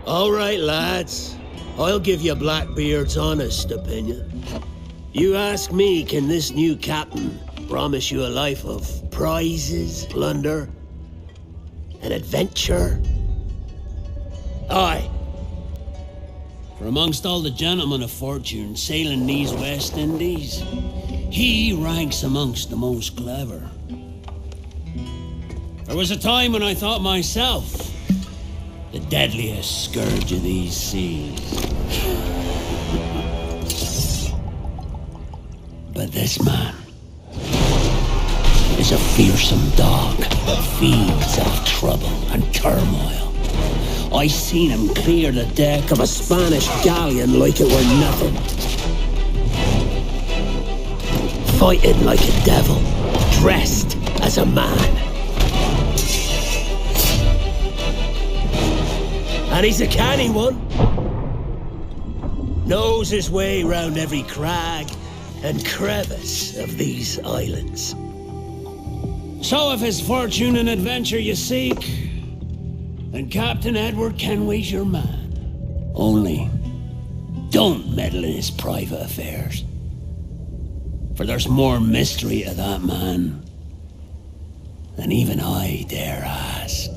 All right, lads. I'll give you Blackbeard's honest opinion. You ask me, can this new captain promise you a life of prizes, plunder, and adventure? Aye. For amongst all the gentlemen of fortune sailing these West Indies, he ranks amongst the most clever. There was a time when I thought myself the deadliest scourge of these seas. But this man is a fearsome dog that feeds off trouble and turmoil. I seen him clear the deck of a Spanish galleon like it were nothing. Fighting like a devil, dressed as a man. And he's a canny one. Knows his way round every crag and crevice of these islands. So if it's fortune and adventure you seek, then Captain Edward Kenway's your man. Only, don't meddle in his private affairs. For there's more mystery to that man than even I dare ask.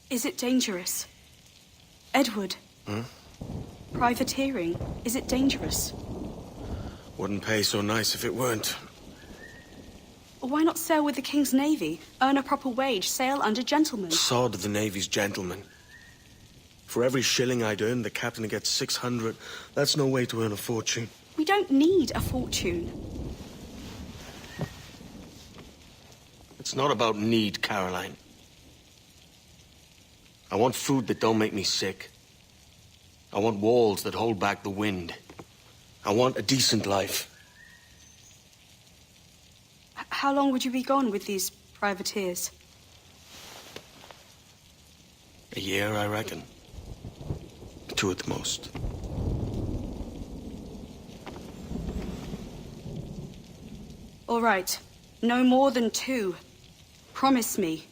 Is it dangerous? Edward? Privateering, is it dangerous? Wouldn't pay so nice if it weren't. Why not sail with the King's Navy? Earn a proper wage, sail under gentlemen. Sod the Navy's gentlemen. For every shilling I'd earn, the captain gets 600. That's no way to earn a fortune. We don't need a fortune. It's not about need, Caroline. I want food that don't make me sick. I want walls that hold back the wind. I want a decent life. How long would you be gone with these privateers? A year, I reckon. 2 at the most. All right. No more than 2. Promise me.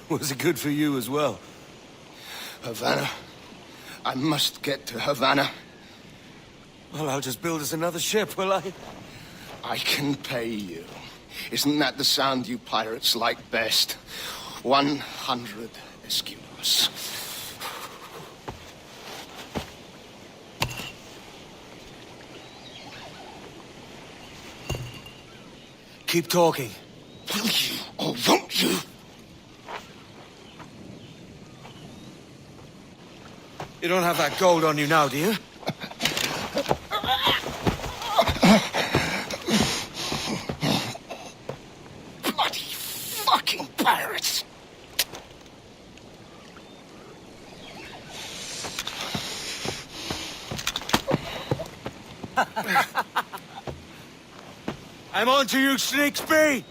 Was it good for you as well? Havana. I must get to Havana. Well, I'll just build us another ship, will I? I can pay you. Isn't that the sound you pirates like best? 100 escudos. Keep talking. Will you or won't you? You don't have that gold on you now, do you? Bloody fucking pirates! I'm on to you, Snakesby!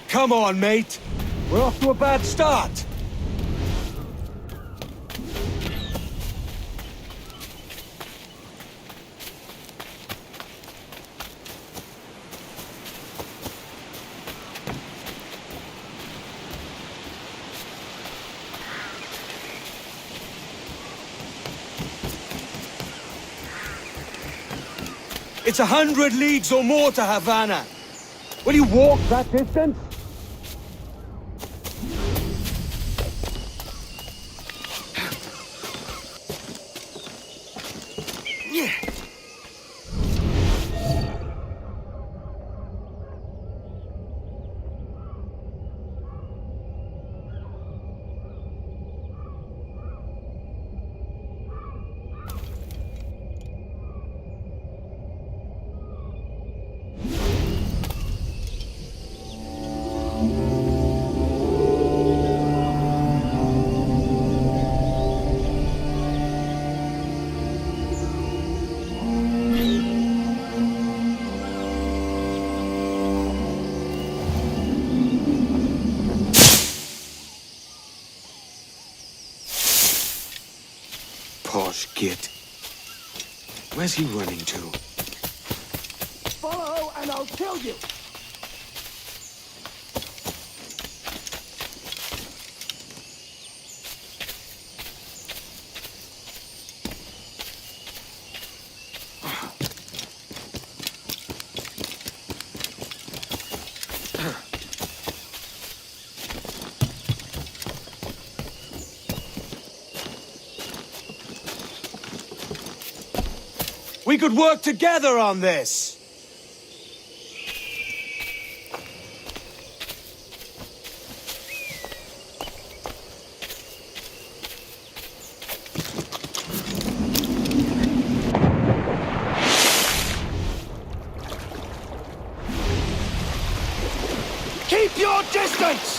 Come on, mate. We're off to a bad start. It's 100 leagues or more to Havana. Will you walk that distance? Posh git. Where's he running to? Follow and I'll kill you! We could work together on this! Keep your distance!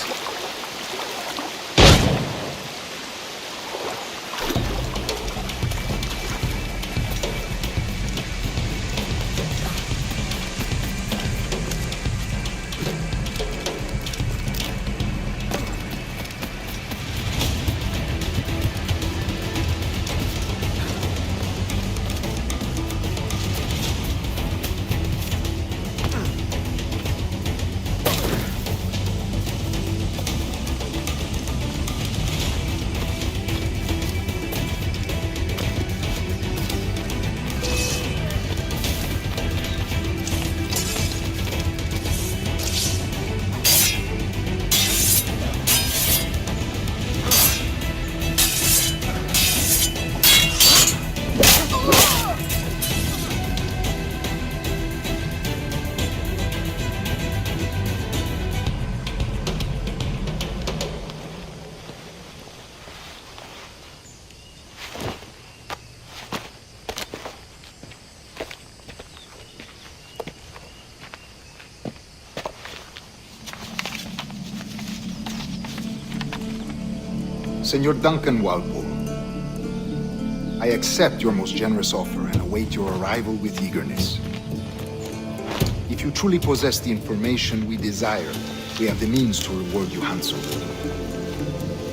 Senor Duncan Walpole, I accept your most generous offer and await your arrival with eagerness. If you truly possess the information we desire, we have the means to reward you handsomely.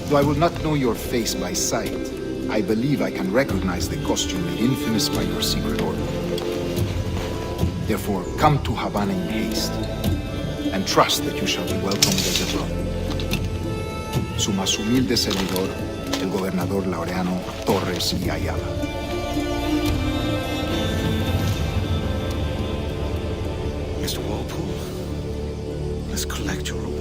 Though I will not know your face by sight, I believe I can recognize the costume made infamous by your secret order. Therefore, come to Havana in haste, and trust that you shall be welcomed as a brother. Su más humilde servidor, el gobernador Laureano Torres y Ayala. Mr. Walpole, let's collect your reward.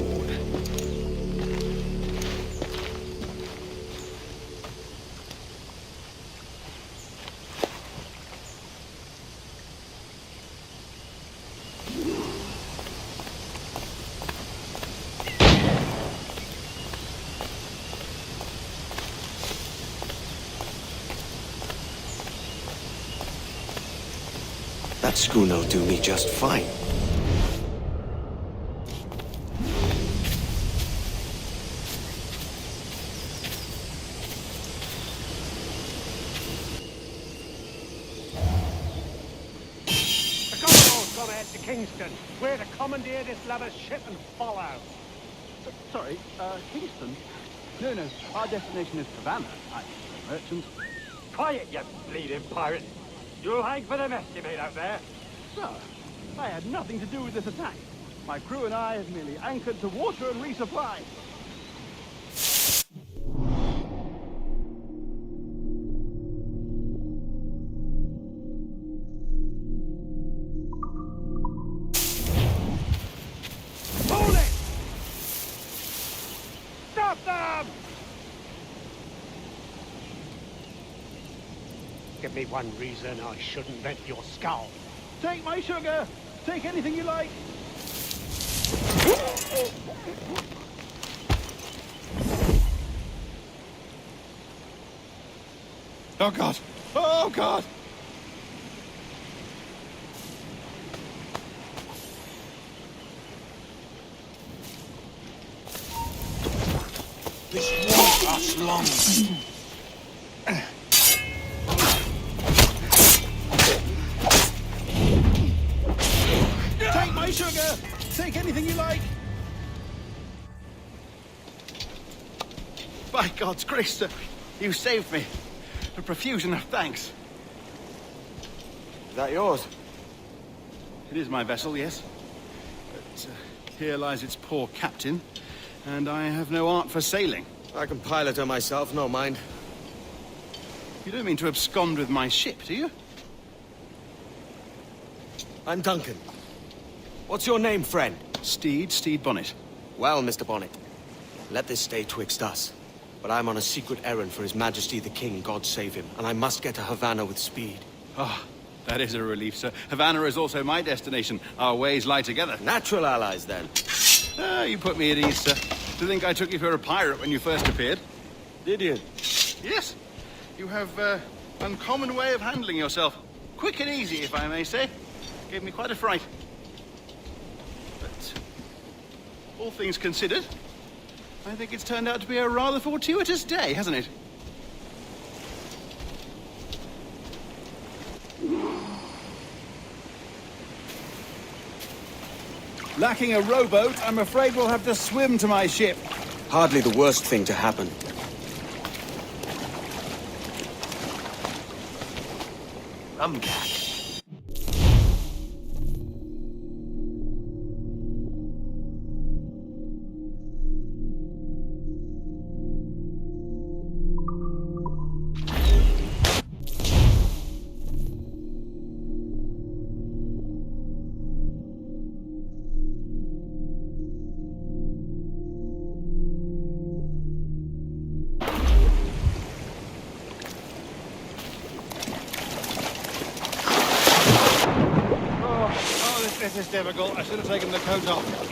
That schooner'll do me just fine. The Commodores gone ahead to Kingston. We're to commandeer this lover's ship and follow. Sorry, Kingston? No, our destination is Havana. I'm a merchant. Quiet, you bleeding pirate. You'll hang for the mess you made out there. Sir, I had nothing to do with this attack. My crew and I have merely anchored to water and resupply. Hold it! Stop them! Give me one reason I shouldn't vent your skull. Take my sugar! Take anything you like! Oh God! Oh God! This won't last long. Take my sugar! Take anything you like! By God's grace, sir, you saved me. A profusion of thanks. Is that yours? It is my vessel, yes. But here lies its poor captain, and I have no art for sailing. I can pilot her myself, no mind. You don't mean to abscond with my ship, do you? I'm Duncan. What's your name, friend? Steed Bonnet. Well, Mr. Bonnet, let this stay twixt us. But I'm on a secret errand for His Majesty the King, God save him, and I must get to Havana with speed. Ah, That is a relief, sir. Havana is also my destination. Our ways lie together. Natural allies, then. Ah, you put me at ease, sir. To think I took you for a pirate when you first appeared. Did you? Yes. You have uncommon way of handling yourself. Quick and easy, if I may say. Gave me quite a fright. But all things considered, I think it's turned out to be a rather fortuitous day, hasn't it? Lacking a rowboat, I'm afraid we'll have to swim to my ship. Hardly the worst thing to happen. I'm back. This is difficult. I should have taken the coat off.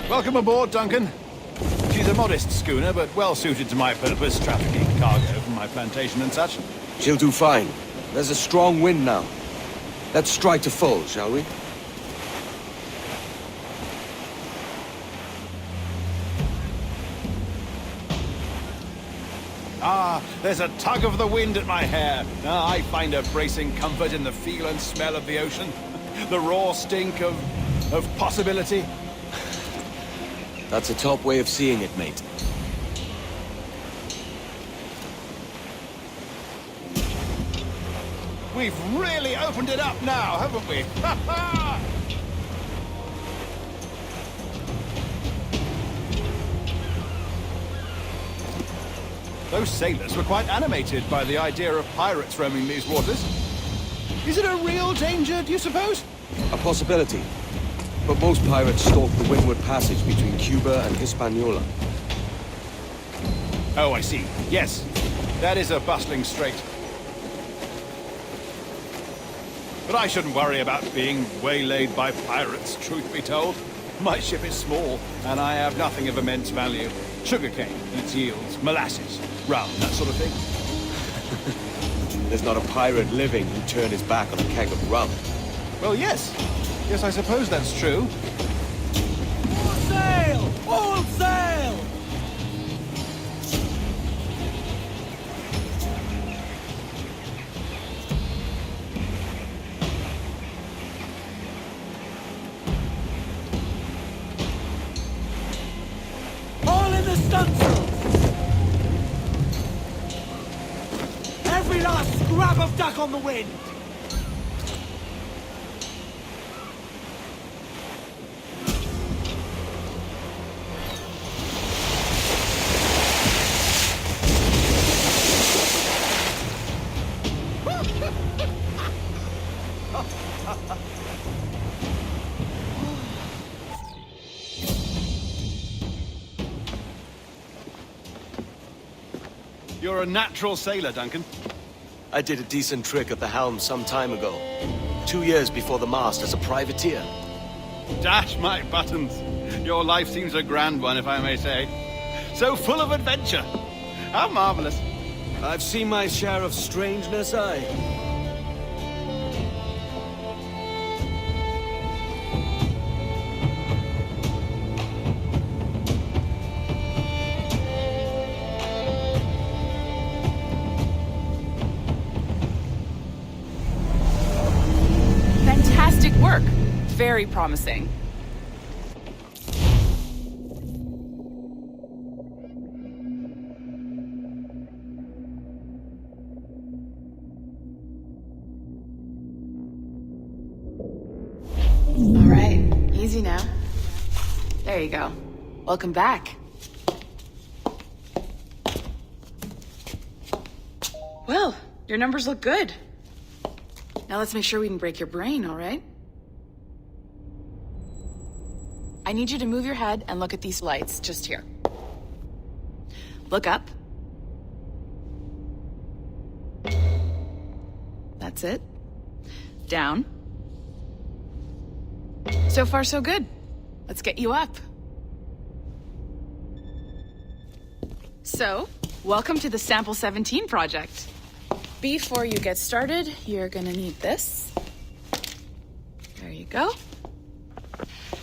Welcome aboard, Duncan. She's a modest schooner, but well suited to my purpose, trafficking cargo from my plantation and such. She'll do fine. There's a strong wind now. Let's strike to full, shall we? Ah, there's a tug of the wind at my hair. Ah, I find a bracing comfort in the feel and smell of the ocean. The raw stink of possibility. That's a top way of seeing it, mate. We've really opened it up now, haven't we? Ha ha! Those sailors were quite animated by the idea of pirates roaming these waters. Is it a real danger, do you suppose? A possibility. But most pirates stalk the windward passage between Cuba and Hispaniola. Oh, I see. Yes, that is a bustling strait. But I shouldn't worry about being waylaid by pirates, truth be told. My ship is small, and I have nothing of immense value. Sugarcane and its yields, molasses, rum, that sort of thing. There's not a pirate living who'd turn his back on a keg of rum. Well, yes. Yes, I suppose that's true. All sail! All sail! All in the stunsails! Every last scrap of duck on the wind! You're a natural sailor, Duncan. I did a decent trick at the helm some time ago. 2 years before the mast as a privateer. Dash my buttons. Your life seems a grand one, if I may say. So full of adventure. How marvelous. I've seen my share of strangeness, aye. Fantastic work. Very promising. There you go. Welcome back. Well, your numbers look good. Now let's make sure we can break your brain, all right? I need you to move your head and look at these lights just here. Look up. That's it. Down. So far, so good. Let's get you up. So, welcome to the Sample 17 project. Before you get started, you're gonna need this. There you go.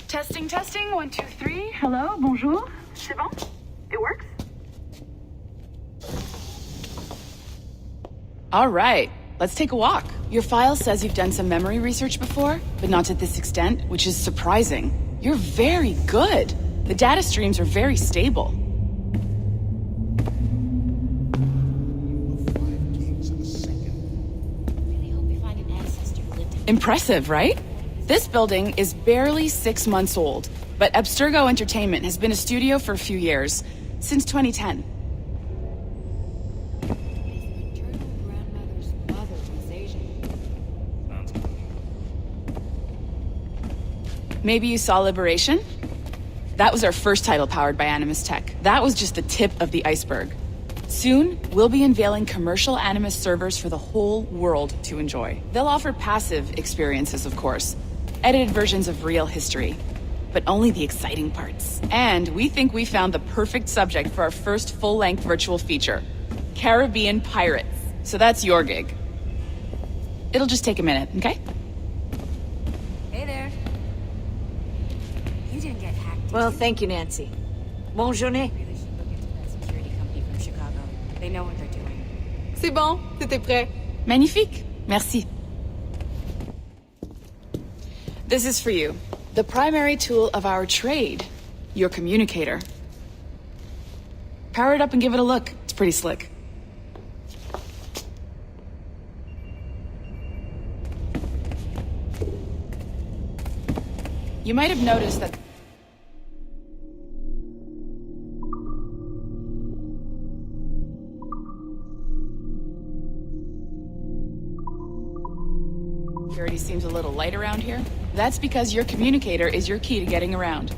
Testing, testing, 1, 2, 3. Hello, bonjour. C'est bon? It works? All right, let's take a walk. Your file says you've done some memory research before, but not to this extent, which is surprising. You're very good. The data streams are very stable. Impressive, right? This building is barely 6 months old, but Abstergo Entertainment has been a studio for a few years, since 2010. Maybe you saw Liberation? That was our first title powered by Animus Tech. That was just the tip of the iceberg. Soon, we'll be unveiling commercial Animus servers for the whole world to enjoy. They'll offer passive experiences, of course, edited versions of real history, but only the exciting parts. And we think we found the perfect subject for our first full-length virtual feature, Caribbean Pirates. So that's your gig. It'll just take a minute, okay? Hey there. You didn't get hacked. Well, thank you, Nancy. Bonne journée. Really should look into that security company from Chicago. They know what they're doing. C'est bon, c'était prêt. Magnifique. Merci. This is for you. The primary tool of our trade, your communicator. Power it up and give it a look. It's pretty slick. You might have noticed that security seems a little light around here. That's because your communicator is your key to getting around.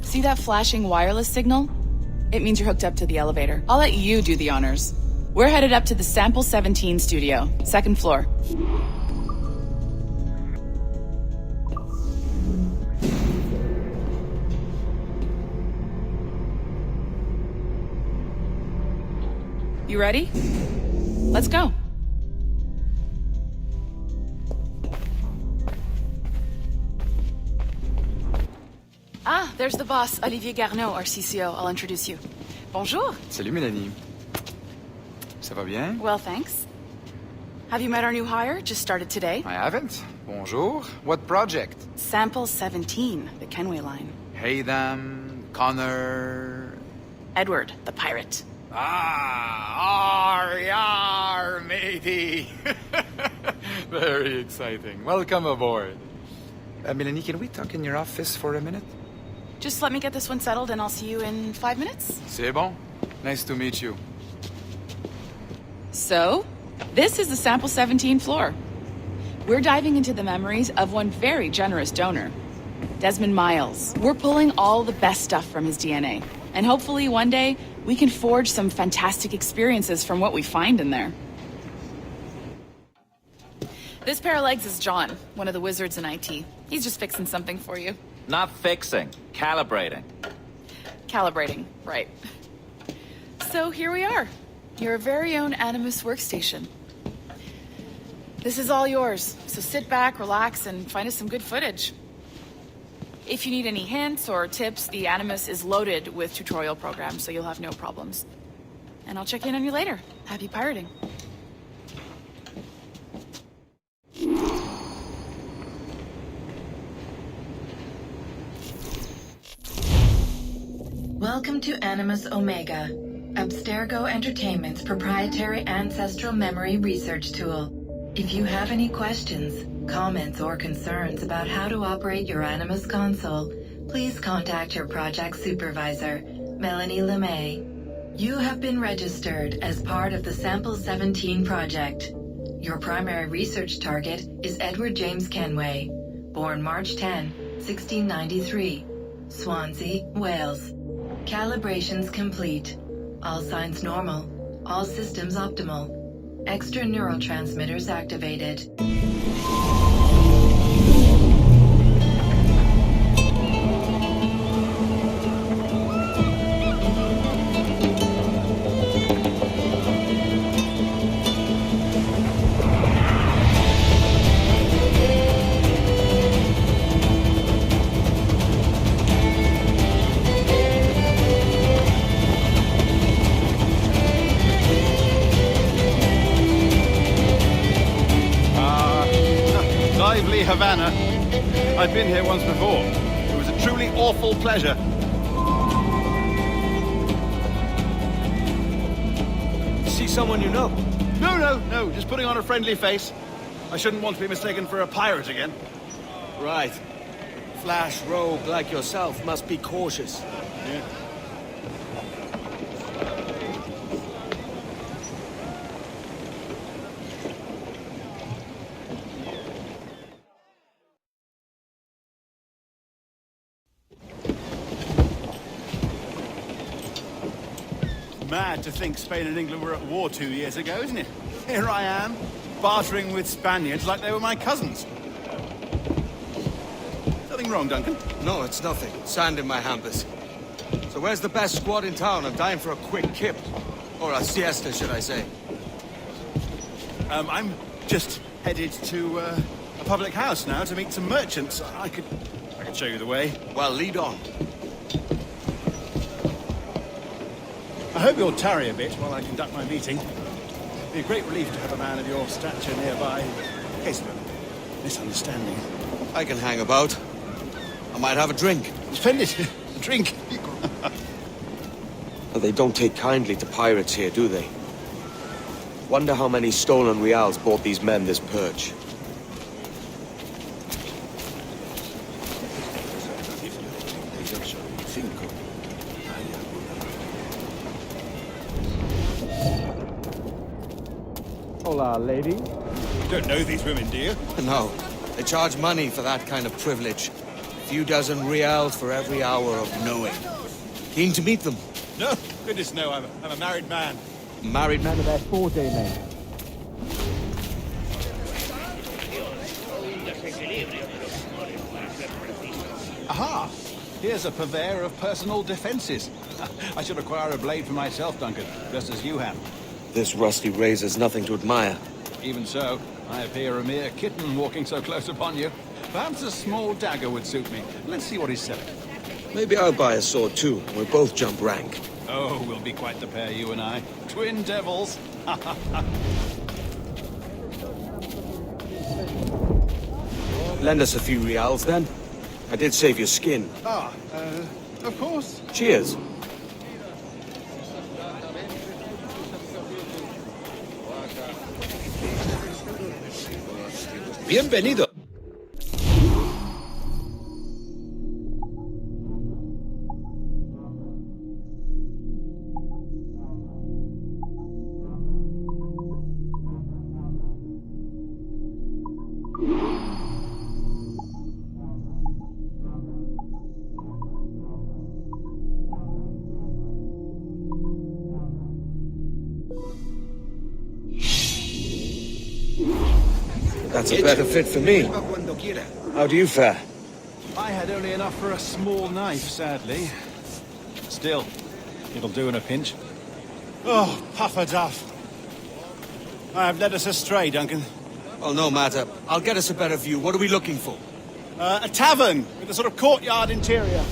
See that flashing wireless signal? It means you're hooked up to the elevator. I'll let you do the honors. We're headed up to the Sample 17 studio, 2nd floor. You ready? Let's go. Ah, there's the boss, Olivier Garneau, our CCO. I'll introduce you. Bonjour. Salut, Mélanie. Ça va bien? Well, thanks. Have you met our new hire? Just started today. I haven't. Bonjour. What project? Sample 17, the Kenway line. Hey, them. Connor. Edward, the pirate. Ah, yar, matey. Very exciting. Welcome aboard. Mélanie, can we talk in your office for a minute? Just let me get this one settled and I'll see you in 5 minutes. C'est bon. Nice to meet you. So, this is the Sample 17 floor. We're diving into the memories of one very generous donor, Desmond Miles. We're pulling all the best stuff from his DNA. And hopefully one day, we can forge some fantastic experiences from what we find in there. This pair of legs is John, one of the wizards in IT. He's just fixing something for you. Not fixing, calibrating. Calibrating, right. So here we are, your very own Animus workstation. This is all yours, so sit back, relax, and find us some good footage. If you need any hints or tips, the Animus is loaded with tutorial programs, so you'll have no problems. And I'll check in on you later. Happy pirating. Welcome to Animus Omega, Abstergo Entertainment's proprietary ancestral memory research tool. If you have any questions, comments, or concerns about how to operate your Animus console, please contact your project supervisor, Melanie LeMay. You have been registered as part of the Sample 17 project. Your primary research target is Edward James Kenway, born March 10, 1693, Swansea, Wales. Calibrations complete. All signs normal. All systems optimal. Extra neurotransmitters activated. Havana. I've been here once before. It was a truly awful pleasure. See someone you know? No. Just putting on a friendly face. I shouldn't want to be mistaken for a pirate again. Right. Flash rogue like yourself must be cautious. Yeah. Mad to think Spain and England were at war 2 years ago, isn't it? Here I am, bartering with Spaniards like they were my cousins. Nothing wrong, Duncan? No, it's nothing. Sand in my hampers. So where's the best squad in town? I'm dying for a quick kip. Or a siesta, should I say. I'm just headed to a public house now to meet some merchants. I could show you the way. Well, lead on. I hope you'll tarry a bit while I conduct my meeting. It'd be a great relief to have a man of your stature nearby, in case of a misunderstanding. I can hang about. I might have a drink. Splendid. A drink. They don't take kindly to pirates here, do they? Wonder how many stolen reals bought these men this perch. Hola, lady. You don't know these women, do you? No. They charge money for that kind of privilege. A few dozen reals for every hour of knowing. Keen to meet them? No, goodness no, I'm a married man. Married man? They're 4-day men. Aha! Here's a purveyor of personal defenses. I should acquire a blade for myself, Duncan, just as you have. This rusty razor's nothing to admire. Even so, I appear a mere kitten walking so close upon you. Perhaps a small dagger would suit me. Let's see what he's selling. Maybe I'll buy a sword too. We'll both jump rank. Oh, we'll be quite the pair, you and I. Twin devils. Lend us a few reals, then. I did save your skin. Of course. Cheers. Bienvenido. That's a better fit for me. How do you fare? I had only enough for a small knife, sadly. Still, it'll do in a pinch. Oh, puffer duff. I have led us astray, Duncan. Oh, no matter. I'll get us a better view. What are we looking for? A tavern with a sort of courtyard interior.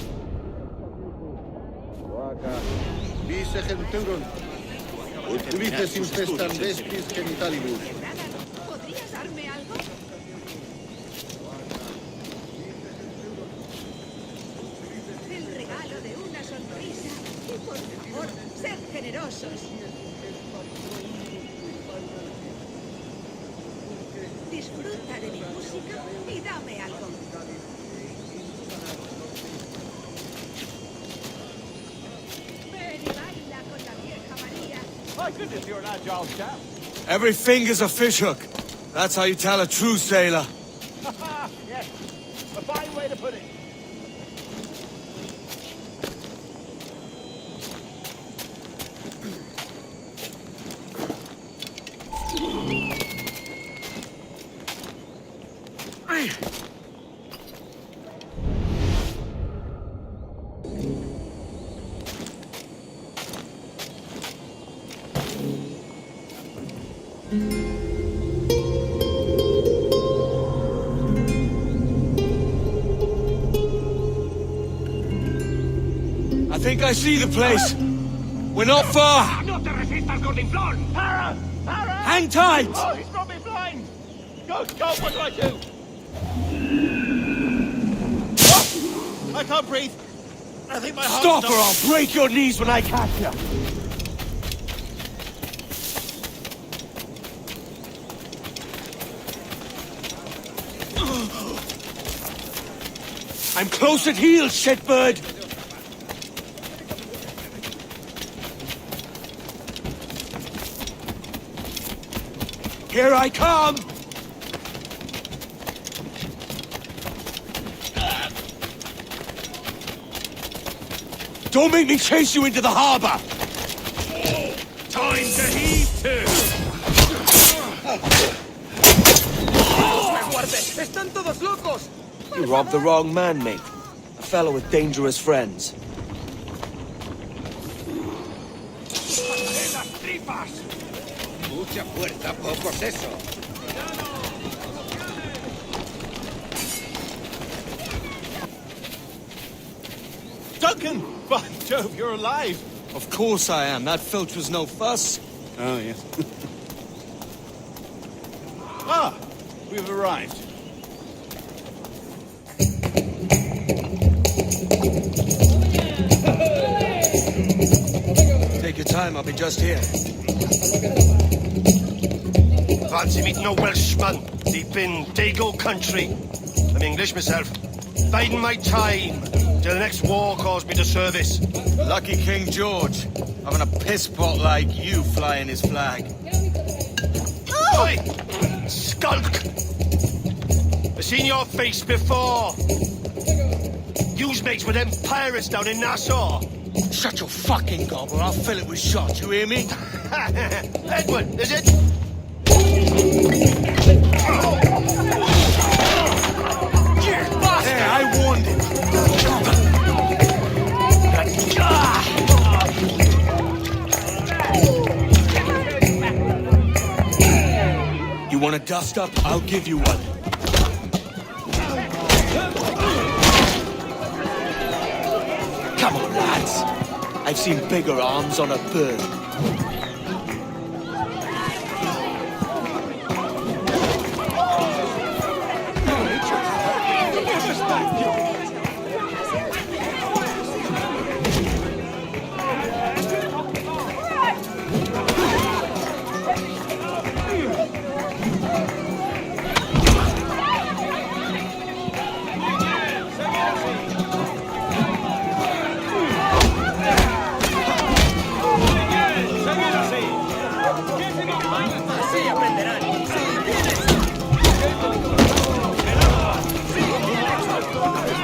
Disfruta de mi música y dame algo. Ven y baila con la vieja María. My goodness, you're an agile chap. Every finger's a fishhook. That's how you tell a true sailor. Yes, a fine way to put it. I think I see the place. We're not far. No te resistas, gordinflón! Para! Para! Hang tight! Oh, he's brought me blind! Go, what do I do? Oh, I can't breathe. I think my heart Stop stopped. or I'll break your knees when I catch you. I'm close at heel, shitbird! Here I come! Don't make me chase you into the harbor! Time to heave to! ¡Están todos locos! You robbed the wrong man, mate. A fellow with dangerous friends. ¡En las tripas! Mucha fuerza, poco seso. Duncan! By Jove, you're alive! Of course I am. That filch was no fuss. Oh, yes. Ah! We've arrived. Take your time, I'll be just here. Fancy meeting a Welshman deep in Dago country. I'm English myself. Biding my time till the next war calls me to service. Lucky King George, having a piss pot like you flying his flag. Oi! Skulk! I've seen your face before. You's mates with them pirates down in Nassau. Shut your fucking gob or I'll fill it with shot, you hear me? Edward, is it? There, I warned him. You want a dust up? I'll give you one. Come on, lads. I've seen bigger arms on a bird.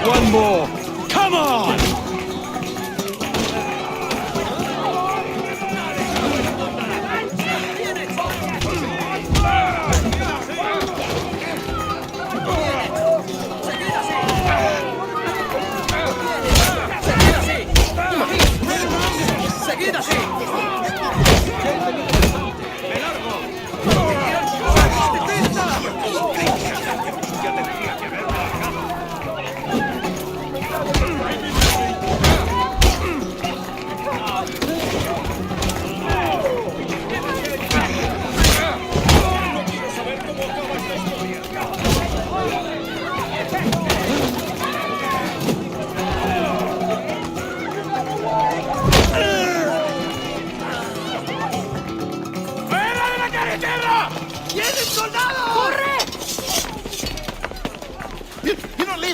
One more. Come on!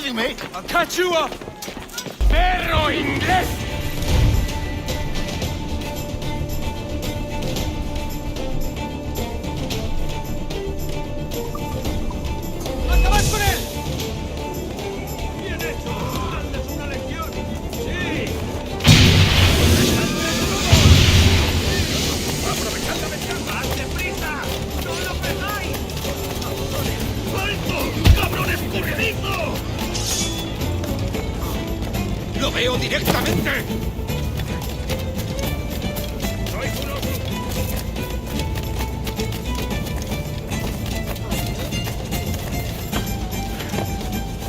leaving me? I'll catch you up! ¡Perro inglés! ¡Acabad con él! ¡Bien hecho! ¡Dándoles una lección! ¡Sí! ¡Aprovechad la ventaja! ¡Haz deprisa! ¡No lo pegáis! ¡Alto! ¡Cabrón escurridizo! ¡Lo veo directamente! ¡Sois unos...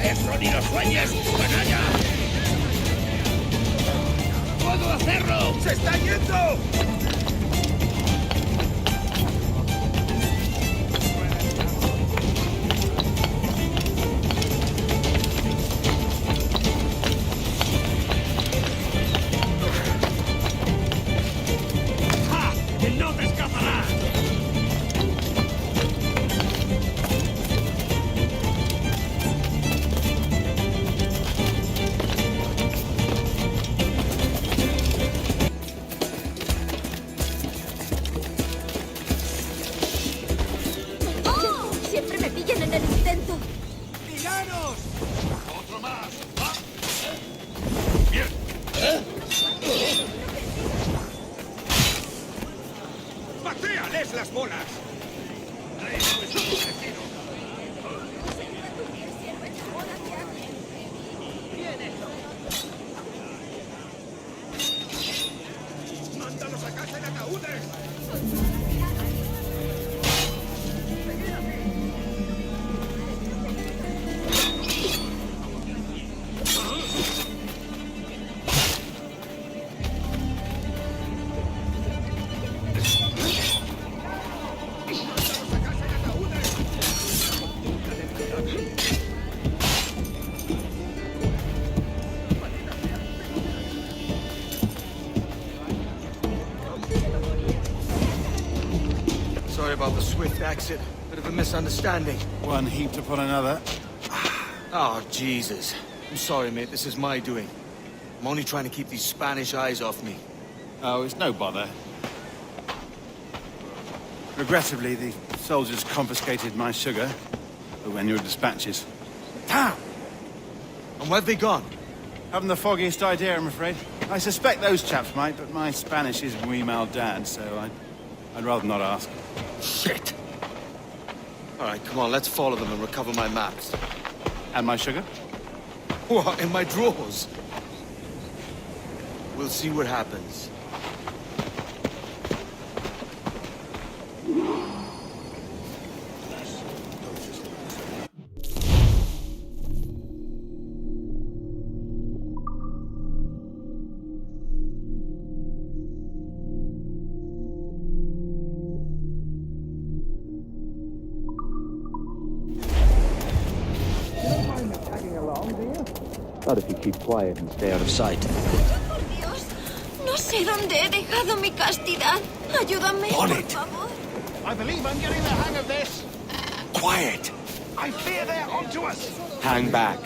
¡Eso ni lo sueñes, canalla! ¡Puedo hacerlo! ¡Se está yendo! ¡Ja! ¡Que no te escapará! ¡Oh! Siempre me pillan en el intento. ¡Tiranos! ¡Otro más! ¡Va! ¡Bien! ¡Patéales las bolas! ¡Eso es un destino! ¡Mándalos a casa en ataúdes! Sorry about the swift exit. Bit of a misunderstanding. One heaped upon another. Oh, Jesus. I'm sorry, mate. This is my doing. I'm only trying to keep these Spanish eyes off me. Oh, it's no bother. Regrettably, the soldiers confiscated my sugar when your dispatches. Damn! And where've they gone? Haven't the foggiest idea, I'm afraid. I suspect those chaps might, but my Spanish is muy mal dad, so I'd rather not ask. Shit! All right, come on, let's follow them and recover my maps. And my sugar? What, in my drawers? We'll see what happens. Not if you keep quiet and stay out of sight. Por Dios, no sé dónde he dejado mi castidad. Ayúdame, On por it. favor. I believe I'm getting the hang of this. Quiet! I fear they're onto us. Hang back.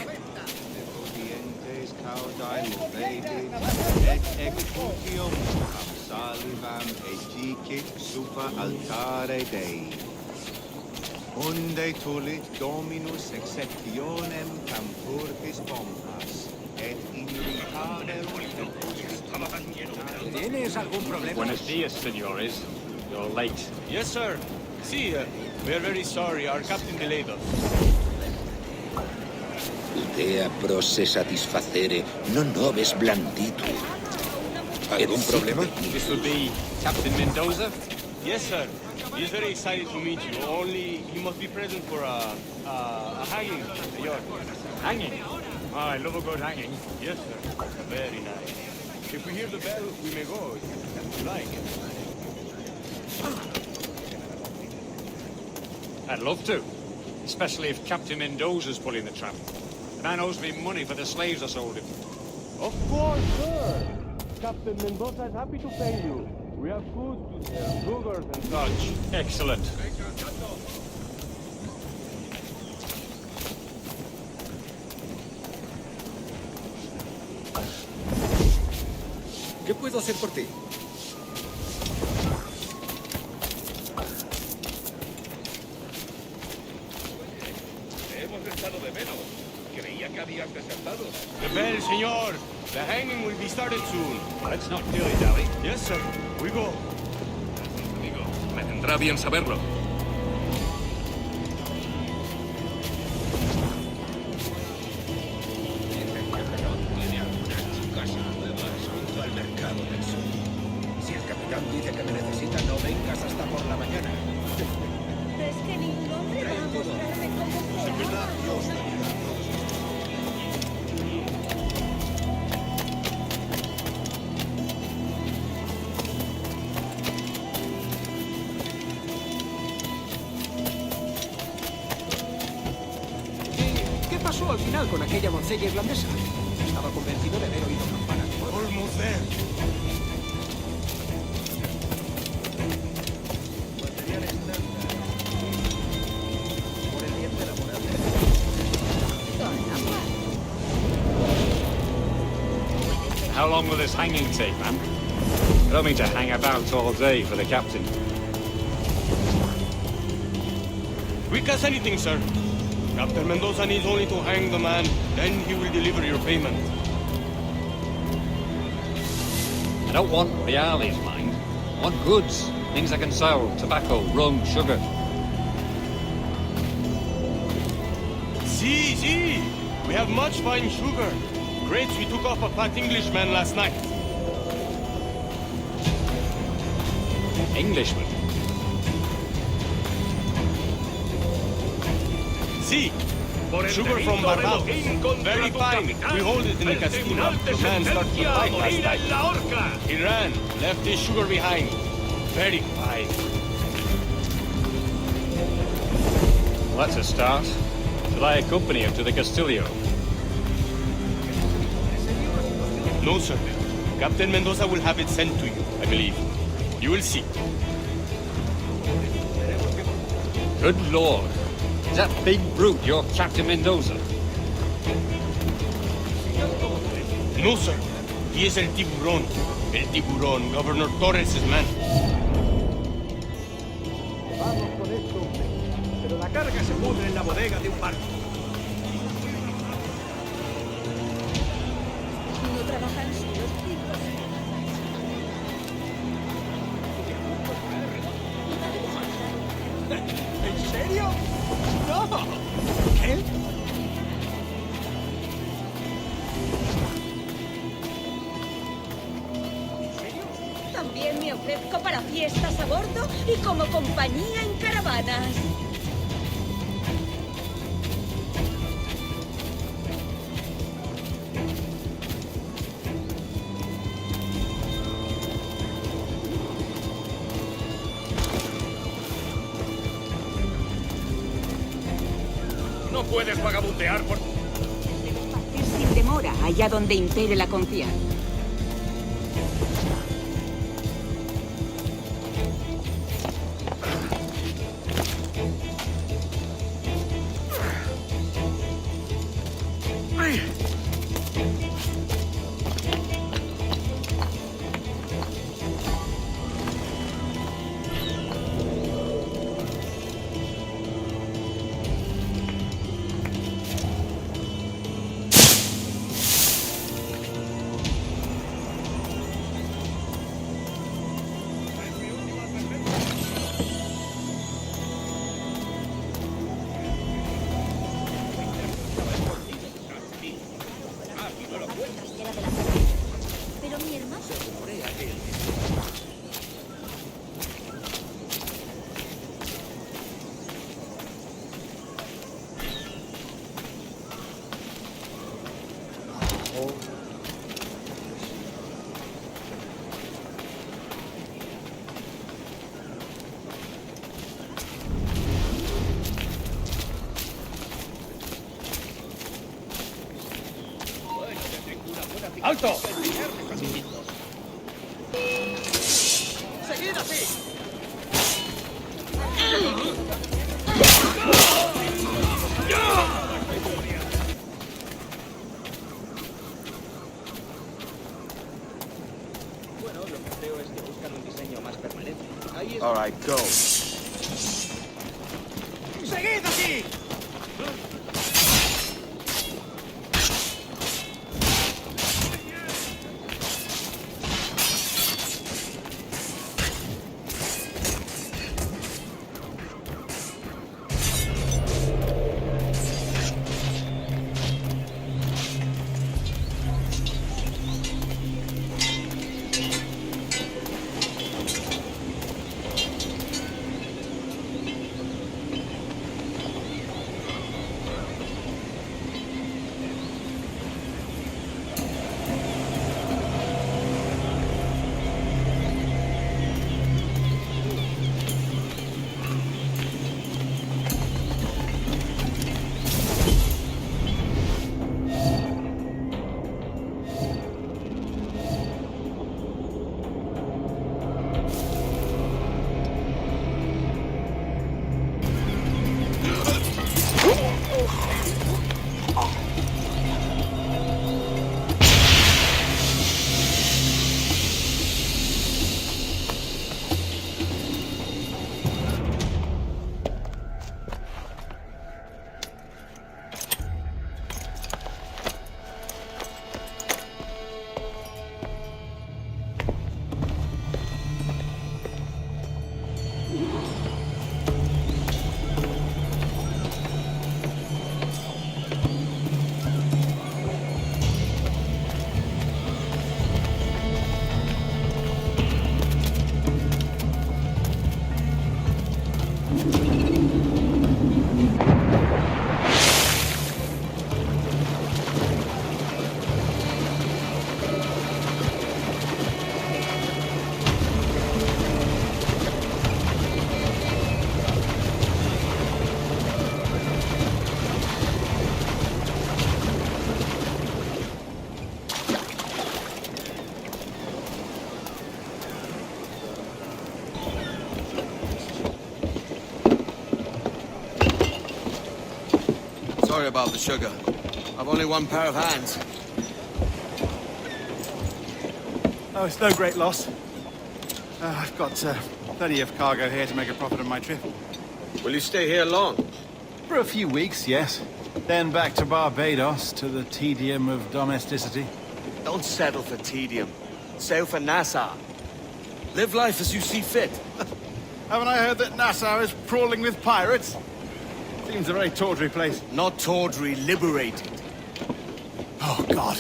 Unde tulit Dominus exceptionem campurtis bombas, et in ricadem ¿Tienes algún problema? Buenos dias, senores. You're late. Yes, sir. See, we're very sorry. Our captain delayed us. Idea prosse satisfacere, non nobis blanditur. ¿Algún problema? This will be Captain Mendoza? Yes, sir. He's very excited to meet you. Only he must be present for a hanging, senor. Hanging? Oh, I love a good hanging. Yes, sir. Very nice. If we hear the bell, we may go. If you like. I'd love to. Especially if Captain Mendoza's pulling the trap. The man owes me money for the slaves I sold him. Of course, sir. Captain Mendoza is happy to pay you. We have food to sell, sugars and such. Excellent. puedo hacer por ti? Hemos estado de menos. Creía que habías desertado. The bell, señor. The hanging will be started soon. Let's not dilly-dally. Yes, sir. We go. Amigo, me vendrá bien saberlo. Si el capitán dice que me necesita, no vengas hasta por la mañana. ¿Ves que ningún hombre va a mostrarme cómo se ama? ¿Qué pasó al final con aquella doncella irlandesa? Estaba convencido de haber oído campanas. Almost there. How long will this hanging take, man? I don't mean to hang about all day for the captain. Quick as anything, sir. Captain Mendoza needs only to hang the man, then he will deliver your payment. I don't want reales, mind. I want goods. Things I can sell. Tobacco, rum, sugar. See. We have much fine sugar. Crates we took off a fat Englishman last night. Englishman? See, sugar from Barbados. Very fine. We hold it in the casino. The man started to fight last night. He ran, left his sugar behind. Very fine. Well, that's a start. Shall I accompany him to the Castillo? No, sir. Captain Mendoza will have it sent to you, I believe. You will see. Good Lord. Is that big brute your Captain Mendoza? No, sir. He is el tiburón. El tiburón, Governor Torres' man. Vamos con esto, hombre. Pero la carga se pudre en la bodega de un barco. No trabajan solos, chicos. ¿En serio? ¡No! ¿Qué? También me ofrezco para fiestas a bordo y como compañía en caravanas. No puedes vagabundear por... Partir sin demora, allá donde impere la confianza. Pero mi hermano... ¡Alto! ¡Seguid así! All right, go. ¡Seguid aquí! Sorry about the sugar. I've only one pair of hands. Oh, it's no great loss. I've got plenty of cargo here to make a profit on my trip. Will you stay here long? For a few weeks, yes. Then back to Barbados, to the tedium of domesticity. Don't settle for tedium. Sail for Nassau. Live life as you see fit. Haven't I heard that Nassau is crawling with pirates? Seems a very tawdry place. Not tawdry, liberated. Oh, God.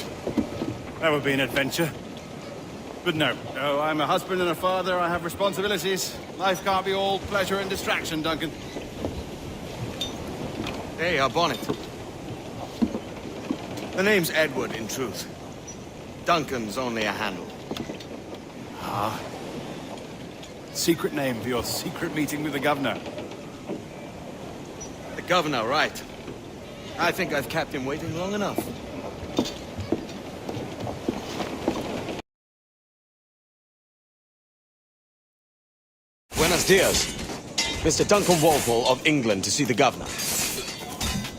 That would be an adventure. But no, I'm a husband and a father. I have responsibilities. Life can't be all pleasure and distraction, Duncan. Hey, our bonnet. The name's Edward, in truth. Duncan's only a handle. Ah. Secret name for your secret meeting with the governor. The governor, right. I think I've kept him waiting long enough. Buenos dias. Mr. Duncan Walpole of England to see the governor.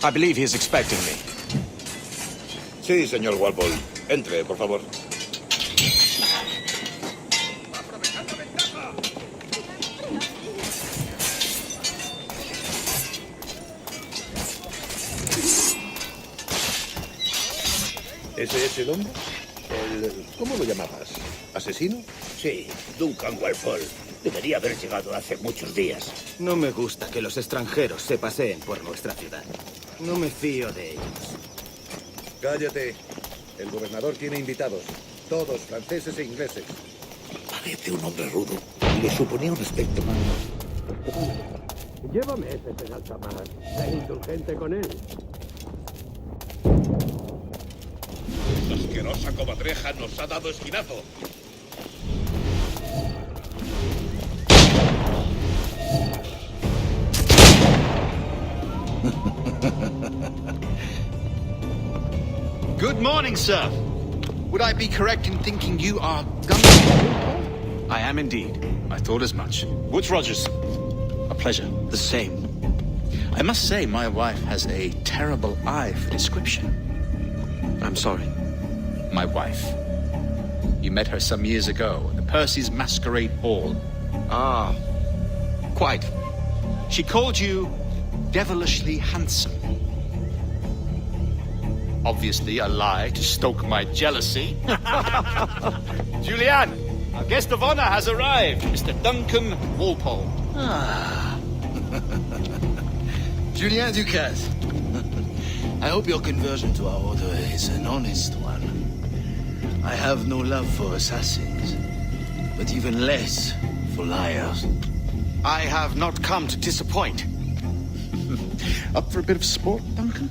I believe he is expecting me. Sí, señor Walpole. Entre, por favor. ¿Ese es el hombre? ¿Cómo lo llamabas? ¿Asesino? Sí, Duncan Walpole. Debería haber llegado hace muchos días. No me gusta que los extranjeros se paseen por nuestra ciudad. No me fío de ellos. Cállate. El gobernador tiene invitados. Todos franceses e ingleses. Parece un hombre rudo. Le suponía un aspecto malo. Llévame ese en alta mar. Sé indulgente con él. Esta asquerosa comadreja nos ha dado esquinazo. Good morning, sir. Would I be correct in thinking you are Duncan? I am indeed. I thought as much. Woods Rogers. A pleasure. The same. I must say, my wife has a terrible eye for description. I'm sorry. My wife. You met her some years ago at the Percy's Masquerade Ball. Ah, Quite. She called you devilishly handsome. Obviously a lie to stoke my jealousy. Julianne, our guest of honor has arrived, Mr. Duncan Walpole. Ah. Julien Ducasse. I hope your conversion to our order is an honest one. I have no love for assassins, but even less for liars. I have not come to disappoint. Up for a bit of sport, Duncan?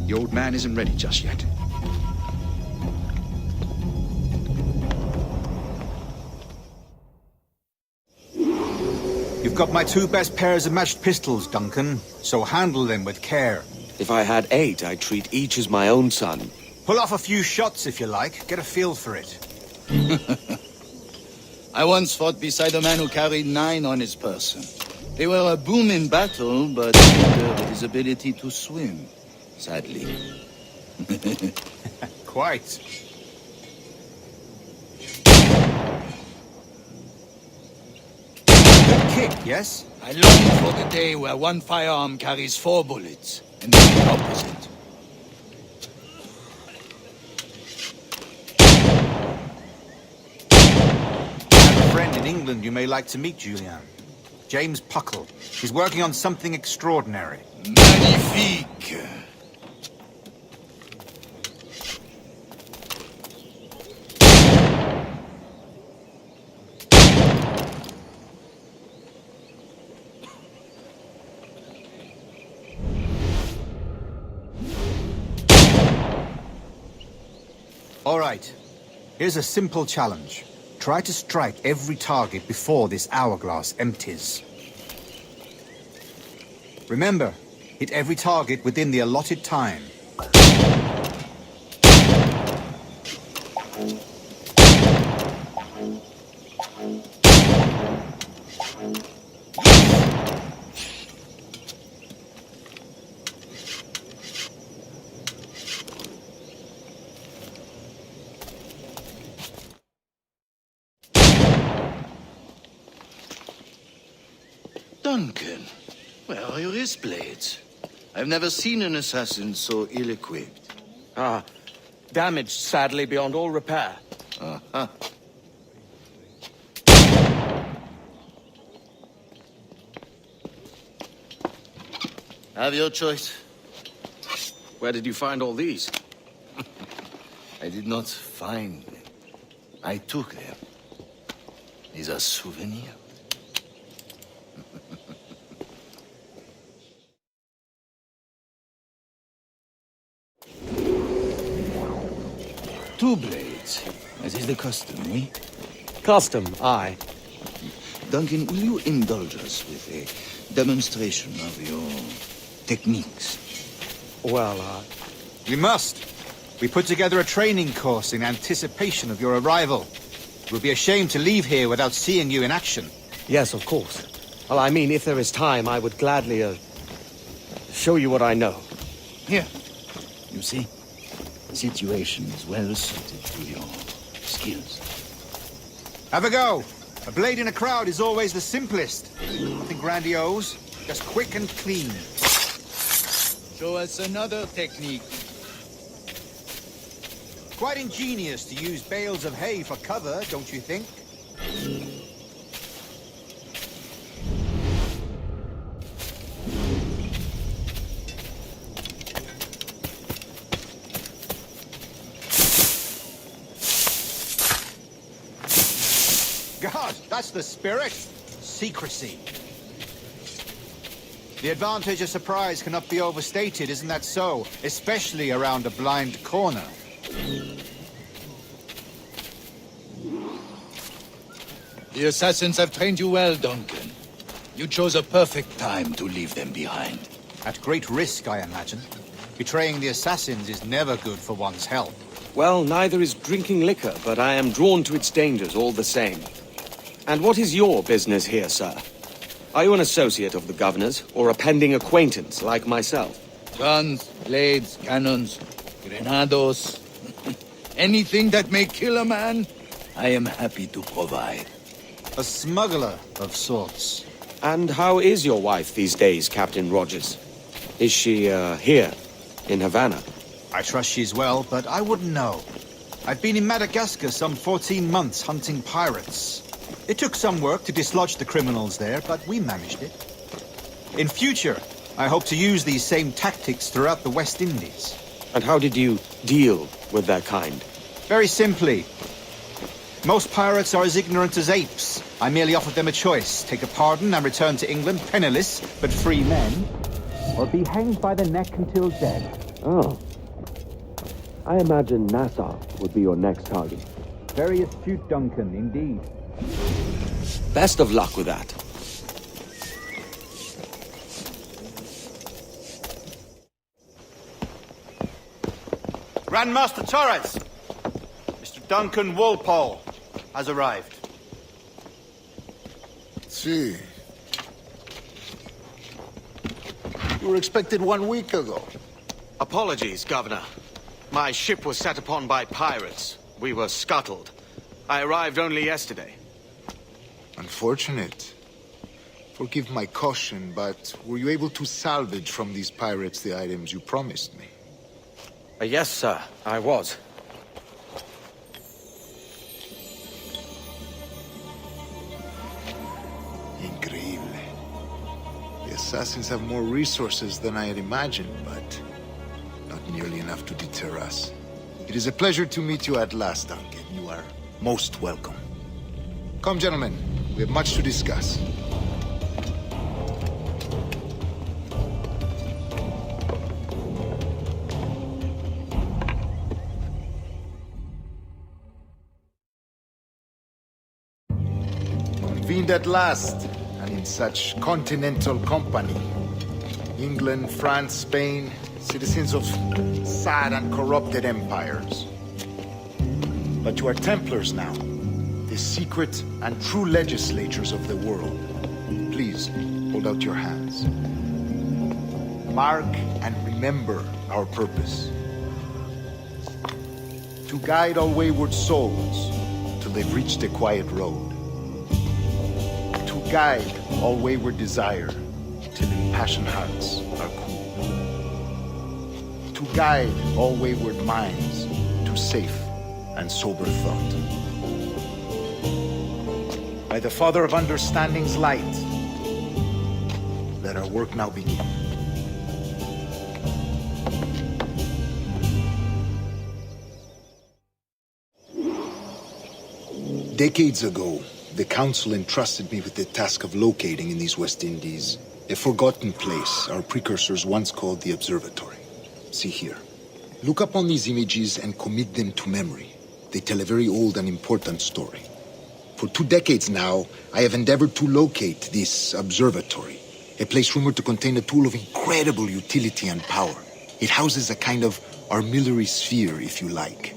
The old man isn't ready just yet. You've got my 2 best pairs of matched pistols, Duncan, so handle them with care. If I had 8, I'd treat each as my own son. Pull off a few shots if you like, get a feel for it. I once fought beside a man who carried 9 on his person. They were a boom in battle, but hindered his ability to swim, sadly. Quite. Good kick, yes? I long for the day where one firearm carries 4 bullets, and then the opposite. I have a friend in England you may like to meet, Julian. James Puckle. He's working on something extraordinary. Magnifique! All right. Here's a simple challenge. Try to strike every target before this hourglass empties. Remember, hit every target within the allotted time. Duncan, where are your wrist blades? I've never seen an assassin so ill-equipped. Ah, damaged sadly beyond all repair. Uh-huh. Have your choice. Where did you find all these? I did not find them. I took them. These are souvenirs. Two blades, as is the custom, eh? Custom, aye. Duncan, will you indulge us with a demonstration of your techniques? Well, We must. We put together a training course in anticipation of your arrival. It would be a shame to leave here without seeing you in action. Yes, of course. Well, I mean, if there is time, I would gladly, show you what I know. Here. You see? The situation is well suited to your skills. Have a go. A blade in a crowd is always the simplest. Nothing grandiose, just quick and clean. Show us another technique. Quite ingenious to use bales of hay for cover, don't you think? God, that's the spirit. Secrecy. The advantage of surprise cannot be overstated, isn't that so? Especially around a blind corner. The assassins have trained you well, Duncan. You chose a perfect time to leave them behind. At great risk, I imagine. Betraying the assassins is never good for one's health. Well, neither is drinking liquor, but I am drawn to its dangers all the same. And what is your business here, sir? Are you an associate of the governor's, or a pending acquaintance like myself? Guns, blades, cannons, grenados. Anything that may kill a man, I am happy to provide. A smuggler of sorts. And how is your wife these days, Captain Rogers? Is she, here, in Havana? I trust she's well, but I wouldn't know. I've been in Madagascar some 14 months hunting pirates. It took some work to dislodge the criminals there, but we managed it. In future, I hope to use these same tactics throughout the West Indies. And how did you deal with their kind? Very simply. Most pirates are as ignorant as apes. I merely offered them a choice. Take a pardon and return to England penniless, but free men. Or be hanged by the neck until dead. Oh. I imagine Nassau would be your next target. Very astute, Duncan, indeed. Best of luck with that. Grandmaster Torres! Mr. Duncan Walpole has arrived. See. You were expected 1 week ago. Apologies, Governor. My ship was set upon by pirates. We were scuttled. I arrived only yesterday. Unfortunate. Forgive my caution, but were you able to salvage from these pirates the items you promised me? Yes, sir, I was. Increíble. The assassins have more resources than I had imagined, but not nearly enough to deter us. It is a pleasure to meet you at last, Duncan. You are most welcome. Come, gentlemen. We have much to discuss. Convened at last, and in such continental company. England, France, Spain, citizens of sad and corrupted empires. But you are Templars now, the secret and true legislators of the world. Please, hold out your hands. Mark and remember our purpose. To guide all wayward souls till they've reached the quiet road. To guide all wayward desire till impassioned hearts are cool. To guide all wayward minds to safe and sober thought. By the Father of Understanding's light, let our work now begin. Decades ago, the Council entrusted me with the task of locating in these West Indies a forgotten place our precursors once called the Observatory. See here. Look upon these images and commit them to memory. They tell a very old and important story. For 2 decades now, I have endeavored to locate this observatory, a place rumored to contain a tool of incredible utility and power. It houses a kind of armillary sphere, if you like.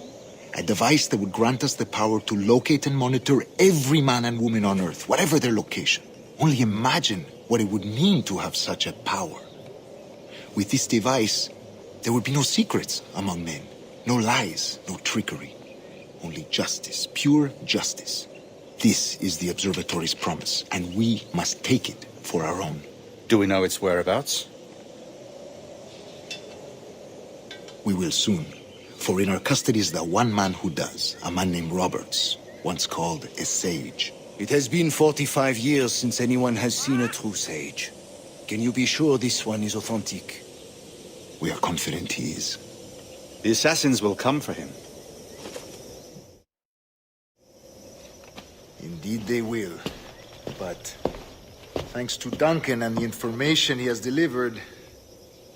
A device that would grant us the power to locate and monitor every man and woman on Earth, whatever their location. Only imagine what it would mean to have such a power. With this device, there would be no secrets among men, no lies, no trickery. Only justice, pure justice. This is the observatory's promise, and we must take it for our own. Do we know its whereabouts? We will soon, for in our custody is the one man who does, a man named Roberts, once called a sage. It has been 45 years since anyone has seen a true sage. Can you be sure this one is authentic? We are confident he is. The assassins will come for him. Indeed they will. But thanks to Duncan and the information he has delivered,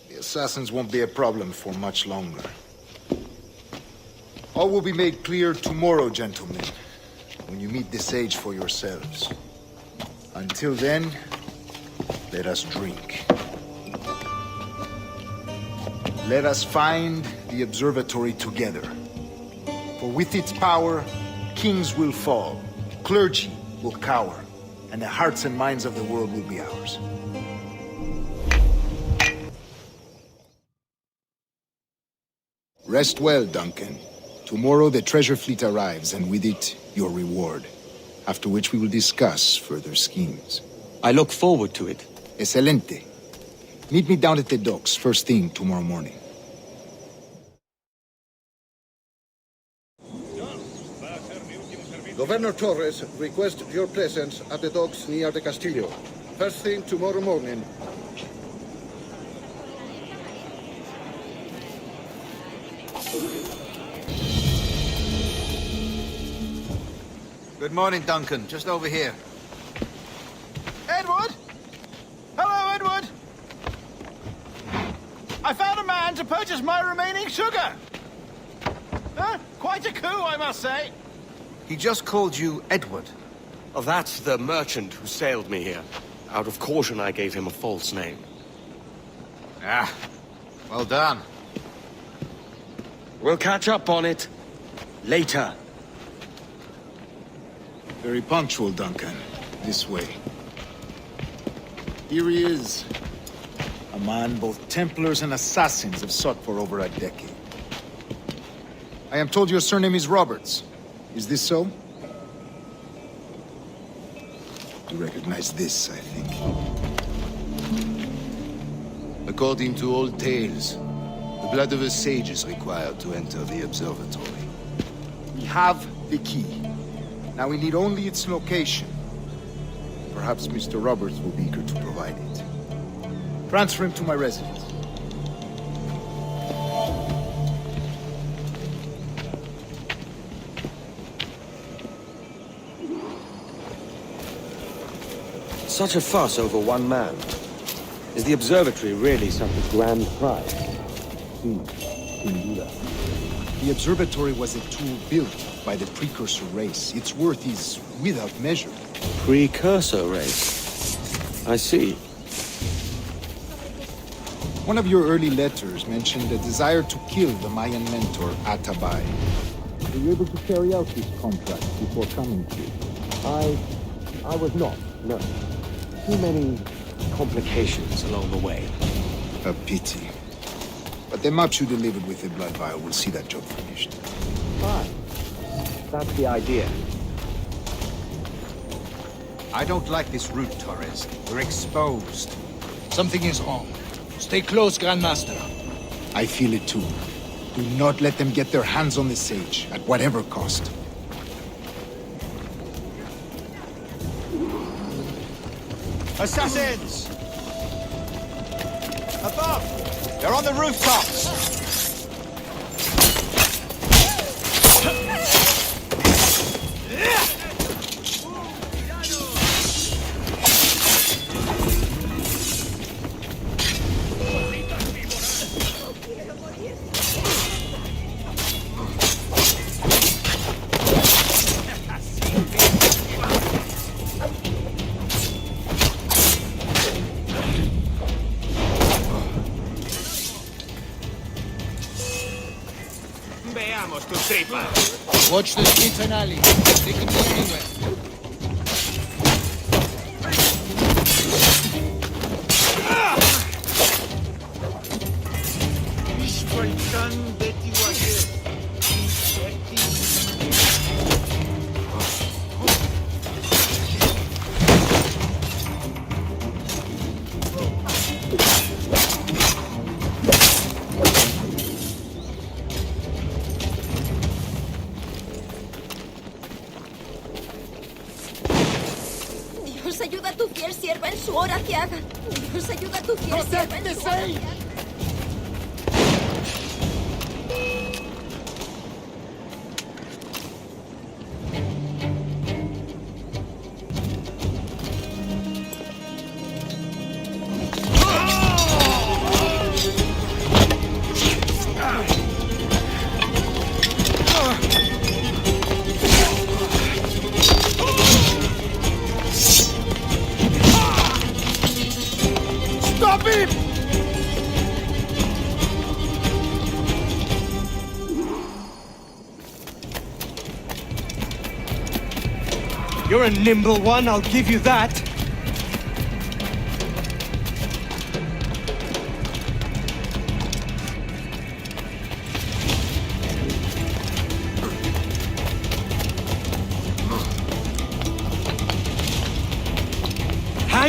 the assassins won't be a problem for much longer. All will be made clear tomorrow, gentlemen, when you meet the sage for yourselves. Until then, let us drink. Let us find the observatory together. For with its power, kings will fall, clergy will cower, and the hearts and minds of the world will be ours. Rest well, Duncan. Tomorrow the treasure fleet arrives, and with it, your reward. after which we will discuss further schemes. I look forward to it. Excelente. Meet me down at the docks first thing tomorrow morning. Governor Torres requests your presence at the docks near the Castillo. First thing tomorrow morning. Good morning, Duncan. Just over here. Edward! Hello, Edward! I found a man to purchase my remaining sugar! Huh? Quite a coup, I must say. He just called you Edward. Oh, that's the merchant who sailed me here. Out of caution, I gave him a false name. Ah, well done. We'll catch up on it later. Very punctual, Duncan. This way. Here he is. A man both Templars and Assassins have sought for over a decade. I am told your surname is Roberts. Is this so? You recognize this, I think. According to old tales, the blood of a sage is required to enter the observatory. We have the key. Now we need only its location. Perhaps Mr. Roberts will be eager to provide it. Transfer him to my residence. Such a fuss over one man. Is the observatory really such a grand prize? The observatory was a tool built by the precursor race. Its worth is without measure. Precursor race? I see. One of your early letters mentioned a desire to kill the Mayan mentor, Atabay. Were you able to carry out this contract before coming to it? I was not, no. Too many complications along the way. A pity. But the maps you delivered with the blood vial will see that job finished. Fine. That's the idea. I don't like this route, Torres. We're exposed. Something is wrong. Stay close, Grandmaster. I feel it too. Do not let them get their hands on the sage, at whatever cost. Assassins! Above! They're on the rooftops! Watch the streets and alleys. They can be anywhere. Dios, ayuda a tu fiel sierva en su hora que haga. Dios, ayuda a tu fiel sierva en su hora que haga. Stop him! You're a nimble one, I'll give you that.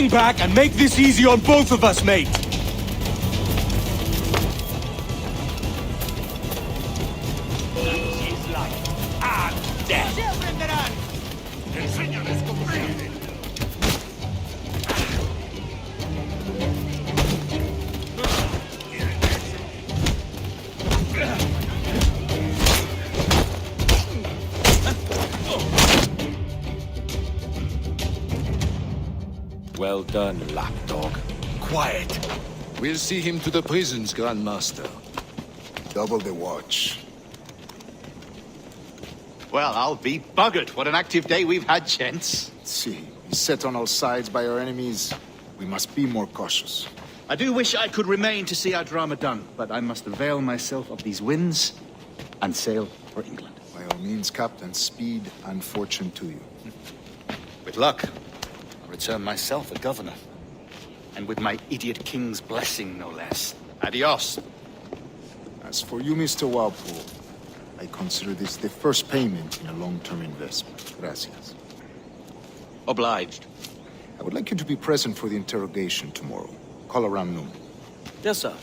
Hang back and make this easy on both of us, mate! She's like, I'm dead! ¡Se aprenderán! ¡Enséñales cómo se hace! Well done, lapdog. Quiet. We'll see him to the prisons, Grand Master. Double the watch. Well, I'll be buggered. What an active day we've had, gents. See, he's set on all sides by our enemies. We must be more cautious. I do wish I could remain to see our drama done, but I must avail myself of these winds and sail for England. By all means, Captain, speed and fortune to you. With luck, I'll return myself a governor. And with my idiot king's blessing, no less. Adios. As for you, Mr. Walpole, I consider this the first payment in a long-term investment. Gracias. Obliged. I would like you to be present for the interrogation tomorrow. Call around noon. Yes, sir.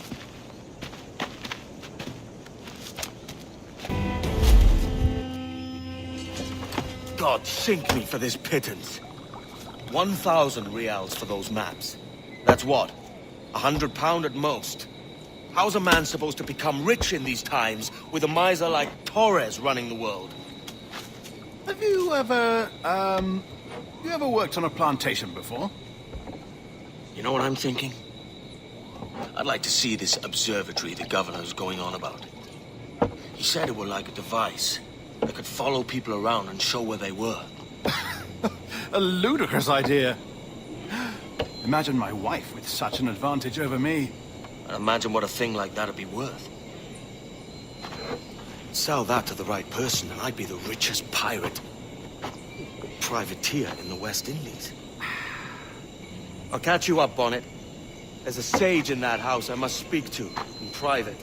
God sink me for this pittance. 1,000 reals for those maps. That's what? £100 at most. How's a man supposed to become rich in these times with a miser like Torres running the world? Have you ever, worked on a plantation before? You know what I'm thinking? I'd like to see this observatory the governor's going on about. He said it were like a device that could follow people around and show where they were. A ludicrous idea. Imagine my wife with such an advantage over me. And imagine what a thing like that'd be worth. Sell that to the right person and I'd be the richest pirate. Privateer in the West Indies. I'll catch you up, Bonnet. There's a sage in that house I must speak to, in private.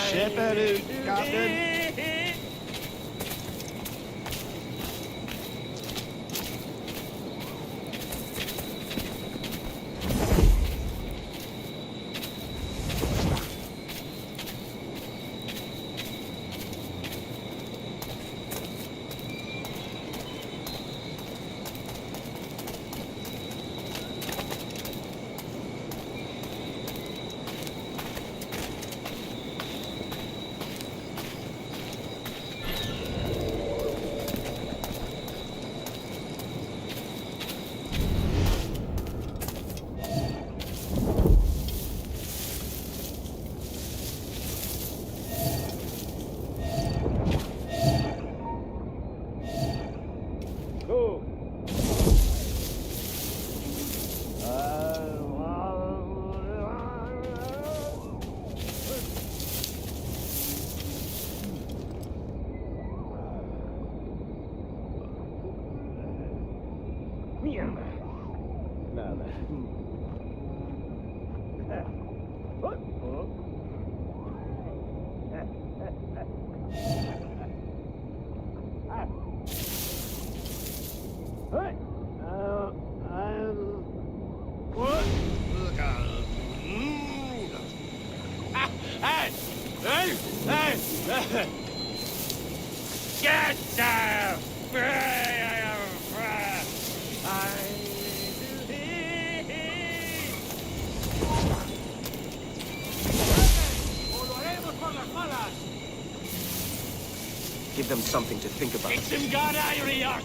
Shepherd, Captain. Get down! Give them something to think about. It's him gone out.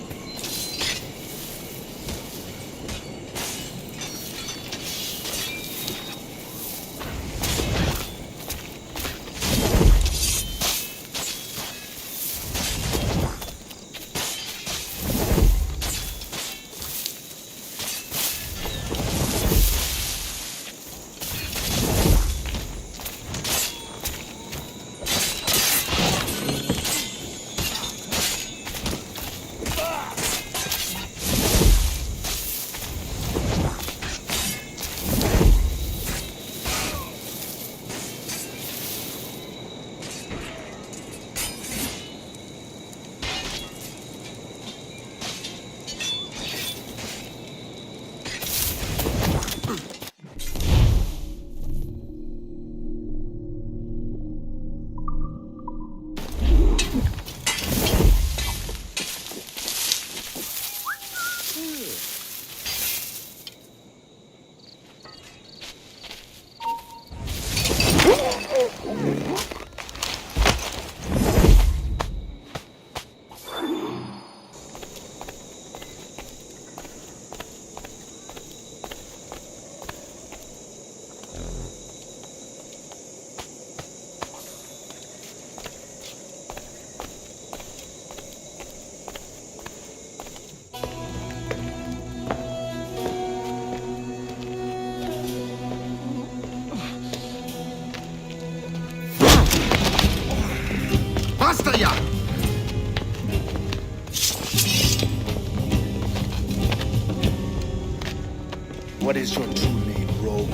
What is your true name, rogue?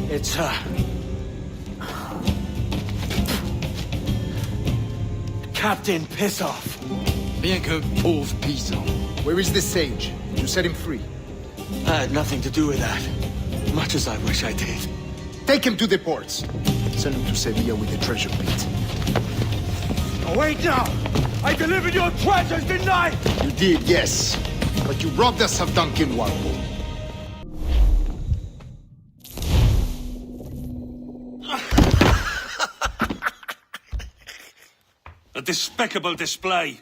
It's, Captain Piss Off. Bien que pauvre paysan. Where is the sage? You set him free. I had nothing to do with that. Much as I wish I did. Take him to the ports. Send him to Sevilla with the treasure pit. Oh, wait now! I delivered your treasures, didn't I? You did, yes. But you robbed us of Duncan Warble. A despicable display.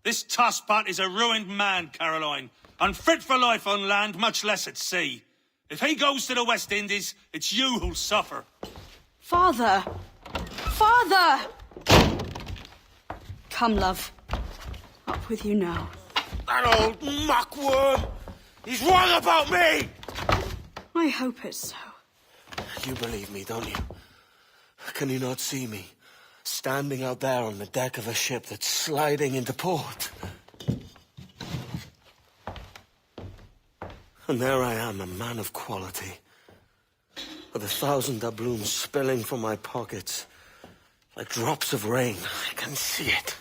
This tosspot is a ruined man, Caroline. Unfit for life on land, much less at sea. If he goes to the West Indies, it's you who'll suffer. Father! Father! Come, love. Up with you now. That old muckworm! He's wrong about me! I hope it's so. You believe me, don't you? Can you not see me? Standing out there on the deck of a ship that's sliding into port. And there I am, a man of quality. With 1,000 doubloons spilling from my pockets. Like drops of rain. I can see it.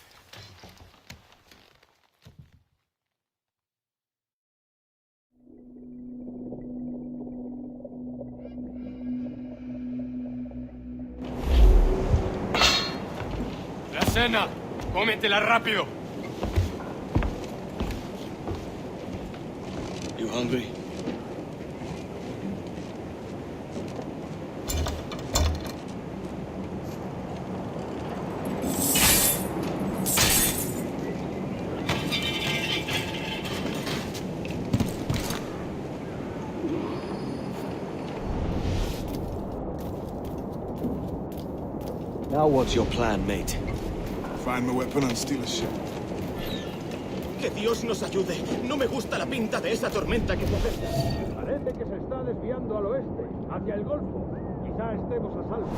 La cena. Cómetela rápido. You hungry? Now what's your plan, mate? Find my weapon and steal a ship. Que Dios nos ayude. No me gusta la pinta de esa tormenta que se acerca. Parece que se está desviando al oeste, hacia el Golfo. Quizá estemos a salvo.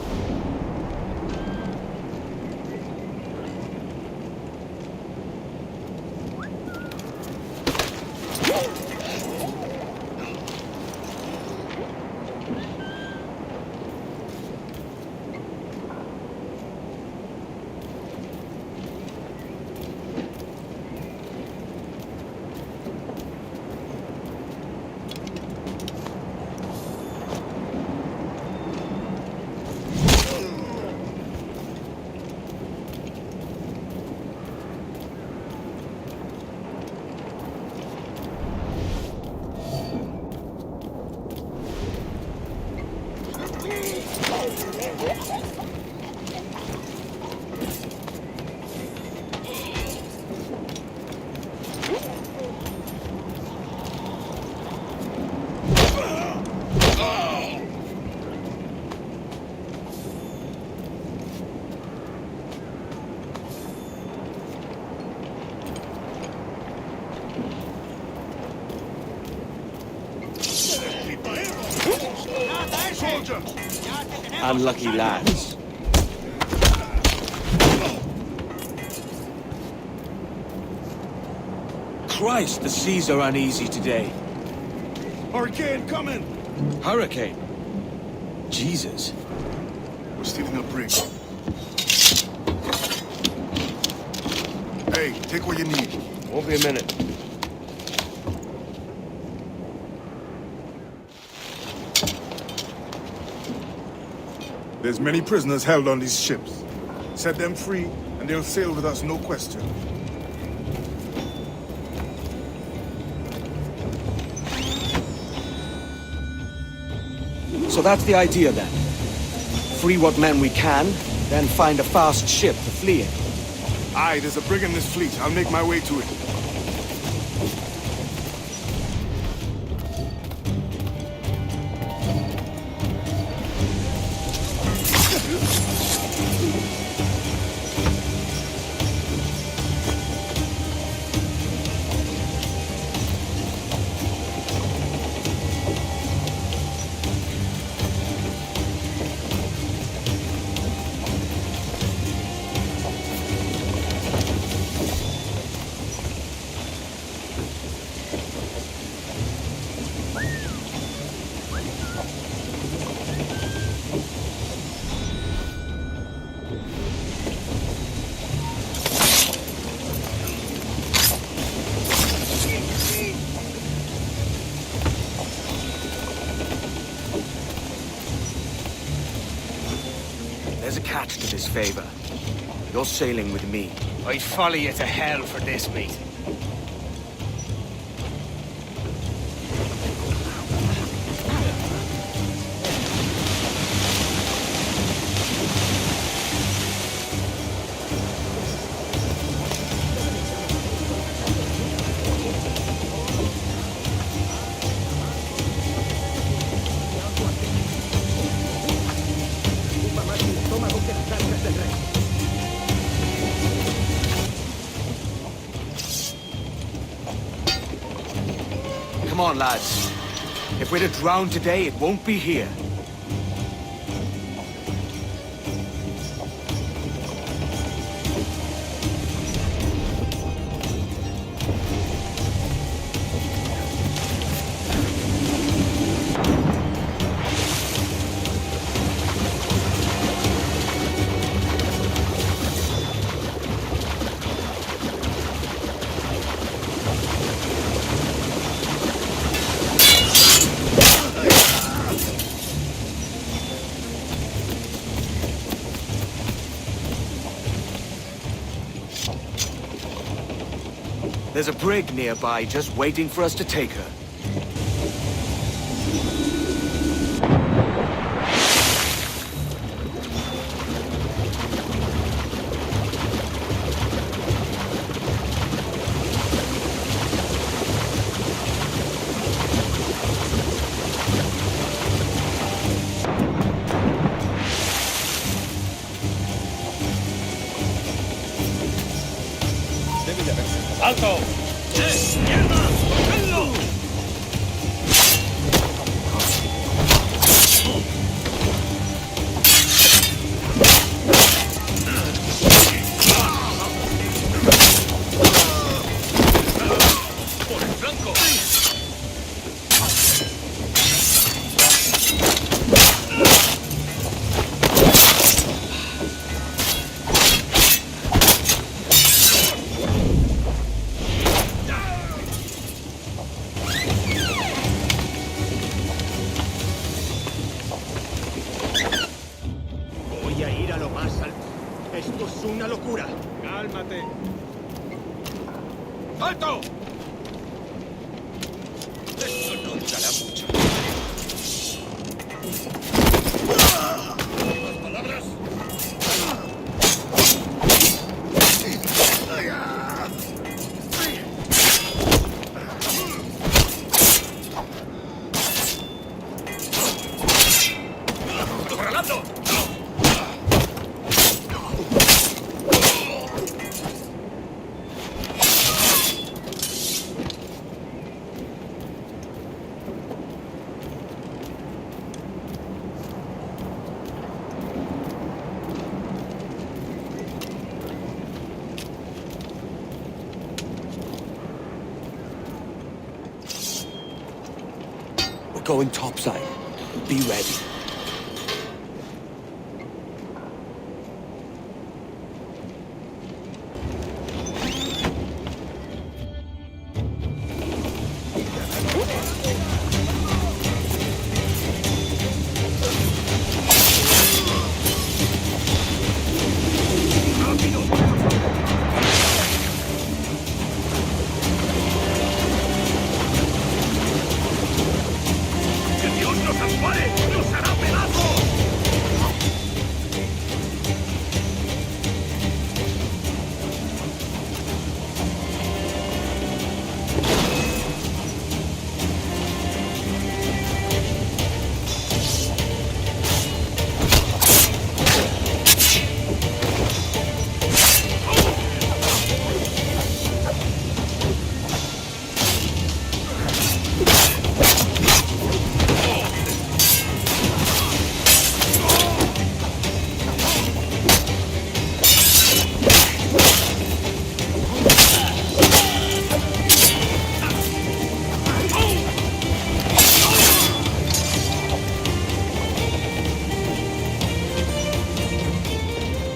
Unlucky lads. Christ, the seas are uneasy today. Hurricane coming! Hurricane? Jesus. We're stealing a brig. Hey, take what you need. Won't be a minute. There's many prisoners held on these ships. Set them free, and they'll sail with us, no question. So that's the idea then. Free what men we can, then find a fast ship to flee in. Aye, there's a brig in this fleet. I'll make my way to it. attached to this favor. You're sailing with me. I'd follow you to hell for this, mate. Come on, lads. If we're to drown today, it won't be here. There's a brig nearby just waiting for us to take her. ¡Alto! ¡Por el flanco! Voy a ir a lo más alto. Esto es una locura. Cálmate. ¡Alto! Esto no durará mucho. ¿Más palabras? ¡Acorralando! We're going topside. Be ready. ¡Que Dios nos ampare! ¡Nos hará pedazos!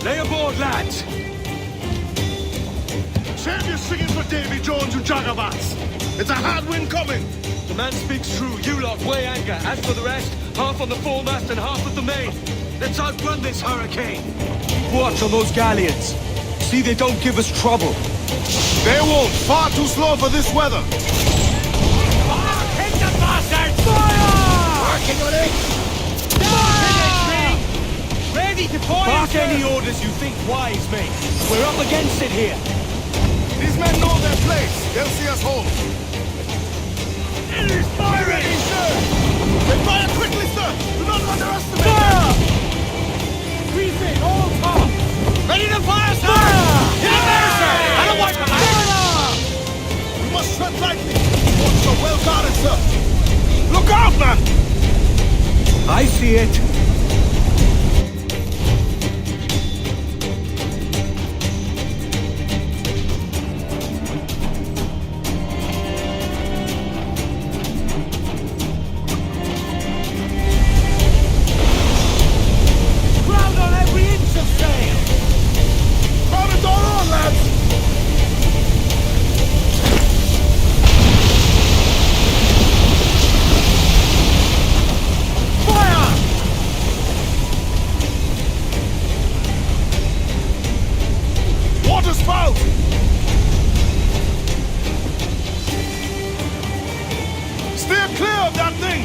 Lay aboard, lads! Save your singing for Davy Jones, you jagabats! It's a hard wind coming! The man speaks true. You lot weigh anchor. As for the rest, half on the foremast and half at the main. Let's outrun this hurricane. Watch on those galleons. See they don't give us trouble. They won't. Far too slow for this weather. Hit the bastards! Fire! Working on it! Ready to fire! Bark any orders you think wise, mate. We're up against it here. These men know their place. They'll see us home. Enemy's firing! Ready, sir! They fire quickly, sir! Do not underestimate Fire! Squeeze in, all top! Ready to fire, sir! Hit him there, sir! I don't want to fire! We must tread lightly. Forts are well guarded, sir. Look out, man! I see it. Crowd on every inch of sail! Crowd it all on, lads! Fire! Water's foul! Steer clear of that thing!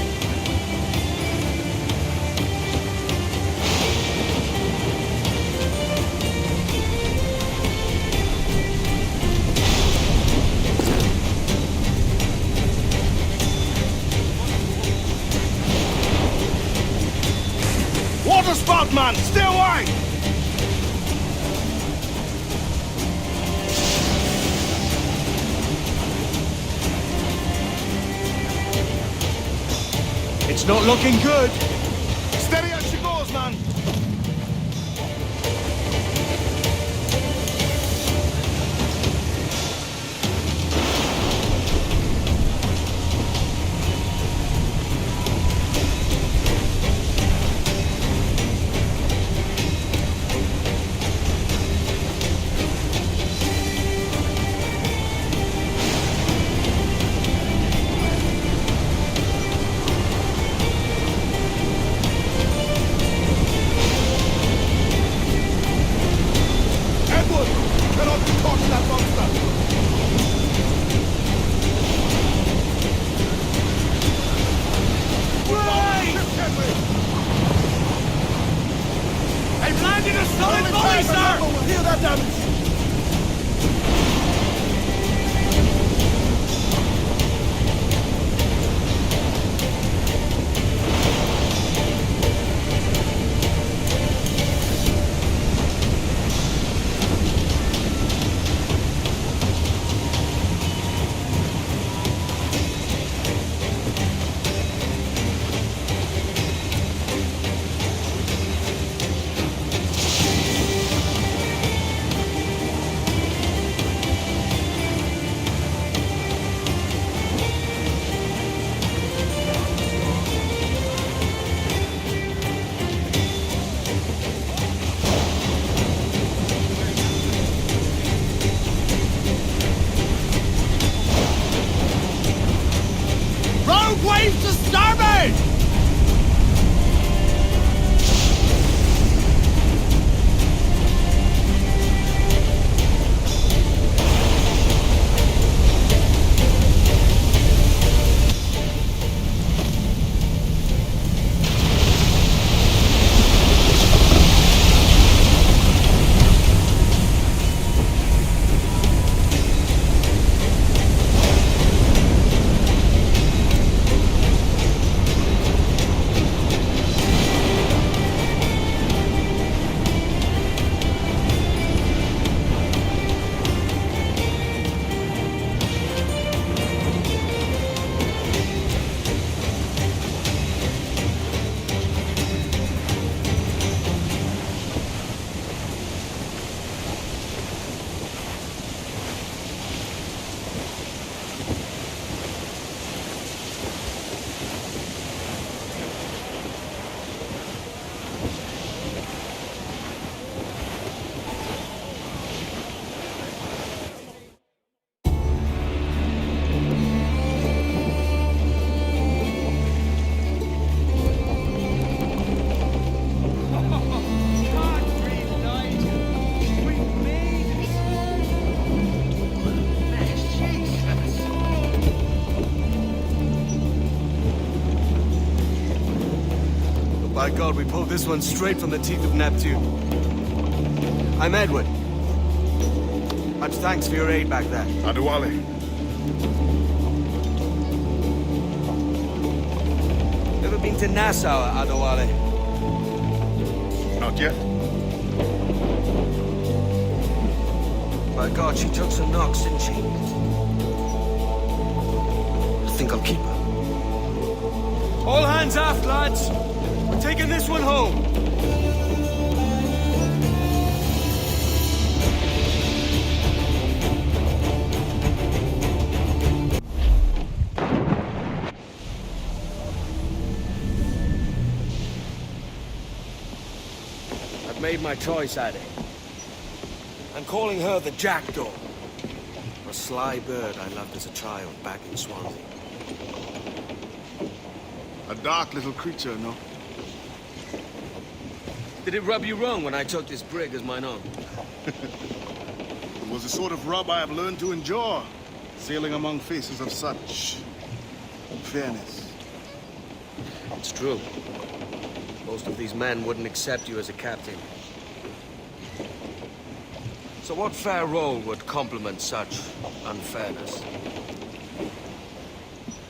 Water spout, man! Stay wide! It's not looking good. Steady as she goes, man! By God, we pulled this one straight from the teeth of Neptune. I'm Edward. Much thanks for your aid back there. Adewale. Ever been to Nassau, Adewale? Not yet. By God, she took some knocks, didn't she? I think I'll keep her. All hands aft, lads! We're taking this one home! I've made my choice, Addy. I'm calling her the Jackdaw. A sly bird I loved as a child back in Swansea. A dark little creature, no? Did it rub you wrong when I took this brig as mine own? It was the sort of rub I have learned to endure, sailing among faces of such fairness. It's true. Most of these men wouldn't accept you as a captain. So what fair role would complement such unfairness?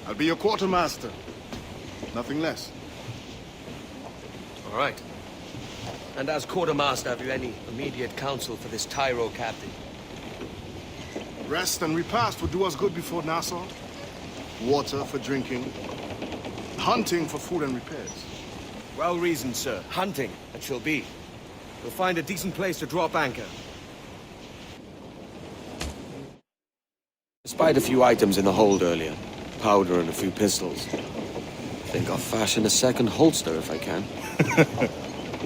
I'll be your quartermaster. Nothing less. All right. And as quartermaster, have you any immediate counsel for this Tyro captain? Rest and repast would do us good before Nassau. Water for drinking. Hunting for food and repairs. Well reasoned, sir. Hunting, it shall be. We'll find a decent place to drop anchor. Despite a few items in the hold earlier, powder and a few pistols, I think I'll fashion a second holster if I can.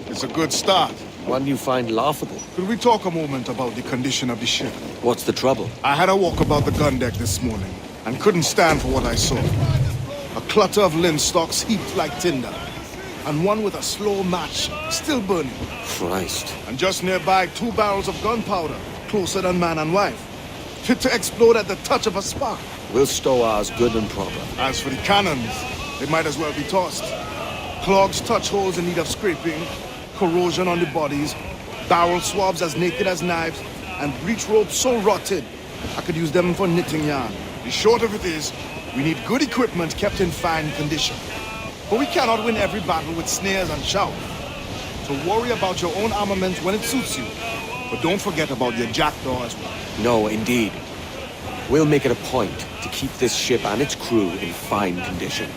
It's a good start. One you find laughable. Could we talk a moment about the condition of the ship? What's the trouble? I had a walk about the gun deck this morning and couldn't stand for what I saw. A clutter of linstocks heaped like tinder, and one with a slow match still burning. Christ. And just nearby, 2 barrels of gunpowder, closer than man and wife, fit to explode at the touch of a spark. We'll stow ours good and proper. As for the cannons, they might as well be tossed. Clogs touch holes in need of scraping, corrosion on the bodies, barrel swabs as naked as knives, and breech ropes so rotted, I could use them for knitting yarn. The short of it is, we need good equipment kept in fine condition. But we cannot win every battle with snares and shouts. So worry about your own armament when it suits you. But don't forget about your jackdaw as well. No, indeed. We'll make it a point to keep this ship and its crew in fine condition.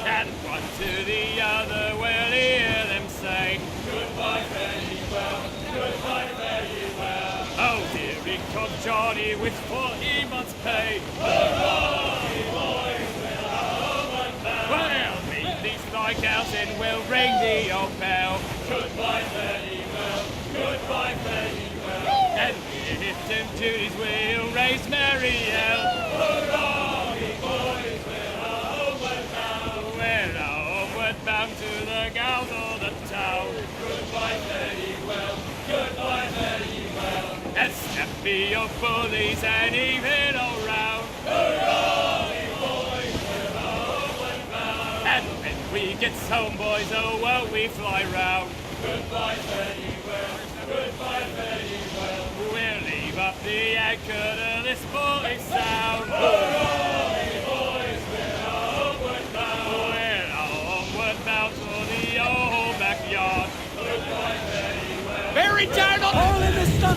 And one to the other we'll hear them say, goodbye, fare ye well, goodbye, fare ye well. Oh, here he comes Johnny with 40 months' pay. Hurrah, ye boys, we're homeward bound. Well, meet these strikeouts and we'll ring the old bell. Goodbye, fare ye well, goodbye, fare ye well. And if them duties will raise merry yell. Hurrah, ye boys, we're homeward bound. We're homeward bound to the gals of the town. Goodbye, fare ye well, goodbye, fare ye well. And snappy your bullies and even all round. Hurrah, ye boys, we're homeward bound. And when we get home, boys, oh, won't we fly round. Goodbye, fare ye well, goodbye, fare ye well. We'll leave up the anchor to this morning sound. Hurrah, ye boys, we're homeward bound. We're homeward bound to the old backyard. Goodbye, fare ye well. Very down on all in the sun.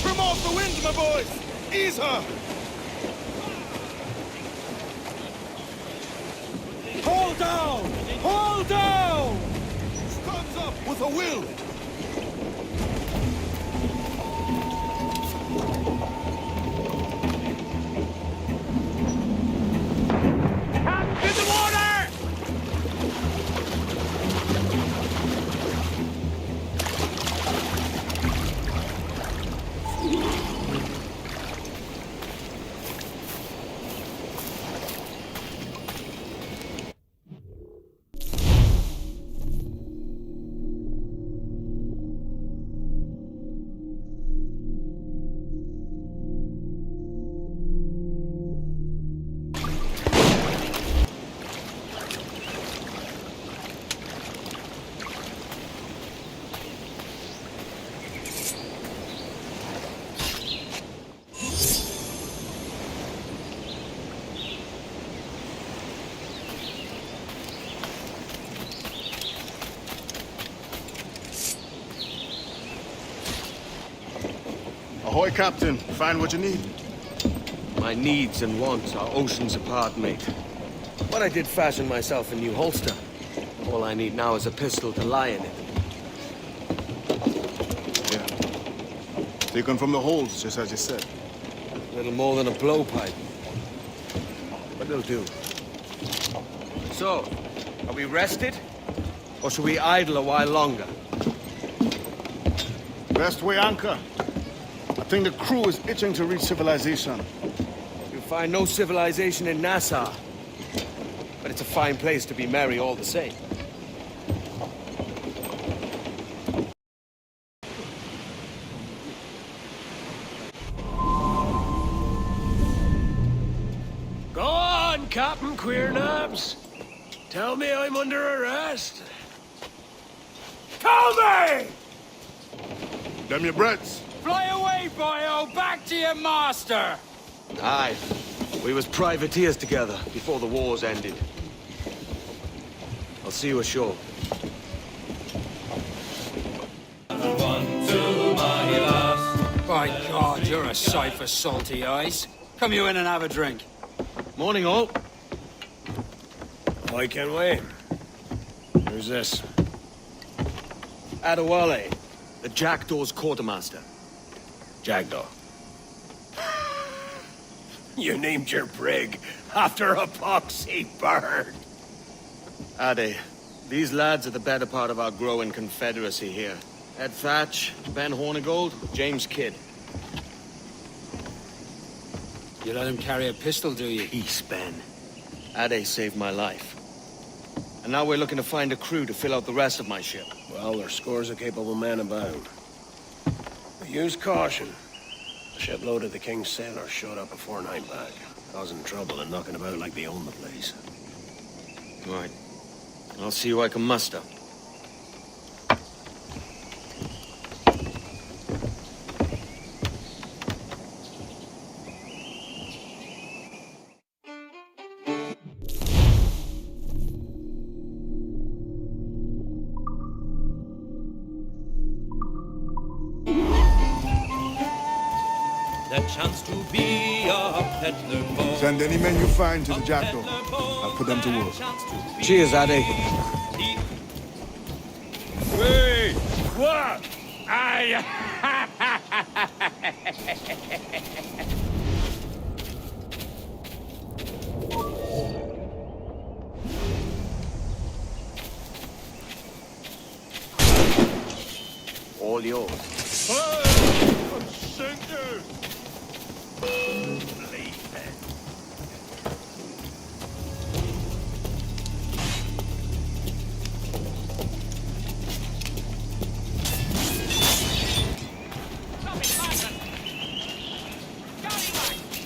Trim off the wind, my boys! Ease her! Hold down! Hold down! Stands up with a will! Hands in the water! Ahoy, Captain. Find what you need. My needs and wants are oceans apart, mate. But I did fashion myself a new holster. All I need now is a pistol to lie in it. Yeah. Taken from the holds, just as you said. Little more than a blowpipe. But it'll do. So, are we rested? Or should we idle a while longer? Best way anchor. I think the crew is itching to reach civilization. You'll find no civilization in Nassau. But it's a fine place to be merry all the same. Go on, Captain Queernabs. Tell me I'm under arrest. Tell me! Them your breads. Fly away, boyo! Back to your master! Aye. We was privateers together before the wars ended. I'll see you ashore. By God, you're a sight for salty eyes. Come you in and have a drink. Morning, all. I can wait. Who's this? Adewale, the Jackdaw's quartermaster. Jackdaw. You named your brig after a poxy bird. Ade, these lads are the better part of our growing confederacy here. Ed Thatch, Ben Hornigold, James Kidd. You let him carry a pistol, do you? Peace, Ben. Ade saved my life. And now we're looking to find a crew to fill out the rest of my ship. Well, there's scores of capable men about. But use caution. The shipload of the King's sailors showed up a fortnight back, causing trouble and knocking about like they own the place. Right. I'll see who I can muster. Chance to be a peddler boy. Send any men you find to the Jackdaw. I'll put them to work. Cheers, Ade. Wait! What? All yours.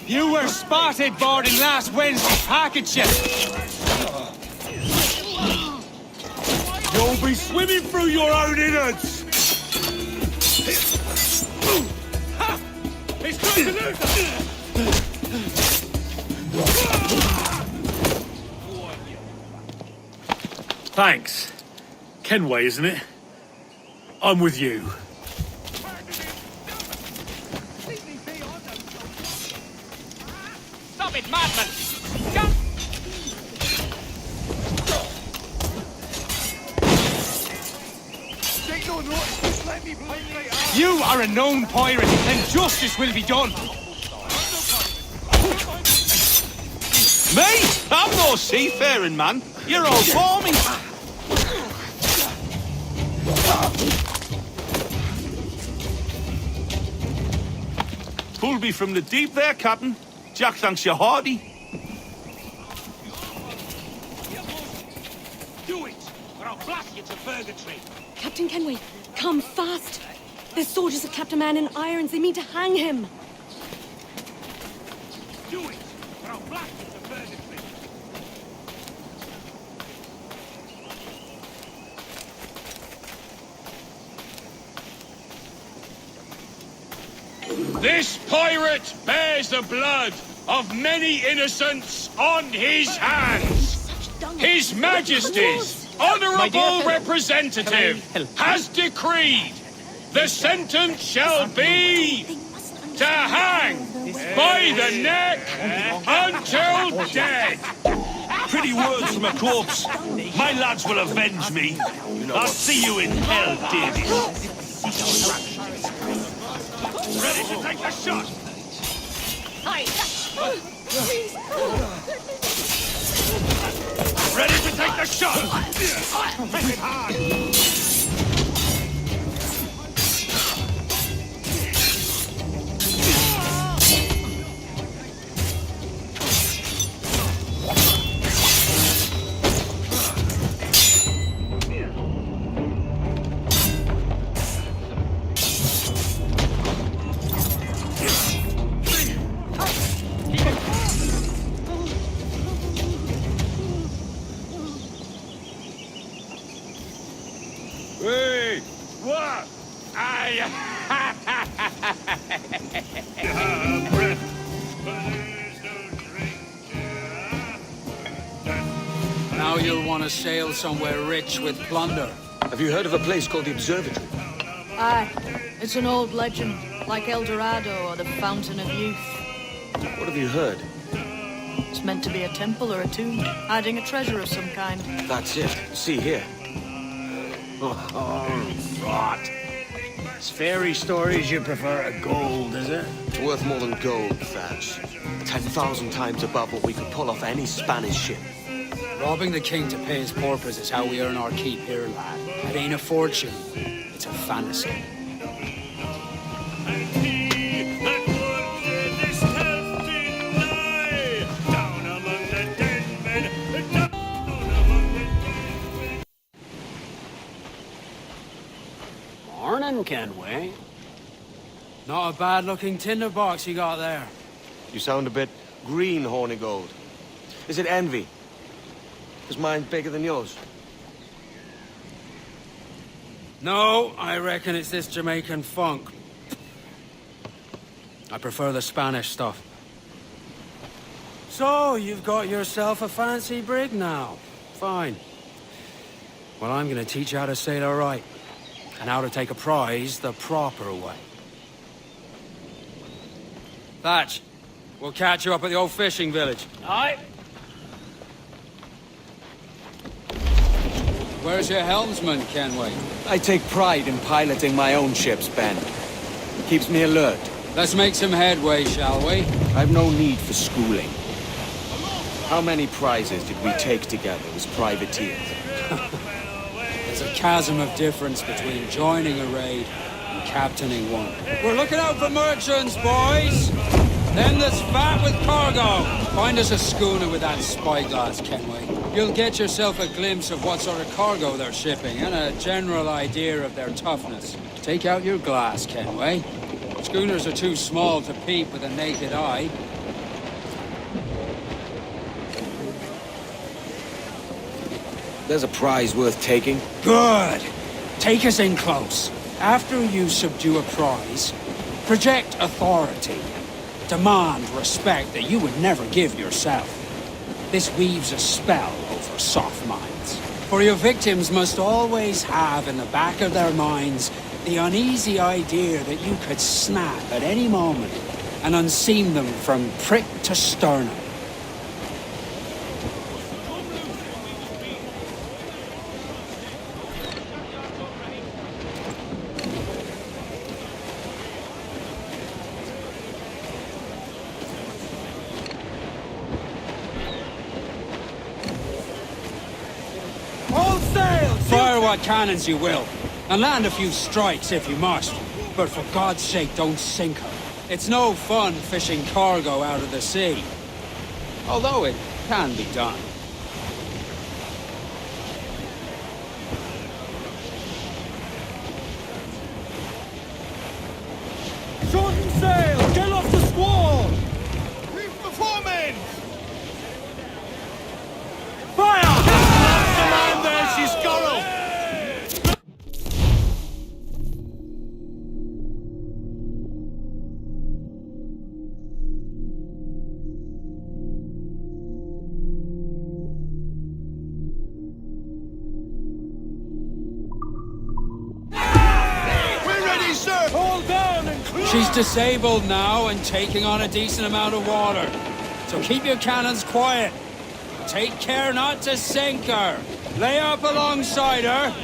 You were spotted boarding last Wednesday's packet ship. You'll be swimming through your own innards! He's trying to lose us! Thanks. Kenway, isn't it? I'm with you. Stop it, madman! You are a known pirate, and justice will be done. Me? I'm no seafaring man. You're all for me. Pulled me from the deep there, Captain. Jack thanks you hearty. Do it, or I'll blast you to purgatory. Captain Kenway, come fast. There's soldiers of Captain Man in irons. They mean to hang him. Do it, or I'll blast you to purgatory. This pirate bears the blood of many innocents on his hands. His Majesty's honourable representative has decreed the sentence shall be To hang by the neck until dead. Pretty words from a corpse. My lads will avenge me. I'll see you in hell, David. Ready to take the shot? Ready to take the shot? Hit it hard. Wait, what? Now you'll want to sail somewhere rich with plunder. Have you heard of a place called the Observatory? Aye. It's an old legend, like El Dorado or the Fountain of Youth. What have you heard? It's meant to be a temple or a tomb, hiding a treasure of some kind. That's it. See here. Oh, rot. It's fairy stories you prefer to gold, is it? It's worth more than gold, Thatch. 10,000 times above what we could pull off any Spanish ship. Robbing the king to pay his porpoise is how we earn our keep here, lad. It ain't a fortune. It's a fantasy. Morning, Kenway. Not a bad-looking tinderbox you got there. You sound a bit green, Horny Gold. Is it envy? Is mine bigger than yours? No, I reckon it's this Jamaican funk. I prefer the Spanish stuff. So, you've got yourself a fancy brig now. Fine. Well, I'm gonna teach you how to sail her right. And how to take a prize the proper way. Thatch, we'll catch you up at the old fishing village. Aye. Where's your helmsman, Kenway? I take pride in piloting my own ships, Ben. Keeps me alert. Let's make some headway, shall we? I've no need for schooling. How many prizes did we take together as privateers? There's a chasm of difference between joining a raid and captaining one. We're looking out for merchants, boys! Them that's fat with cargo! Find us a schooner with that spyglass, Kenway. You'll get yourself a glimpse of what sort of cargo they're shipping and a general idea of their toughness. Take out your glass, Kenway. Schooners are too small to peep with a naked eye. There's a prize worth taking. Good! Take us in close. After you subdue a prize, project authority. Demand respect that you would never give yourself. This weaves a spell over soft minds. For your victims must always have in the back of their minds the uneasy idea that you could snap at any moment and unseam them from prick to sternum. Fire what cannons you will, and land a few strikes if you must. But for God's sake, don't sink her. It's no fun fishing cargo out of the sea. Although it can be done. Shorten sail! Get off the squall! Reef before men! Fire! That's the man there, she's Scorrel! She's disabled now and taking on a decent amount of water. So keep your cannons quiet. Take care not to sink her. Lay up alongside her.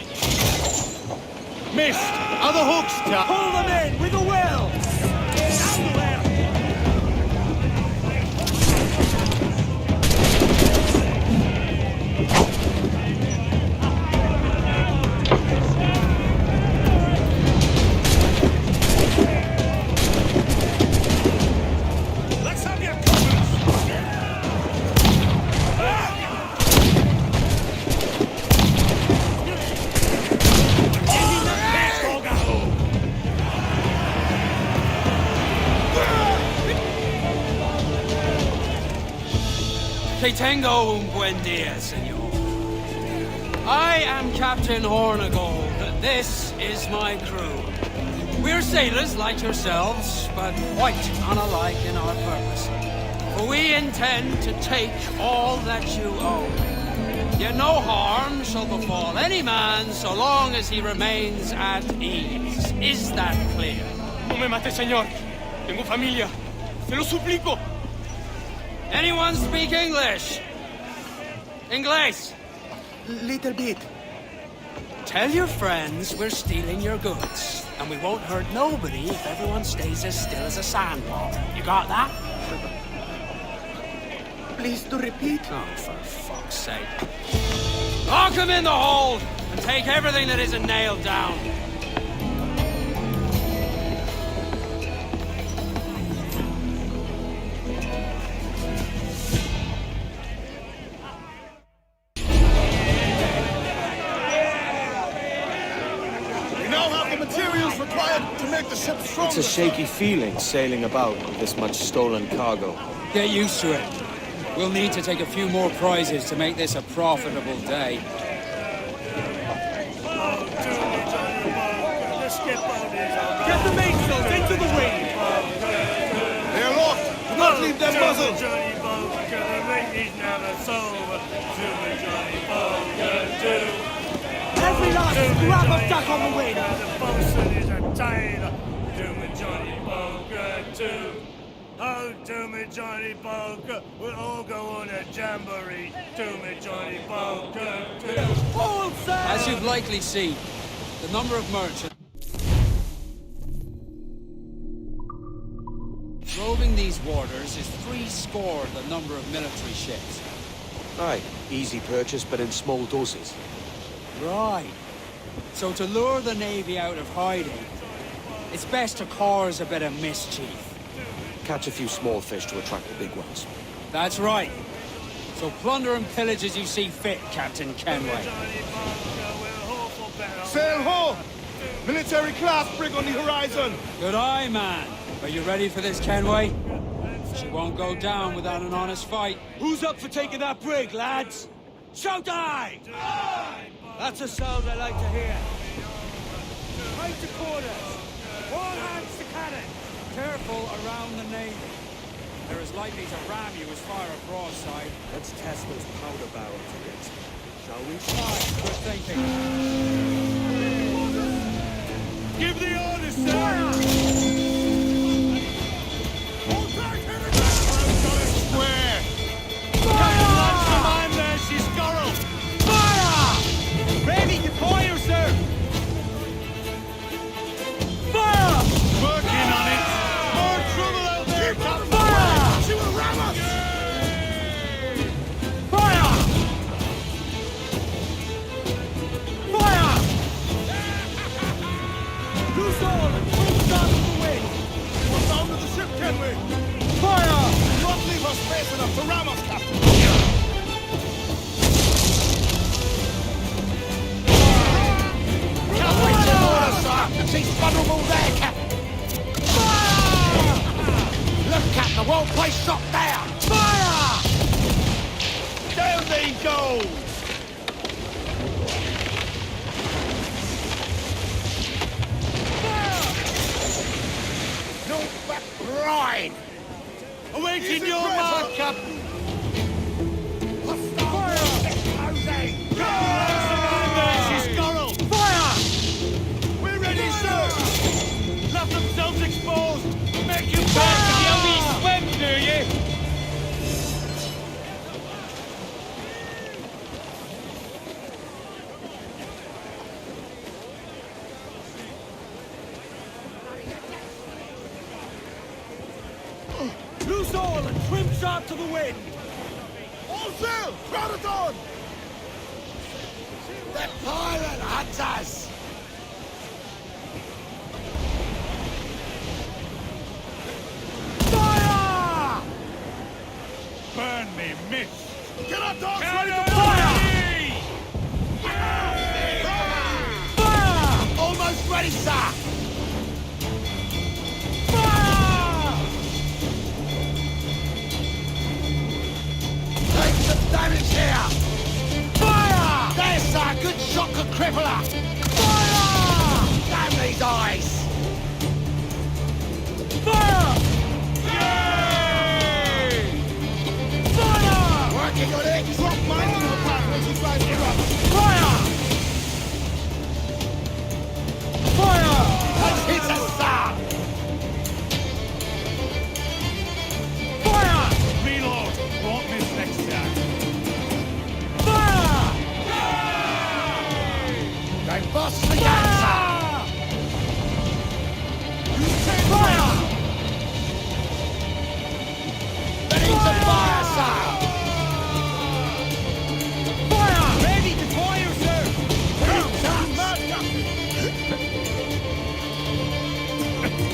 Missed! Other hooks, Cap! Pull them in with a will! Que tengo un buen día, señor. I am Captain Hornigold. This is my crew. We're sailors like yourselves, but quite unalike in our purpose. For we intend to take all that you own. Yet no harm shall befall any man so long as he remains at ease. Is that clear? No me mate, señor. Tengo familia. Se lo suplico. Anyone speak English? English? Little bit. Tell your friends we're stealing your goods, and we won't hurt nobody if everyone stays as still as a sandwall. You got that? Please to repeat. Oh, for fuck's sake. Lock him in the hold, and take everything that isn't nailed down. It's a shaky feeling sailing about with this much stolen cargo. Get used to it. We'll need to take a few more prizes to make this a profitable day. Get the mainsails into the wind! They're locked! Do not leave them muzzled! Every last scrap of duck on the wind! Oh, do me Johnny Poker, we'll all go on a jamboree. Do me Johnny Poker, Full sail! As you've likely seen, the number of merchants roving these waters is 70 the number of military ships. Aye, easy purchase, but in small doses. Right. So to lure the Navy out of hiding, it's best to cause a bit of mischief. Catch a few small fish to attract the big ones. That's right. So plunder and pillage as you see fit, Captain Kenway. Sail ho! Military class brig on the horizon! Good eye, man. Are you ready for this, Kenway? She won't go down without an honest fight. Who's up for taking that brig, lads? Shout aye! That's a sound I like to hear. Right to quarters. All hands to cannon. Careful around the Navy. They're as likely to ram you as fire a broadside. Let's test those powder barrels against them, shall we? Aye, good thinking. Give the order, sir! Hold back, Square! Captain Lance, command there, she's Scorrel! Fire! Ready to fire, sir! Fire! Working on it! More trouble out there, Captain! Fire! She will ram us! Fire! Fire! Loose all and full start to the wind! We're down to the ship, Kenway! Fire! Do not leave us space enough to ram us, Captain! Captain, to order, sir! She's vulnerable there, Captain! Look, Captain, the whole place shot down! Fire! Down they go! No back ride! Awaiting your mark, Captain! Fire! She's Scorrel! Fire! We're ready, sir! Left themselves exposed! Loose all and trim sharp to the wind! All sail! Crowd it on! The pirate hunters! Fire! Burn me, miss! Get up, dogs! Ready Ready to to fire! Fire! Almost ready, sir! Take some damage here! Fire! There's sir, good shot could cripple her! Fire! Damn these eyes! Fire! Fire! Working on it! Drop mine in her path when she tries to drop. Fire! Fire! Let's hit us, sir! Fire! Reload! Won't miss next time. Fire! They boss the answer! Fire! Ready to fire, sir! Fire! Ready to fire, sir!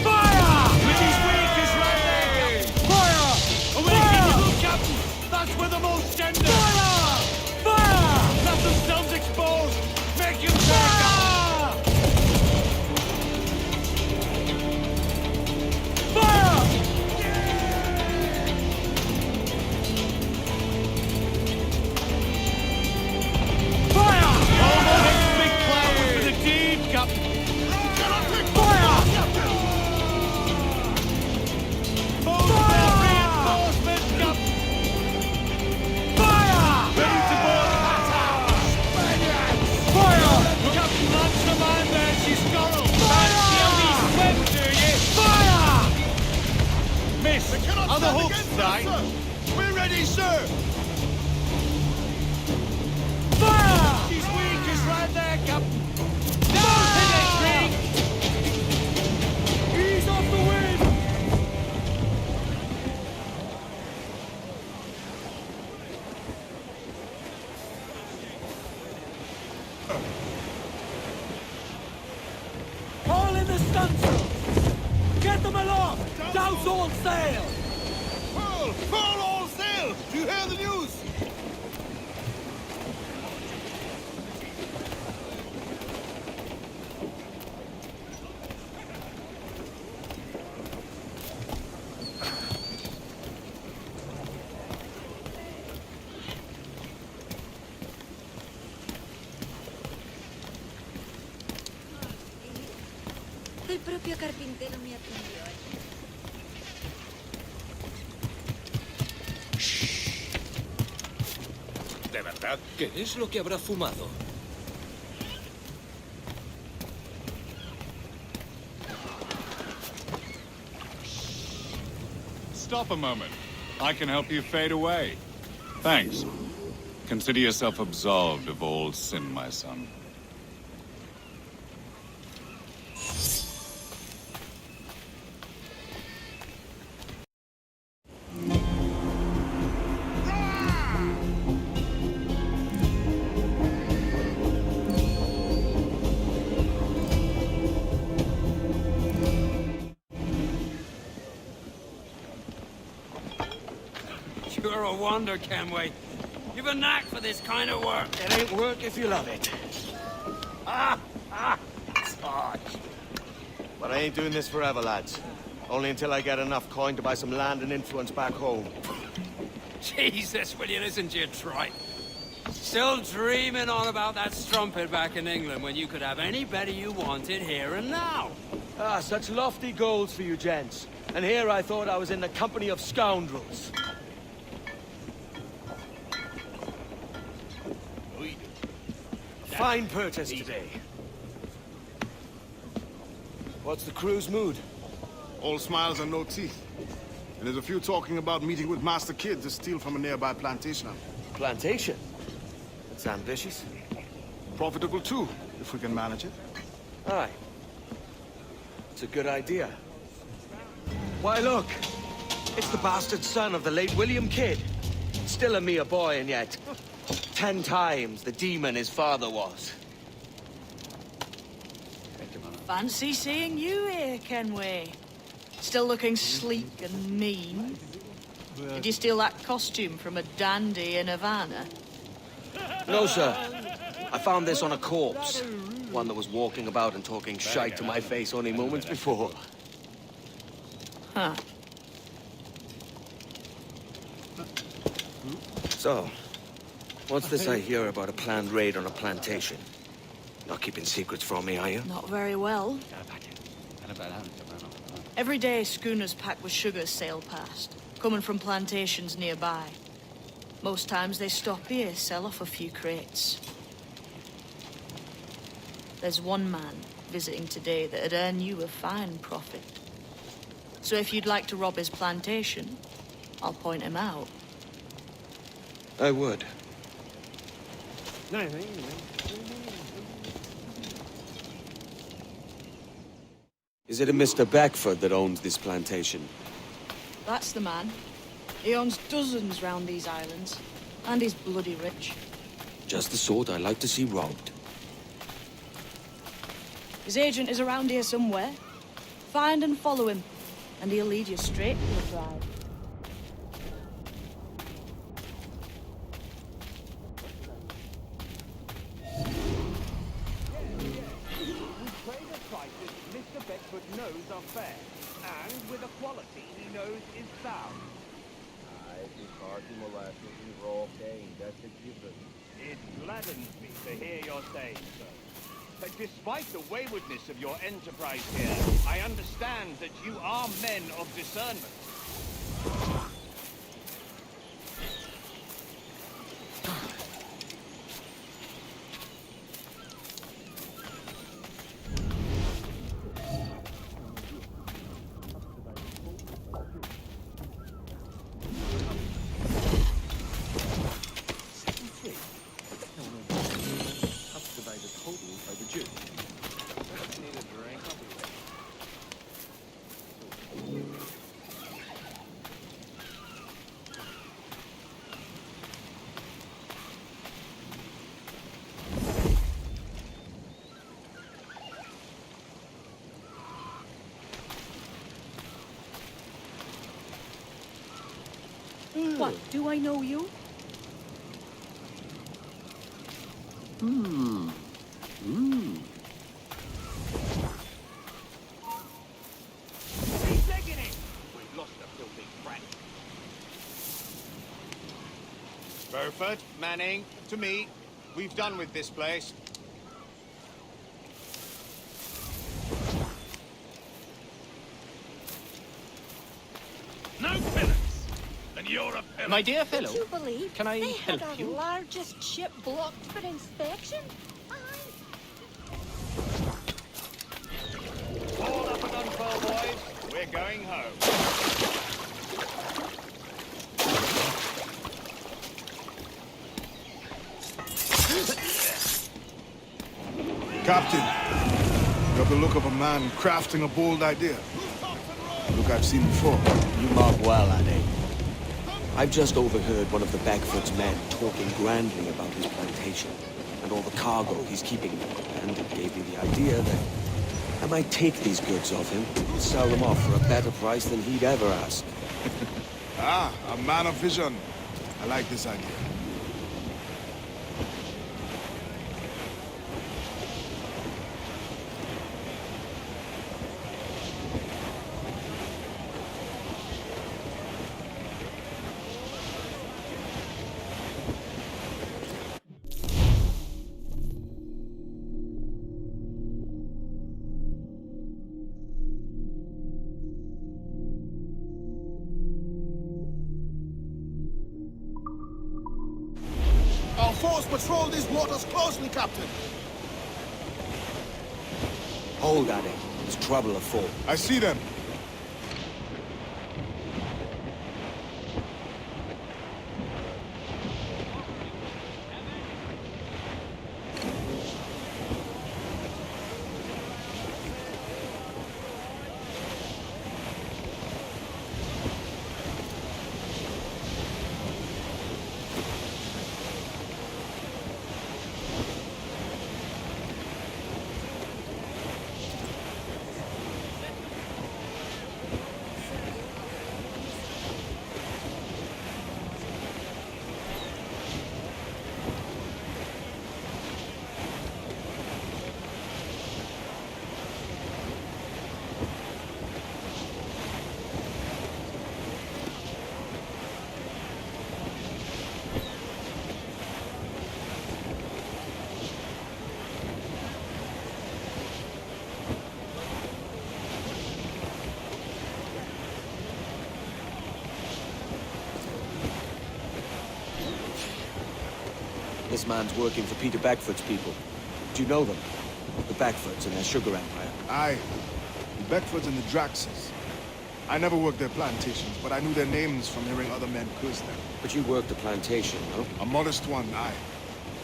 Fire! British weak is right there, Captain! Fire! Away, Captain! That's where the most gender! Fire! Fire! Let themselves exposed! Make him back up! Fire! Fire! Next big cloud for the deed, Captain! Fire! Reinforcements, Captain! Fire! Ready to board! Fire! Captain, launch the mine there, she's scuttled! Fancy a wee swim, do ye? Fire! Miss, are the hooks right? We're ready, sir! Fire! She's weak, is right there, Captain! Down to the creek! Ease off the wind! Haul in the stunsails! Get them aloft! Douse all sail! Pull! Pull all sail! Do you hear the news? El propio carpintero me atendió. ¿De verdad? ¿Qué es lo que habrá fumado? Stop a moment. I can help you fade away. Thanks. Consider yourself absolved of all sin, my son. You're a wonder, Kenway. You've a knack for this kind of work. It ain't work if you love it. It's hard. But I ain't doing this forever, lads. Only until I get enough coin to buy some land and influence back home. Jesus, will you listen to your trite? Still dreaming on about that strumpet back in England when you could have any better you wanted here and now. Ah, such lofty goals for you gents. And here I thought I was in the company of scoundrels. Fine purchase today. What's the crew's mood? All smiles and no teeth. And there's a few talking about meeting with Master Kid to steal from a nearby plantation. Plantation? That's ambitious. Profitable too, if we can manage it. Aye. It's a good idea. Why, look! It's the bastard son of the late William Kidd. Still a mere boy, and yet 10 times the demon his father was. Fancy seeing you here, Kenway. Still looking sleek and mean. Did you steal that costume from a dandy in Havana? No, sir. I found this on a corpse. One that was walking about and talking shite to my face only moments before. Huh. So, what's this I hear about a planned raid on a plantation? Not keeping secrets from me, are you? Not very well. Every day, schooners packed with sugar sail past, coming from plantations nearby. Most times they stop here, sell off a few crates. There's one man visiting today that'd earn you a fine profit. So if you'd like to rob his plantation, I'll point him out. I would. Is it a Mr. Beckford that owns this plantation? That's the man. He owns dozens round these islands, and he's bloody rich. Just the sort I like to see robbed. His agent is around here somewhere. Find and follow him, and he'll lead you straight to the bride. Mr. Beckford knows are fair, and with a quality he knows is sound. molasses and raw cane, that's a given. It gladdens me to hear your saying so. But despite the waywardness of your enterprise here, I understand that you are men of discernment. What, do I know you? He's taking it! We've lost the filthy brat. Beaufort, Manning, to me. We've done with this place. No Phillips! Then you're a Phillips. My dear fellow, Would you believe can I they help had you? our largest ship blocked for inspection? All up and unfurl, boys. We're going home. Captain, you have the look of a man crafting a bold idea. Look I've seen before. You mark well, Annie. I've just overheard one of the Beckford's men talking grandly about his plantation and all the cargo he's keeping, and it gave me the idea that I might take these goods off him and sell them off for a better price than he'd ever ask. Ah, a man of vision. I like this idea. Our force patrol these waters closely, Captain. Hold, Annie. There's trouble afoot. I see them. This man's working for Peter Beckford's people. Do you know them? The Beckfords and their sugar empire. Aye. The Beckfords and the Draxes. I never worked their plantations, but I knew their names from hearing other men curse them. But you worked a plantation, no? A modest one, aye.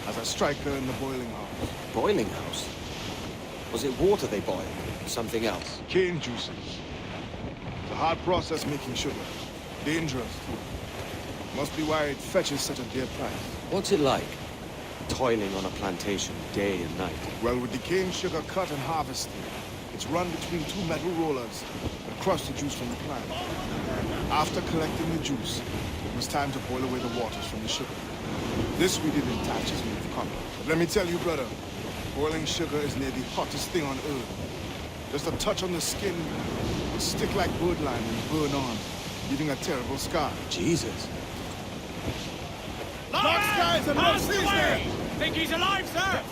As a striker in the boiling house. Boiling house? Was it water they boiled? Something else? Cane juices. It's a hard process making sugar. Dangerous. Must be why it fetches such a dear price. What's it like? Toiling on a plantation day and night. Well, with the cane sugar cut and harvested, it's run between two metal rollers and crush the juice from the plant. After collecting the juice, it was time to boil away the waters from the sugar. This we did in tatches made of copper. But let me tell you, brother, boiling sugar is near the hottest thing on earth. Just a touch on the skin will stick like birdlime and burn on, leaving a terrible scar. Jesus. Dark skies and rough seas there! Think he's alive, sir?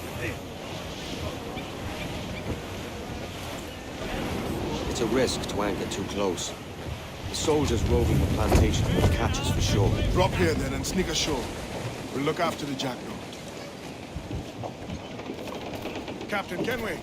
It's a risk to anchor too close. The soldiers roving the plantation will catch us for sure. Drop here then and sneak ashore. We'll look after the jackdaw. Captain Kenway.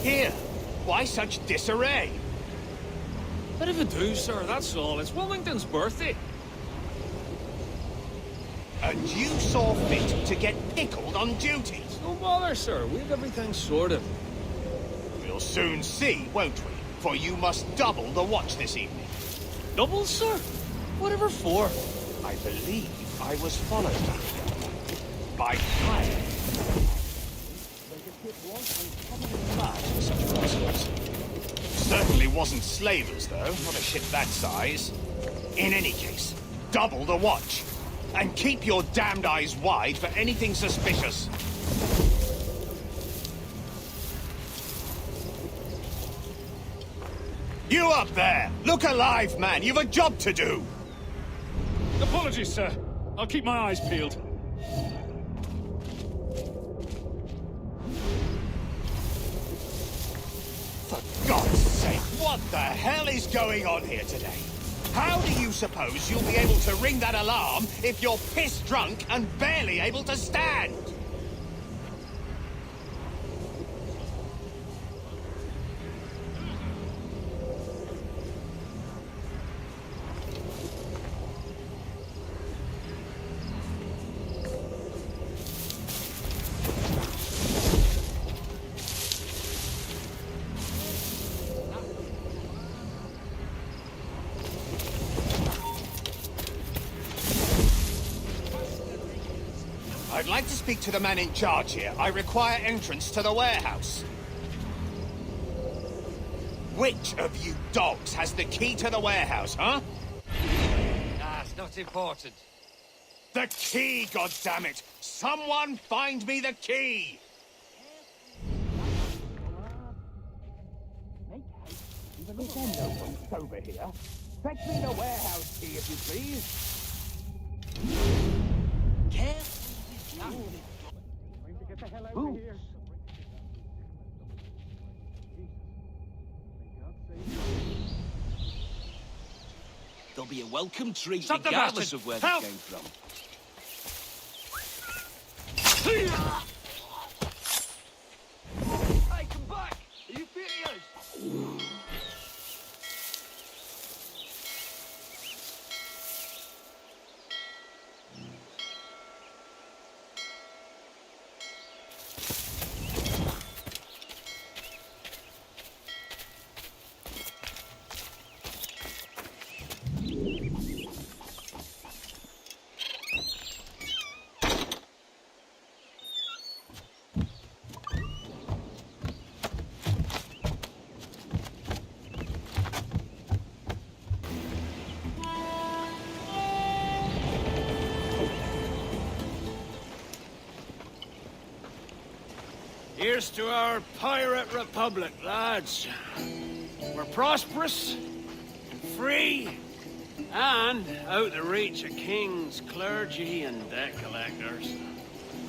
Here? Why such disarray? Bit of a do, sir, that's all. It's Wilmington's birthday. And you saw fit to get pickled on duty? No bother, sir. We've everything sorted. We'll soon see, won't we? For you must double the watch this evening. Double, sir? Whatever for? I believe I was followed by fire. Certainly wasn't slavers, though. Not a ship that size. In any case, double the watch. And keep your damned eyes wide for anything suspicious. You up there! Look alive, man! You've a job to do! Apologies, sir. I'll keep my eyes peeled. For God's sake, what the hell is going on here today? How do you suppose you'll be able to ring that alarm if you're piss drunk and barely able to stand? I'd like to speak to the man in charge here. I require entrance to the warehouse. Which of you dogs has the key to the warehouse, huh? Ah, it's not important. The key, goddammit! Someone find me the key! Make haste, even if there's no one sober here. Fetch me the warehouse key, if you please. Careful. Get the hell out of here. There'll be a welcome treat Stop the regardless bastard. of where Help. they came from. Hey, come back! Are you furious? Here's to our pirate republic, lads. We're prosperous, and free, and out of reach of kings, clergy, and debt collectors.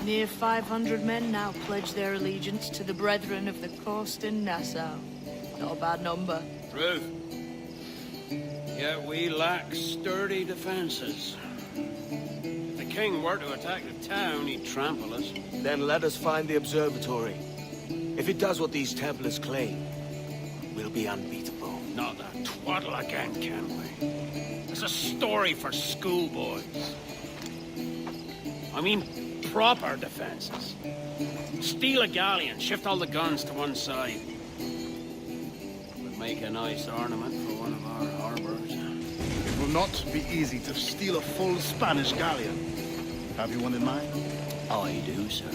Near 500 men now pledge their allegiance to the Brethren of the Coast in Nassau. Not a bad number. True. Yet we lack sturdy defenses. If the king were to attack the town, he'd trample us. Then let us find the observatory. If it does what these Templars claim, we'll be unbeatable. Not that twaddle again, can we? It's a story for schoolboys. I mean, proper defenses. Steal a galleon, shift all the guns to one side. Would make a nice ornament for one of our harbors. It will not be easy to steal a full Spanish galleon. Have you one in mind? I do, sir.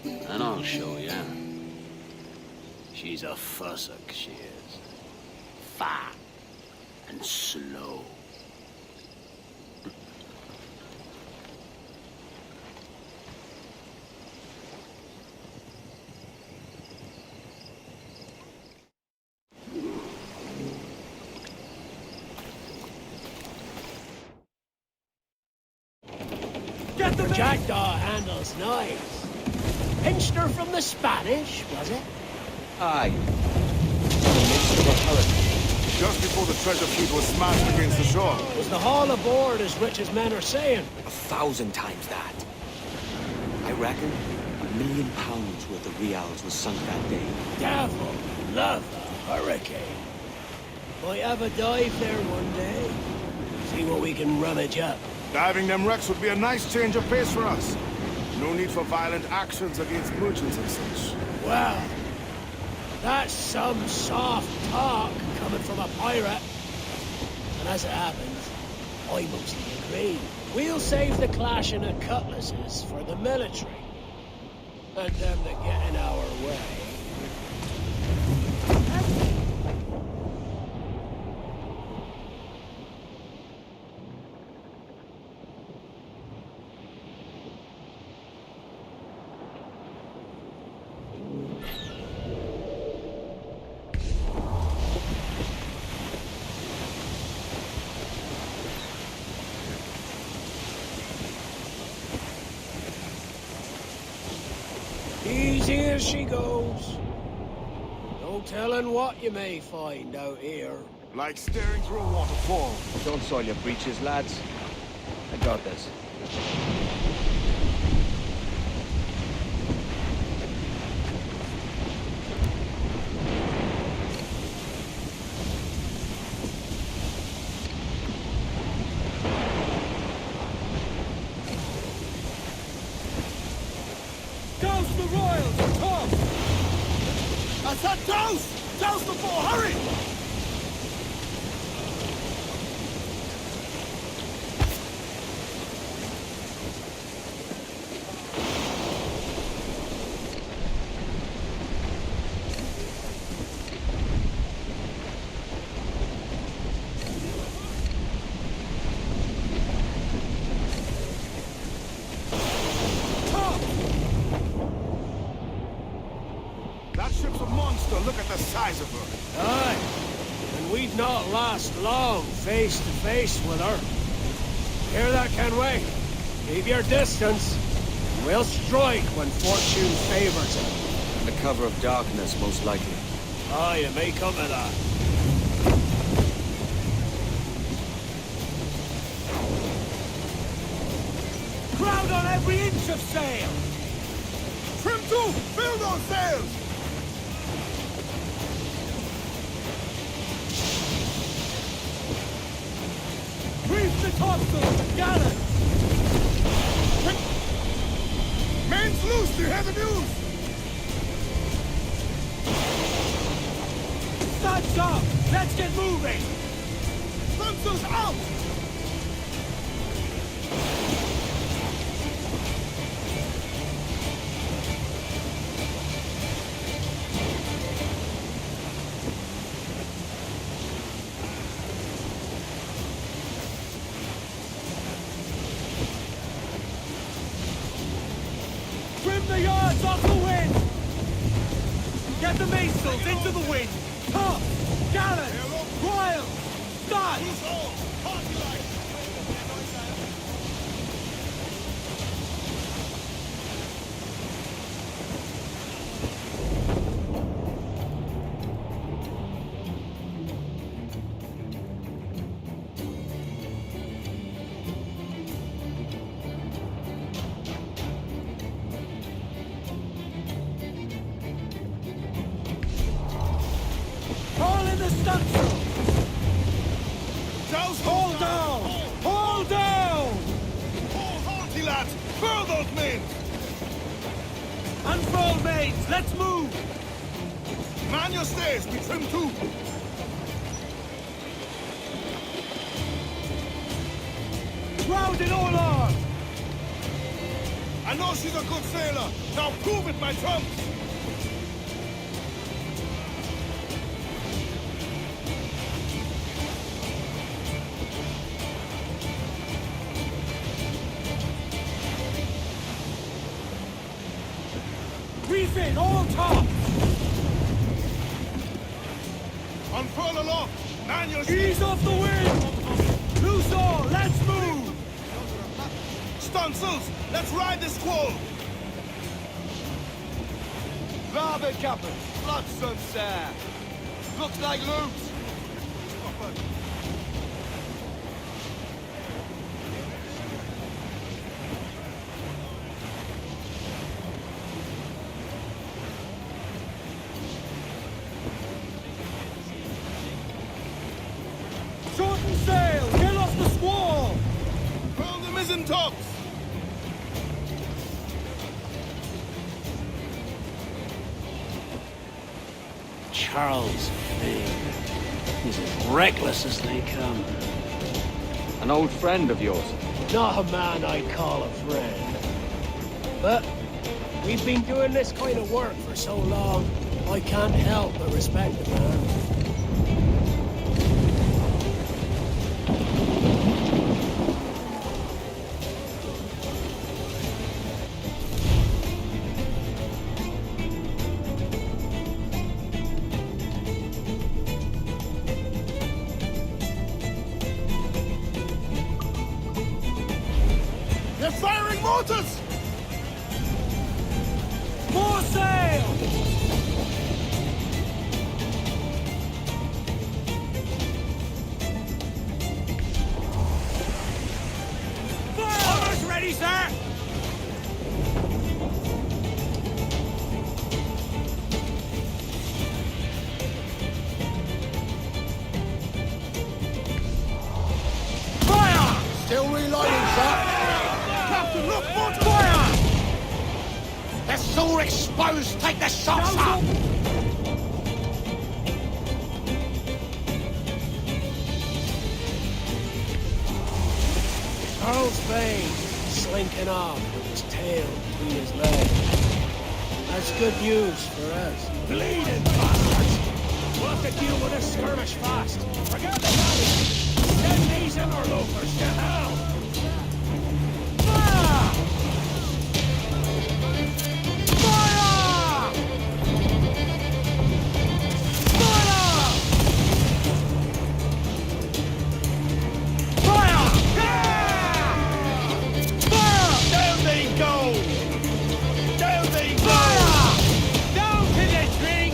And I'll show you. She's a fussock, she is. Fat and slow. The jackdaw handles knives. Pinched her from the Spanish, was it? Aye. Just before the treasure fleet was smashed against the shore. Was the haul aboard as rich as men are saying? 1,000 times that. I reckon £1 million worth of reals was sunk that day. Devil love a hurricane. Might have a dive there one day. See what we can rummage up. Diving them wrecks would be a nice change of pace for us. No need for violent actions against merchants and such. Well, that's some soft talk coming from a pirate. And as it happens, I mostly agree. We'll save the clashing of cutlasses for the military. And them that get in our way. Easy as she goes. No telling what you may find out here. Like staring through a waterfall. Don't soil your breeches, lads. I got this. Douse the royals, Tom! I said douse! Douse the fort, hurry! That ship's a monster. Look at the size of her. Aye, and we'd not last long face to face with her. Hear that, Kenway? Keep your distance. We'll strike when fortune favors it. Under cover of darkness, most likely. Aye, it may come to that. Crowd on every inch of sail! Trim to! Fill those sails! Reef the topsails and gallant! Main's loose! Do you hear the news? Studs up! Let's get moving! Stunsails out! Trim the yards off the wind! Get the minstrels into the wind! Top! Gallant! Royal! Start! All in the stunsail! Hold down! Hold down! Hold hearty, lads! Furl those men! Unfurl mains! Let's move! Man your stays, we trim too! Round it all on! I know she's a good sailor! Now prove it, my trumps! Refit all tops! Unfurl aloft! Man your Ease off the wind! Loose all! Let's move! Stunsails! Let's ride this squall! Rather, Captain! Blood some sir! Looks like loot! Shorten sail! Get off the squall! Furl the mizzen tops! Charles Fane. He's as reckless as they come. An old friend of yours? Not a man I'd call a friend. But we've been doing this kind of work for so long, I can't help but respect the man. They're firing mortars! More sail! Almost ready, sir! Fire! Still reloading, sir! Captain, look, mortar! Fire! They're so exposed! Take the shots up! Charles Fane slinking off with his tail between his legs. That's good news for us. Bleeding bastards! We'll have to deal with this skirmish fast. Forget the valley! Send these interlopers to hell! Fire! Fire! Fire! Fire! Fire! Down they go! Down they go! Fire! Down to the tree!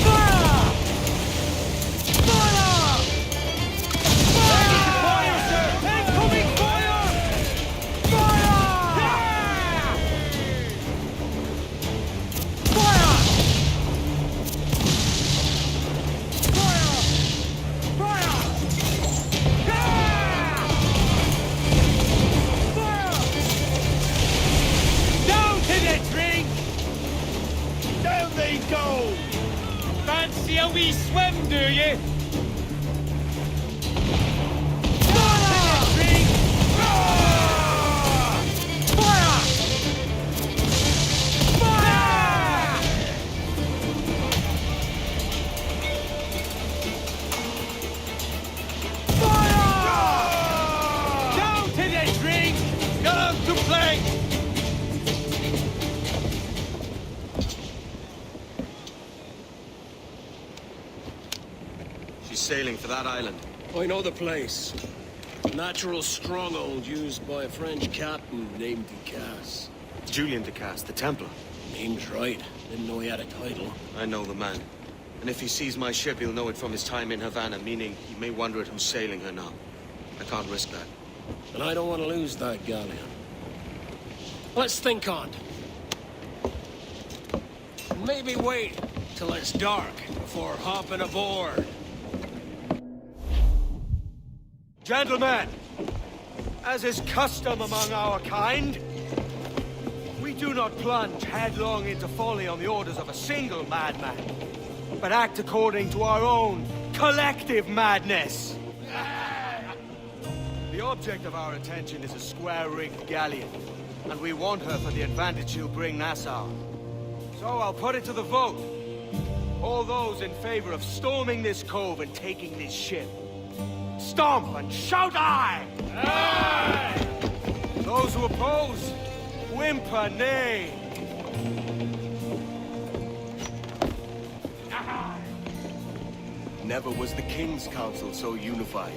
Fire! Fire! Fire, sir! Incoming fire! Fire! Fire! Fire! Fire! Fire! Down to the tree! Down they go! Fancy a wee swim, do you? sailing for that island? I know the place. A natural stronghold used by a French captain named Ducasse. Julian Ducasse, the Templar. Name's right. Didn't know he had a title. I know the man. And if he sees my ship, he'll know it from his time in Havana, meaning he may wonder at who's sailing her now. I can't risk that. And I don't want to lose that galleon. Let's think on it. Maybe wait till it's dark before hopping aboard. Gentlemen, as is custom among our kind, we do not plunge headlong into folly on the orders of a single madman, but act according to our own collective madness. The object of our attention is a square-rigged galleon, and we want her for the advantage she'll bring Nassau. So I'll put it to the vote. All those in favor of storming this cove and taking this ship, stomp and shout aye! Aye! Those who oppose, whimper nay. Never was the King's Council so unified.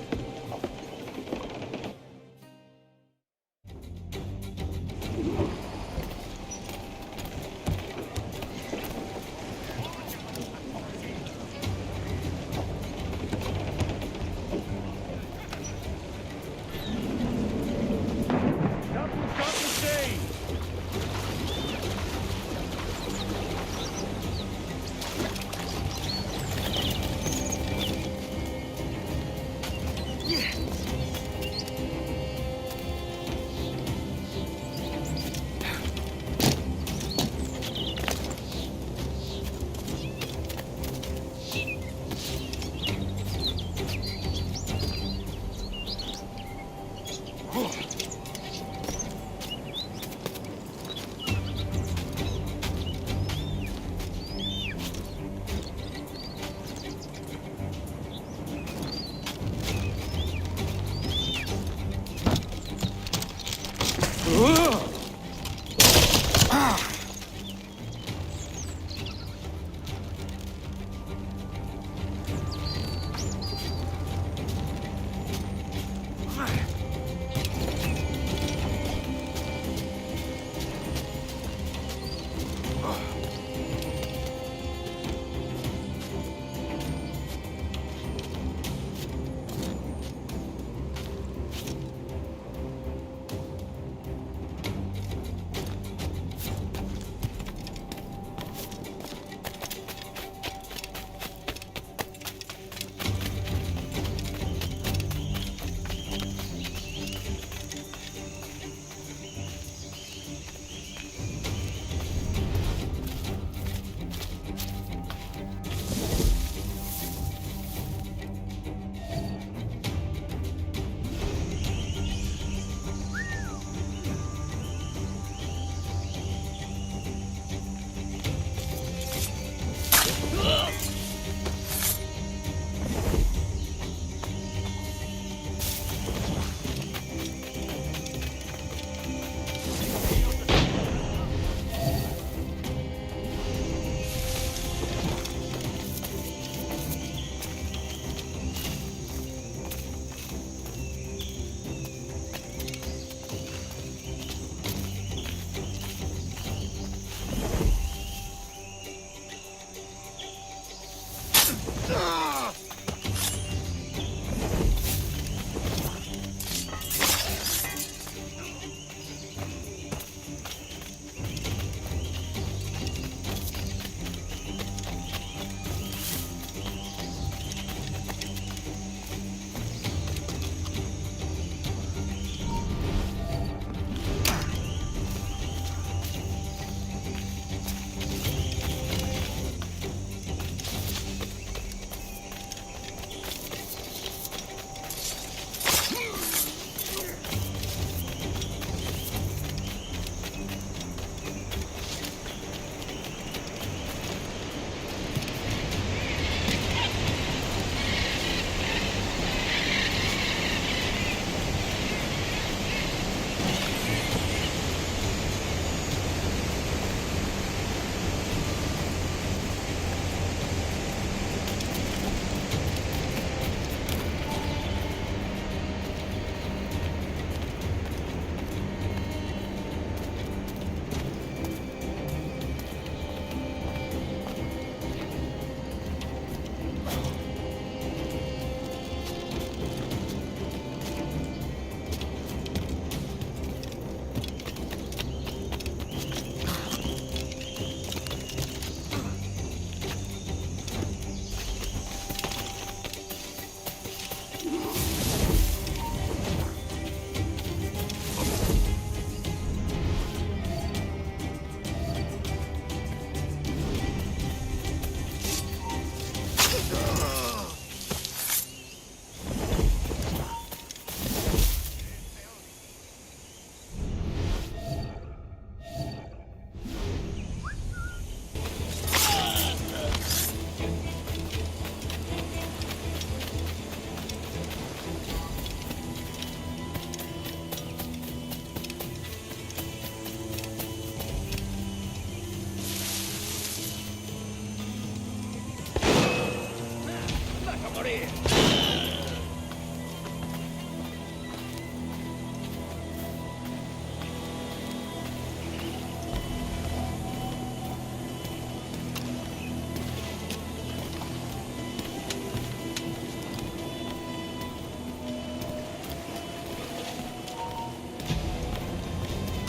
here!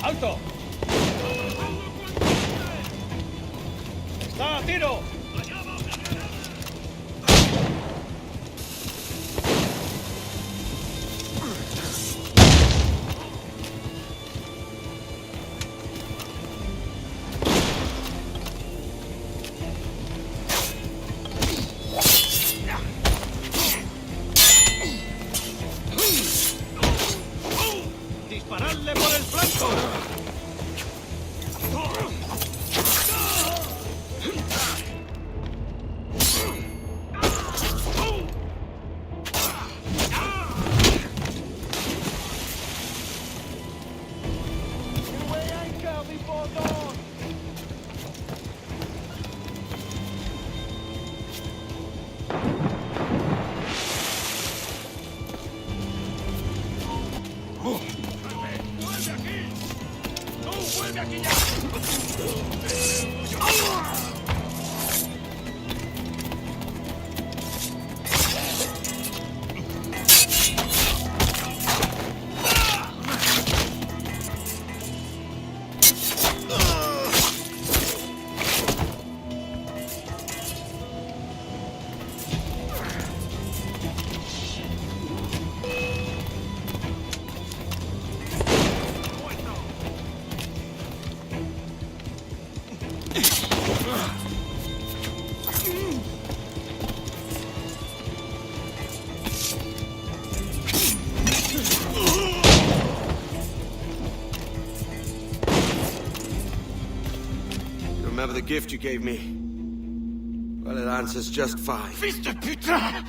¡Alto! ¡Está a tiro! ¡Disparadle por el flanco! Remember the gift you gave me? Well, it answers just fine. Fils de putain!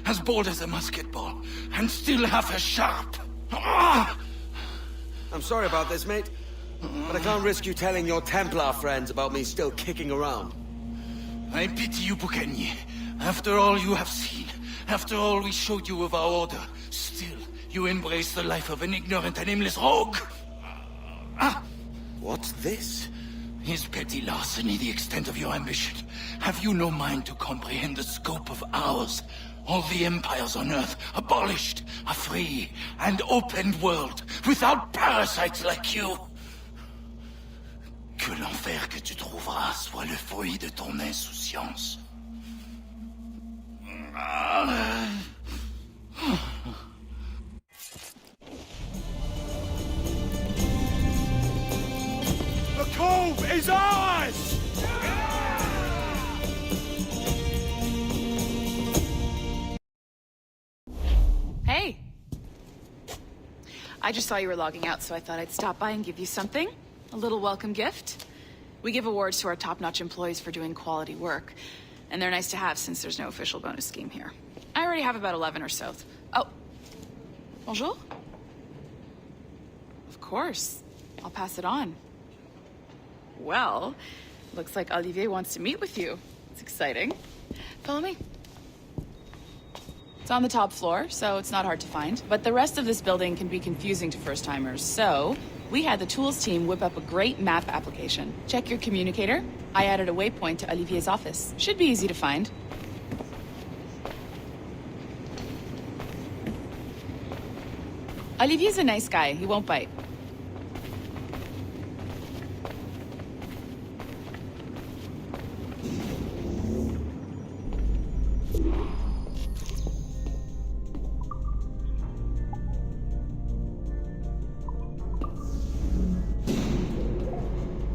As bold as a musket ball, and still half as sharp. Ah! I'm sorry about this, mate. But I can't risk you telling your Templar friends about me still kicking around. I pity you, Boucanier. After all you have seen, after all we showed you of our order, still you embrace the life of an ignorant and aimless rogue. Ah! What's this? Is petty larceny the extent of your ambition? Have you no mind to comprehend the scope of ours? All the empires on Earth abolished, a free and open world, without parasites like you. Que l'enfer que tu trouveras soit le fruit de ton insouciance. The cove is ours! Hey! I just saw you were logging out, so I thought I'd stop by and give you something. A little welcome gift. We give awards to our top-notch employees for doing quality work, and they're nice to have since there's no official bonus scheme here. I already have about 11 or so. Oh. Bonjour? Of course. I'll pass it on. Well, looks like Olivier wants to meet with you. It's exciting. Follow me. It's on the top floor, so it's not hard to find. But the rest of this building can be confusing to first-timers, so we had the tools team whip up a great map application. Check your communicator. I added a waypoint to Olivier's office. Should be easy to find. Olivier's a nice guy. He won't bite.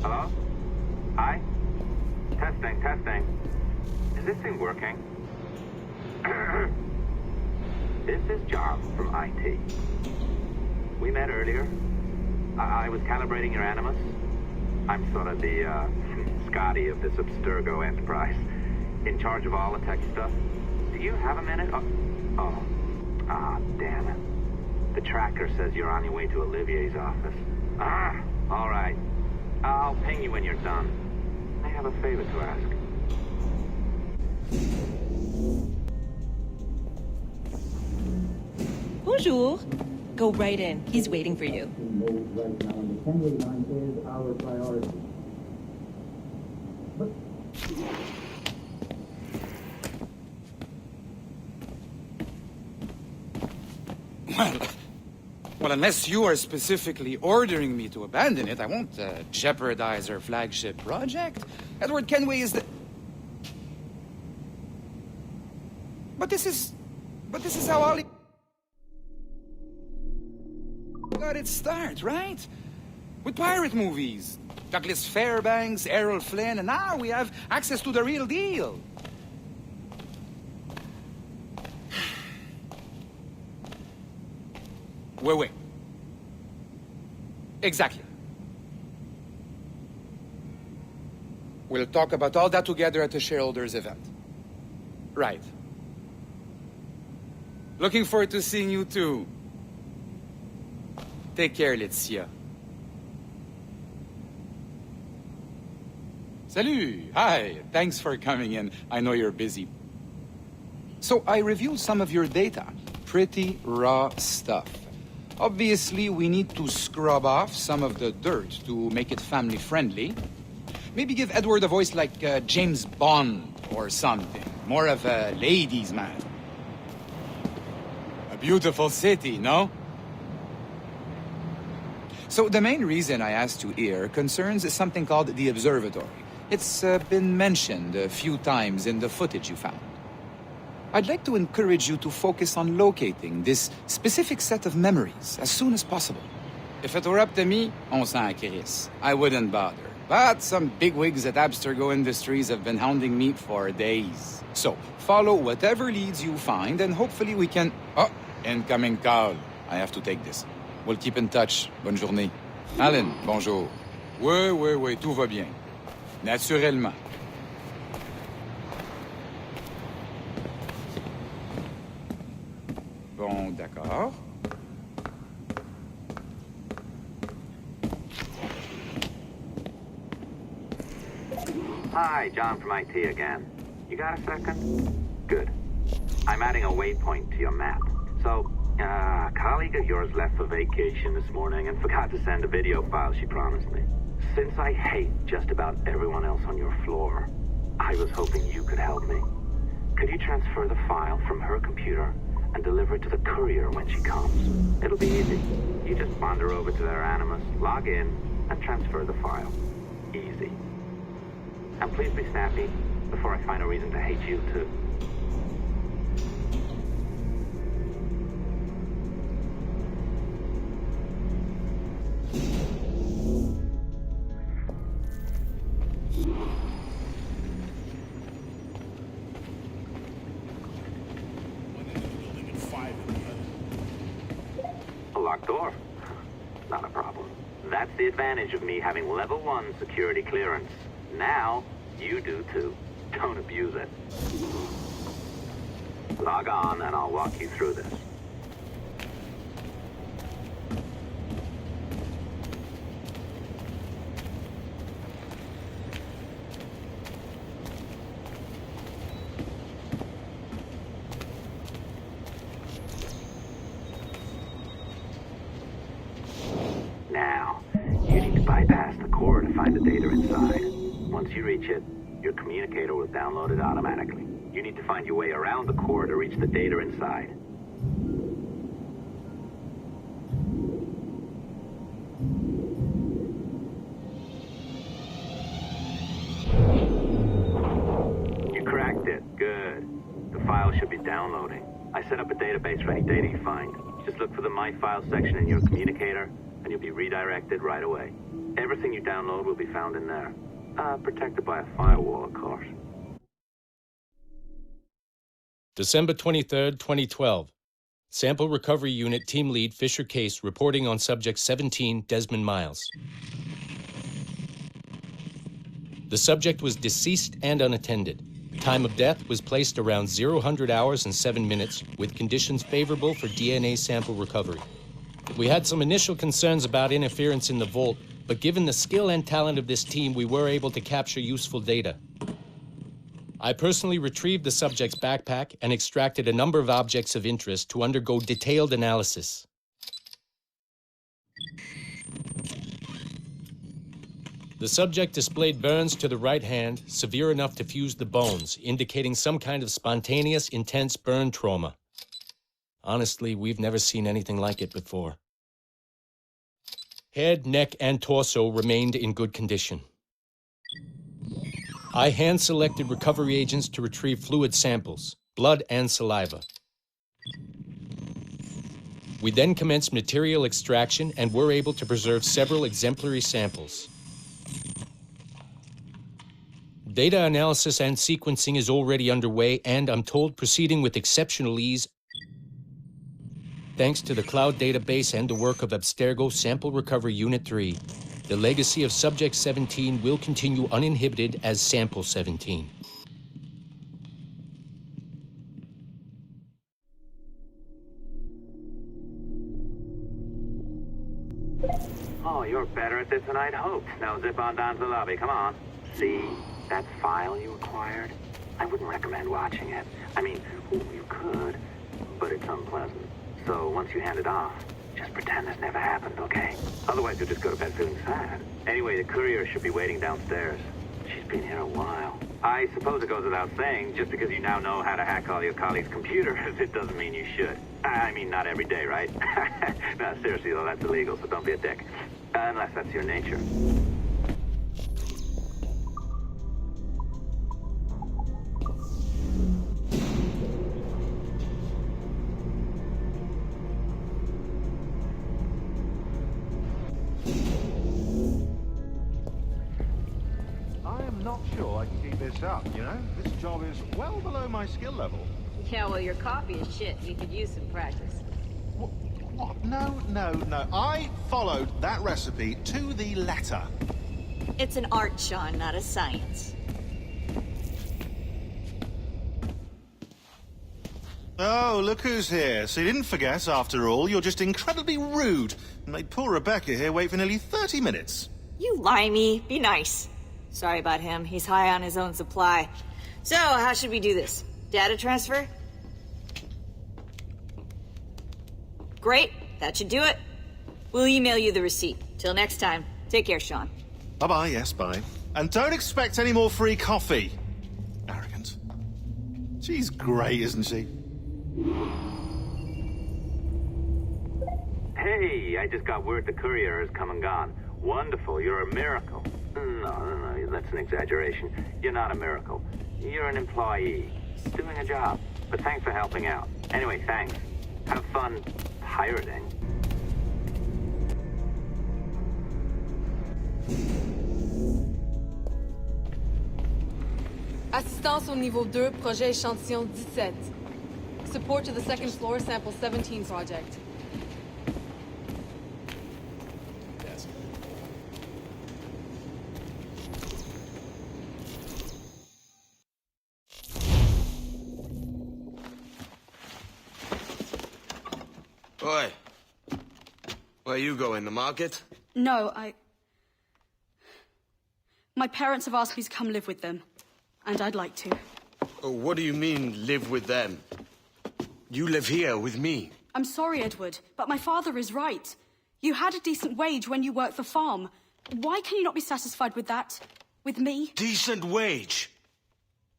Hello? Hi? Testing. Is this thing working? This is John from IT. We met earlier. I was calibrating your Animus. I'm sort of the, Scotty of this Abstergo enterprise. In charge of all the tech stuff. Do you have a minute? Damn it. The tracker says you're on your way to Olivier's office. All right. I'll ping you when you're done. I have a favor to ask. Bonjour. Go right in. He's waiting for you. Well, unless you are specifically ordering me to abandon it, I won't jeopardize our flagship project. Edward Kenway is the... But this is how Ollie got its start, right? With pirate movies. Douglas Fairbanks, Errol Flynn, and now we have access to the real deal. Wait. Exactly. We'll talk about all that together at the shareholders event. Right. Looking forward to seeing you too. Take care, Laetitia. Salut! Hi! Thanks for coming in. I know you're busy. So I reviewed some of your data. Pretty raw stuff. Obviously, we need to scrub off some of the dirt to make it family-friendly. Maybe give Edward a voice like James Bond or something. More of a ladies' man. A beautiful city, no? So the main reason I asked you here concerns something called the Observatory. It's been mentioned a few times in the footage you found. I'd like to encourage you to focus on locating this specific set of memories as soon as possible. If it were up to me, on s'en crisse. I wouldn't bother. But some bigwigs at Abstergo Industries have been hounding me for days. So, follow whatever leads you find, and hopefully we can... Oh, incoming call. I have to take this. We'll keep in touch. Bonne journée. Alan, bonjour. Oui, tout va bien. Naturellement. Bon, d'accord. Hi, John from IT again. You got a second? Good. I'm adding a waypoint to your map. So, a colleague of yours left for vacation this morning and forgot to send a video file she promised me. Since I hate just about everyone else on your floor, I was hoping you could help me. Could you transfer the file from her computer and deliver it to the courier when she comes? It'll be easy. You just wander over to their Animus, log in, and transfer the file. Easy. And please be snappy before I find a reason to hate you too. A locked door? Not a problem. That's the advantage of me having level 1 security clearance. Now, you do too. Don't abuse it. Log on and I'll walk you through this. Now, you need to bypass the core to find the data inside. Once you reach it, your communicator will download it automatically. You need to find your way around the core to reach the data inside. You cracked it. Good. The file should be downloading. I set up a database for any data you find. Just look for the My Files section in your communicator, and you'll be redirected right away. Everything you download will be found in there. Protected by a firewall, of course. December 23rd, 2012. Sample Recovery Unit Team Lead Fisher Case reporting on Subject 17, Desmond Miles. The subject was deceased and unattended. Time of death was placed around 00 hours and 7 minutes, with conditions favorable for DNA sample recovery. We had some initial concerns about interference in the vault, but given the skill and talent of this team, we were able to capture useful data. I personally retrieved the subject's backpack and extracted a number of objects of interest to undergo detailed analysis. The subject displayed burns to the right hand, severe enough to fuse the bones, indicating some kind of spontaneous, intense burn trauma. Honestly, we've never seen anything like it before. Head, neck, and torso remained in good condition. I hand-selected recovery agents to retrieve fluid samples, blood and saliva. We then commenced material extraction and were able to preserve several exemplary samples. Data analysis and sequencing is already underway, and I'm told proceeding with exceptional ease thanks to the cloud database and the work of Abstergo Sample Recovery Unit 3. The legacy of Subject 17 will continue uninhibited as Sample 17. Oh, you're better at this than I'd hoped. Now zip on down to the lobby, come on. See that file you acquired? I wouldn't recommend watching it. I mean, you could, but it's unpleasant. So once you hand it off, just pretend this never happened, okay? Otherwise you'll just go to bed feeling sad. Anyway, the courier should be waiting downstairs. She's been here a while. I suppose it goes without saying, just because you now know how to hack all your colleagues' computers, it doesn't mean you should. I mean, not every day, right? No, seriously though, that's illegal, so don't be a dick. Unless that's your nature. Not sure I can keep this up, you know? This job is well below my skill level. Yeah, well, your coffee is shit. You could use some practice. What? No. I followed that recipe to the letter. It's an art, Sean, not a science. Oh, look who's here. So you didn't forget, after all. You're just incredibly rude. And made poor Rebecca here wait for nearly 30 minutes. You limey. Be nice. Sorry about him. He's high on his own supply. So, how should we do this? Data transfer? Great. That should do it. We'll email you the receipt. Till next time. Take care, Sean. Bye-bye, yes, bye. And don't expect any more free coffee. Arrogant. She's great, isn't she? Hey, I just got word the courier has come and gone. Wonderful, you're a miracle. No, that's an exaggeration. You're not a miracle. You're an employee, doing a job. But thanks for helping out. Anyway, thanks. Have fun pirating. Assistance au niveau 2, projet échantillon 17. Support to the second floor, sample 17 project. Oi. Where you going, the market? No, my parents have asked me to come live with them, and I'd like to. Oh, what do you mean, live with them? You live here with me. I'm sorry, Edward, but my father is right. You had a decent wage when you worked the farm. Why can you not be satisfied with that? With me? Decent wage?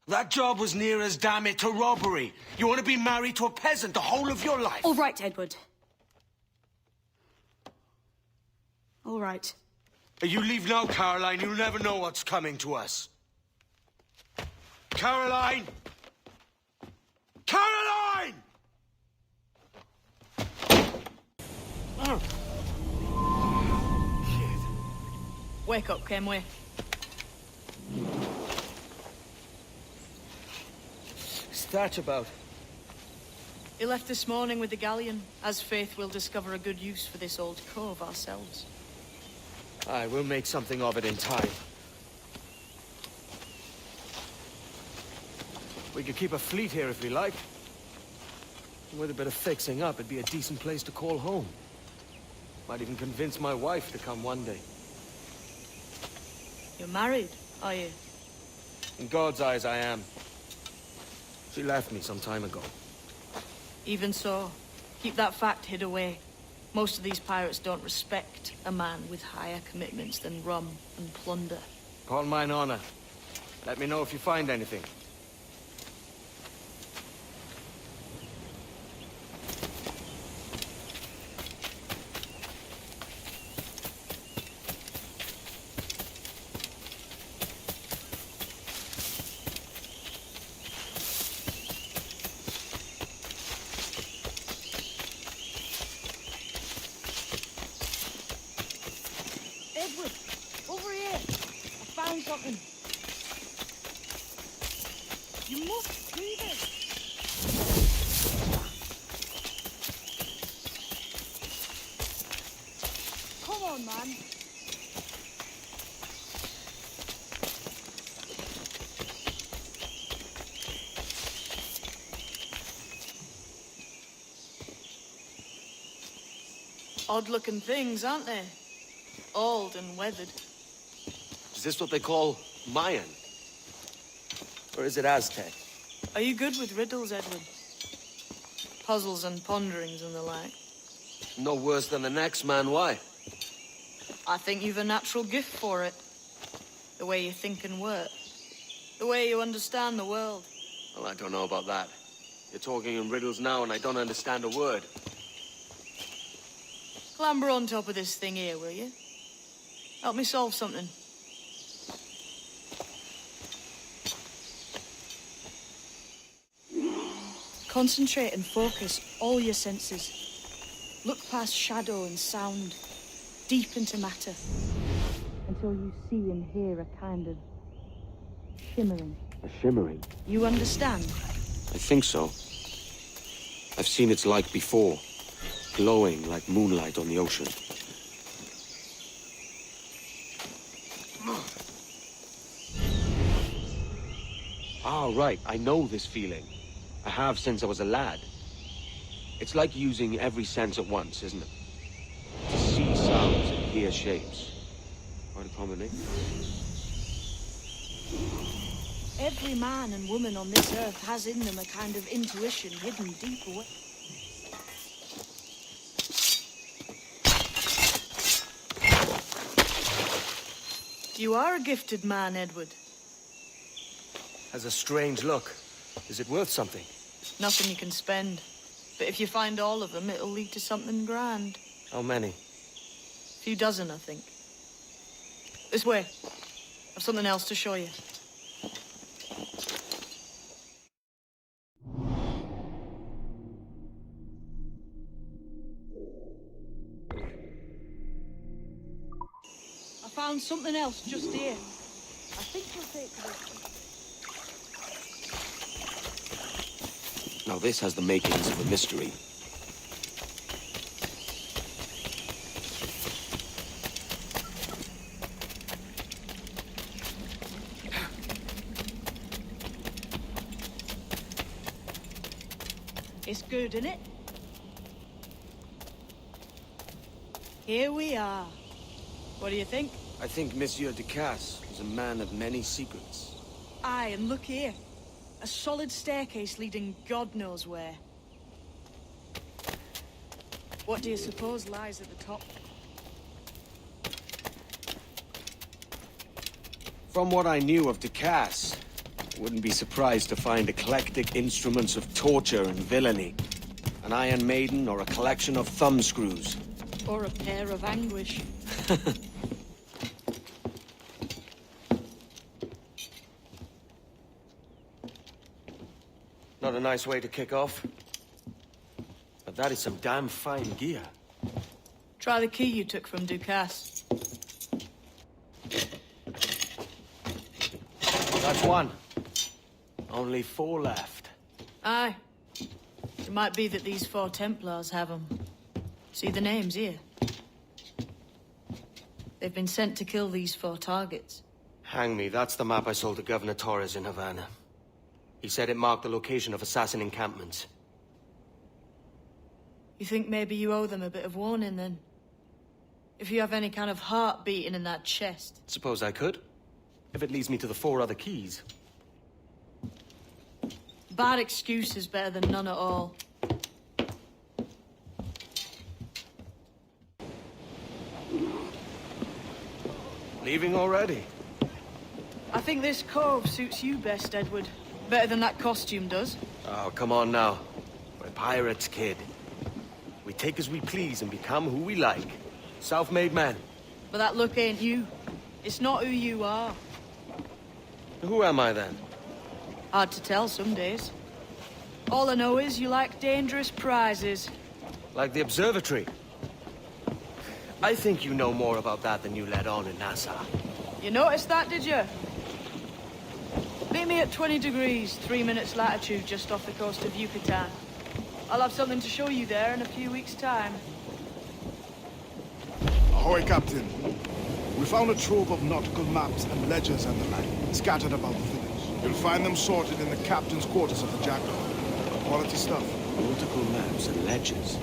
That job was near as, damn it, to robbery. You want to be married to a peasant the whole of your life? All right, Edward. All right. You leave now, Caroline. You'll never know what's coming to us. Caroline! Caroline! Wake up, Kenway. What's that about? He left this morning with the galleon. As faith, we'll discover a good use for this old cove ourselves. Aye, we'll make something of it in time. We could keep a fleet here if we like. With a bit of fixing up, it'd be a decent place to call home. Might even convince my wife to come one day. You're married, are you? In God's eyes, I am. She left me some time ago. Even so, keep that fact hid away. Most of these pirates don't respect a man with higher commitments than rum and plunder. Call mine honor. Let me know if you find anything. Edward, over here. I found something. You must see this. Come on, man. Odd-looking things, aren't they? Old and weathered. Is this what they call Mayan? Or is it Aztec? Are you good with riddles, Edward? Puzzles and ponderings and the like? No worse than the next man, why? I think you've a natural gift for it. The way you think and work. The way you understand the world. Well, I don't know about that. You're talking in riddles now and I don't understand a word. Clamber on top of this thing here, will you? Help me solve something. Concentrate and focus all your senses. Look past shadow and sound, deep into matter, until you see and hear a kind of shimmering. A shimmering? You understand? I think so. I've seen its like before, glowing like moonlight on the ocean. Ah, right. I know this feeling. I have since I was a lad. It's like using every sense at once, isn't it? To see sounds and hear shapes. Quite a combination. Every man and woman on this earth has in them a kind of intuition hidden deep away. You are a gifted man, Edward. Has a strange look. Is it worth something? Nothing you can spend. But if you find all of them, it'll lead to something grand. How many? A few dozen, I think. This way. I've something else to show you. I found something else just here. I think you'll take this. Now this has the makings of a mystery. It's good, isn't it? Here we are. What do you think? I think Monsieur Ducasse is a man of many secrets. Aye, and look here. A solid staircase leading God knows where. What do you suppose lies at the top? From what I knew of Ducasse, I wouldn't be surprised to find eclectic instruments of torture and villainy. An Iron Maiden or a collection of thumbscrews. Or a pair of anguish. Not a nice way to kick off. But that is some damn fine gear. Try the key you took from Ducasse. That's one. Only 4 left. Aye. It might be that these 4 Templars have them. See the names here? They've been sent to kill these 4 targets. Hang me, that's the map I sold to Governor Torres in Havana. He said it marked the location of assassin encampments. You think maybe you owe them a bit of warning, then? If you have any kind of heart beating in that chest. Suppose I could. If it leads me to the 4 other keys. Bad excuse is better than none at all. Leaving already? I think this cove suits you best, Edward. Better than that costume does. Oh, come on now. We're pirates, kid. We take as we please and become who we like. Self-made men. But that look ain't you. It's not who you are. Who am I then? Hard to tell some days. All I know is you like dangerous prizes. Like the observatory. I think you know more about that than you let on in Nassau. You noticed that, did you? Meet me at 20 degrees, 3 minutes latitude just off the coast of Yucatan. I'll have something to show you there in a few weeks' time. Ahoy, Captain. We found a trove of nautical maps and ledgers and the like, scattered about the village. You'll find them sorted in the captain's quarters of the Jackal. Quality stuff. Nautical maps and ledgers.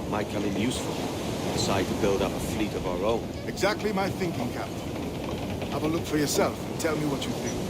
Might come in useful. Decide to build up a fleet of our own. Exactly my thinking, Captain. Have a look for yourself and tell me what you think.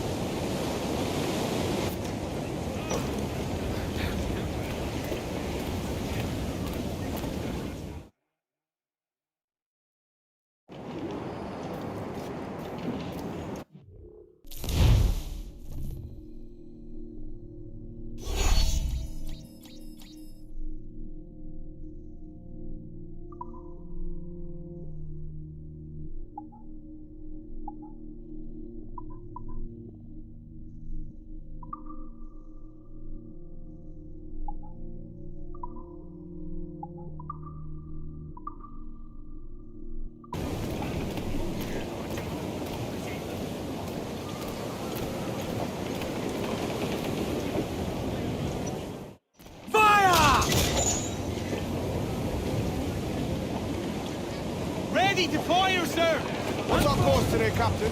Ready to fire, sir! What's our course today, Captain?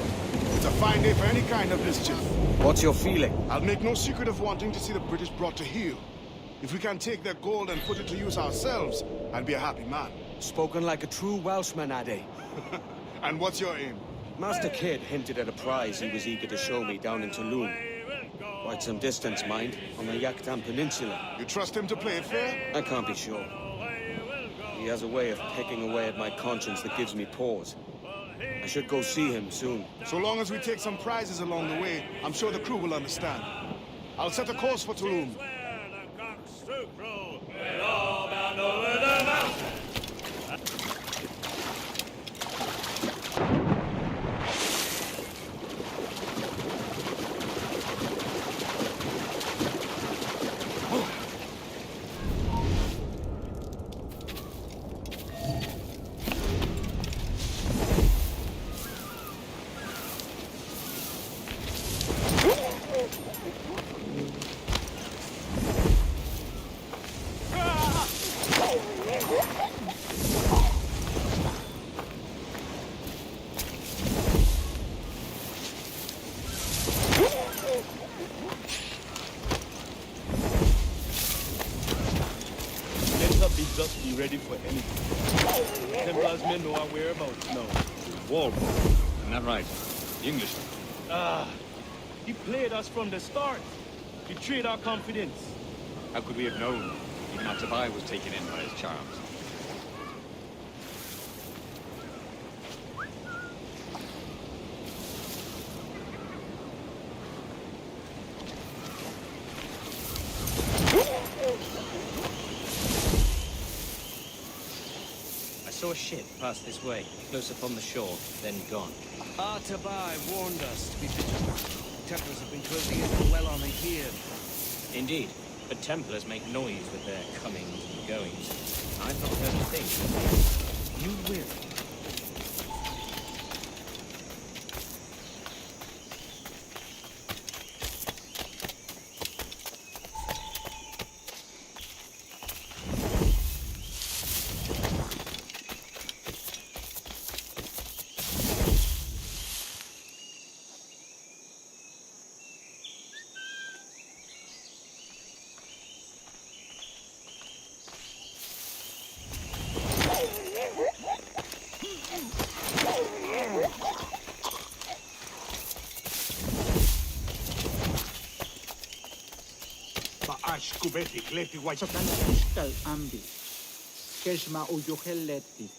It's a fine day for any kind of mischief. What's your feeling? I'll make no secret of wanting to see the British brought to heel. If we can take their gold and put it to use ourselves, I'll be a happy man. Spoken like a true Welshman, Addy. And what's your aim? Master Kidd hinted at a prize he was eager to show me down in Tulum. Quite some distance, mind, on the Yucatan Peninsula. You trust him to play it fair? I can't be sure. He has a way of pecking away at my conscience that gives me pause. I should go see him soon. So long as we take some prizes along the way, I'm sure the crew will understand. I'll set a course for Tulum. Just be ready for anything. Templars may know our whereabouts now. Walpole. Isn't that right? The Englishman. He played us from the start. Betrayed our confidence. How could we have known? Even our Tobiah was taken in by his charms. Saw a ship pass this way, close upon the shore, then gone. Our Tobiah warned us to be vigilant. Templars have been closing in well on a year. Indeed, but Templars make noise with their comings and goings. I've not heard a thing. You will. Mash kubeti kleti white. Sokan uskal ambi. Keshma uyoheleti.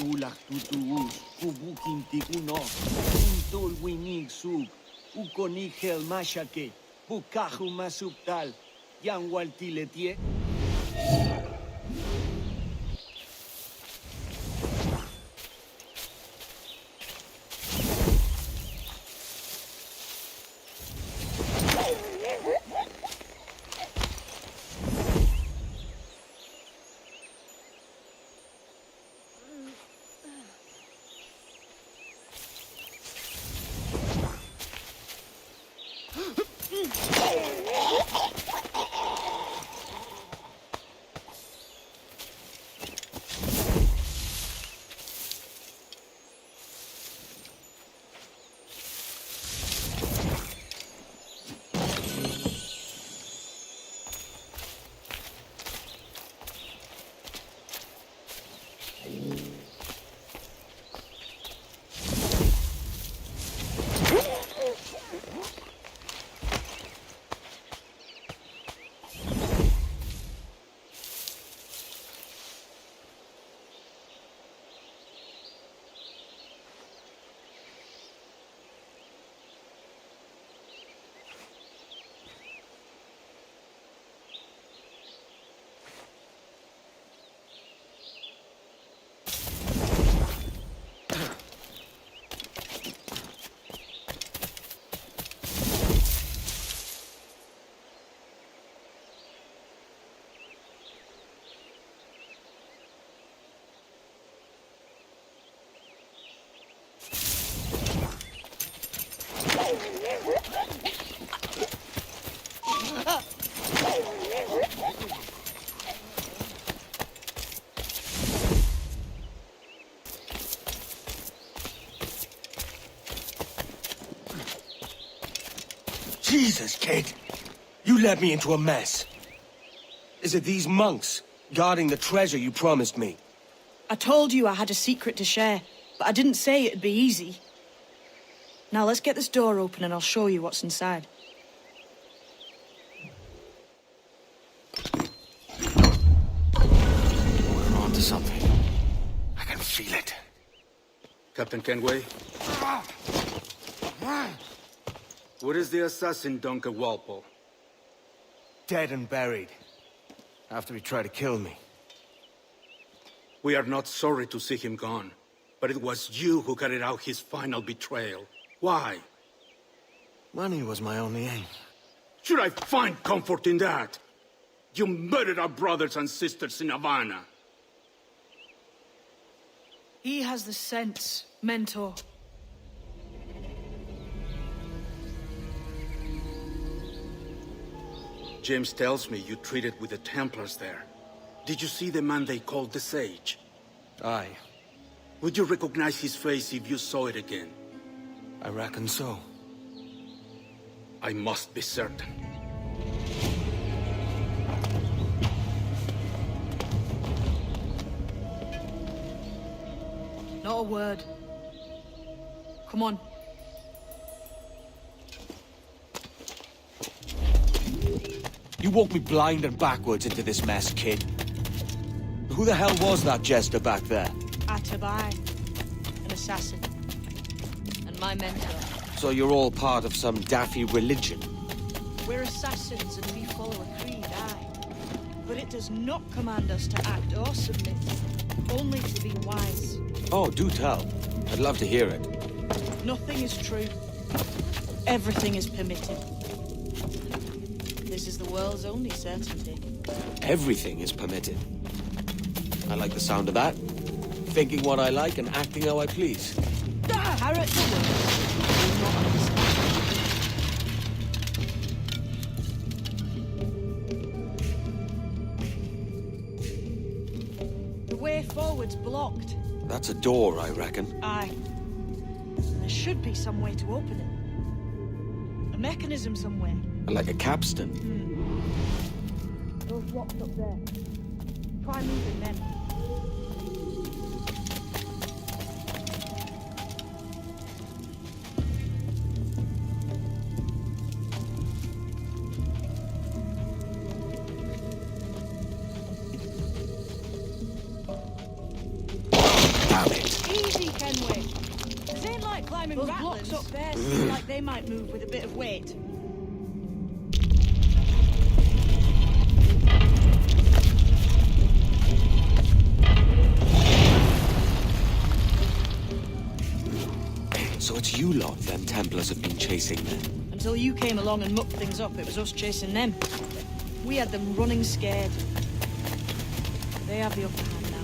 Tulak tutuus, kubukintik untul winig sub, ukonigel mashake, bukahu masubtal, yang waltiletie. Jesus, kid! You led me into a mess. Is it these monks guarding the treasure you promised me? I told you I had a secret to share, but I didn't say it'd be easy. Now let's get this door open and I'll show you what's inside. We're onto something. I can feel it. Captain Kenway? What is the assassin Duncan Walpole? Dead and buried. After he tried to kill me. We are not sorry to see him gone, but it was you who carried out his final betrayal. Why? Money was my only aim. Should I find comfort in that? You murdered our brothers and sisters in Havana. He has the sense, Mentor. James tells me you treated with the Templars there. Did you see the man they called the Sage? Aye. Would you recognize his face if you saw it again? I reckon so. I must be certain. Not a word. Come on. You walked me blind and backwards into this mess, kid. Who the hell was that jester back there? Atabai, an assassin, and my mentor. So you're all part of some daffy religion? We're assassins and we follow a creed, aye. But it does not command us to act or submit, only to be wise. Oh, do tell. I'd love to hear it. Nothing is true. Everything is permitted. This is the world's only certainty. Everything is permitted. I like the sound of that. Thinking what I like and acting how I please. Character works. Do not understand. The way forward's blocked. That's a door, I reckon. Aye. There should be some way to open it. A mechanism somewhere. Like a capstan. Those blocks up there. Try moving them. Easy, Kenway. This ain't like climbing those blocks up there seem like they might move with a bit of weight. So it's you lot them Templars have been chasing then? Until you came along and mucked things up, it was us chasing them. We had them running scared. They have the upper hand now.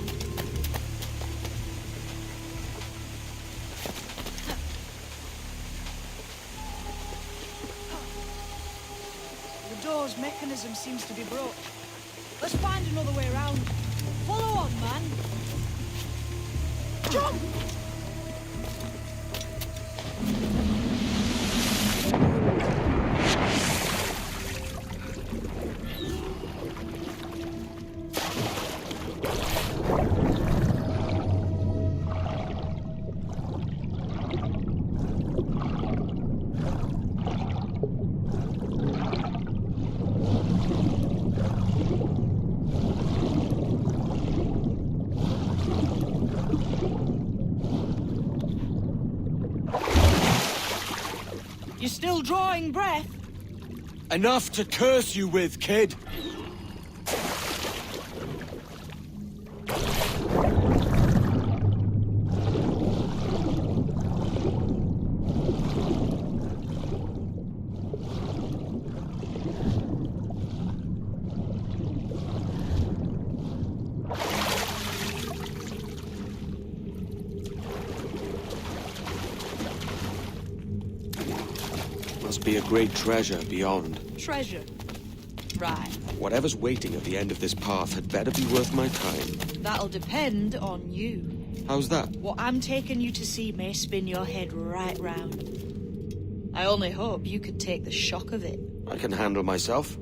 The door's mechanism seems to be broke. Let's find another way around. Follow on, man. Jump! You're still drawing breath? Enough to curse you with, kid! Must be a great treasure beyond. Treasure. Right. Whatever's waiting at the end of this path had better be worth my time. That'll depend on you. How's that? What I'm taking you to see may spin your head right round. I only hope you could take the shock of it. I can handle myself.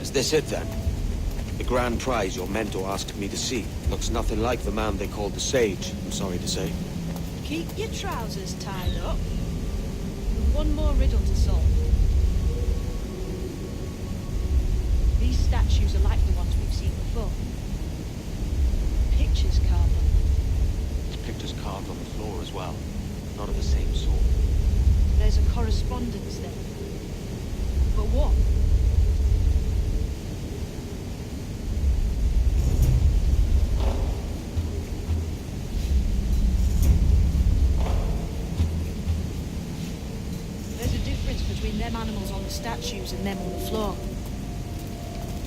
Is this it, then? The grand prize your mentor asked me to see. Looks nothing like the man they called the Sage, I'm sorry to say. Keep your trousers tied up. One more riddle to solve. These statues are like the ones we've seen before. Pictures carved on them. There's pictures carved on the floor as well. Not of the same sort. There's a correspondence there. But what? Between them animals on the statues and them on the floor.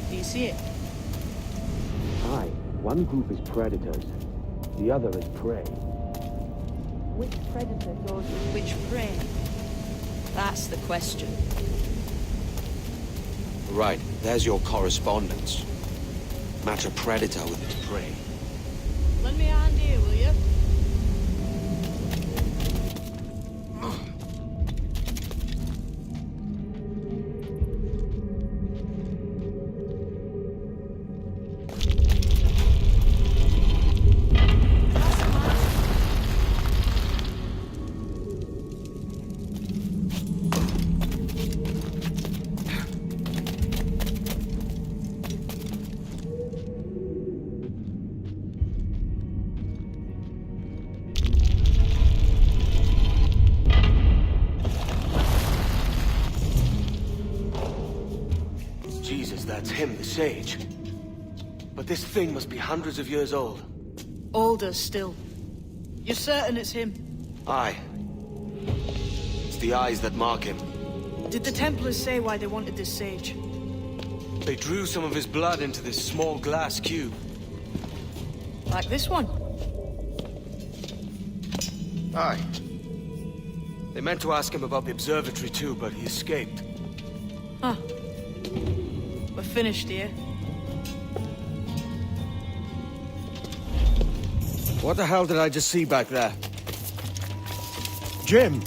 Do you see it? Aye. One group is predators. The other is prey. Which predator goes with which prey? That's the question. Right. There's your correspondence. Match a predator with its prey. Lend me a hand here, will you? Jesus, that's him, the sage. But this thing must be hundreds of years old. Older still. You're certain it's him? Aye. It's the eyes that mark him. Did the Templars say why they wanted this sage? They drew some of his blood into this small glass cube. Like this one? Aye. They meant to ask him about the observatory too, but he escaped. Huh. We're finished here. What the hell did I just see back there? Jim!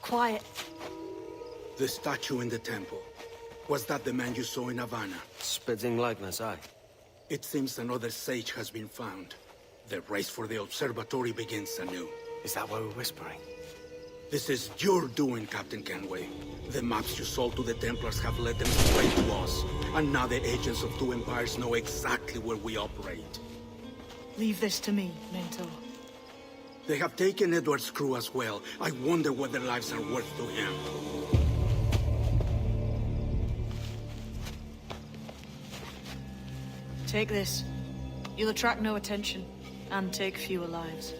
Quiet. The statue in the temple. Was that the man you saw in Havana? Spitting likeness, aye. It seems another sage has been found. The race for the observatory begins anew. Is that why we're whispering? This is your doing, Captain Kenway. The maps you sold to the Templars have led them straight to us. And now the agents of two empires know exactly where we operate. Leave this to me, Mentor. They have taken Edward's crew as well. I wonder what their lives are worth to him. Take this. You'll attract no attention, and take fewer lives.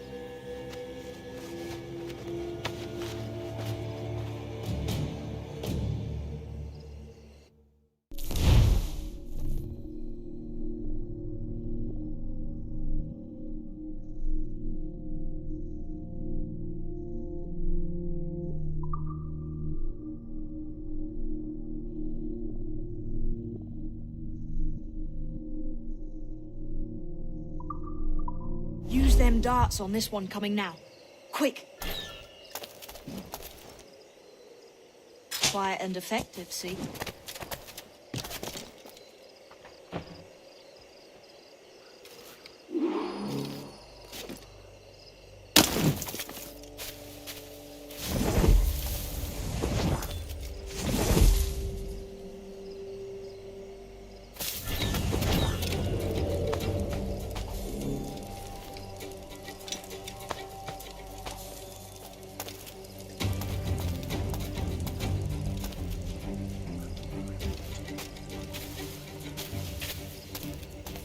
Use them darts on this one coming now. Quick! Quiet and effective, see?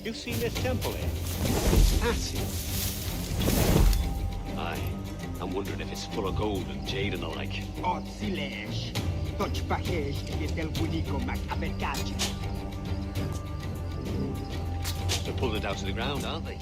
You've seen this temple here? Massive. Aye. I'm wondering if it's full of gold and jade and the like. Od silêncio. Toți pahești este el bunico mac amercaci. So pulling it out to the ground, aren't they?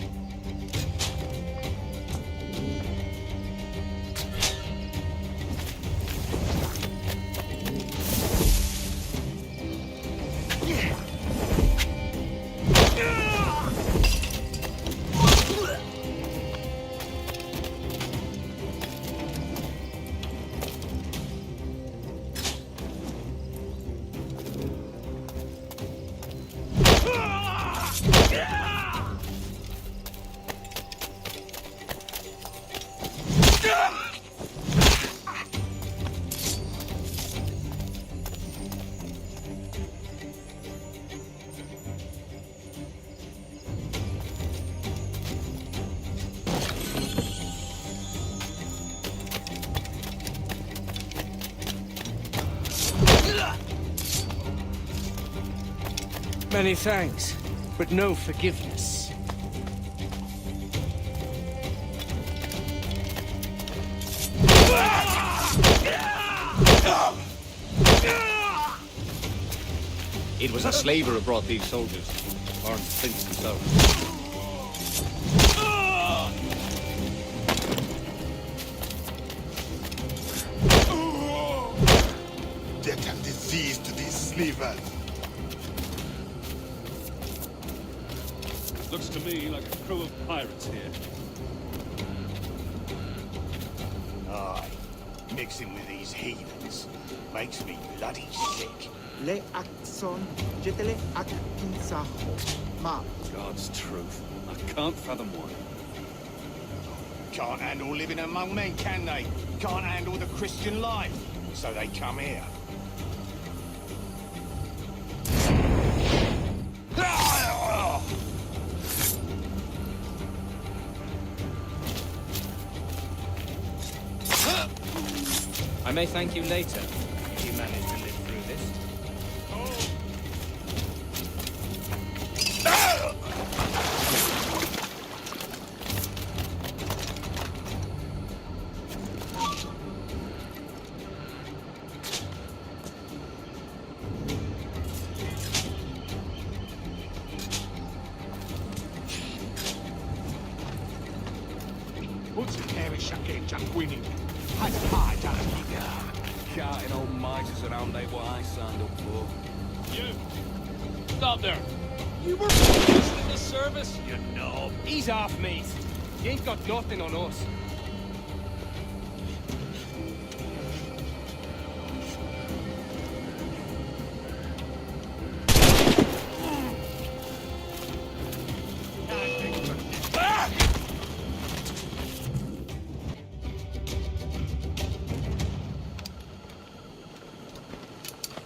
Many thanks, but no forgiveness. It was a slaver who brought these soldiers. Or Prince himself. There can disease to this. slavers. Looks to me like a crew of pirates here. Aye. Mixing with these heathens makes me bloody sick. Le Axon, jetele Akinsaho. Ma. God's truth. I can't fathom why. Can't handle living among men, can they? Can't handle the Christian life. So they come here. I may thank you later, if you manage to live through this. What's the parish again, Janquini? Has pie done a Carting old misers around ain't what I signed up for. You! Stop there! You were in the service? You knob. Ease off, mate. You ain't got nothing on us.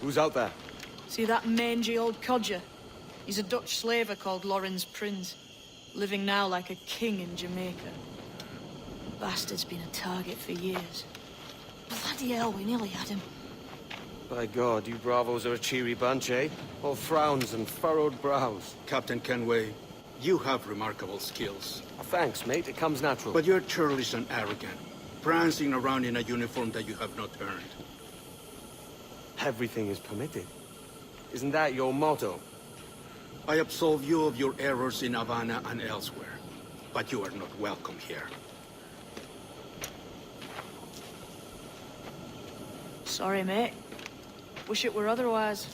Who's out there? See that mangy old codger? He's a Dutch slaver called Lawrence Prince, living now like a king in Jamaica. Bastard's been a target for years. Bloody hell, we nearly had him. By God, you bravos are a cheery bunch, eh? All frowns and furrowed brows. Captain Kenway, you have remarkable skills. Thanks, mate. It comes natural. But you're churlish and arrogant, prancing around in a uniform that you have not earned. Everything is permitted. Isn't that your motto? I absolve you of your errors in Havana and elsewhere, but you are not welcome here. Sorry, mate. Wish it were otherwise.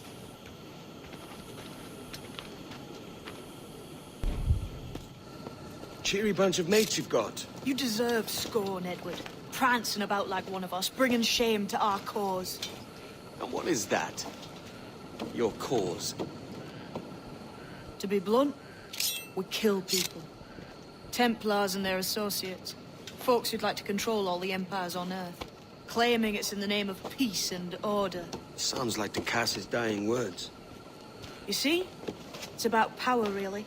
Cheery bunch of mates you've got. You deserve scorn, Edward. Prancing about like one of us, bringing shame to our cause. And what is that? Your cause? To be blunt, we kill people. Templars and their associates. Folks who'd like to control all the empires on Earth. Claiming it's in the name of peace and order. Sounds like Ducass's dying words. You see? It's about power, really.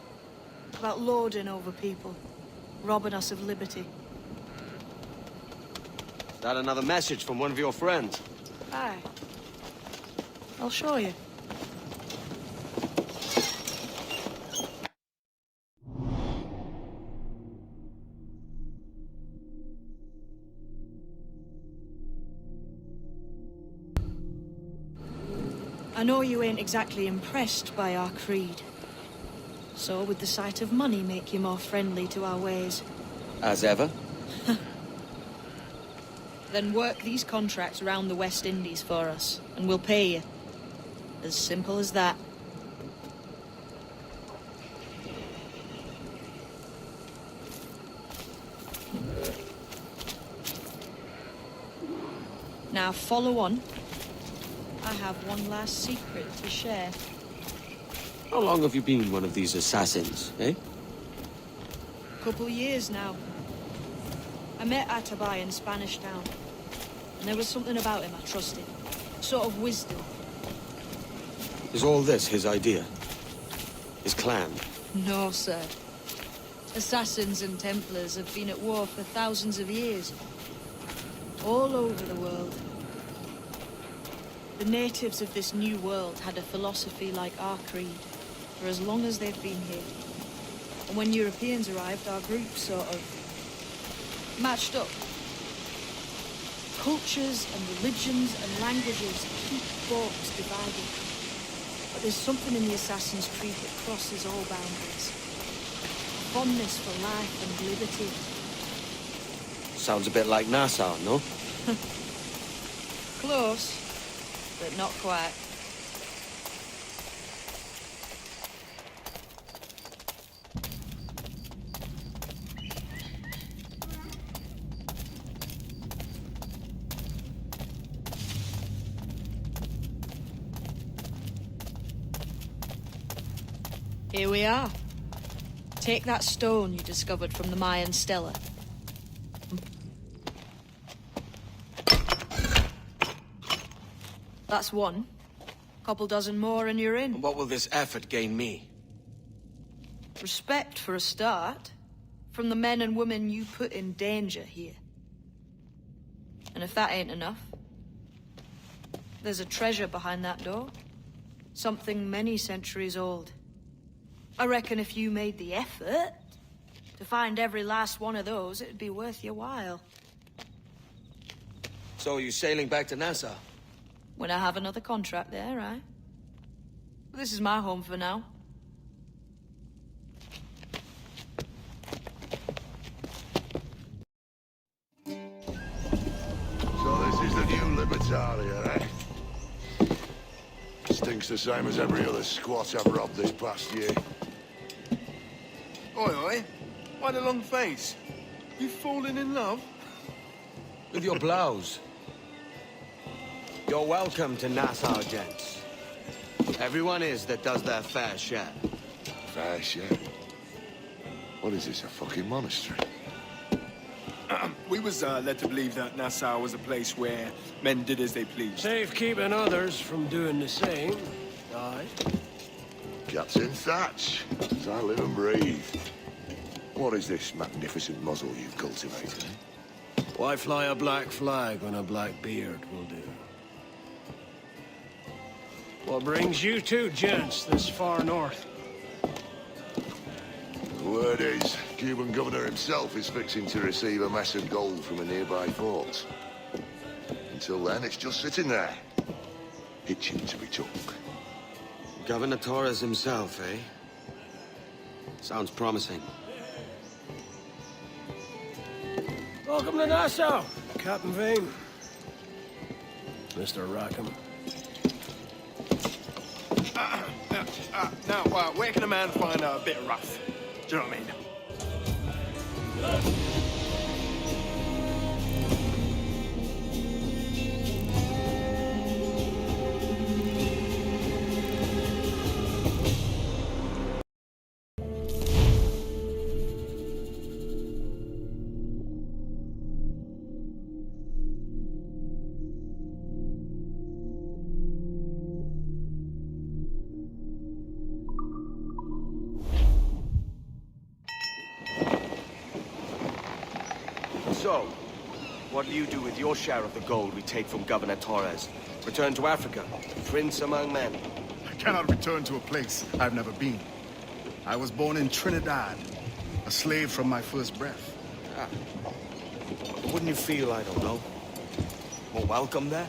About lording over people. Robbing us of liberty. Is that another message from one of your friends? Aye. I'll show you. I know you ain't exactly impressed by our creed. So would the sight of money make you more friendly to our ways? As ever. Then work these contracts round the West Indies for us, and we'll pay you. As simple as that. Now follow on. I have one last secret to share. How long have you been one of these assassins, eh? Couple years now. I met Atabai in Spanish Town. And there was something about him I trusted. Sort of wisdom. Is all this his idea? His clan? No, sir. Assassins and Templars have been at war for thousands of years. All over the world. The natives of this new world had a philosophy like our creed, for as long as they've been here. And when Europeans arrived, our group sort of matched up. Cultures and religions and languages keep folks divided. But there's something in the Assassin's Creed that crosses all boundaries. Fondness for life and liberty. Sounds a bit like Nassau, no? Close, but not quite. Here we are. Take that stone you discovered from the Mayan stela. That's one. Couple dozen more and you're in. And what will this effort gain me? Respect for a start. From the men and women you put in danger here. And if that ain't enough, there's a treasure behind that door. Something many centuries old. I reckon if you made the effort to find every last one of those, it'd be worth your while. So you sailing back to Nassau? When I have another contract there, right? This is my home for now. So this is the new Libertalia, eh? Stinks the same as every other squat I've robbed this past year. Oi, oi. Why the long face? You falling in love? With your blouse. You're welcome to Nassau, gents. Everyone is that does their fair share. Fair share? What is this, a fucking monastery? We was led to believe that Nassau was a place where men did as they pleased. Safe keeping others from doing the same. Aye. Captain Thatch, as I live and breathe. What is this magnificent muzzle you've cultivated, eh? Why fly a black flag when a black beard will do? What brings you two gents this far north? The word is, Cuban governor himself is fixing to receive a mess of gold from a nearby fort. Until then, it's just sitting there, itching to be took. Governor Torres himself, eh? Sounds promising. Welcome to Nassau, Captain Vane. Mr. Rackham. Now, where can a man find a bit rough? Do you know what I mean? So, what do you do with your share of the gold we take from Governor Torres? Return to Africa, prince among men. I cannot return to a place I've never been. I was born in Trinidad, a slave from my first breath. Ah. Wouldn't you feel, I don't know, more welcome there?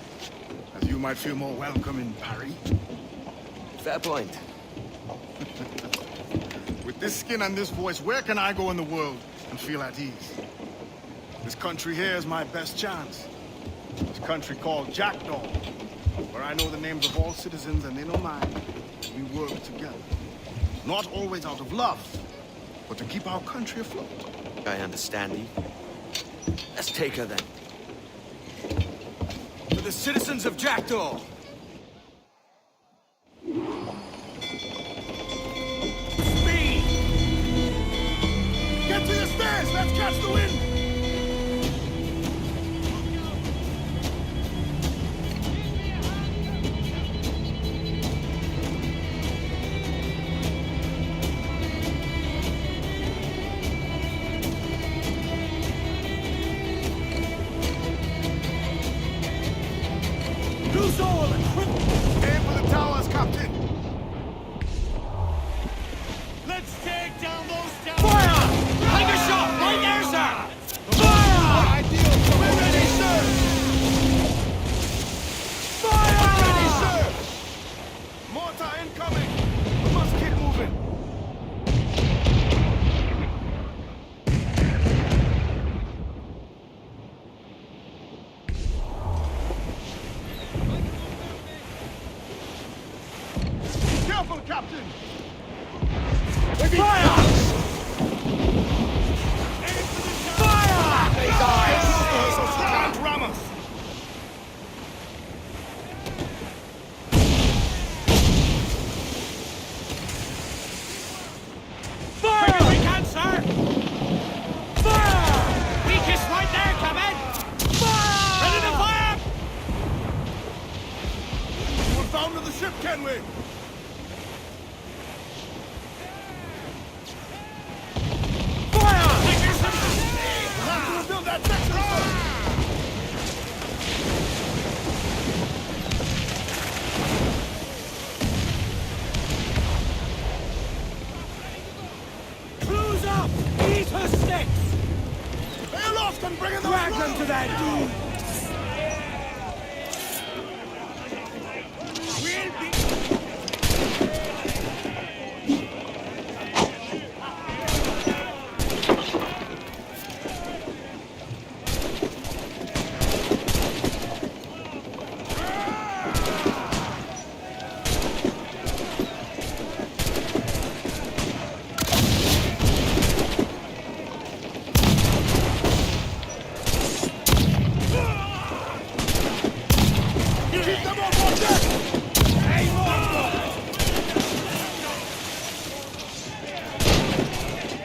As you might feel more welcome in Paris. Fair point. With this skin and this voice, where can I go in the world and feel at ease? This country here is my best chance. This country called Jackdaw, where I know the names of all citizens and they know mine. We work together. Not always out of love, but to keep our country afloat. I understand you. Let's take her then. For the citizens of Jackdaw! Speed! Get to the stairs! Let's catch the wind! Aim for the towers, Captain! Let's take down those towers! Fire! Take a shot! Right there, sir! Fire! We're ready, sir! Fire! We're ready, sir! Mortar incoming! We must keep moving! Careful, Captain! Fire! Fire! Hey, guys! She can't ram us! the ship, Kenway! Build that section! Crews up! Eat her sticks! They aloft and bring in the Drag them to that dude!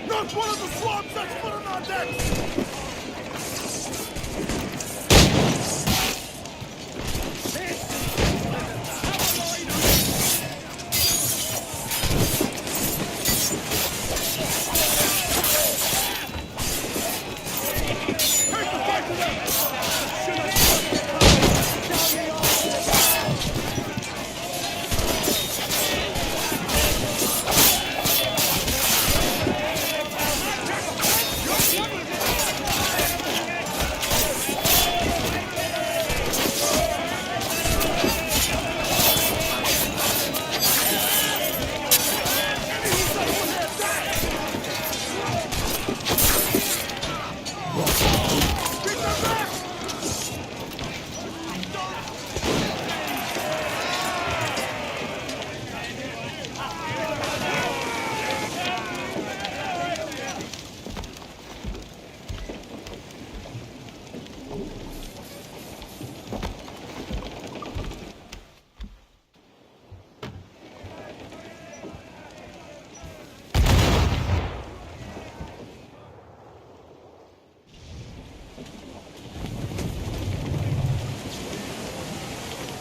Not one of the swabs that's put on our decks!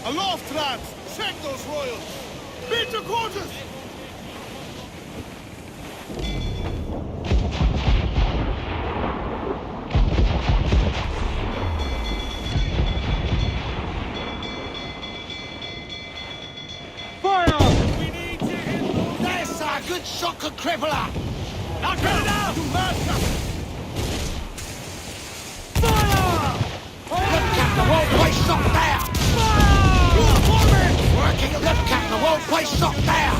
Aloft, lads! Check those royals! Beat your quarters! Fire! We need to hit those... That's a good shocker crippler! Now get it out! You master! Fire! Look, Captain, the whole place shot down! Working at left, Captain, the whole place shot down!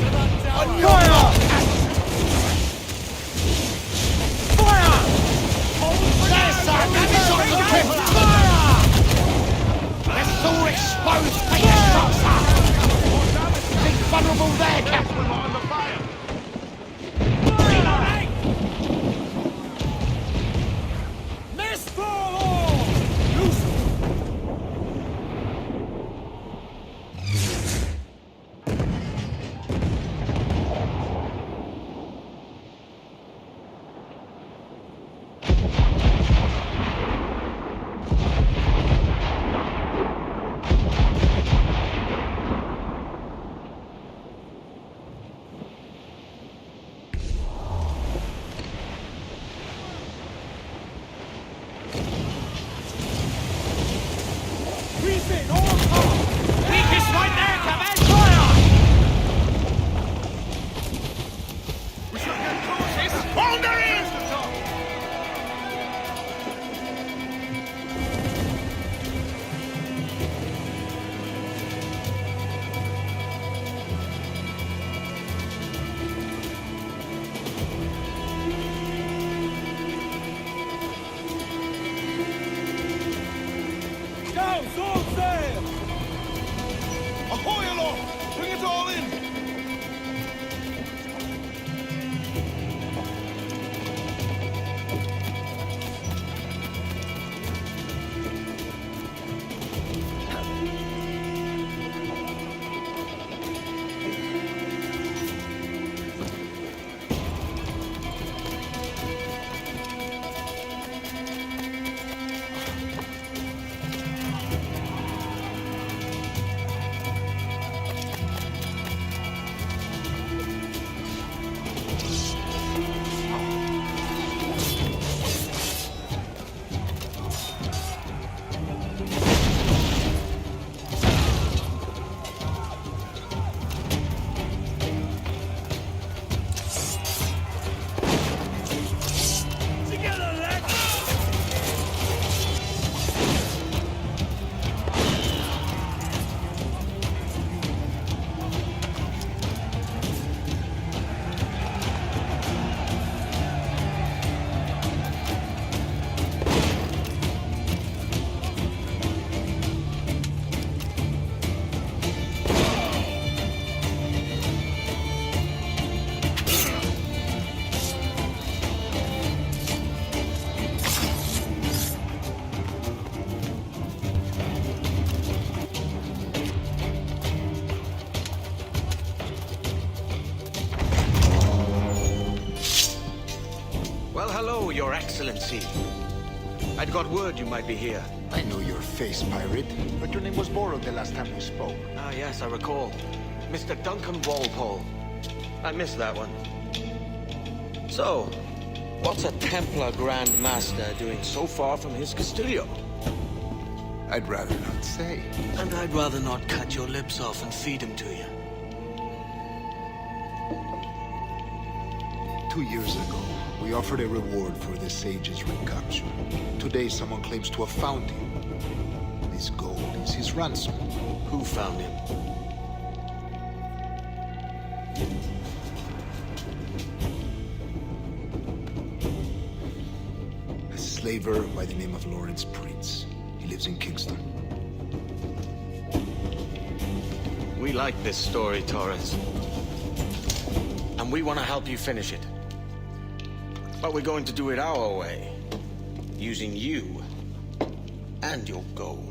On your mark, Captain! Fire! There's our damage shot to the crippler! Fire! Let's all expose Peter's shots up! Big vulnerable there, Captain! On the fire! Miss Ball! Loose! Hello, Your Excellency. I'd got word you might be here. I know your face, pirate, but your name was borrowed the last time we spoke. Ah, yes, I recall. Mr. Duncan Walpole. I missed that one. So, what's a Templar Grand Master doing so far from his Castillo? I'd rather not say. And I'd rather not cut your lips off and feed him to you. 2 years ago, we offered a reward for the sage's recapture. Today, someone claims to have found him. This gold is his ransom. Who found him? A slaver by the name of Lawrence Prince. He lives in Kingston. We like this story, Torres. And we want to help you finish it. But we're going to do it our way. Using you and your gold.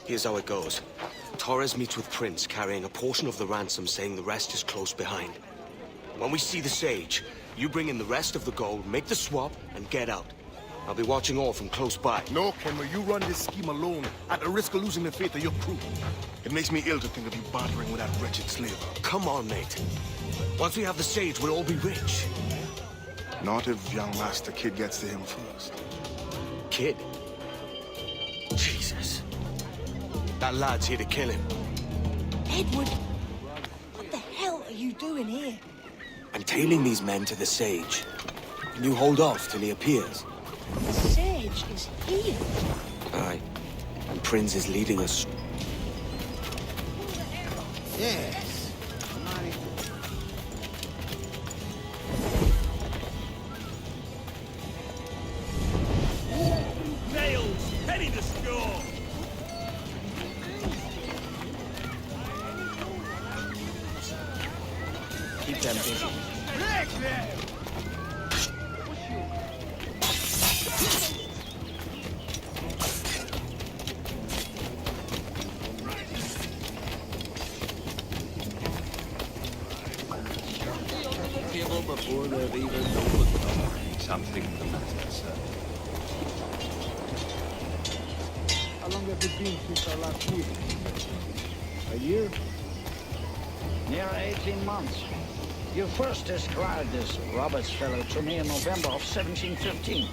Here's how it goes. Torres meets with Prince, carrying a portion of the ransom, saying the rest is close behind. When we see the sage, you bring in the rest of the gold, make the swap, and get out. I'll be watching all from close by. No, Kenway, you run this scheme alone, at the risk of losing the faith of your crew. It makes me ill to think of you bartering with that wretched slave. Come on, mate. Once we have the sage, we'll all be rich. Not if young Master Kid gets to him first. Kid? Jesus. That lad's here to kill him. Edward, what the hell are you doing here? I'm tailing these men to the sage. Can you hold off till he appears? The sage is here. Aye. And Prince is leading us. Yes. Nails! Penny to score! Keep them busy. Rick there! Kill before they've even opened the door. Something the matter, sir. How long have it been since our last meeting? A year? Near 18 months. You first described this Roberts fellow to me in November of 1715.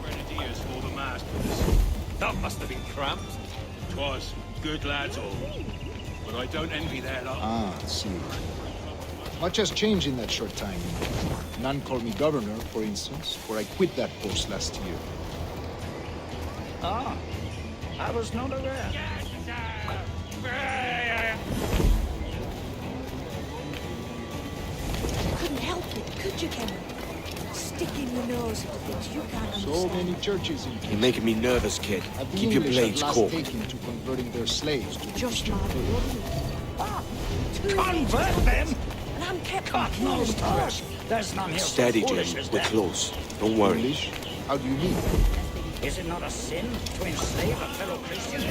Grenadiers for the masters. That must have been cramped. 'Twas. Good lads all. But I don't envy their lot. Ah, see. Much has changed in that short time. None call me governor, for instance, for I quit that post last year. Ah, I was not aware. You couldn't help it, could you, Cameron? Sticking your nose into things you can't understand. So many churches in You're making me nervous, kid. Have the Keep your English at blades last cool. taken to converting their slaves to Just my Convert them? And I'm kept God knows to us. There's none here so Steady, foolish Jim. as We're that. close. Don't worry. English? How do you mean? Is it not a sin to enslave a fellow Christian?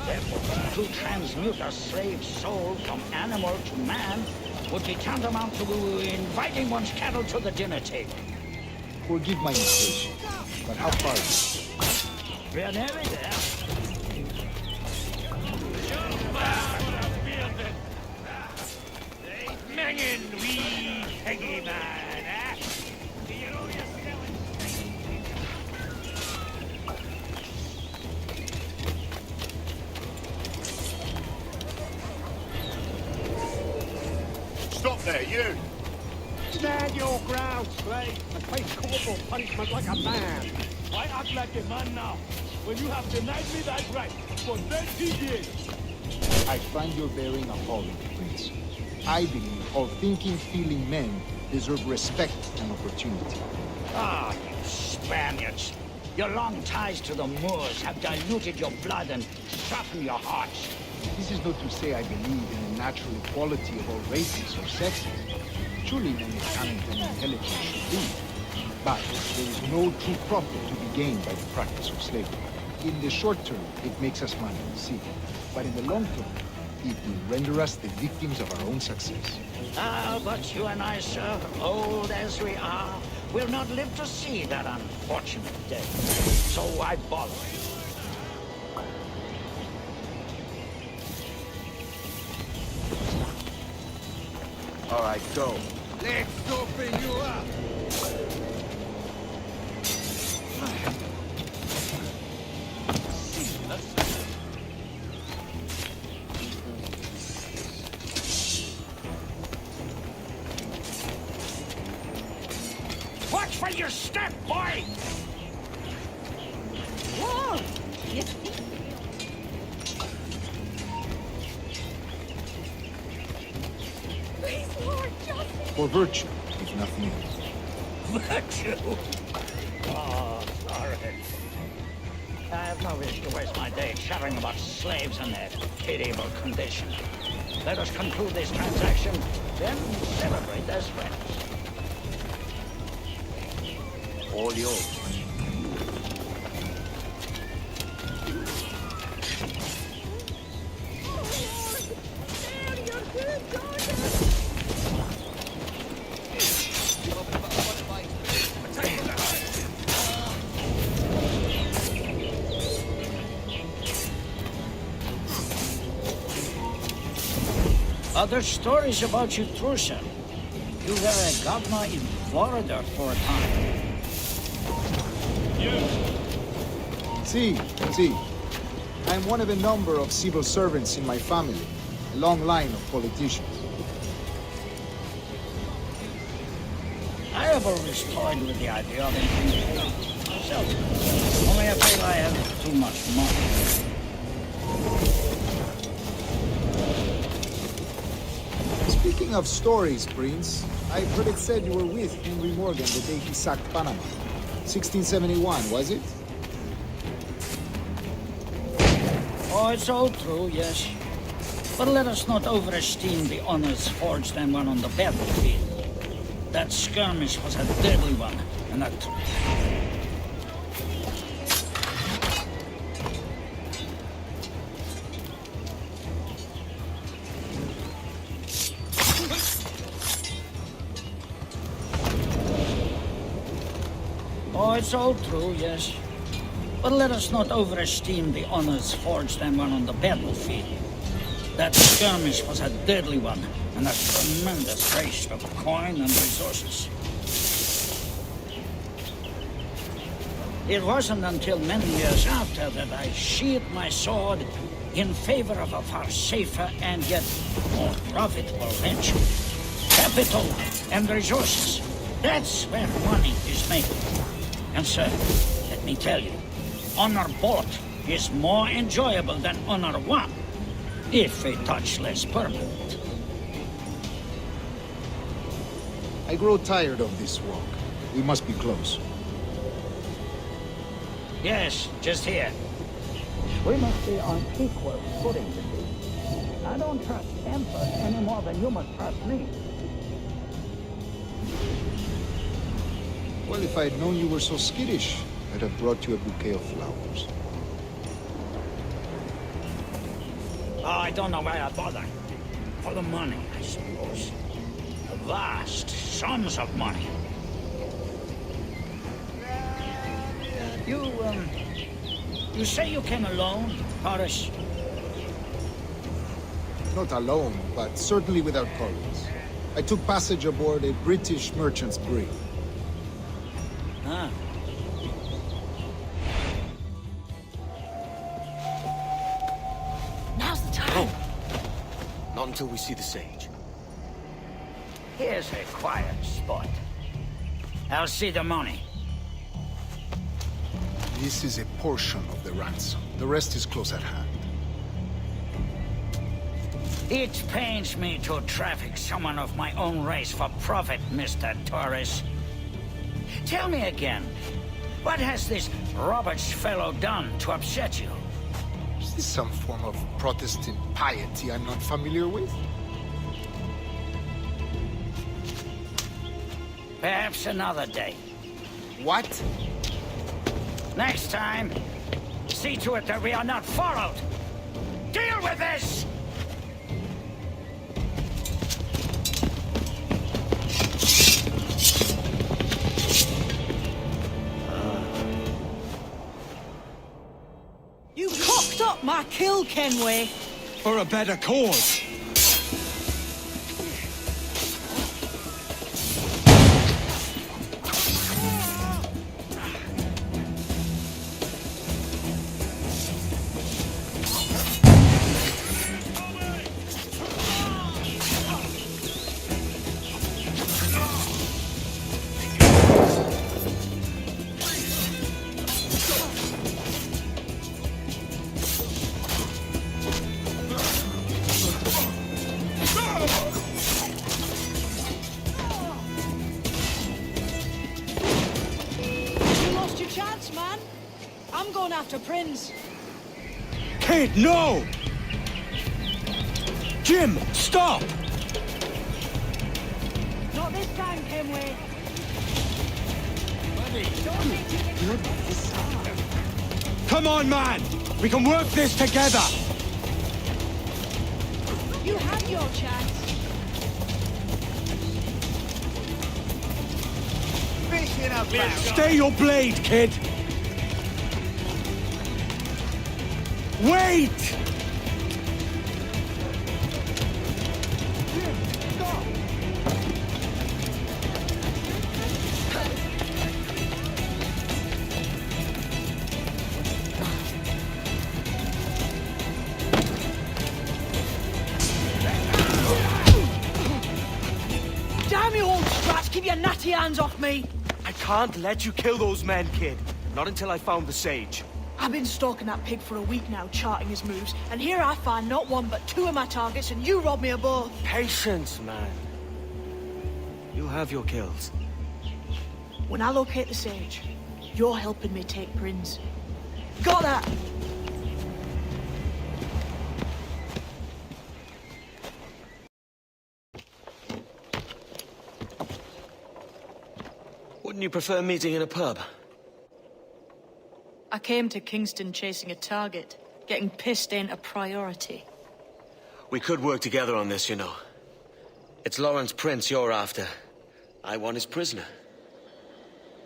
Therefore, to transmute a slave's soul from animal to man would be tantamount to inviting one's cattle to the dinner table. Forgive my impatience, but how far is it? We are nearly there. Mengen, wee peggy man, eh? Do you know your Stop there, you! Stand your ground, slave, and face corporal punishment like a man. Why act like a man now, when you have denied me that right for 30 years? I find your bearing appalling, Prince. I believe all thinking, feeling men deserve respect and opportunity. Ah, you Spaniards. Your long ties to the Moors have diluted your blood and softened your hearts. This is not to say I believe in the natural equality of all races or sexes. Surely many talent and intelligence should be. But there is no true profit to be gained by the practice of slavery. In the short term, it makes us money, see. But in the long term, it will render us the victims of our own success. Ah, but you and I, sir, old as we are, will not live to see that unfortunate day. So I borrow. All right, go. Let's open you up! Watch for your step, boy! Whoa! Please, Lord, justice! For virtue, if nothing else. Virtue? Oh, sorry. I have no wish to waste my day chattering about slaves and their pitiable condition. Let us conclude this transaction, then celebrate as friends. All yours. Other stories about you too, sir. You were a governor in Florida for a time. See. I am one of a number of civil servants in my family, a long line of politicians. I have always toyed with the idea of anything myself. Only I feel I have too much money. Speaking of stories, Prince, I've heard it said you were with Henry Morgan the day he sacked Panama. 1671, was it? Oh, it's all true, yes. But let us not overesteem the honors forged and won on the battlefield. That skirmish was a deadly one, and that... Oh, it's all true, yes. But let us not overesteem the honors forged and won on the battlefield. That skirmish was a deadly one, and a tremendous waste of coin and resources. It wasn't until many years after that I sheathed my sword in favor of a far safer and yet more profitable venture. Capital and resources. That's where money is made. And sir, let me tell you, honor bought is more enjoyable than honor won, if a touch less permanent. I grow tired of this walk. We must be close. Yes, just here. We must be on equal footing with you. I don't trust Emperor any more than you must trust me. Well, if I had known you were so skittish, I'd have brought you a bouquet of flowers. Oh, I don't know why I bother. For the money, I suppose. Vast sums of money. You say you came alone, Horace? Not alone, but certainly without colleagues. I took passage aboard a British merchant's brig. Ah. Now's the time. Not until we see the sage. Here's a quiet spot. I'll see the money. This is a portion of the ransom. The rest is close at hand. It pains me to traffic someone of my own race for profit, Mr. Torres. Tell me again, What has this Roberts fellow done to upset you? Is this some form of Protestant piety I'm not familiar with? Perhaps another day. What? Next time, see to it that we are not followed. Deal with this! You cocked up my kill, Kenway. For a better cause. After Prince. Kid, no! Jim, stop! Not this time, Kenway. Come on, man! We can work this together! You had your chance. Stay your blade, kid! Wait! Damn you old strats, keep your natty hands off me! I can't let you kill those men, kid. Not until I found the sage. I've been stalking that pig for a week now, charting his moves, and here I find not one but two of my targets, and you rob me of both. Patience, man. You'll have your kills. When I locate the sage, you're helping me take Prince. Got that? Wouldn't you prefer meeting in a pub? I came to Kingston chasing a target. Getting pissed ain't a priority. We could work together on this, you know. It's Lawrence Prince you're after. I want his prisoner.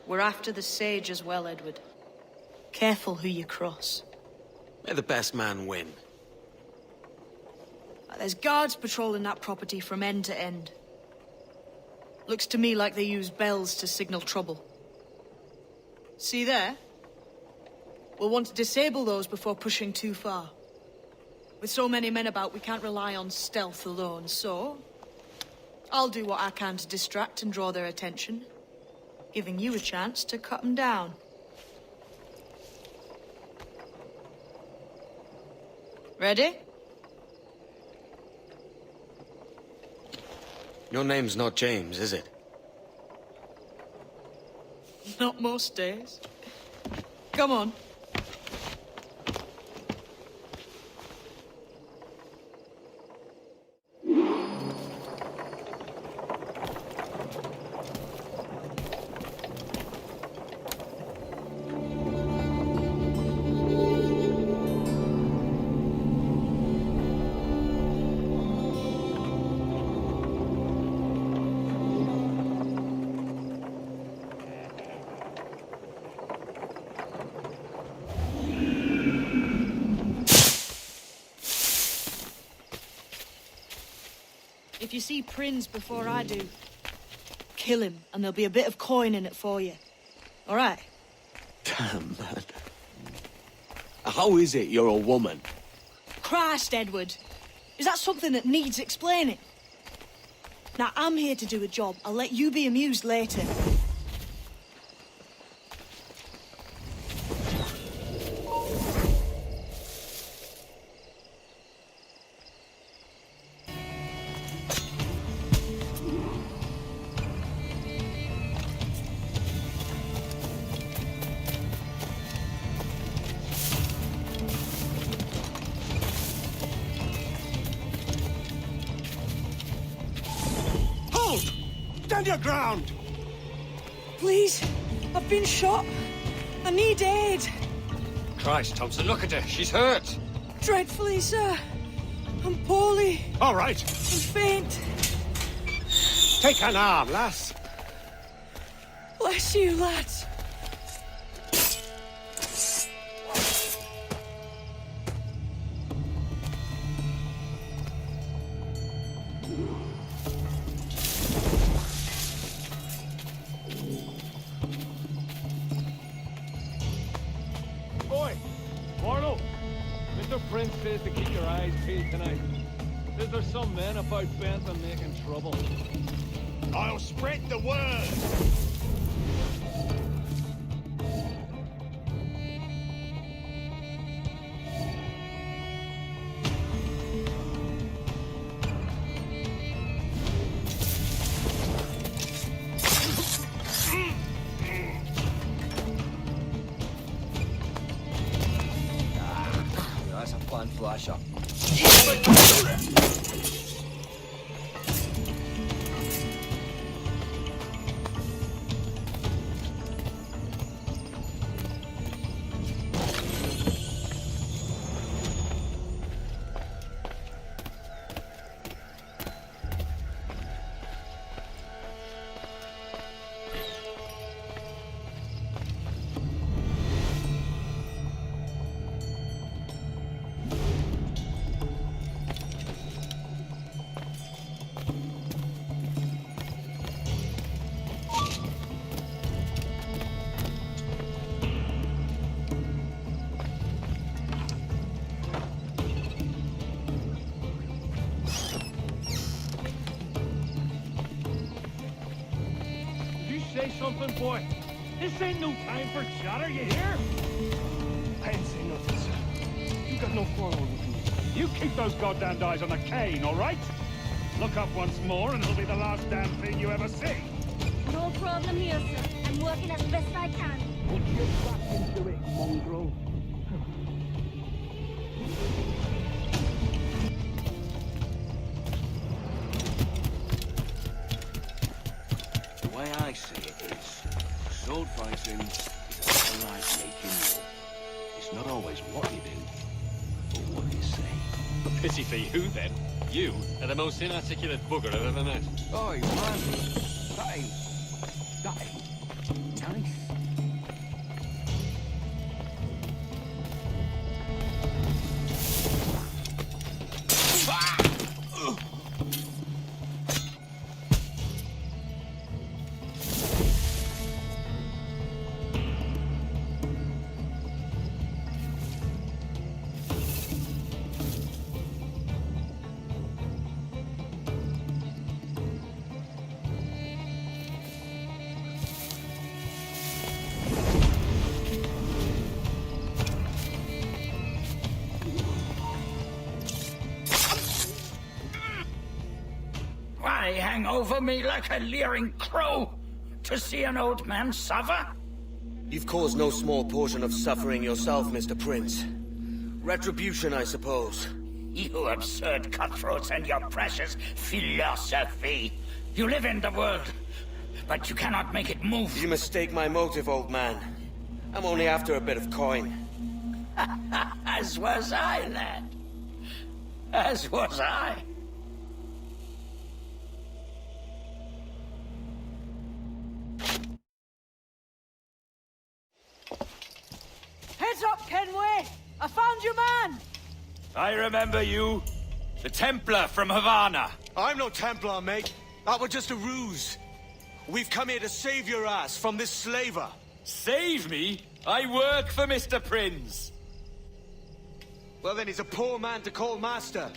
We're after the sage as well, Edward. Careful who you cross. May the best man win. There's guards patrolling that property from end to end. Looks to me like they use bells to signal trouble. See there? We'll want to disable those before pushing too far. With so many men about, we can't rely on stealth alone, so... I'll do what I can to distract and draw their attention, giving you a chance to cut them down. Ready? Your name's not James, is it? Not most days. Come on. If you see Prince before I do, kill him, and there'll be a bit of coin in it for you. All right? Damn, man. How is it you're a woman? Christ, Edward. Is that something that needs explaining? Now, I'm here to do a job. I'll let you be amused later. Stand your ground! Please, I've been shot. I need aid. Christ, Thompson, look at her. She's hurt. Dreadfully, sir. I'm poorly. All right. I'm faint. Take an arm, lass. Bless you, lads. Boy, Mortal, Mr. Prince says to keep your eyes peeled tonight. Says there's some men about Bentham making trouble. I'll spread the word! That's a fun flasher. Say something, boy. This ain't no time for chatter, you hear? I ain't saying nothing, sir. You got no quarrel with me. You keep those goddamn eyes on the cane, all right? Look up once more and it'll be the last damn thing you ever see. No problem here, sir. I'm working as best I can. Put your back into it, mongrel. The way I see it is, sword fighting is a lot like making war. It's not always what you do, but what you say. Pity for you, then. You are the most inarticulate bugger I've ever met. Oh, man. That ain't nice. Why hang over me like a leering crow to see an old man suffer? You've caused no small portion of suffering yourself, Mr. Prince. Retribution, I suppose. You absurd cutthroats and your precious philosophy. You live in the world, but you cannot make it move. You mistake my motive, old man. I'm only after a bit of coin. As was I, lad. As was I. Heads up, Kenway! I found your man! I remember you. The Templar from Havana. I'm no Templar, mate. That was just a ruse. We've come here to save your ass from this slaver. Save me? I work for Mr. Prince. Well, then he's a poor man to call master.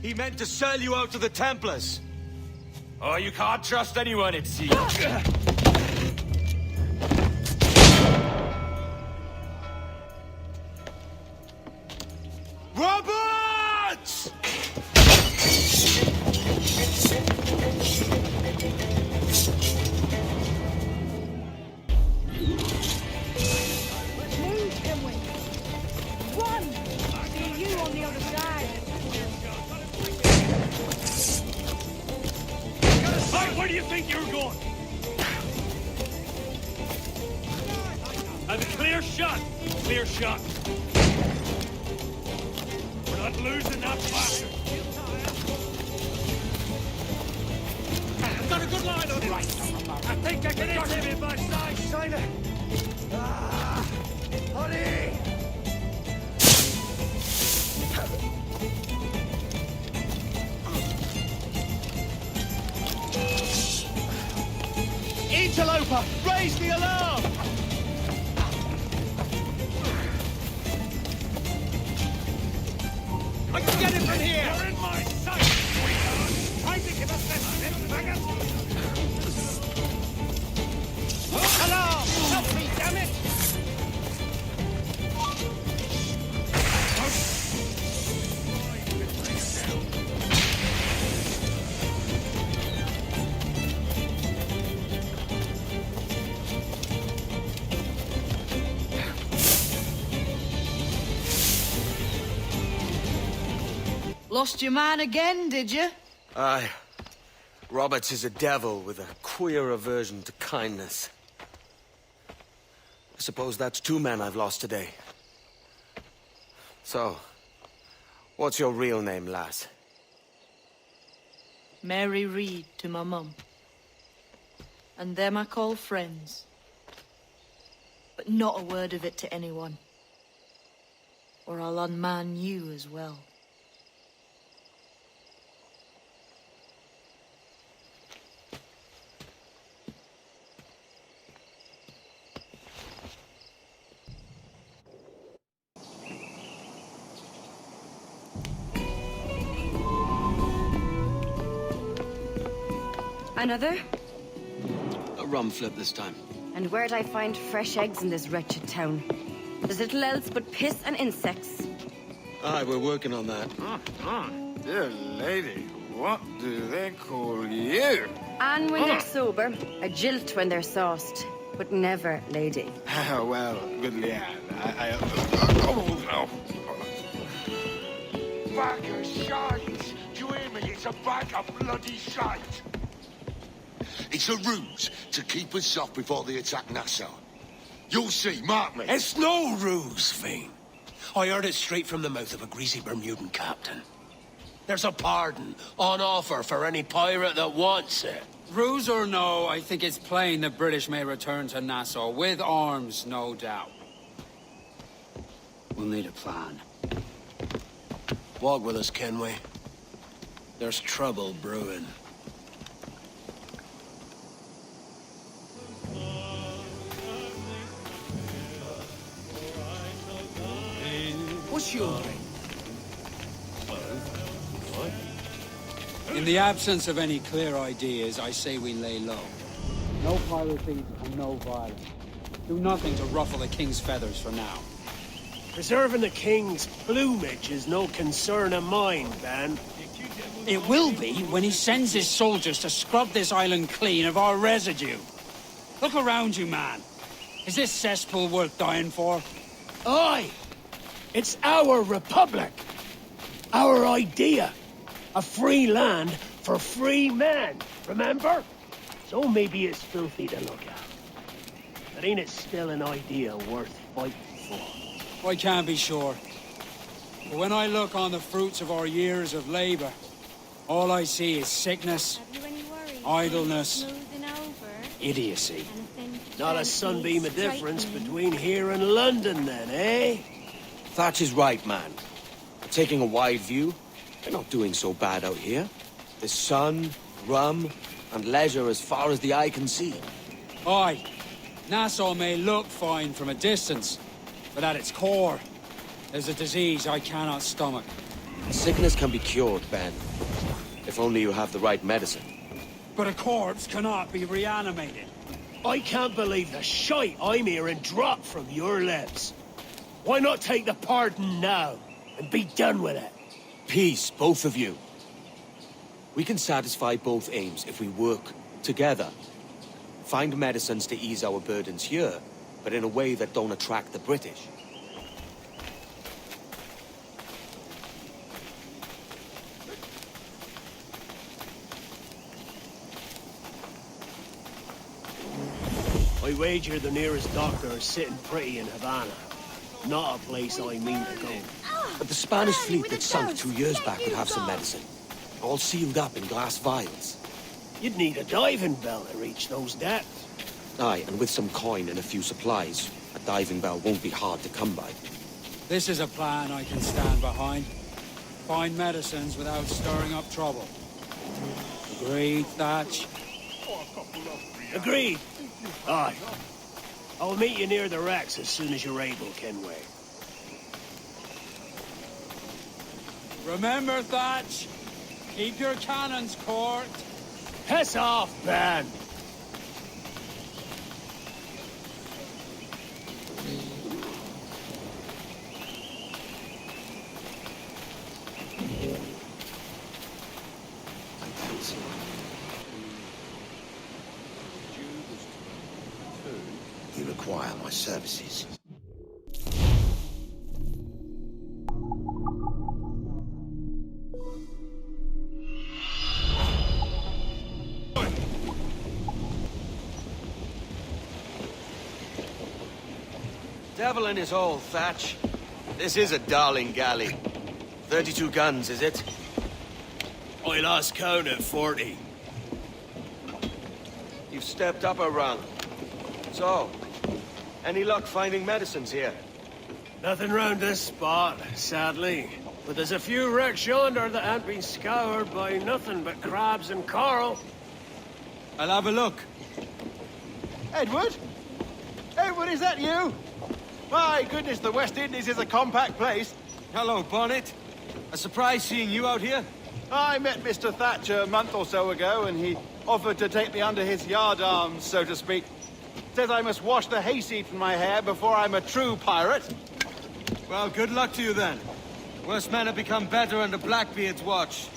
He meant to sell you out to the Templars. Oh, you can't trust anyone, it seems. Roberts! Let's move, Kenway. Run! See you on the other side. Hey, where do you think think you're going? Have a clear shot. Clear shot. We're not losing that bastard. I've got a good line on him. Right. I think I can hit him in my side, China. Ah, honey. Interloper, raise the alarm! I can get him from here! You're in my sight, sweetheart! Try to give us this, faggot! Alarm! Help me, damn it! Lost your man again, did you? Aye. Roberts is a devil with a queer aversion to kindness. I suppose that's 2 men I've lost today. So, what's your real name, lass? Mary Reed to my mum. And them I call friends. But not a word of it to anyone. Or I'll unman you as well. Another? A rum flip this time. And where'd I find fresh eggs in this wretched town? There's little else but piss and insects. Aye, we're working on that. Dear lady, what do they call you? And when they're sober, a jilt when they're sauced, but never lady. Well, good lad. Bag of shite! Do you hear me? It's a bag of bloody shite! It's a ruse to keep us soft before they attack Nassau. You'll see, mark me. It's no ruse, Fiend. I heard it straight from the mouth of a greasy Bermudan captain. There's a pardon on offer for any pirate that wants it. Ruse or no, I think it's plain the British may return to Nassau, with arms, no doubt. We'll need a plan. Walk with us, Kenway. There's trouble brewing. What's your name? In the absence of any clear ideas, I say we lay low. No piracy and no violence. Do nothing to ruffle the king's feathers for now. Preserving the king's plumage is no concern of mine, Ben. It will be when he sends his soldiers to scrub this island clean of our residue. Look around you, man. Is this cesspool worth dying for? Aye! It's our republic. Our idea. A free land for free men, remember? So maybe it's filthy to look at. But ain't it still an idea worth fighting for? I can't be sure. But when I look on the fruits of our years of labor, all I see is sickness, idleness, idiocy. Not a sunbeam of difference between here and London, then, eh? Thatch is right, man. Taking a wide view, we're not doing so bad out here. There's sun, rum, and leisure as far as the eye can see. Aye. Nassau may look fine from a distance, but at its core, there's a disease I cannot stomach. Sickness can be cured, Ben. If only you have the right medicine. But a corpse cannot be reanimated. I can't believe the shite I'm hearing drop from your lips. Why not take the pardon now and be done with it? Peace, both of you. We can satisfy both aims if we work together. Find medicines to ease our burdens here, but in a way that don't attract the British. I wager the nearest doctor is sitting pretty in Havana. Not a place I mean to go. But the Spanish fleet that sunk 2 years back would have some medicine. All sealed up in glass vials. You'd need a diving bell to reach those depths. Aye, and with some coin and a few supplies, a diving bell won't be hard to come by. This is a plan I can stand behind. Find medicines without stirring up trouble. Agreed, Thatch? Agreed. Aye. I'll meet you near the wrecks as soon as you're able, Kenway. Remember, Thatch, keep your cannons court. Piss off, man! You require my services. Devil in his hole, Thatch. This is a darling galley. 32 guns, is it? I lost count at 40. You've stepped up a rung. So, any luck finding medicines here? Nothing round this spot, sadly. But there's a few wrecks yonder that ain't been scoured by nothing but crabs and coral. I'll have a look. Edward? Edward, is that you? My goodness, the West Indies is a compact place. Hello, Bonnet. A surprise seeing you out here? I met Mr. Thatcher a month or so ago, and he offered to take me under his yardarms, so to speak. Says I must wash the hayseed from my hair before I'm a true pirate. Well, good luck to you then. Worse men have become better under Blackbeard's watch.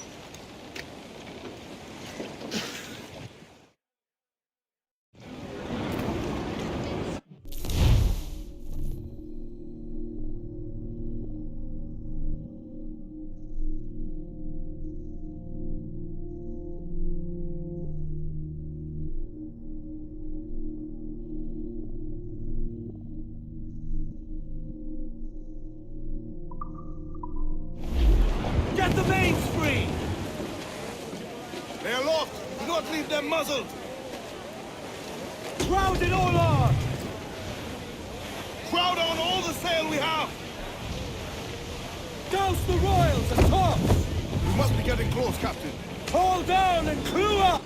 Get the mains free! They are locked. Do not leave them muzzled. Crowd it all on! Crowd on all the sail we have. Douse the royals and tops! We must be getting close, Captain. Haul down and clew up!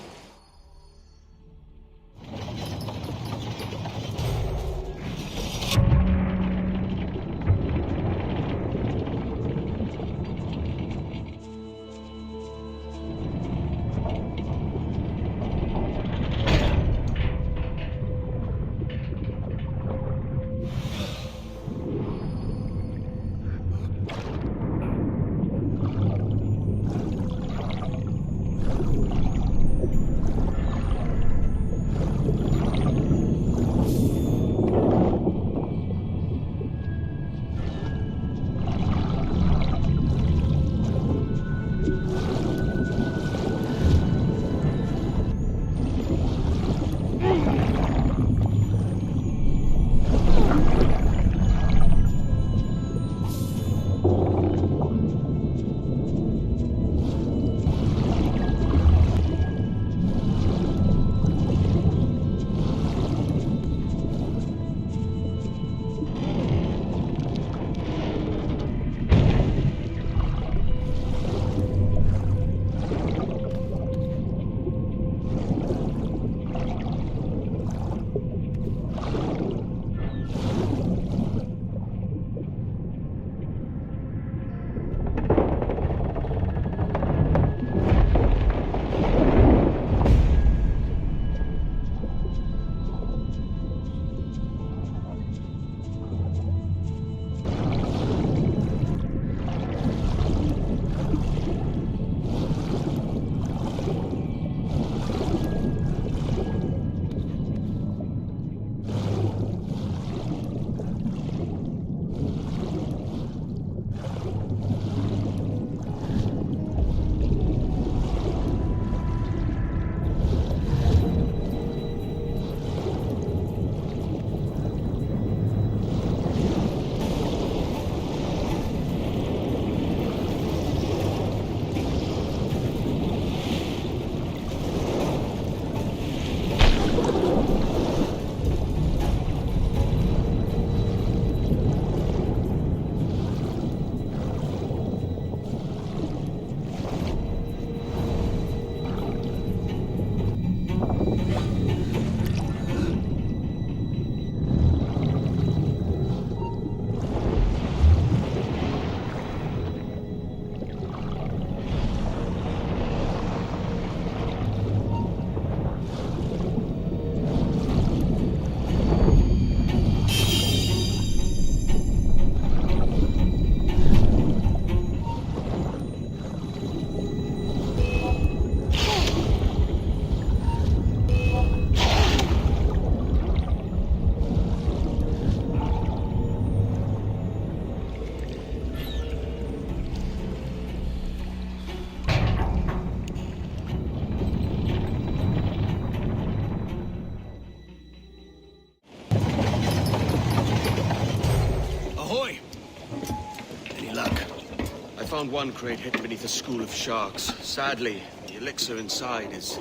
found one crate hidden beneath a school of sharks. Sadly, the elixir inside is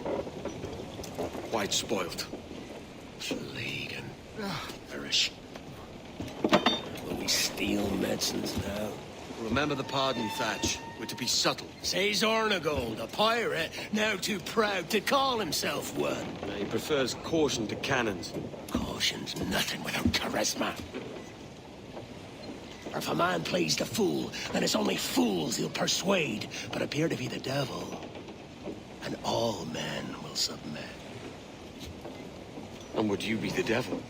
quite spoilt. Bleed and perish. Will we steal medicines now? Remember the pardon, Thatch. We're to be subtle. Says Ornagold, a pirate, now too proud to call himself one. He prefers caution to cannons. Caution's nothing without charisma. Or if a man plays the fool, then it's only fools he'll persuade, but appear to be the devil. And all men will submit. And would you be the devil?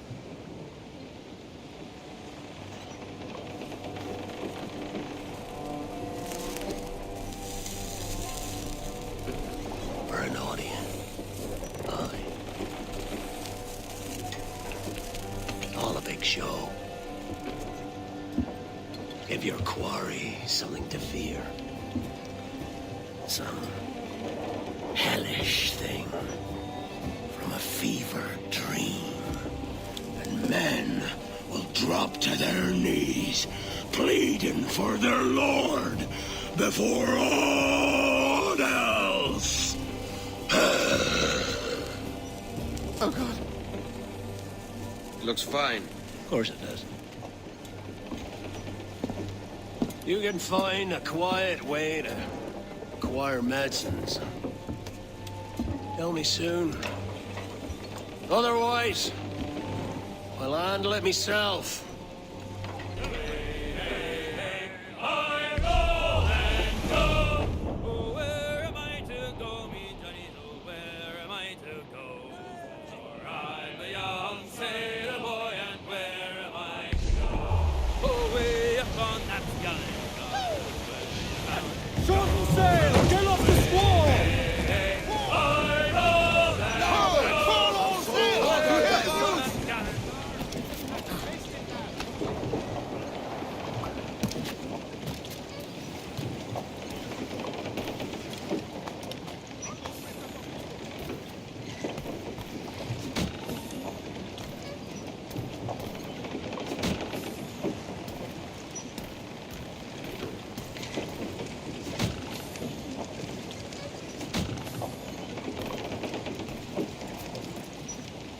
For an audience. Aye. All a big show. Give your quarry something to fear. Some hellish thing from a fevered dream. And men will drop to their knees, pleading for their lord before all else. Oh, God. It looks fine. Of course it does. You can find a quiet way to acquire medicines. Tell me soon. Otherwise, I'll handle it myself. Shorten sail! Get off the squall!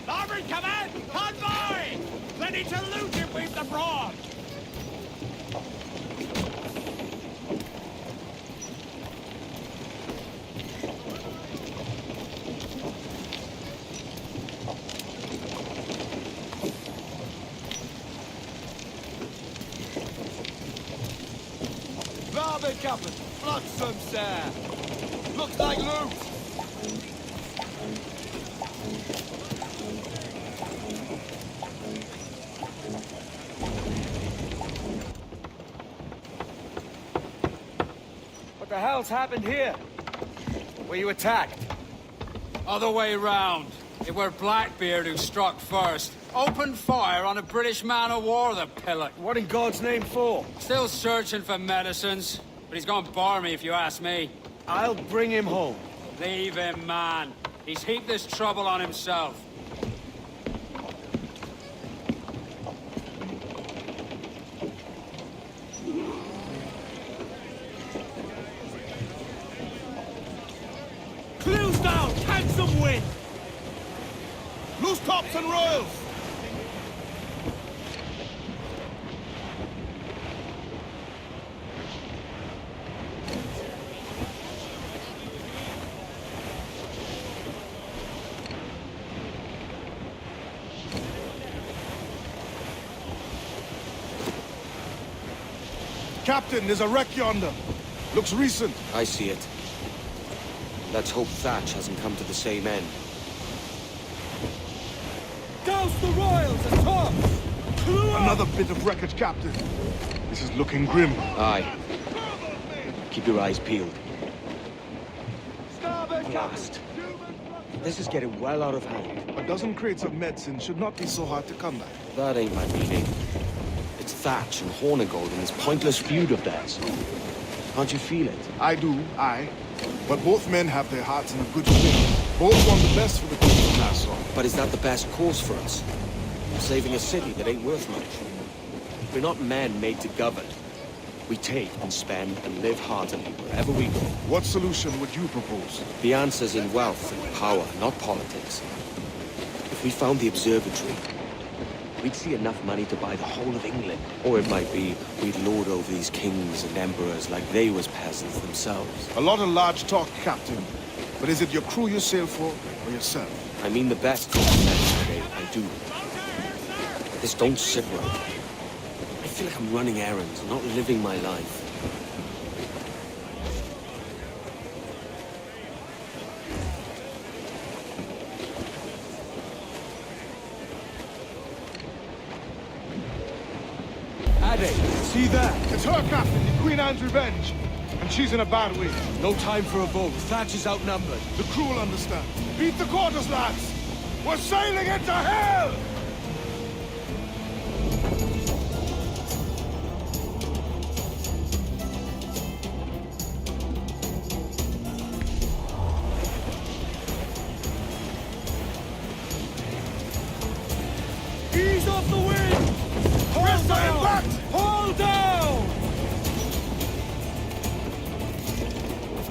Larboard command! Convoy! Ready to loot if we've the broad! Larboard, Captain! Flotsam, sir! Looks like loot! What the hell's happened here? Were you attacked? Other way round. It were Blackbeard who struck first. Opened fire on a British man-o'-war, the pillock. What in God's name for? Still searching for medicines, but he's gone barmy if you ask me. I'll bring him home. Leave him, man. He's heaped this trouble on himself. Clews down! Catch some wind! Loose tops and royals! Captain, there's a wreck yonder. Looks recent. I see it. Let's hope Thatch hasn't come to the same end. Douse the royals and tops! Another bit of wreckage, Captain. This is looking grim. Aye. Keep your eyes peeled. Starboard, Blast. This is getting well out of hand. A dozen crates of medicine should not be so hard to come by. That ain't my meaning. It's Thatch and Hornigold in this pointless feud of theirs. Can't you feel it? I do, aye. But both men have their hearts in a good place. Both want the best for the people of Nassau. But is that the best course for us? Saving a city that ain't worth much. We're not men made to govern. We take and spend and live heartily wherever we go. What solution would you propose? The answer's in wealth and power, not politics. If we found the observatory, we'd see enough money to buy the whole of England. Or it might be we'd lord over these kings and emperors like they was peasants themselves. A lot of large talk, Captain. But is it your crew you sail for, or yourself? I mean the best for today, I do. This don't sit right. I feel like I'm running errands, not living my life. Ade, see that? It's her, Captain, the Queen Anne's revenge. And she's in a bad way. No time for a vote. Thatch is outnumbered. The crew will understand. Beat the quarters, lads! We're sailing into hell! Ease off the wind! Hold down! Hold down!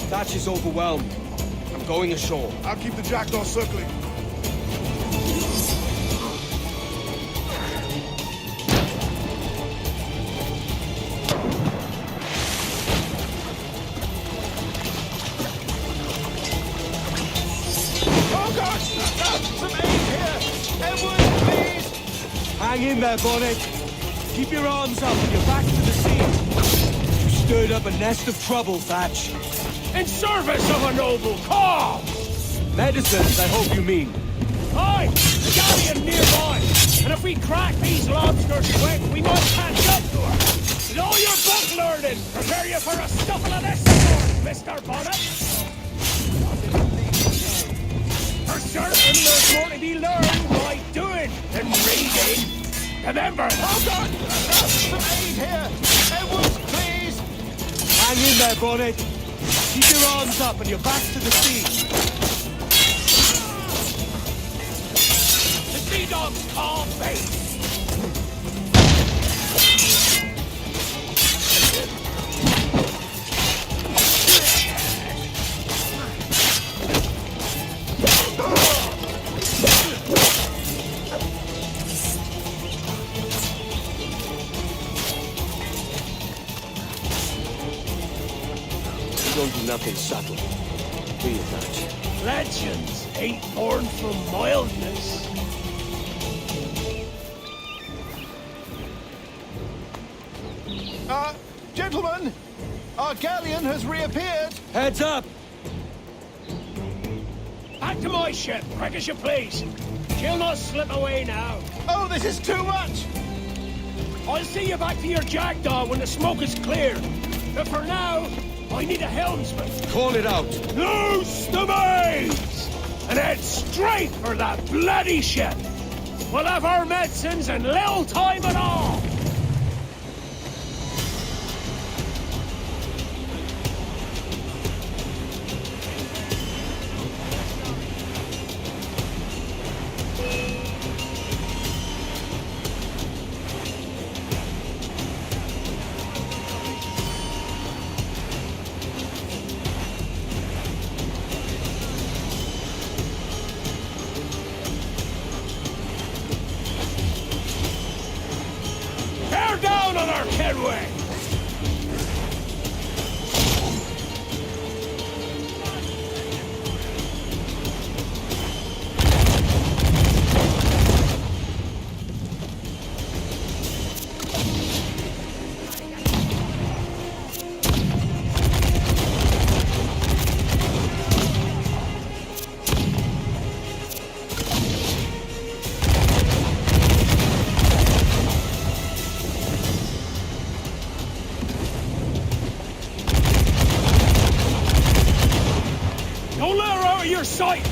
Thatch is overwhelmed. I'm going ashore. I'll keep the jackdaw circling. Oh gosh! Some aid here! Edward, please! Hang in there, Bonnet. Keep your arms up and your back to the sea. You stirred up a nest of trouble, Thatch. In service of a noble cause! Medicines, I hope you mean. Aye! The galleon nearby! And if we crack these lobsters quick, we might catch up to her! With all your book learning, prepare you for a scuffle of this sort, Mr. Bonnet! For certain, there's more to be learned by doing than reading. Remember! Oh God! Some aid here! Edwards, please! Hang in there, Bonnet. Keep your arms up and your back to the sea. The sea dogs call face! Don't do nothing subtle. Do you, Thatch? Legends ain't born from mildness. Gentlemen, our galleon has reappeared. Heads up! Back to my ship, quick as you please. She'll not slip away now. Oh, this is too much! I'll see you back to your jackdaw when the smoke is clear. But for now, I need a helmsman. Call it out. Loose the mains! And head straight for that bloody ship. We'll have our medicines in little time at all. Bear down on our headway! Don't let her out of your sight!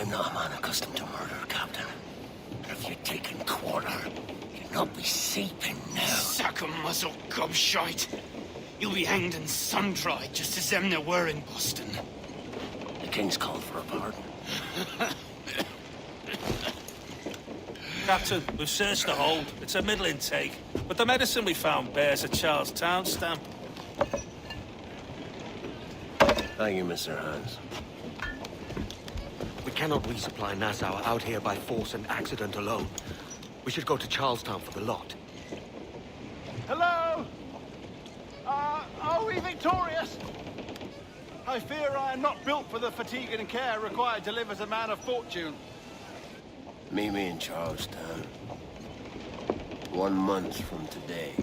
I'm not a man accustomed to murder, Captain. And if you're taking quarter, you'll not be seeping now. Sack a muzzle, gobshite. You'll be hanged and sun-dried, just as them there were in Boston. The King's called for a pardon. Captain, we've searched the hold. It's a middle intake, but the medicine we found bears a Charlestown stamp. Thank you, Mr. Hans. We cannot resupply Nassau out here by force and accident alone. We should go to Charlestown for the lot. Hello? Are we victorious? I fear I am not built for the fatigue and care required to live as a man of fortune. Meet me in Charlestown. 1 month from today.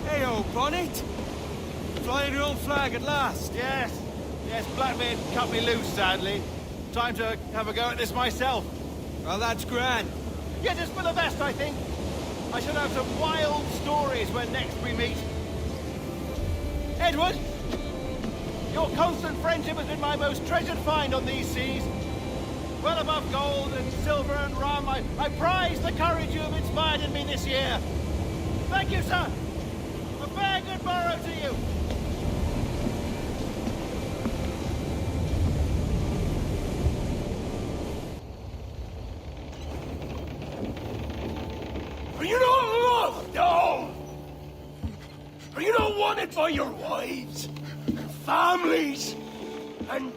Hey-o, Bonnet! Flying your own flag at last! Yes, Blackbeard cut me loose, sadly. Time to have a go at this myself. Well, that's grand. Yes, it's for the best, I think. I shall have some wild stories when next we meet. Edward, your constant friendship has been my most treasured find on these seas. Well above gold and silver and rum, I prize the courage you have inspired in me this year. Thank you, sir. A fair good morrow to you. Are you not loved? No! Are you not wanted by your wives, and families, and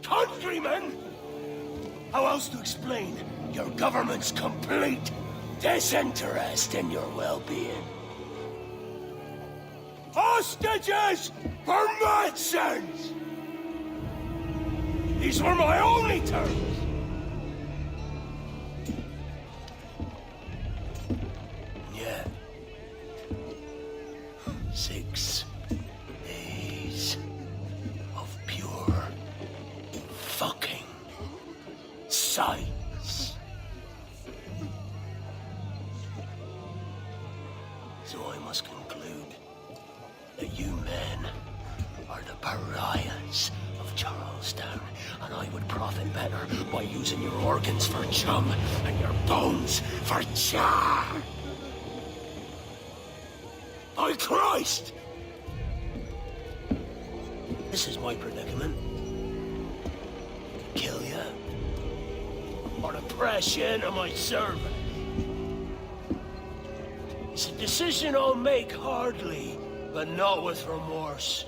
countrymen? How else to explain your government's complete disinterest in your well-being? Hostages for medicines! These were my only terms. Yeah. 6 days of pure fucking science. So I must conclude that you men are the pariahs of Charlestown, and I would profit better by using your organs for chum and your bones for char. By Christ! This is my predicament. Kill you, or to press you into my service. It's a decision I'll make hardly, but not with remorse.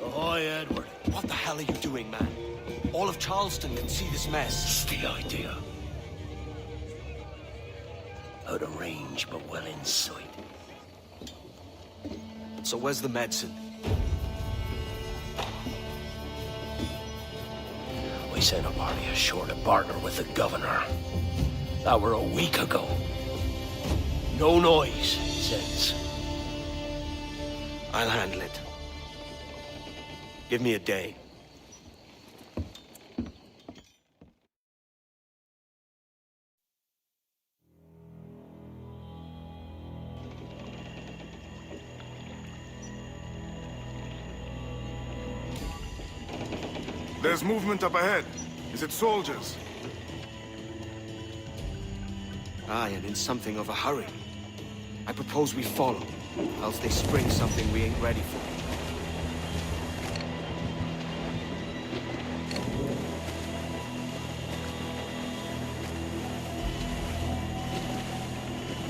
Ahoy, Edward. What the hell are you doing, man? All of Charleston can see this mess. It's the idea. Out of range, but well in sight. So where's the medicine? We sent a party ashore to partner with the governor. That were a week ago. No noise since. I'll handle it. Give me a day. There's movement up ahead. Is it soldiers? Aye, and in something of a hurry. I propose we follow, else they spring something we ain't ready for.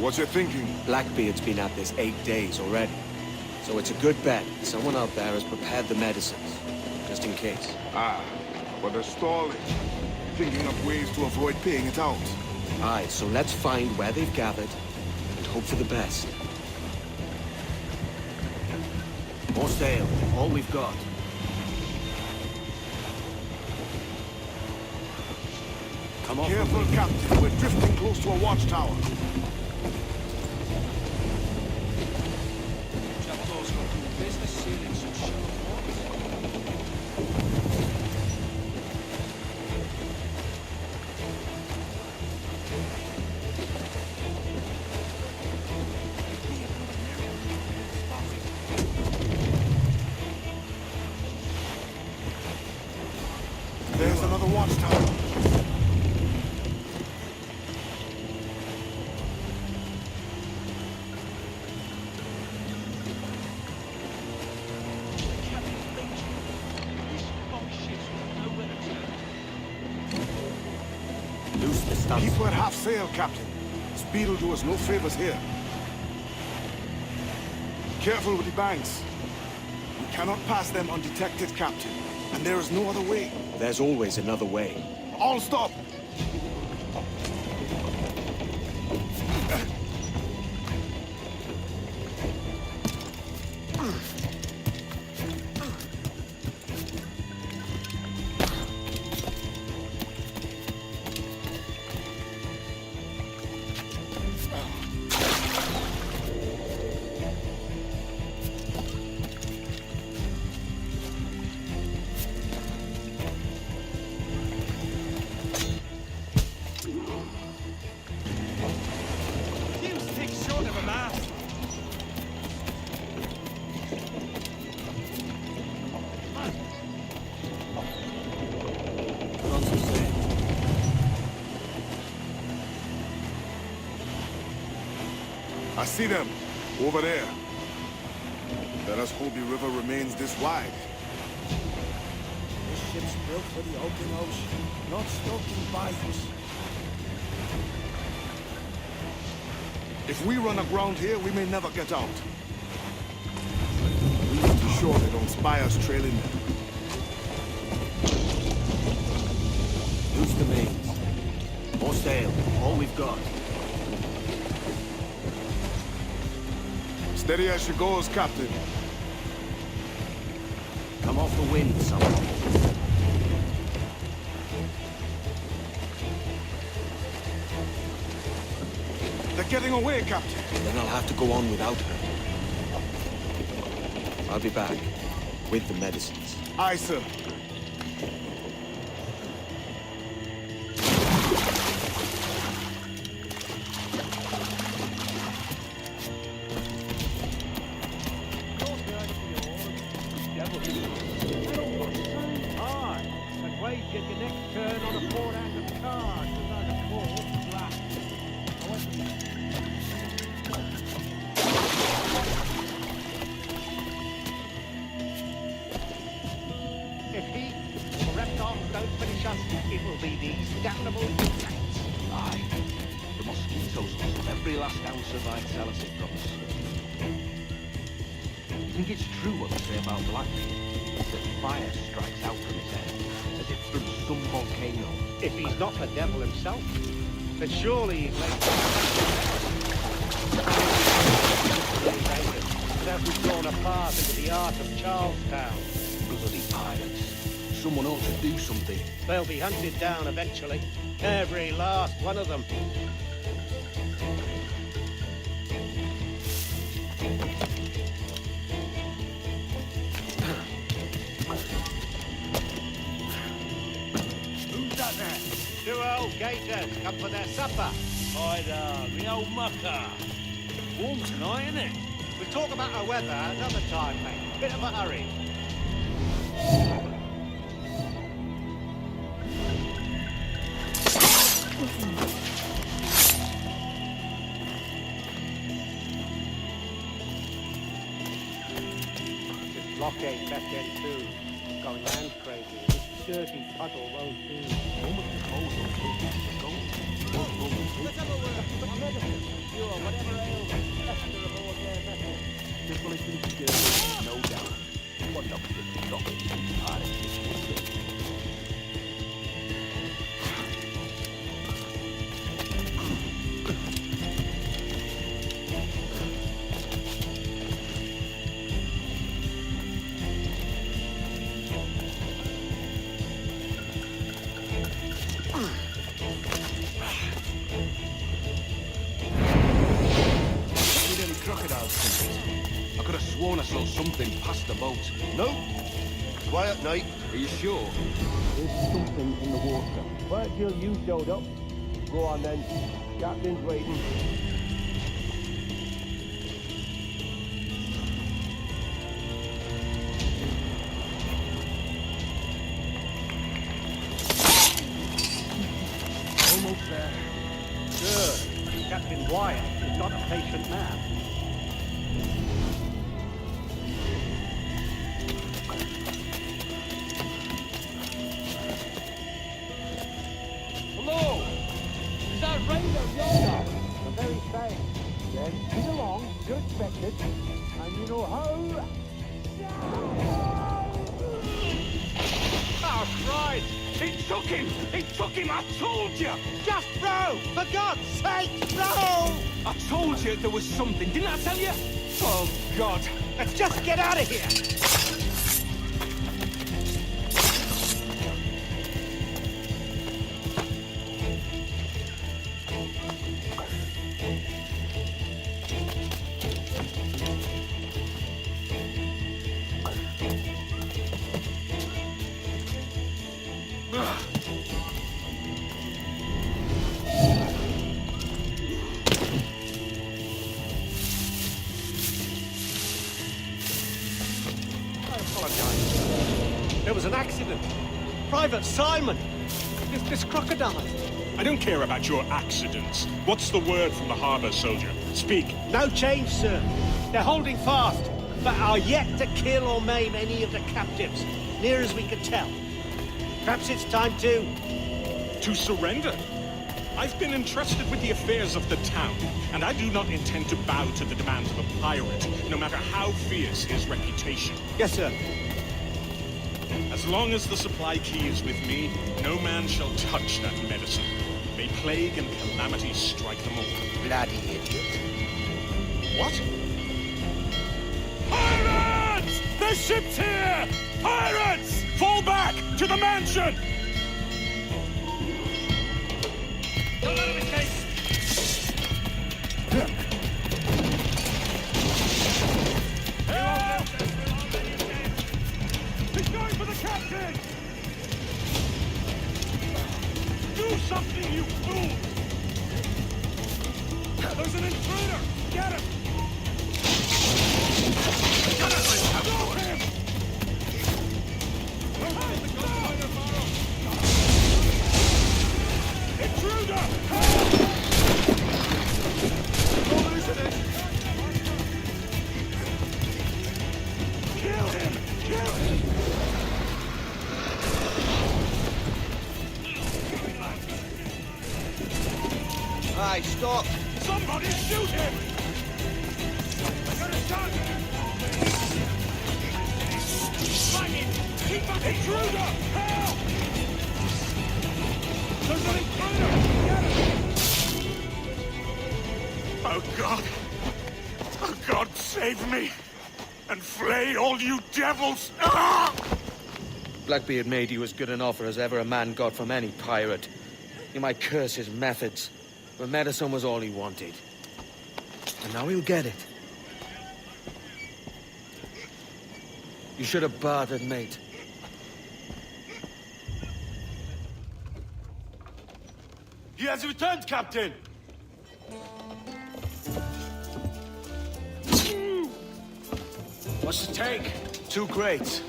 What's your thinking? Blackbeard's been at this 8 days already. So it's a good bet someone out there has prepared the medicines, just in case. Ah, but they're stalling. Thinking of ways to avoid paying it out. Aye, so let's find where they've gathered and hope for the best. More sail, all we've got. Come on. Careful, Captain. We're drifting close to a watchtower. watchtower. Keep her half sail, Captain. Speed will do us no favors here. Careful with the banks. We cannot pass them undetected, Captain. And there is no other way. There's always another way. All stop! I see them, over there. Let us hope the river remains this wide. This ship's built for the open ocean, not stuck in bayous. If we run aground here, we may never get out. We need to be sure they don't spy us trailing them. Loose the mains. More sail, all we've got. Steady as she goes, Captain. Come off the wind, someone. They're getting away, Captain. Then I'll have to go on without her. I'll be back with the medicines. Aye, sir. It will be these damnable insects. Aye. The mosquitoes will suck every last ounce of vitality from us. You think it's true what they say about Blackbeard? That fire strikes out from his head, as if from some volcano. If he's not the devil himself, then surely he's like... that we've drawn a path into the heart of Charlestown. Bloody pirates. Someone ought to do something. They'll be hunted down eventually. Every last one of them. Who's that there? 2 old gators come for their supper. Ida, the old mucker. Warm tonight, isn't it? We'll talk about our weather another time, mate. Bit of a hurry. This blockade left end too. Going land crazy. This dirty puddle won't do. Let's have a word. Medicine. Sure, whatever ails us. Fester aboard their vessel. Simple as things to do, no doubt. What the doctor pirates. I could have sworn I saw something past the boat. No. Quiet night. Are you sure? There's something in the water. Wait till you showed up. Go on then. Captain's waiting. quiet has got a patient man. Hello! Is that Raider yonder? The very same. Then feed along, you're expected, and you know how... Oh, Christ! He took him! He took him! I told you! Just row! For God's sake, row! I told you there was something, didn't I tell you? Oh, God! Let's just get out of here! There was an accident. Private Simon! This crocodile. I don't care about your accidents. What's the word from the harbor, soldier? Speak. No change, sir. They're holding fast, but are yet to kill or maim any of the captives, near as we can tell. Perhaps it's time to... To surrender? I've been entrusted with the affairs of the town, and I do not intend to bow to the demands of a pirate, no matter how fierce his reputation. Yes, sir. As long as the supply key is with me, no man shall touch that medicine. May plague and calamity strike them all. Bloody idiot. What? Pirates! The ship's here! Pirates! Fall back! To the mansion! Don't let him escape! He's going for the captain! Do something, you fool! There's an intruder! Get him! Stop him! Intruder! Help! Don't listen it! Kill him! Kill him! Aye, stop! Somebody shoot him! I got a gun! Lightning! Keep up! Intruder! Help! There's an intruder! Get him! Oh, God! Oh, God, save me! And flay all you devils! Ah! Blackbeard made you as good an offer as ever a man got from any pirate. You might curse his methods, but medicine was all he wanted. And now he'll get it. You should have bartered, mate. He has returned, Captain! What's the take? 2 crates.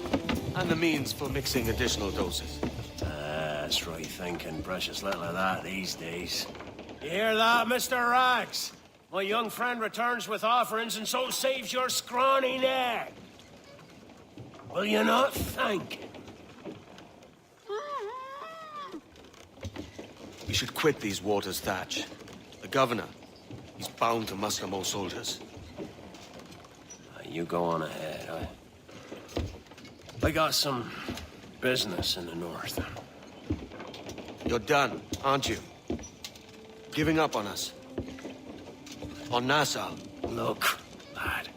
And the means for mixing additional doses. That's right thinking. Precious little of that these days. You hear that, Mr. Rags? My young friend returns with offerings and so saves your scrawny neck. Will you not thank him? We should quit these waters, Thatch. The governor, he's bound to muster more soldiers. You go on ahead. I got some business in the north. You're done, aren't you? Giving up on us. On Nassau. Look, lad.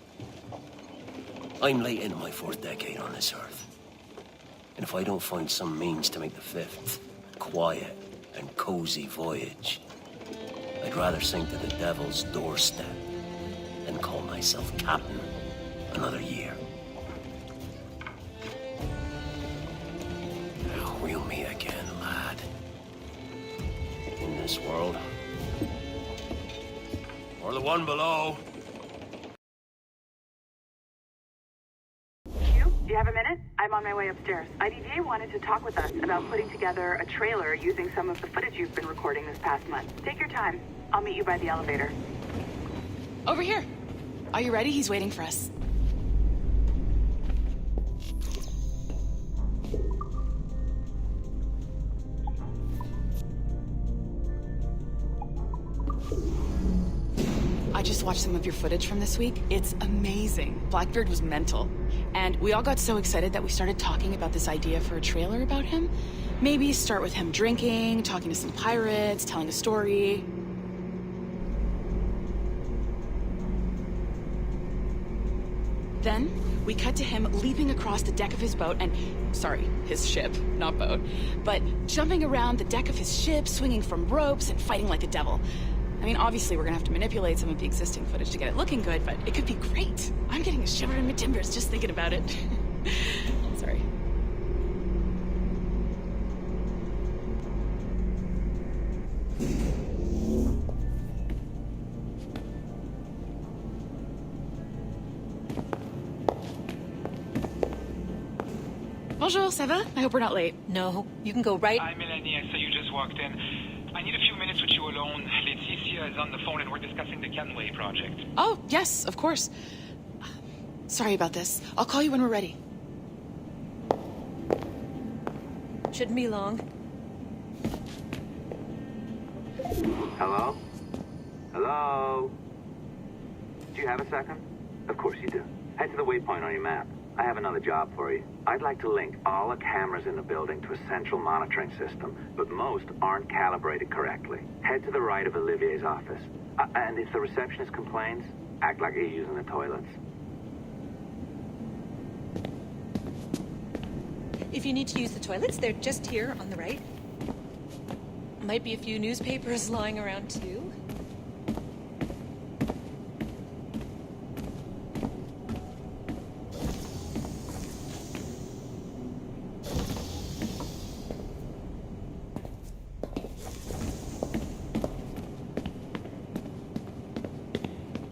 I'm late into my 4th decade on this earth. And if I don't find some means to make the 5th quiet and cozy voyage, I'd rather sink to the devil's doorstep than call myself captain another year. Now we'll meet again, lad. In this world. Or the one below. Do you have a minute? I'm on my way upstairs. IDJ wanted to talk with us about putting together a trailer using some of the footage you've been recording this past month. Take your time. I'll meet you by the elevator. Over here. Are you ready? He's waiting for us. I just watched some of your footage from this week. It's amazing. Blackbeard was mental. And we all got so excited that we started talking about this idea for a trailer about him. Maybe start with him drinking, talking to some pirates, telling a story. Then, we cut to him leaping across the deck of his boat and... Sorry, his ship, not boat. But jumping around the deck of his ship, swinging from ropes, and fighting like a devil. I mean, obviously we're gonna have to manipulate some of the existing footage to get it looking good, but it could be great. I'm getting a shiver in my timbers just thinking about it. Sorry. Bonjour, ça va? I hope we're not late. No, you can go right... Hi, Melanie. I saw you just walked in. I need a few minutes with you alone. Laetitia is on the phone and we're discussing the Canway project. Oh, yes, of course. Sorry about this. I'll call you when we're ready. Shouldn't be long. Hello? Hello? Do you have a second? Of course you do. Head to the waypoint on your map. I have another job for you. I'd like to link all the cameras in the building to a central monitoring system, but most aren't calibrated correctly. Head to the right of Olivier's office. And if the receptionist complains, act like you're using the toilets. If you need to use the toilets, they're just here on the right. Might be a few newspapers lying around too.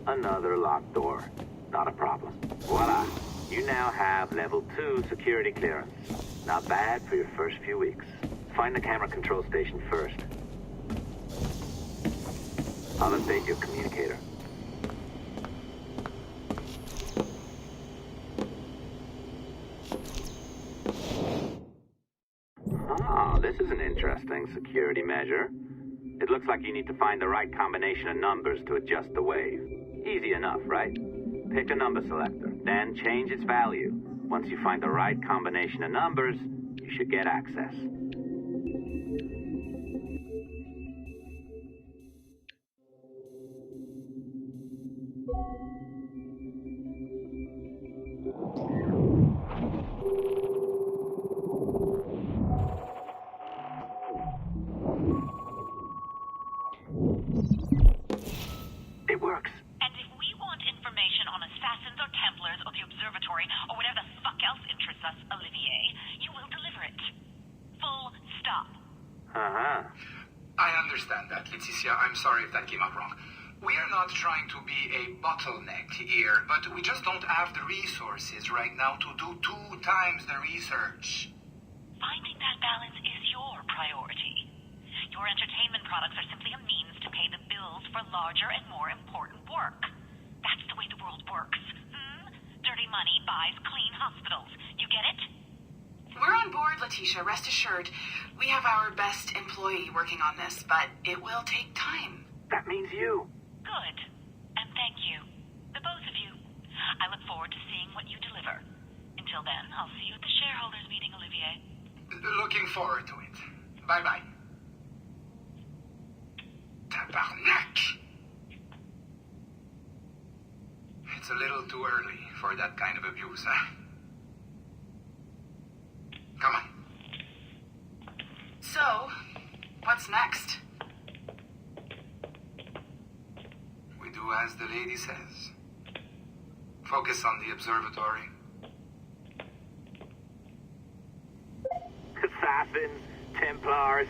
Another locked door. Not a problem. Voila. You now have level 2 security clearance. Not bad for your first few weeks. Find the camera control station first. I'll update your communicator. Ah, this is an interesting security measure. It looks like you need to find the right combination of numbers to adjust the wave. Easy enough, right? Pick a number selector, then change its value. Once you find the right combination of numbers, you should get access. It works. And if we want information on Assassins or Templars or the Observatory or whatever the fuck else interests us, Olivier, you will deliver it. Full stop. Uh-huh. I understand that, Laetitia. I'm sorry if that came out wrong. We are not trying to be a bottleneck here, but we just don't have the resources right now to do 2 times the research. Finding that balance is your priority. Your entertainment products are simply a means to pay the bills for larger and more important work. That's the way the world works. Dirty money buys clean hospitals. You get it? We're on board, Letitia, rest assured. We have our best employee working on this, but it will take time. That means you. Good. And thank you. The both of you. I look forward to seeing what you deliver. Until then, I'll see you at the shareholders meeting, Olivier. Looking forward to it. Bye-bye. Tabarnak! It's a little too early for that kind of abuse, huh? Come on. So, what's next? We do as the lady says. Focus on the observatory. Assassins, Templars,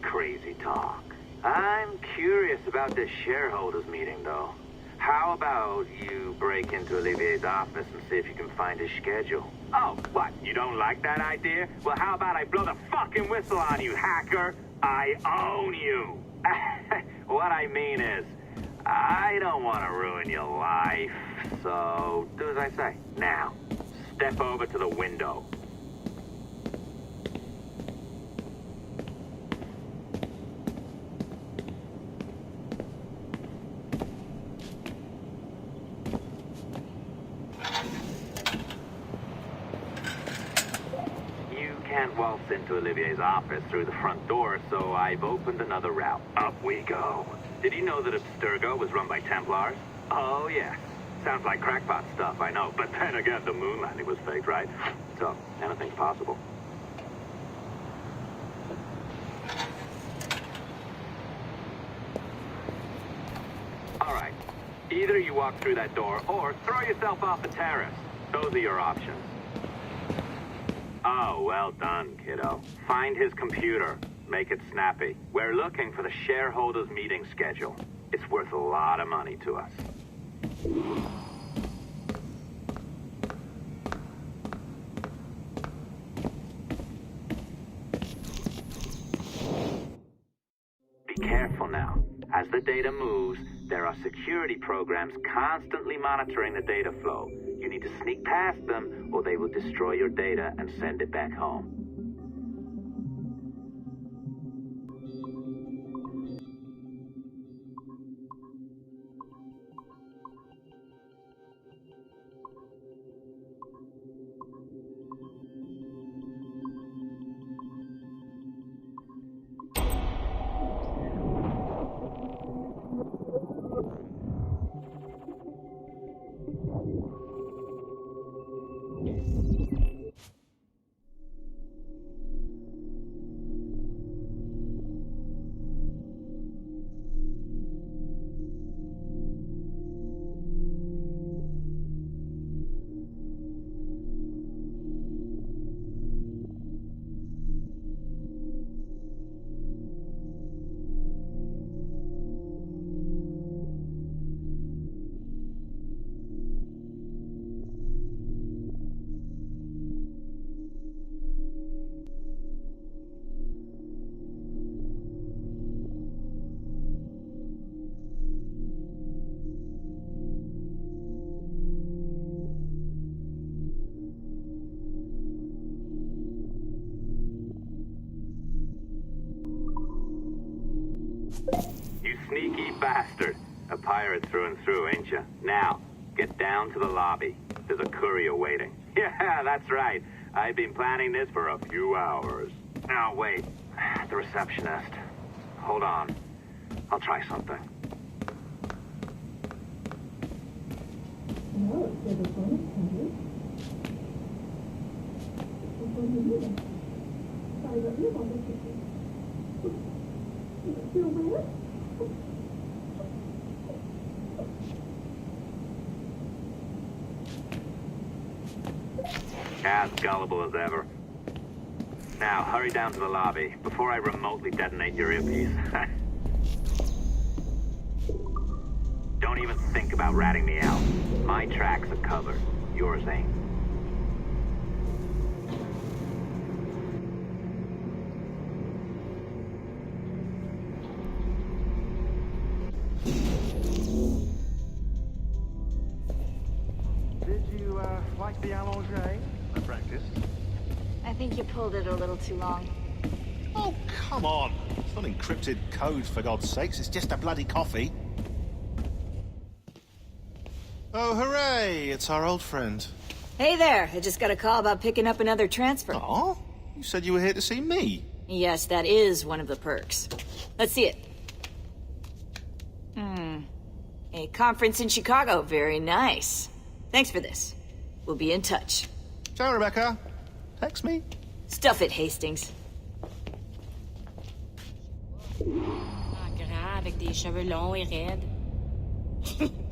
crazy talk. I'm curious about this shareholders meeting, though. How about you break into Olivier's office and see if you can find his schedule? Oh, what? You don't like that idea? Well, how about I blow the fucking whistle on you, hacker? I own you. What I mean is, I don't want to ruin your life, so do as I say. Now, step over to the window. You can't waltz into Olivier's office through the front door, so I've opened another route. Up we go. Did you know that Abstergo was run by Templars? Oh, yes. Sounds like crackpot stuff, I know. But then again, the moon landing was faked, right? So, anything's possible. All right. Either you walk through that door, or throw yourself off the terrace. Those are your options. Oh, well done, kiddo. Find his computer. Make it snappy. We're looking for the shareholders' meeting schedule. It's worth a lot of money to us. Be careful now. As the data moves, there are security programs constantly monitoring the data flow. You need to sneak past them, or they will destroy your data and send it back home. You sneaky bastard. A pirate through and through, ain't you? Now, get down to the lobby. There's a courier waiting. Yeah, that's right. I've been planning this for a few hours. Now, wait. The receptionist. Hold on. I'll try something. As gullible as ever. Now, hurry down to the lobby before I remotely detonate your earpiece. Don't even think about ratting me out. My tracks are covered. Yours ain't. Did you, like the allongé? I practiced. I think you pulled it a little too long. Oh, come on. It's not encrypted code, for God's sakes. It's just a bloody coffee. Oh, hooray! It's our old friend. Hey there, I just got a call about picking up another transfer. Oh? You said you were here to see me. Yes, that is one of the perks. Let's see it. A conference in Chicago, very nice. Thanks for this. We'll be in touch. Ciao, Rebecca. Text me. Stuff it, Hastings. Grand avec des cheveux longs et raides.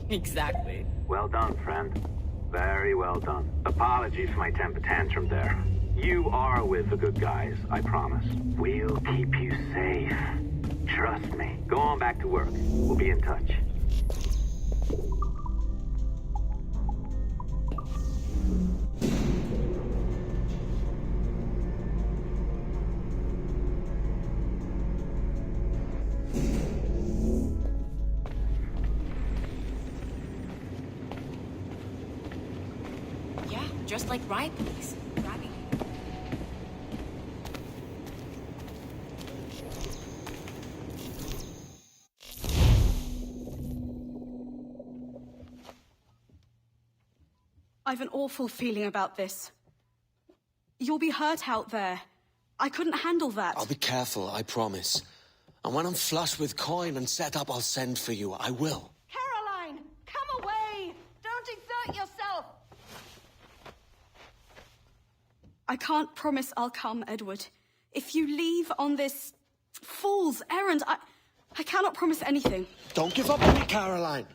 Exactly. Well done, friend. Very well done. Apologies for my temper tantrum there. You are with the good guys, I promise. We'll keep you safe. Trust me. Go on back to work. We'll be in touch. just like riot police, grabbing you. I've an awful feeling about this. You'll be hurt out there. I couldn't handle that. I'll be careful, I promise. And when I'm flush with coin and set up, I'll send for you. I will. Caroline, come away! Don't exert yourself! I can't promise I'll come, Edward. If you leave on this fool's errand, I cannot promise anything. Don't give up on me, Caroline.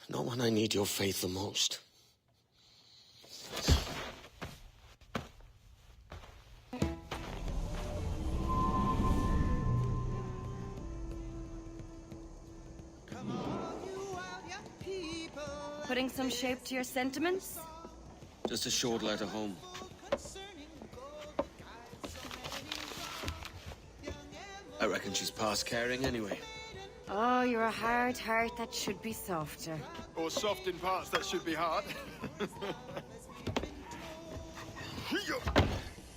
Not when I need your faith the most. Putting some shape to your sentiments? Just a short letter home. I reckon she's past caring anyway. Oh, you're a hard heart that should be softer. Or soft in parts that should be hard.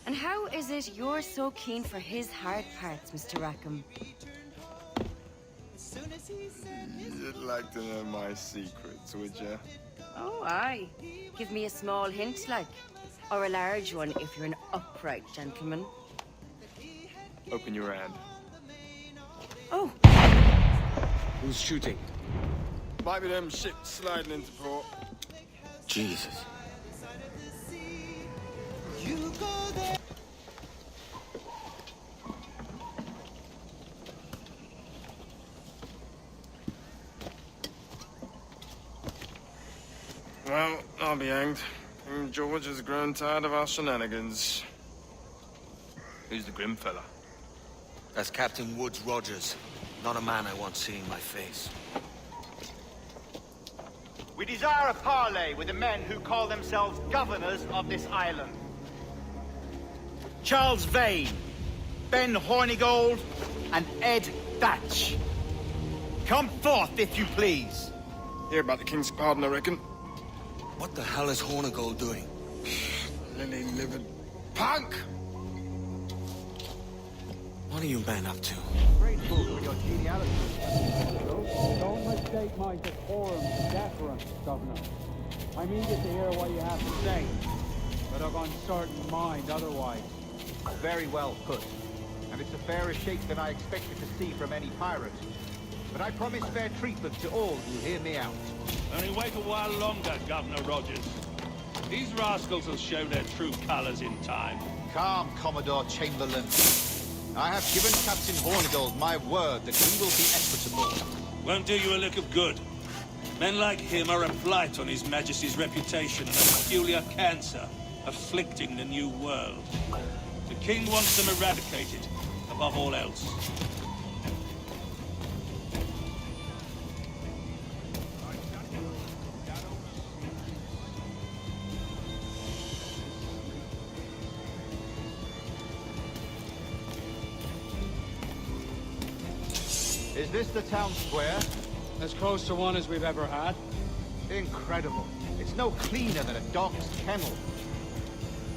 And how is it you're so keen for his hard parts, Mr. Rackham? You'd like to know my secrets, would you? Oh, aye. Give me a small hint, like. Or a large one, if you're an upright gentleman. Open your hand. Oh! Who's shooting? Might be them ships sliding into port. Jesus. Well, I'll be hanged. King George has grown tired of our shenanigans. Who's the grim fella? That's Captain Woods Rogers. Not a man I want seeing my face. We desire a parley with the men who call themselves governors of this island. Charles Vane, Ben Hornigold, and Ed Thatch. Come forth, if you please. Hear about the King's pardon, I reckon. What the hell is Hornigold doing? Lily-livered punk! What are you men up to? Grateful for your geniality. Don't mistake my decorum for deference, Governor. I'm eager to hear what you have to say, but of uncertain mind otherwise. Very well put. And it's a fairer shake than I expected to see from any pirate. But I promise fair treatment to all who hear me out. Only wait a while longer, Governor Rogers. These rascals will show their true colors in time. Calm, Commodore Chamberlain. I have given Captain Hornigold my word that he will be equitable. Won't do you a lick of good. Men like him are a blight on His Majesty's reputation and a peculiar cancer afflicting the New World. The King wants them eradicated, above all else. Is this the town square? As close to one as we've ever had. Incredible. It's no cleaner than a dog's kennel.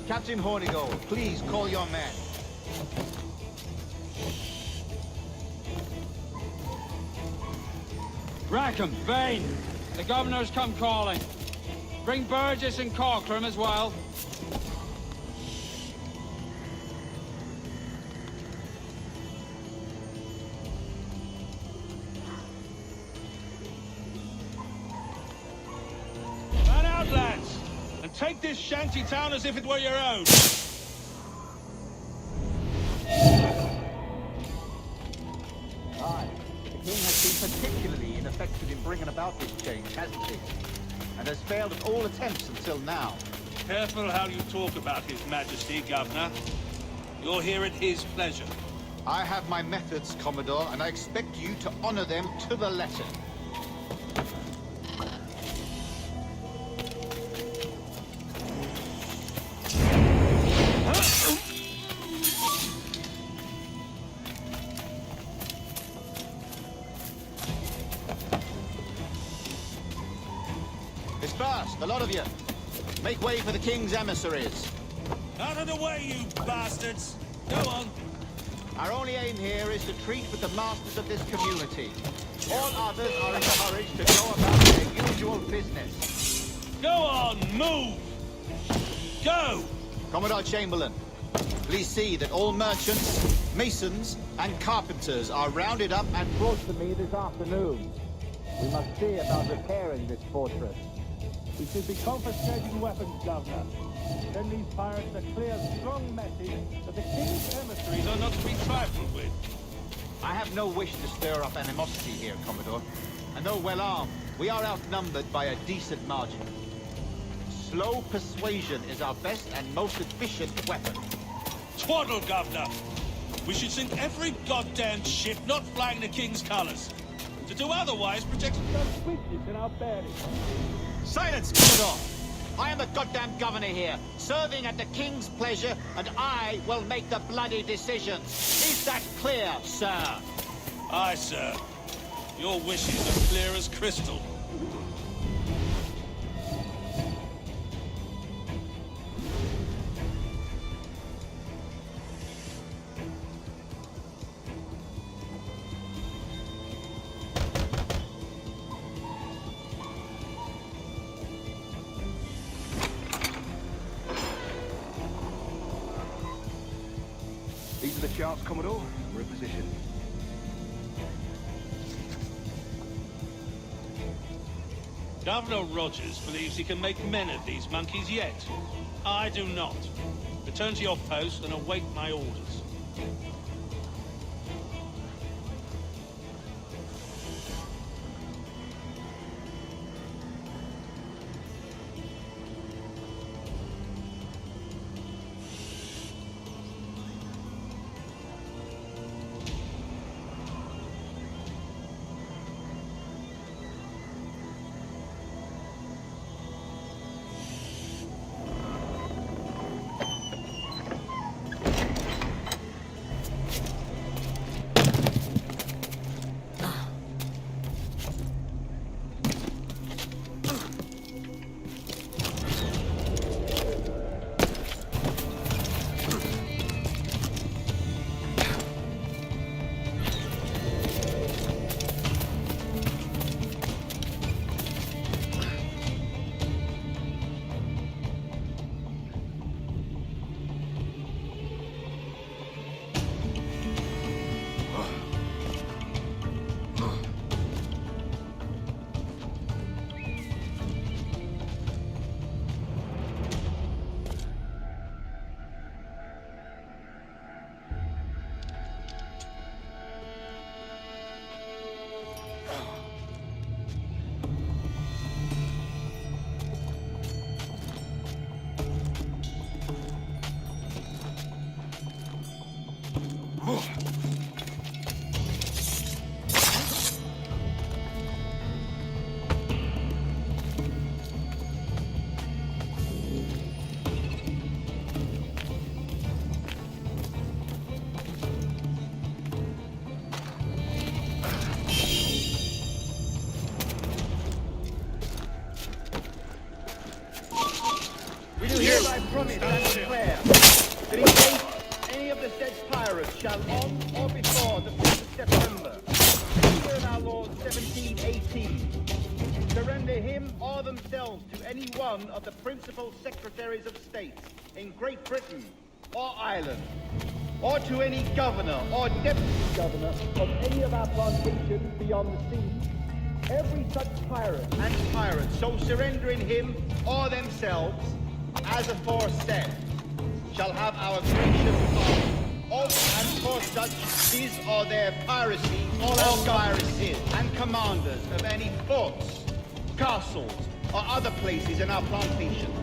Captain Hornigold, please call your men. Rackham, Vane, the Governor's come calling. Bring Burgess and Cockram as well. Take this shanty town as if it were your own. Aye. The King has been particularly ineffective in bringing about this change, hasn't he? And has failed at all attempts until now. Careful how you talk about His Majesty, Governor. You're here at his pleasure. I have my methods, Commodore, and I expect you to honor them to the letter. Disperse, the lot of you. Make way for the king's emissaries. Out of the way, you bastards! Go on. Our only aim here is to treat with the masters of this community. All others are encouraged to go about their usual business. Go on, move! Go! Commodore Chamberlain, please see that all merchants, masons, and carpenters are rounded up and brought to me this afternoon. We must see about repairing this fortress. We should be confiscating weapons, Governor. Send these pirates a clear, strong message that the king's emissaries are not to be trifled with. I have no wish to stir up animosity here, Commodore. And though well armed, we are outnumbered by a decent margin. Slow persuasion is our best and most efficient weapon. Twaddle, Governor! We should sink every goddamn ship not flying the king's colours. To do otherwise protects the weakness in our bearing. Silence, Commodore! I am the goddamn governor here, serving at the king's pleasure, and I will make the bloody decisions. Is that clear, sir? Aye, sir. Your wishes are clear as crystal. These are the charts, Commodore. We're in position. Governor Rogers believes he can make men of these monkeys yet. I do not. Return to your post and await my orders. Promise and declare that in case any of the said pirates shall on or before the 5th of September, either in our Lord 1718, surrender him or themselves to any one of the principal secretaries of state in Great Britain or Ireland, or to any governor or deputy governor of any of our plantations beyond the sea, every such pirate and pirate so surrendering him or themselves as aforesaid, shall have our gracious pardon. Of and for such his or their piracy, all our piracies and commanders of any forts, castles, or other places in our plantations,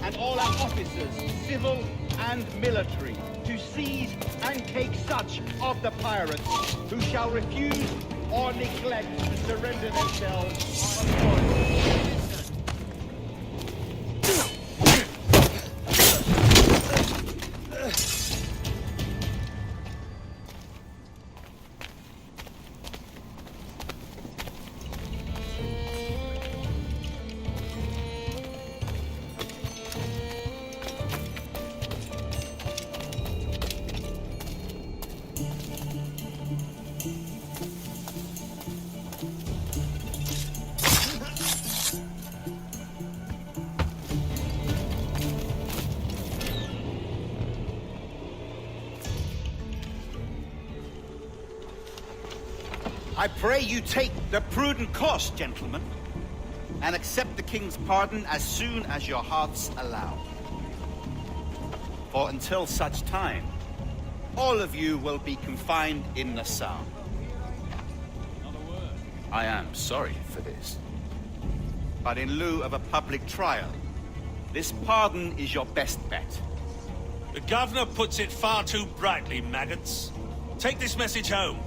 and all our officers, civil and military, to seize and take such of the pirates who shall refuse or neglect to surrender themselves on authority. I pray you take the prudent course, gentlemen, and accept the king's pardon as soon as your hearts allow. For until such time, all of you will be confined in Nassau. I am sorry for this. But in lieu of a public trial, this pardon is your best bet. The governor puts it far too brightly, maggots. Take this message home.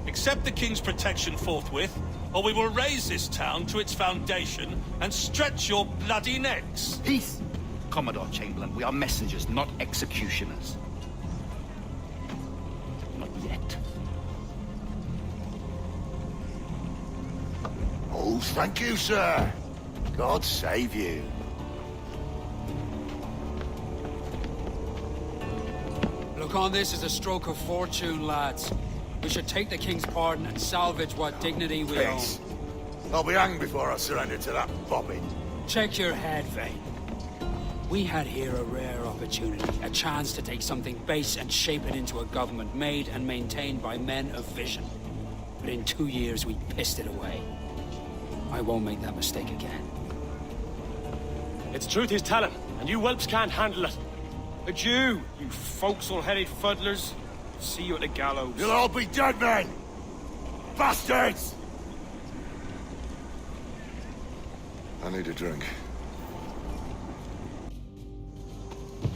Accept the king's protection forthwith, or we will raise this town to its foundation and stretch your bloody necks. Peace! Commodore Chamberlain, we are messengers, not executioners. Not yet. Oh, thank you, sir. God save you. Look on this as a stroke of fortune, lads. We should take the king's pardon and salvage what dignity we own. Peace. I'll be hanged before I surrender to that bobbin. Check your head, Vane. We had here a rare opportunity, a chance to take something base and shape it into a government made and maintained by men of vision. But in 2 years, we pissed it away. I won't make that mistake again. It's truth he's telling, and you whelps can't handle it. Adieu, you forecastle-headed fuddlers. See you at the gallows. You'll all be dead men! Bastards! I need a drink.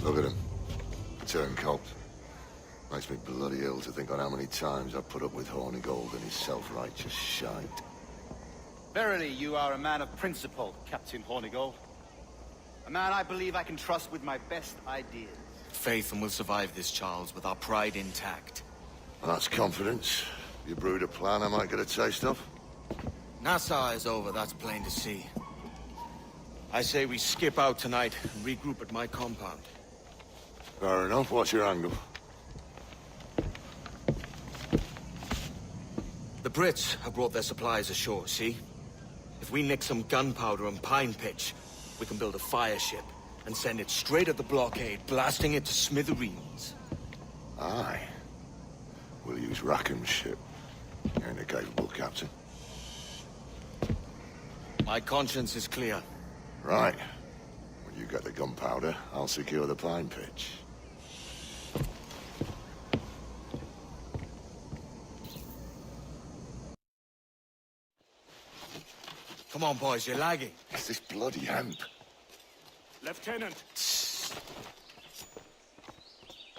Look at him. Turncoat. Makes me bloody ill to think on how many times I've put up with Hornigold and his self-righteous shite. Verily, you are a man of principle, Captain Hornigold. A man I believe I can trust with my best ideas. Faith, and we'll survive this, Charles, with our pride intact. Well, that's confidence. You brewed a plan I might get a taste of? Nassau is over, that's plain to see. I say we skip out tonight and regroup at my compound. Fair enough. What's your angle? The Brits have brought their supplies ashore, see? If we nick some gunpowder and pine pitch, we can build a fire ship and send it straight at the blockade, blasting it to smithereens. Aye. We'll use Rackham's ship. You ain't a capable captain. My conscience is clear. Right. When you get the gunpowder, I'll secure the pine pitch. Come on, boys, you're lagging. It's this bloody hemp. Lieutenant.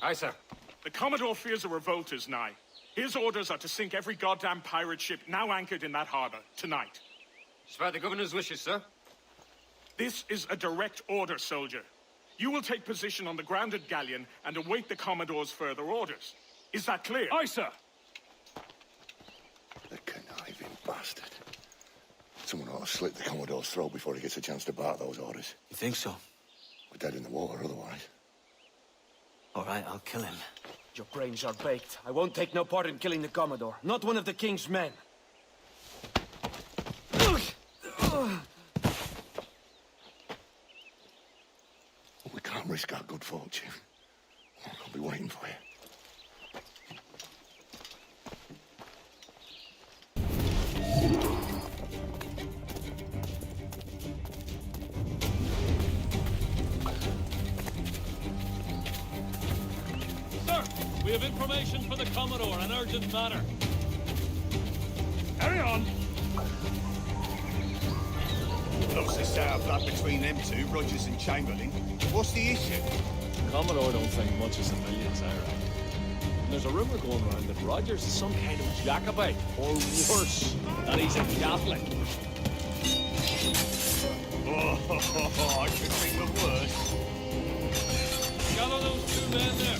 Aye, sir. The Commodore fears a revolt is nigh. His orders are to sink every goddamn pirate ship now anchored in that harbor, tonight. It's by the governor's wishes, sir. This is a direct order, soldier. You will take position on the grounded galleon and await the Commodore's further orders. Is that clear? Aye, sir. The conniving bastard. Someone ought to slit the Commodore's throat before he gets a chance to bark those orders. You think so? We're dead in the water otherwise. All right, I'll kill him. Your brains are baked. I won't take no part in killing the Commodore. Not one of the King's men. We can't risk our good fortune. I'll be waiting for you. Sir, we have information for the Commodore, an urgent matter. Carry on. Looks the setup blood between them two, Rogers and Chamberlain. What's the issue? Commodore don't think much of civilians, I reckon. And there's a rumor going around that Rogers is some kind of Jacobite, or worse, that he's a Catholic. Oh, I could think of worse. Gather those two men there.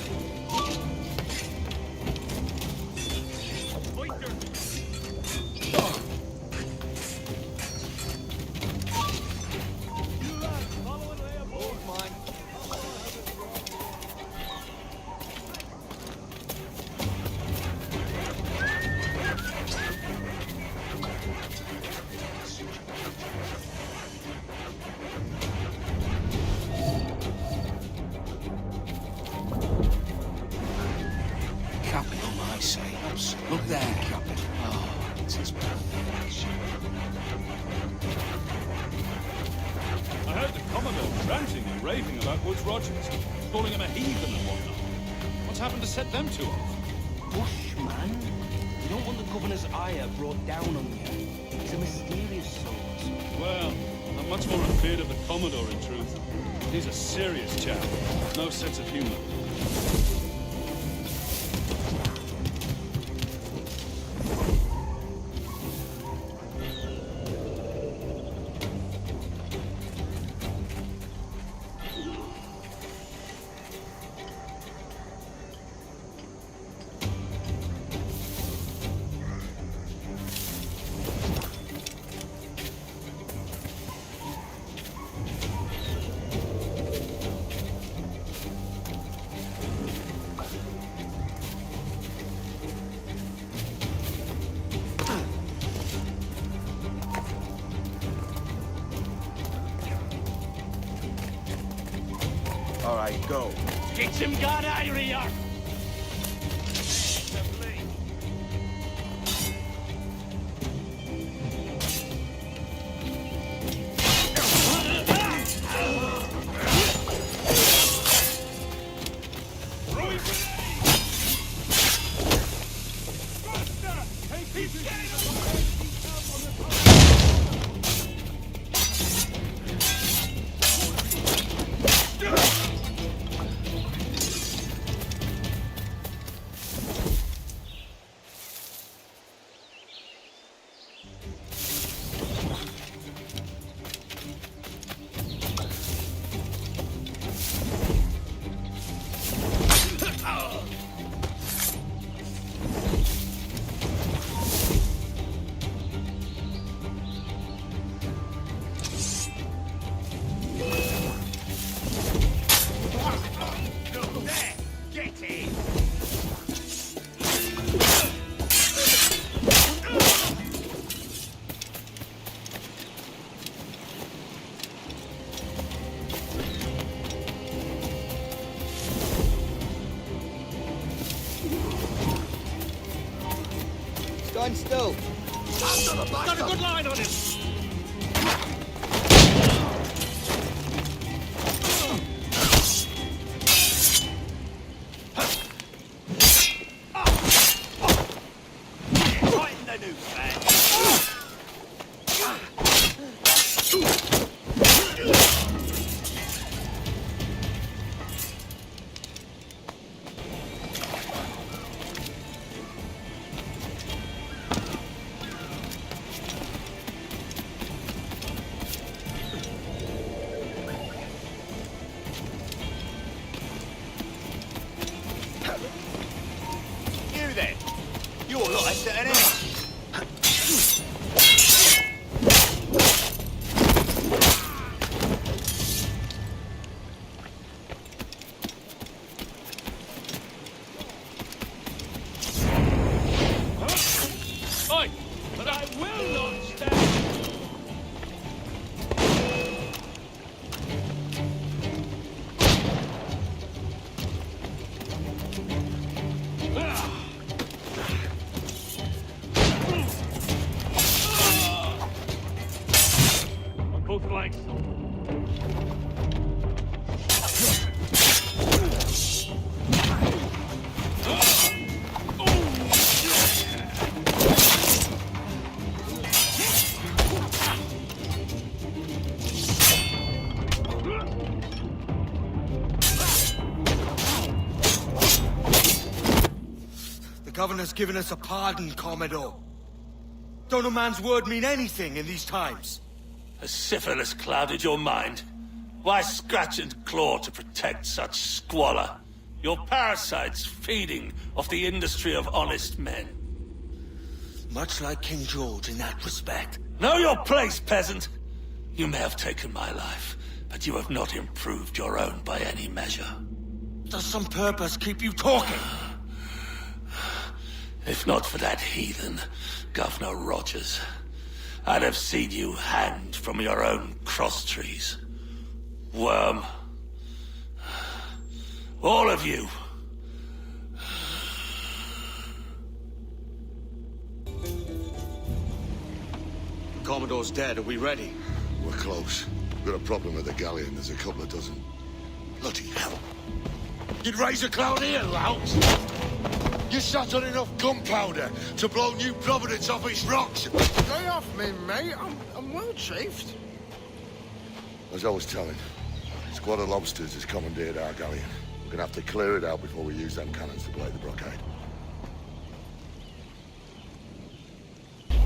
ranting and raving about Woods Rogers, calling him a heathen and whatnot. What's happened to set them two off? Hush, man. You don't want the governor's ire brought down on you. He's a mysterious sort. Well, I'm much more afraid of the Commodore, in truth. He's a serious chap. No sense of humor. All right, go. Get him gone out of here! Stand still. Got a good line on him! Right in the noose, man. You then? You're like setting out. Oi! But I will not stand! On both legs. The governor's given us a pardon, Commodore. Don't a man's word mean anything in these times? Has syphilis clouded your mind? Why scratch and claw to protect such squalor? Your parasites feeding off the industry of honest men. Much like King George in that respect. Know your place, peasant! You may have taken my life, but you have not improved your own by any measure. Does some purpose keep you talking? If not for that heathen, Governor Rogers, I'd have seen you hanged from your own cross trees. Worm. All of you. Commodore's dead. Are we ready? We're close. We've got a problem with the galleon. There's a couple of dozen. Bloody hell. You'd raise a cloud here, lout. You sat on enough gunpowder to blow New Providence off its rocks. Stay off me, mate. I'm well chafed. As I was telling, a squad of lobsters has commandeered our galleon. We're gonna have to clear it out before we use them cannons to blow the blockade.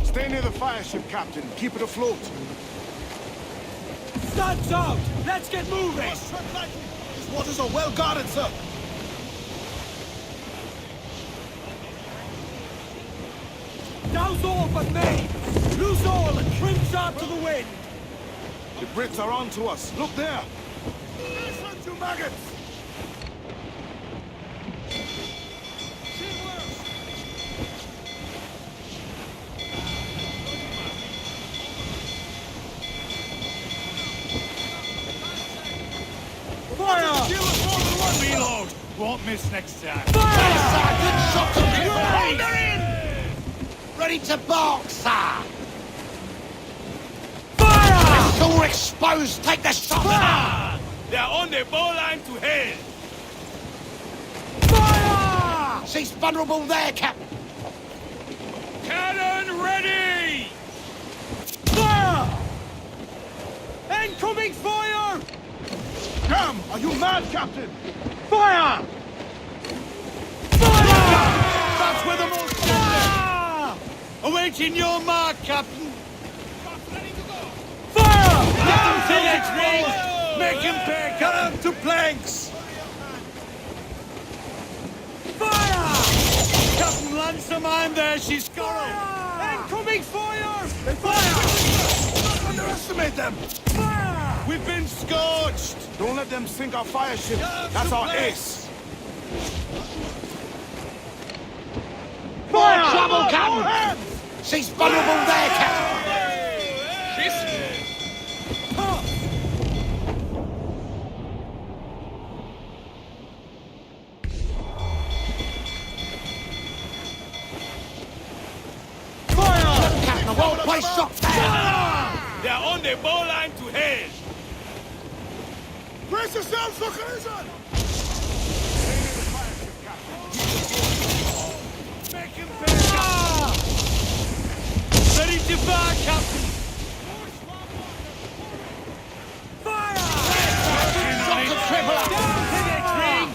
Stay near the fire ship, Captain. Keep it afloat. Sun's out! Let's get moving! These waters are well guarded, sir. Douse all but me! Loose all and trim sharp to the wind! The Brits are on to us. Look there. Listen, you maggots! Fire! Reload! Won't miss next time. Fire! Good shot to me! Ready to bark, sir! Fire! It's all exposed! Take the shot! Fire! They're on the bowline to hell! Fire! She's vulnerable there, Captain! Cannon ready! Fire! Incoming fire! Damn! Are you mad, Captain? Fire! That's where the most fire! Awaiting your mark, Captain! Fire! Let them see it, Ring! Make him pay! Cut him to planks! Fire! Captain Ransom, I'm there, she's scoring! Incoming fire! Fire! Don't underestimate them! Fire! We've been scorched! Don't let them sink our fire ship. That's our ace. Fire! Trouble, Captain! She's vulnerable there, Captain! Fire! Captain, a well-placed shot there! They're on the bowline to hell! Brace yourselves for collision! Make him pay! Ready to fire, Captain! Fire! Shot to triple! Down!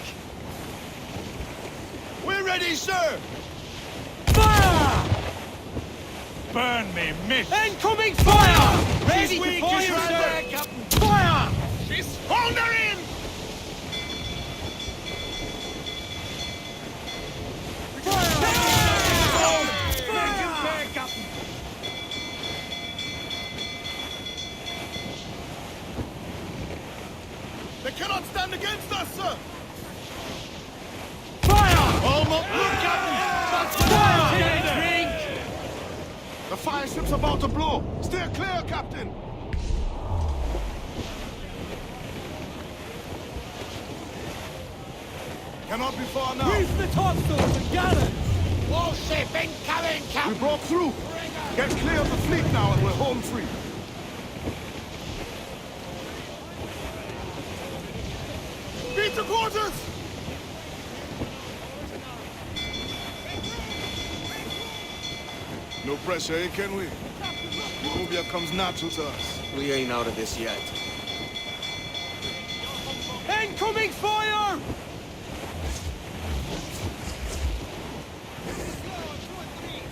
We're ready, sir! Fire! Burn me, miss! Incoming fire! Ready to fire, sir, Captain! Fire! She's foundering! They cannot stand against us, sir! Fire! Almost! Look, Captain! That's the Fire! The fire ship's about to blow! Steer clear, Captain! Cannot be far now. Grease the topsails and gallants! Warship incoming, We Captain! broke through. Get clear of the fleet now and we're home free. Beat the quarters! No pressure, eh, can we? Utopia comes natural to us. We ain't out of this yet. Incoming fire!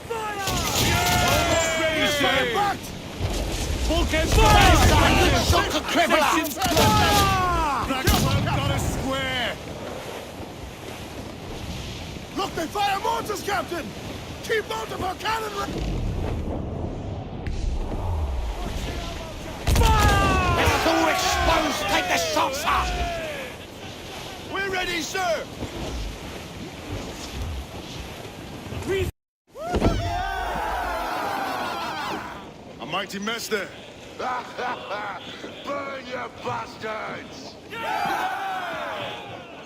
Fire! Back! Vulcan's Fire! Shot to triple! Blackwell got us square! Look, they fire mortars, Captain! Keep out of our cannon! It's all exposed! Take the shots, sir! We're ready, sir! A mighty mess there. Burn, you bastards!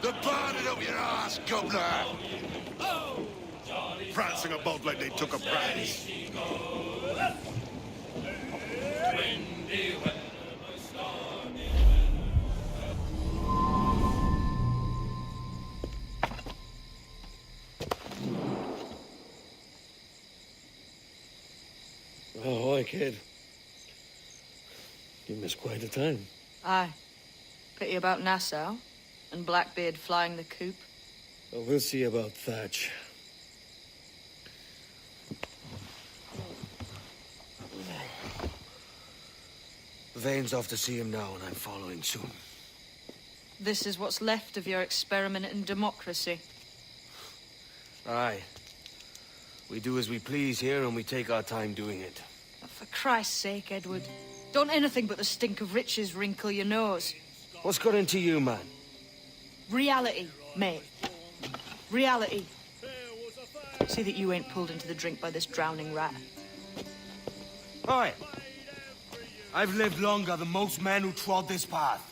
They're burning up your ass, governor! Prancing about like they took a prize. kid. You missed quite a time. Aye. Pity about Nassau, and Blackbeard flying the coop. Well, we'll see about Thatch. Vane's off to see him now, and I'm following soon. This is what's left of your experiment in democracy. Aye. We do as we please here, and we take our time doing it. For Christ's sake, Edward. Don't anything but the stink of riches wrinkle your nose. What's got into you, man? Reality, mate. Reality. See that you ain't pulled into the drink by this drowning rat. Oi! I've lived longer than most men who trod this path.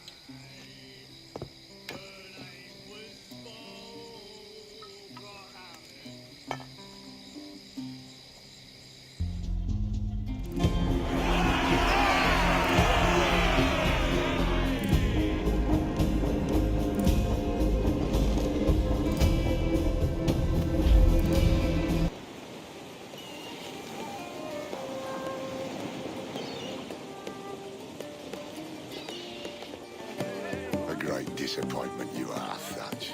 Disappointment you are, Thatch.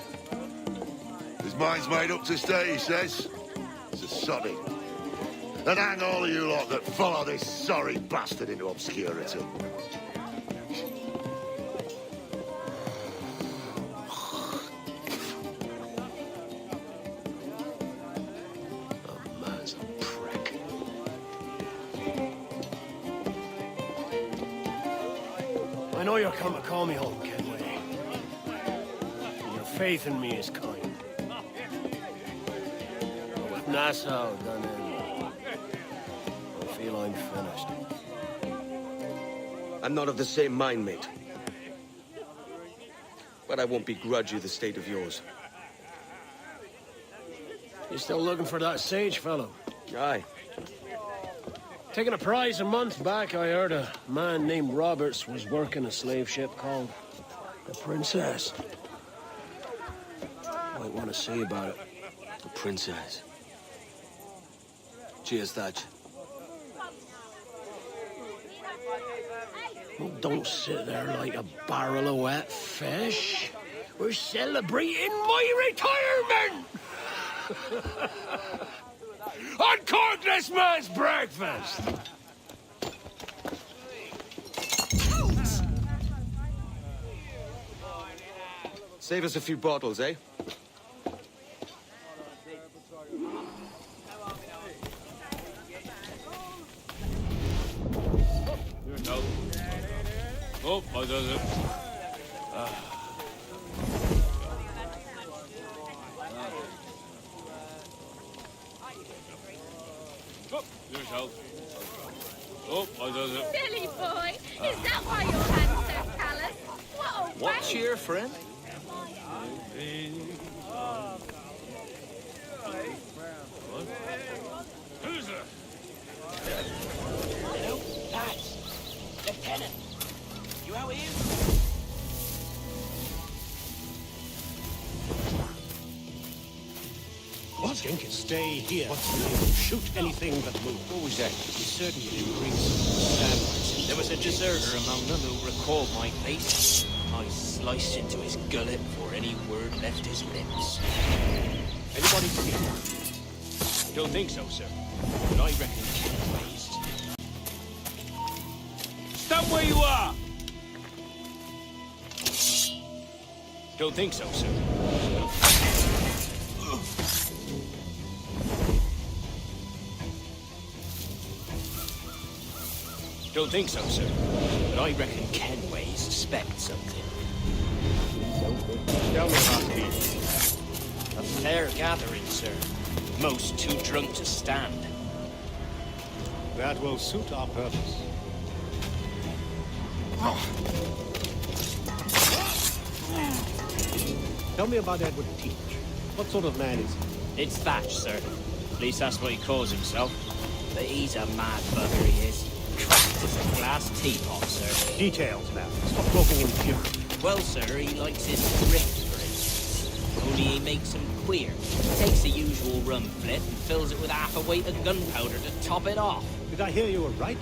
His mind's made up to stay, he says. It's a soddy. And hang all of you lot that follow this sorry bastard into obscurity. The man's a prick. I know you're come to call me home, Kenway. Your faith in me is kind. But with Nassau done in, I feel I'm finished. I'm not of the same mind, mate. But I won't begrudge you the state of yours. You still looking for that sage fellow? Aye. Taking a prize a month back, I heard a man named Roberts was working a slave ship called the Princess. Might want to see about it. The Princess. Cheers, Thatch. Well, don't sit there like a barrel of wet fish. We're celebrating my retirement! Uncork this man's breakfast! Save us a few bottles, eh? No. Oh, I does it. Oh, there's help. Oh, I does it. Silly boy! Is that why your hands so callous? What a What's wank. your friend? Who's there? Hello, lads. Lieutenant, you out here? What? Jenkins, stay here. Shoot anything that moves. What was that? You certainly didn't bring some standards. There was a deserter among them who recalled my face. I sliced into his gullet before any word left his lips. Anybody see him? Don't think so, sir. But I reckon Ken raised. Stop where you are! Don't think so, sir. Don't think so, sir. But I reckon Kenways suspect something. Tell me about it. A fair gathering, sir. Most too drunk to stand. That will suit our purpose. Tell me about Edward Teach. What sort of man is he? It's Thatch, sir. At least that's what he calls himself. But he's a mad bugger, he is. Cracked as a glass teapot, sir. Details now. Stop talking in fury. Well, sir, he likes his drift, for instance. Only he makes them queer. Takes the usual rum flip and fills it with half a weight of gunpowder to top it off. Did I hear you were right?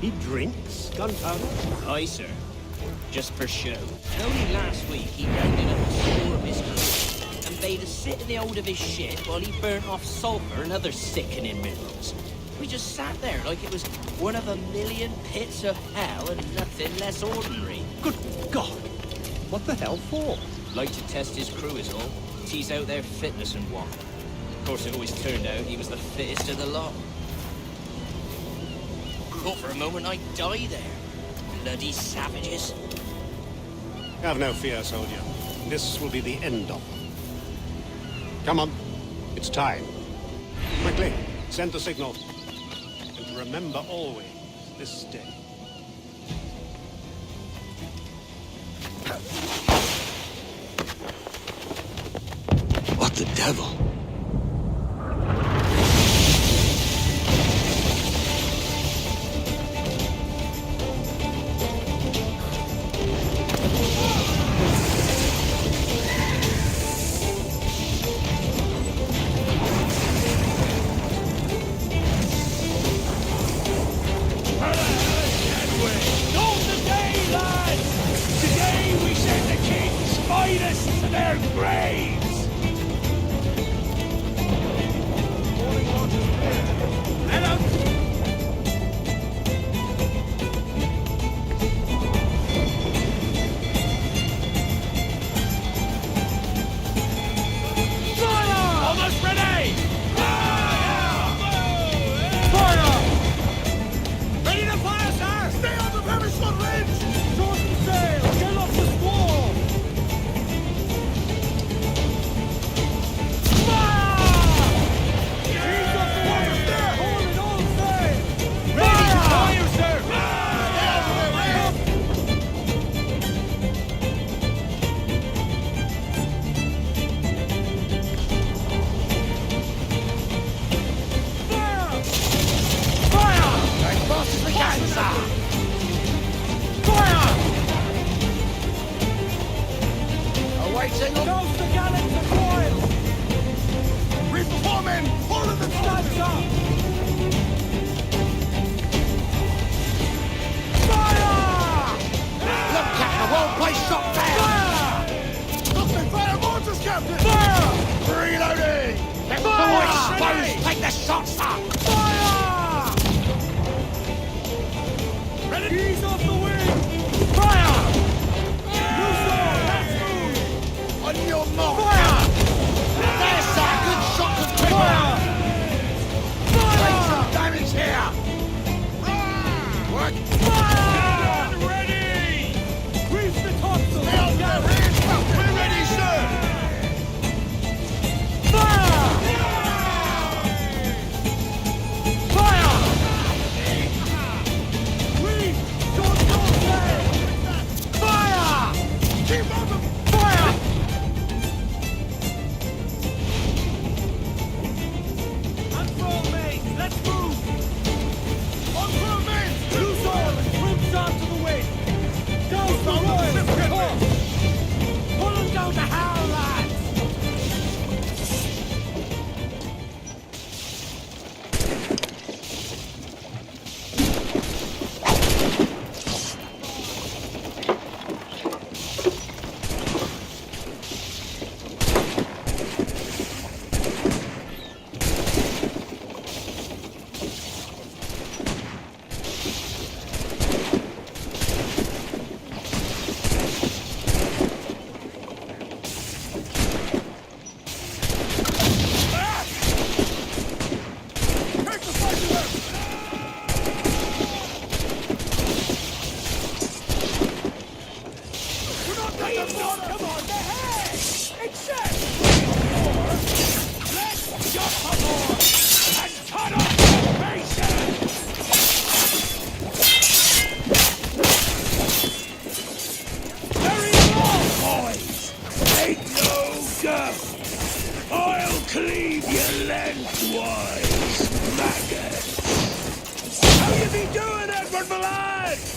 He drinks gunpowder? Aye, sir. Just for show. And only last week he rounded up a score of his crew and bade us sit in the hold of his ship while he burnt off sulphur and other sickening minerals. We just sat there like it was one of a million pits of hell and nothing less ordinary. Good God! What the hell for? Like to test his crew is all. Tease out their fitness and what. Of course, it always turned out he was the fittest of the lot. Thought for a moment I'd die there. Bloody savages. Have no fear, soldier. This will be the end of them. Come on. It's time. Quickly, send the signal. And remember always this day. What the devil?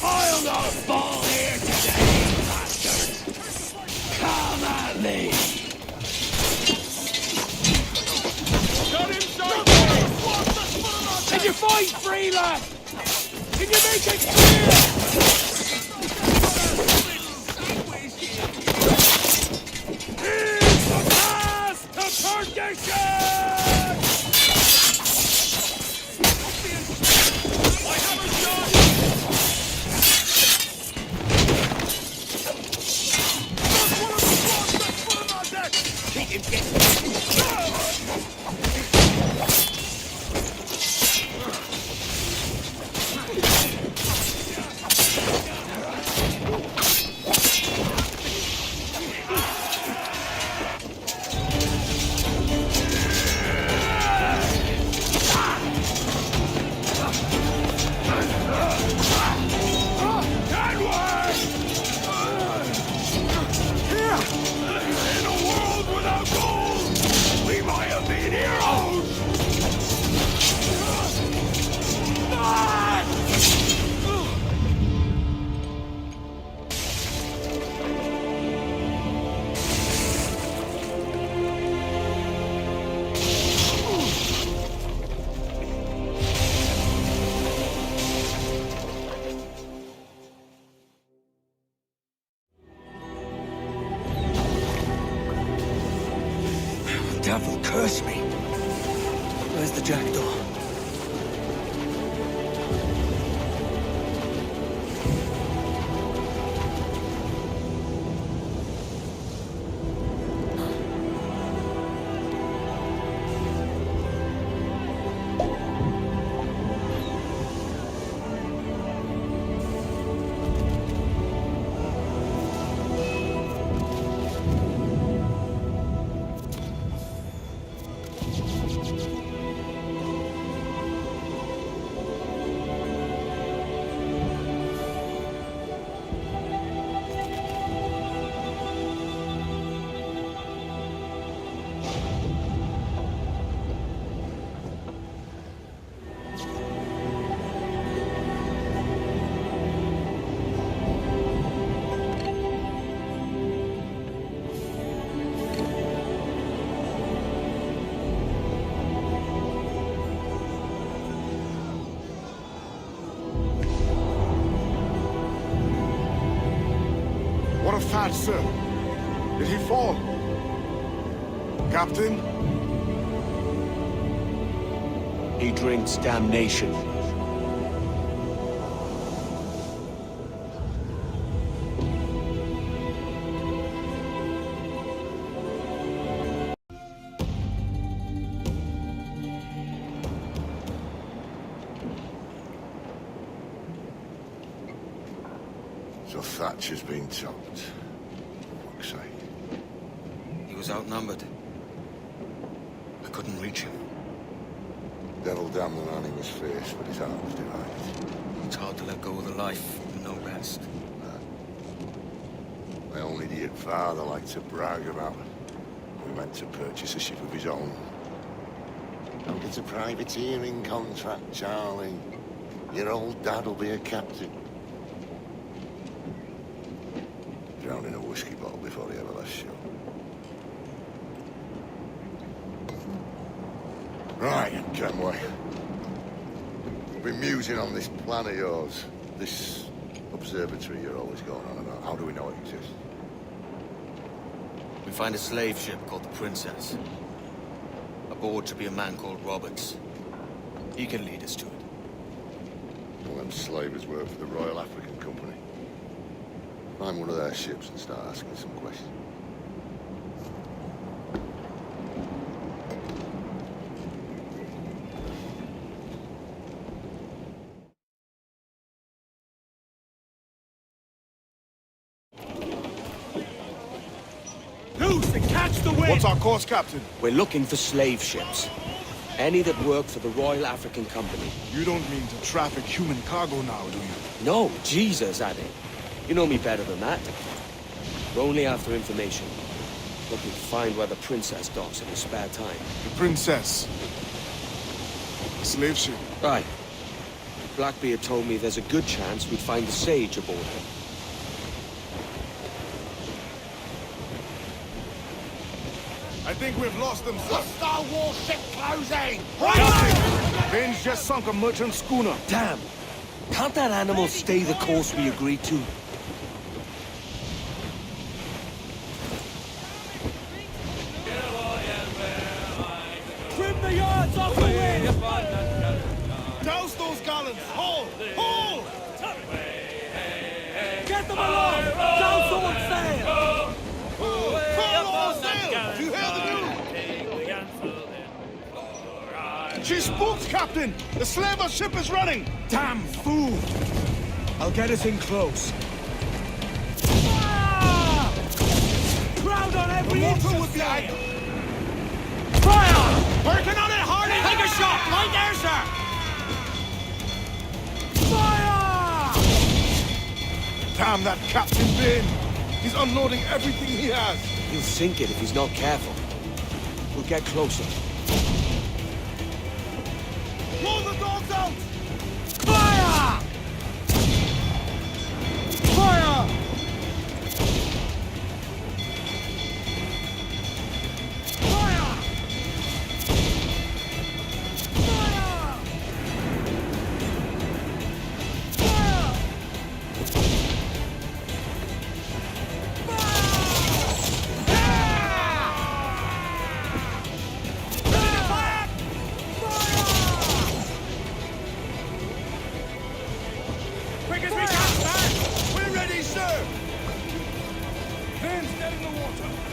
I'll not fall here today, bastards! Come at me! Got him, Did you fight, free lad? Make it clear! Here's the path to perdition! I have a shot! That's one of the squads that's put him on deck! Keep him getting... Devil curse me. Where's the jackdaw? What a fat, sir. Did he fall? Captain? He drinks damnation. So Thatcher's been chopped. For fuck's sake. He was outnumbered. I couldn't reach him. Devil damn the man he was fierce, but his heart was divided. It's hard to let go of the life you know best. My own idiot father liked to brag about it. We meant to purchase a ship of his own. Don't get a privateering contract, Charlie. Your old dad'll be a captain. Drowned in a whiskey bottle before he ever left shore. Right, Kenway. I've been musing on this plan of yours. This observatory you're always going on about. How do we know it exists? We find a slave ship called the Princess. Aboard should be a man called Roberts. He can lead us to it. Well, them slavers work for the Royal African Company. Find one of their ships and start asking some questions. Loose and catch the wind! What's our course, Captain? We're looking for slave ships. Any that work for the Royal African Company. You don't mean to traffic human cargo now, do you? No, Jesus, Addy. You know me better than that. We're only after information. Looking to find where the Princess docks in her spare time. The Princess? A slave ship? Right. Blackbeard told me there's a good chance we'd find the Sage aboard her. I think we've lost them, sir. Hostile warship closing! Right! Vane's just sunk a merchant schooner. Damn! Can't that animal stay the course we agreed to? Trim the yards off the wind! Douse those gallants! Haul! Haul! Get them along! Douse all sail! Furl all sail! Do you hear the news? She spooks, Captain! The slaver ship is running! Damn fool! I'll get us in close. Crowd on every inch of sail! Fire! Working on it, Hardy! Take a shot! Right there, sir! Fire! Damn that Captain Bane! He's unloading everything he has! He'll sink it if he's not careful. We'll get closer. Pull the dogs out! Fire! Fire!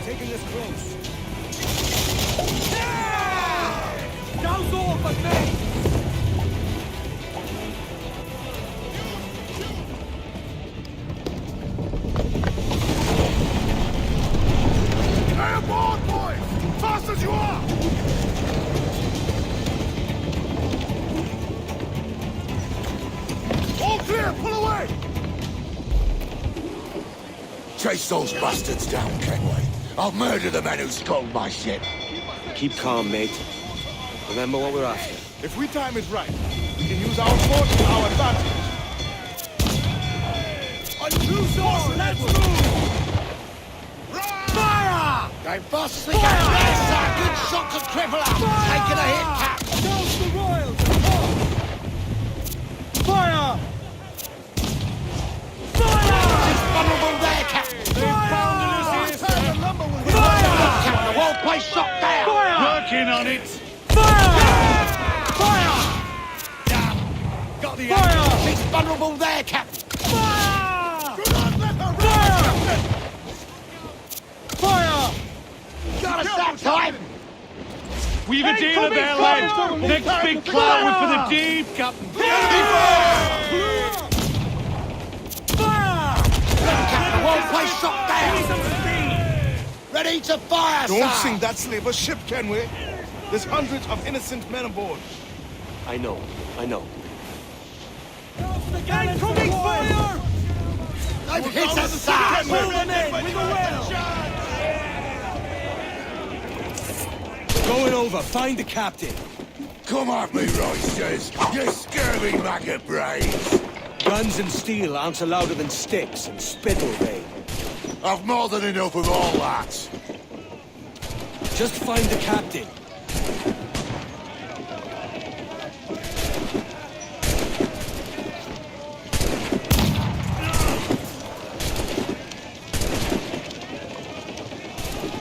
Taking this close. Douse all but me! Hey, aboard, boys! Fast as you are! All clear! Pull away! Chase those bastards down, Kenway. I'll murder the men who stole my ship. Keep calm, mate. Remember what we're after. If we time it right, we can use our fort to our advantage. On two swords, let's move! Fire! Going fast as we can. Yes, sir! Good shot to cripple up! Taking a hit, Cap! Douse the royals! Fire! Vulnerable there, Captain! Fire! The whole place shot down! Fire! Working on it! Fire! Fire! Got the Fire! He's vulnerable there, Captain! Fire! Do not let her run! Fire! Got us that time! We've a deal there, lads! Next big cloud for the deep, Captain! The whole place shot down! Ready to fire, Don't sir! sink that slaver ship, Kenway. There's hundreds of innocent men aboard. I know. Incoming fire! I've hit us, sir! Pull them in with a will! Going over. Find the captain. Come at me, Roysters, you scurvy maggot brains. Guns and steel answer louder than sticks and spittle rain. I've more than enough of all that. Just find the captain.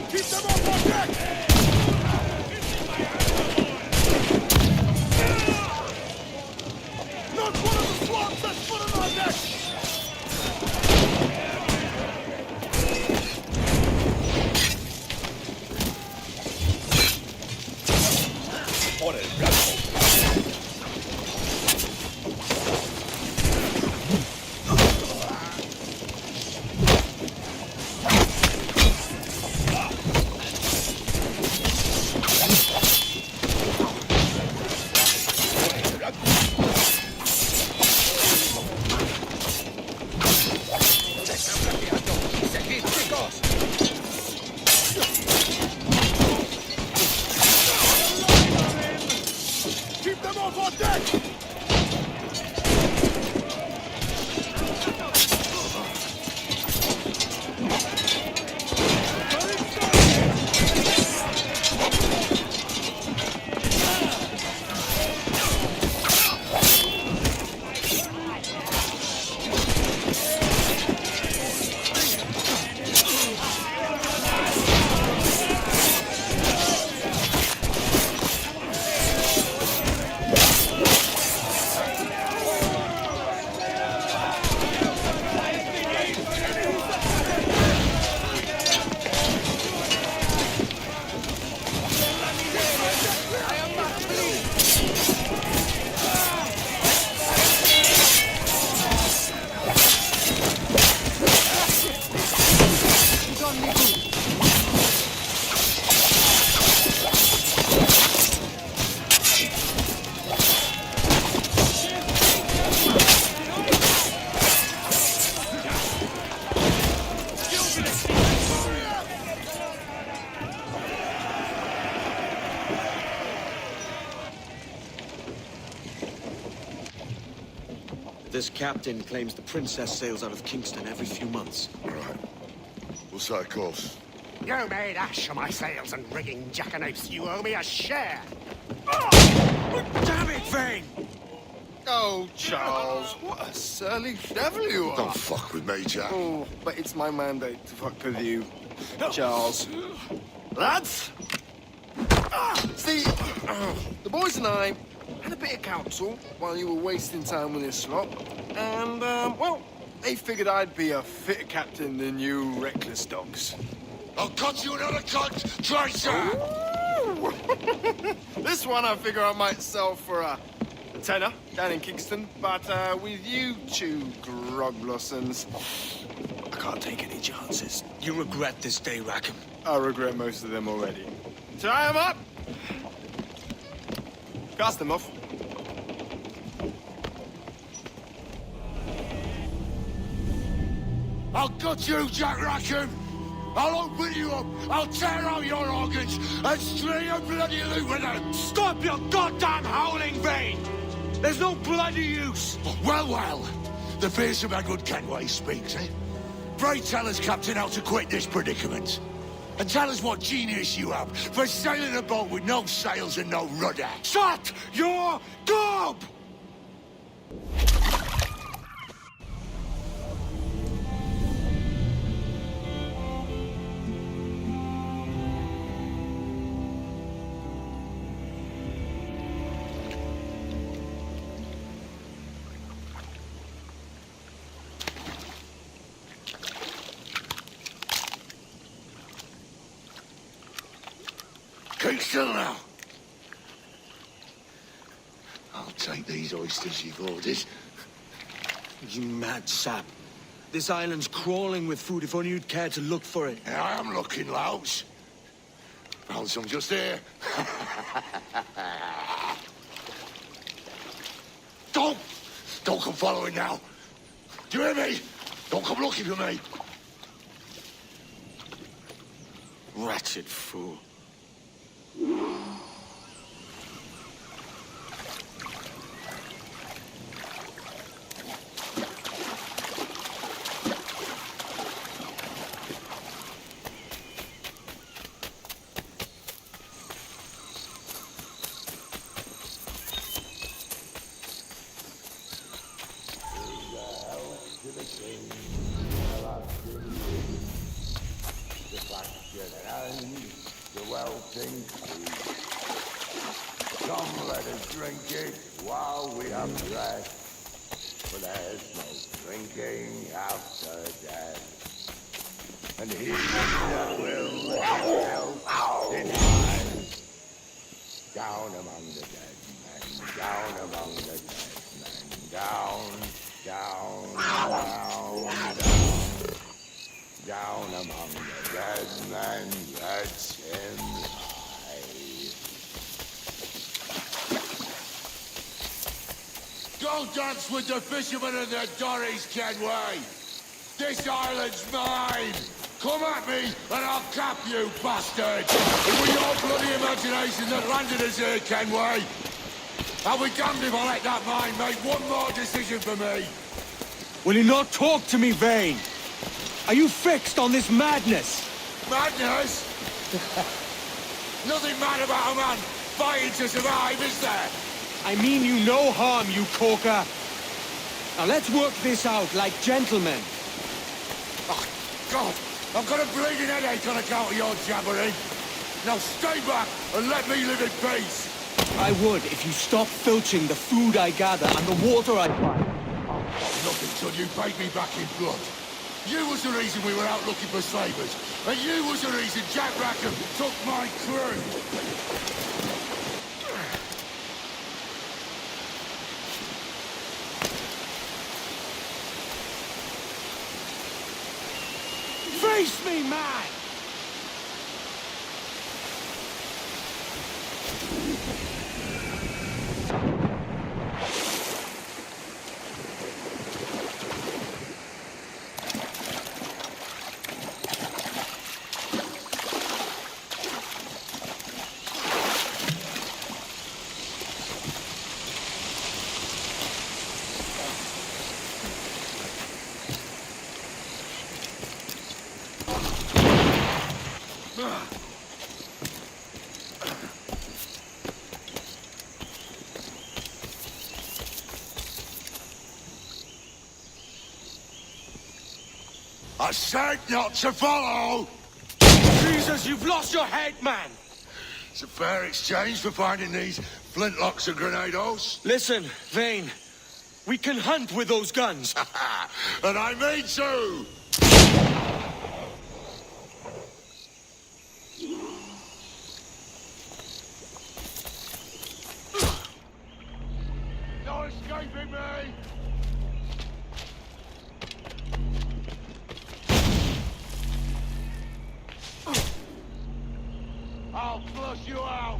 Keep them off on deck! Not one of the swans that's put on our deck! What a rebel. Keep them off on deck! this captain claims the princess sails out of Kingston every few months. Right. We'll set a course. You made ash of my sails and rigging, jackanapes. You owe me a share. Damn it, Vane! Oh, Charles, what a surly devil you are. Don't fuck with me, Jack. Oh, but it's my mandate to fuck with you, Charles. Lads! See, the boys and I had a bit of counsel while you were wasting time with this lot. And, well, they figured I'd be a fitter captain than you reckless dogs. I'll cut you another cunt, traitor! This one I figure I might sell for a tenner down in Kingston, but with you two grog blossoms, I can't take any chances. You regret this day, Rackham. I regret most of them already. Tie them up! Cast them off. I'll gut you, Jack Rackham! I'll open you up, I'll tear out your organs, and string a bloody loot with them! Stop your goddamn howling, Vane! There's no bloody use! Well, well, the fearsome Edward Kenway speaks, eh? Pray tell us, Captain, how to quit this predicament. And tell us what genius you have for sailing a boat with no sails and no rudder. Shut your gob! Keep still now. I'll take these oysters you've ordered. You mad sap. This island's crawling with food if only you'd care to look for it. Yeah, I am looking, Louse. Found some just here. Don't come following now. Do you hear me? Don't come looking for me. Wretched fool. Come, let us drink it while we have breath, for there's no drinking after death. And he that will help in down among the dead men, down among the dead men, down, down among the dead men, let him lie. Go dance with the fishermen and their dories, Kenway! This island's mine! Come at me, and I'll cap you, bastard! It was your bloody imagination that landed us here, Kenway! I'll be damned if I let that mind make one more decision for me! Will you not talk to me, Vane? Are you fixed on this madness? Madness? Nothing mad about a man fighting to survive, is there? I mean you no harm, you corker. Now let's work this out like gentlemen. Oh, God! I've got a bleeding headache on account of your jabbering. Now stay back and let me live in peace. I would if you stopped filching the food I gather and the water I find. Nothing till you paid me back in blood. You was the reason we were out looking for slavers. And you was the reason Jack Rackham took my crew. Face me, man! I said not to follow! Jesus, you've lost your head, man! It's a fair exchange for finding these flintlocks and grenados. Listen, Vane. We can hunt with those guns. And I mean to! No escaping me! I'll flush you out!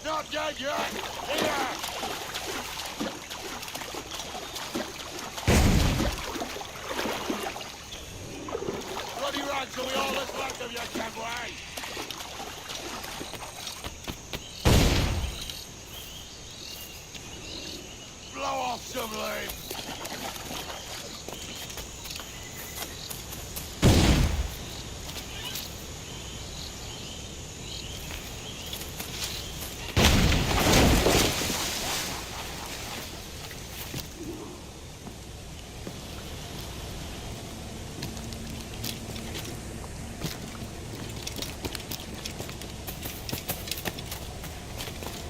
Not dead yet! Here! Bloody rags are we all that's left of you, Kemway! Blow off some limbs!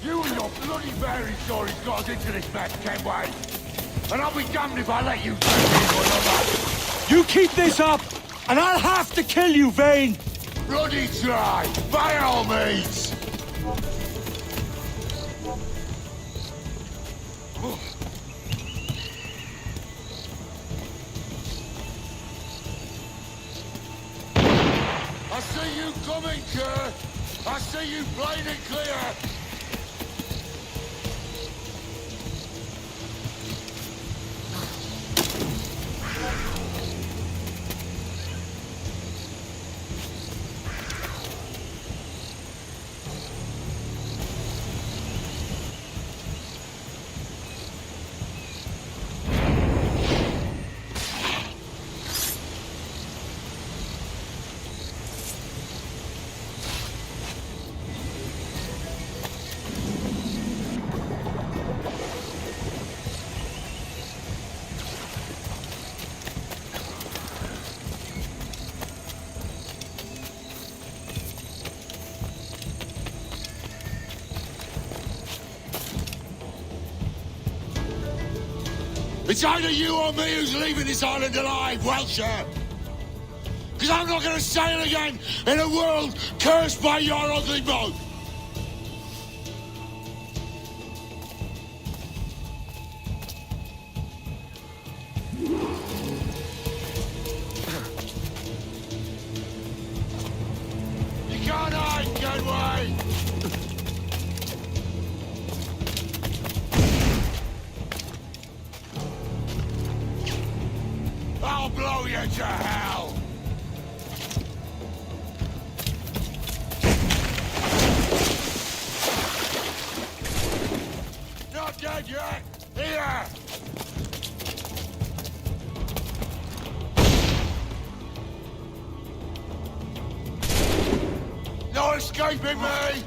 You and your bloody fairy stories got us into this mess, Kenway. And I'll be damned if I let you turn me into another. You keep this up, and I'll have to kill you, Vane! Bloody try, by all means! I see you coming, Kerr! I see you plain and clear! It's either you or me who's leaving this island alive, Welsher! Because I'm not going to sail again in a world cursed by your ugly boat! You can't hide, Kenway! I'll blow you to hell! Not dead yet! Here! No escaping me!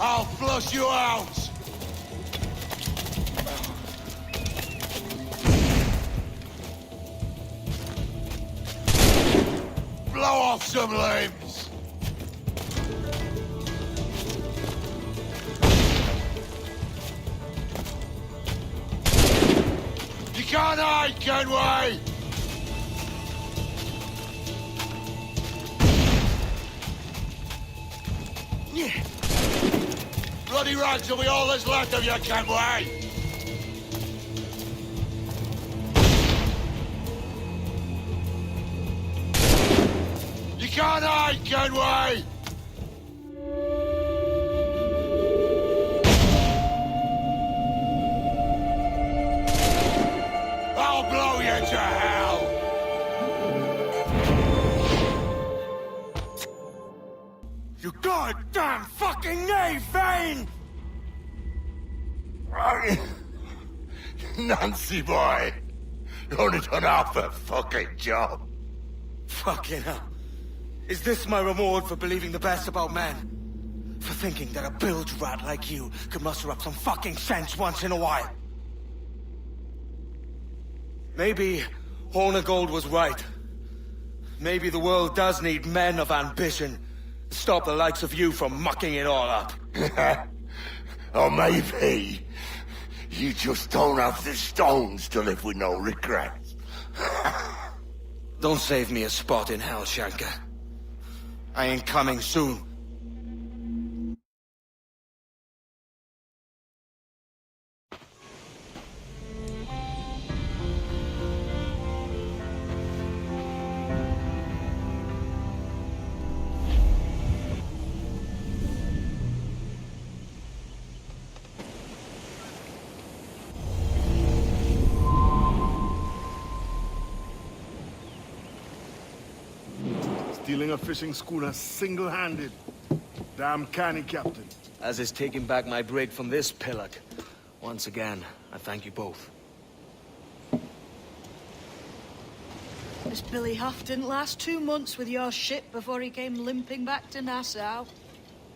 I'll flush you out! Blow off some limbs! You can't hide, Kenway! Yeah. Bloody rags will be all that's left of you, Kenway! You can't hide, Kenway! I'll blow you to hell! You goddamn fucking knave, Vane! Nancy boy, you only done half the fucking job. Fucking hell. Is this my reward for believing the best about men? For thinking that a bilge rat like you could muster up some fucking sense once in a while? Maybe Hornigold was right. Maybe the world does need men of ambition to stop the likes of you from mucking it all up. Or maybe you just don't have the stones to live with no regrets. Don't save me a spot in hell, Shanka. I ain't coming soon. Stealing a fishing schooner single-handed. Damn canny, Captain. As is taking back my brig from this pillock. Once again, I thank you both. This Billy Huff didn't last 2 months with your ship before he came limping back to Nassau.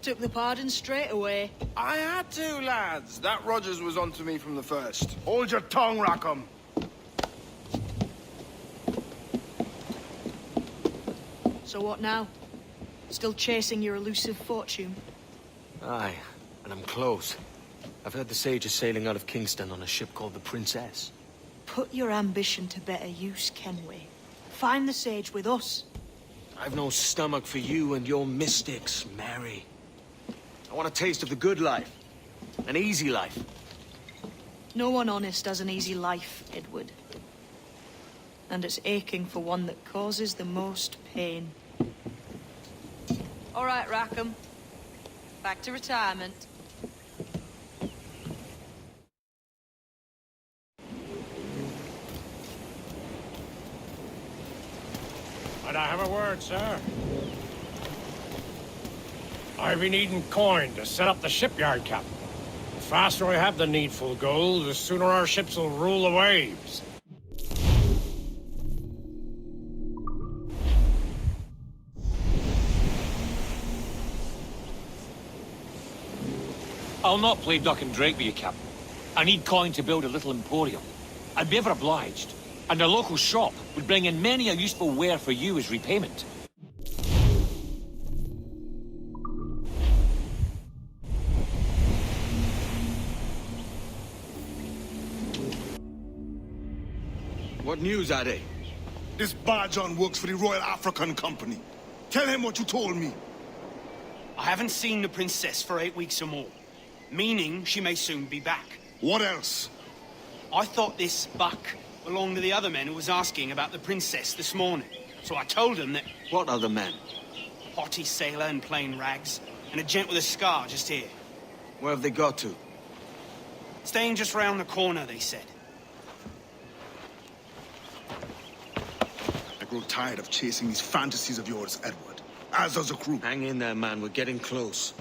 Took the pardon straight away. I had to, lads. That Rogers was onto me from the first. Hold your tongue, Rackham. So what now? Still chasing your elusive fortune? Aye, and I'm close. I've heard the Sage is sailing out of Kingston on a ship called the Princess. Put your ambition to better use, Kenway. Find the Sage with us. I've no stomach for you and your mystics, Mary. I want a taste of the good life. An easy life. No one honest has an easy life, Edward. And it's aching for one that causes the most pain. All right, Rackham. Back to retirement. Might I have a word, sir? I've been needing coin to set up the shipyard, Captain. The faster I have the needful gold, the sooner our ships will rule the waves. I'll not play duck and drake with you, Captain. I need coin to build a little emporium. I'd be ever obliged. And a local shop would bring in many a useful ware for you as repayment. What news, Ade? This Barjon works for the Royal African Company. Tell him what you told me. I haven't seen the princess for 8 weeks or more, meaning she may soon be back. What else? I thought this buck belonged to the other men who was asking about the princess this morning. So I told him that... What other men? A potty sailor in plain rags, and a gent with a scar just here. Where have they got to? Staying just round the corner, they said. I grow tired of chasing these fantasies of yours, Edward. As does the crew. Hang in there, man. We're getting close.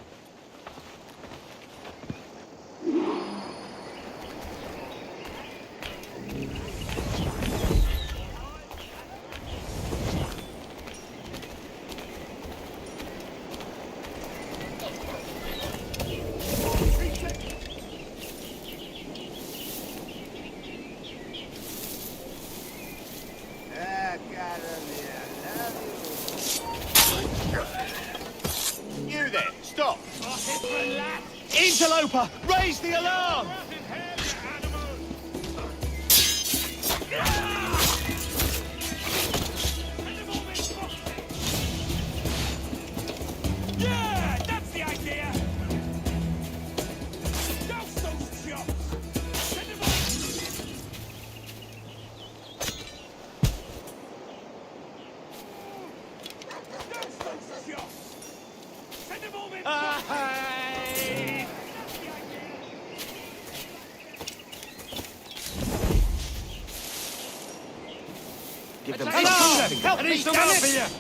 You there, stop! Interloper! Raise the alarm! Yeah, that's the idea! Douse those chops! Send them Douse those chops! Send them all in! Give them Help me, damn it!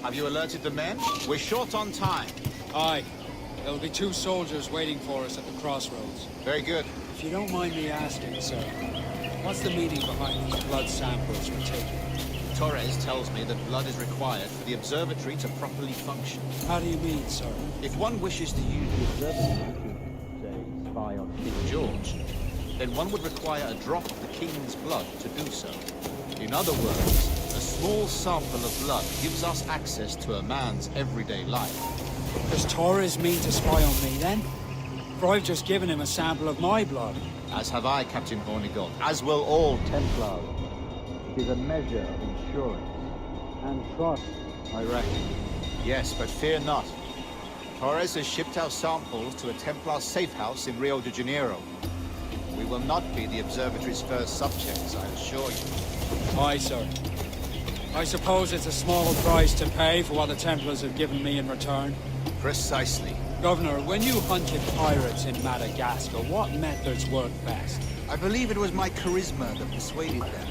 Have you alerted the men? We're short on time. Aye. There'll be 2 soldiers waiting for us at the crossroads. Very good. If you don't mind me asking, sir, what's the meaning behind these blood samples we're taking? Torres tells me that blood is required for the observatory to properly function. How do you mean, sir? If one wishes to use the observatory to, say, spy on King George, then one would require a drop of the King's blood to do so. In other words, a small sample of blood gives us access to a man's everyday life. Does Torres mean to spy on me, then? For I've just given him a sample of my blood. As have I, Captain Hornigold, as will all Templars. It is a measure of insurance. And trust, I reckon. Yes, but fear not. Torres has shipped our samples to a Templar safe house in Rio de Janeiro. We will not be the observatory's first subjects, I assure you. Aye, sir. I suppose it's a small price to pay for what the Templars have given me in return. Precisely. Governor, when you hunted pirates in Madagascar, what methods worked best? I believe it was my charisma that persuaded them.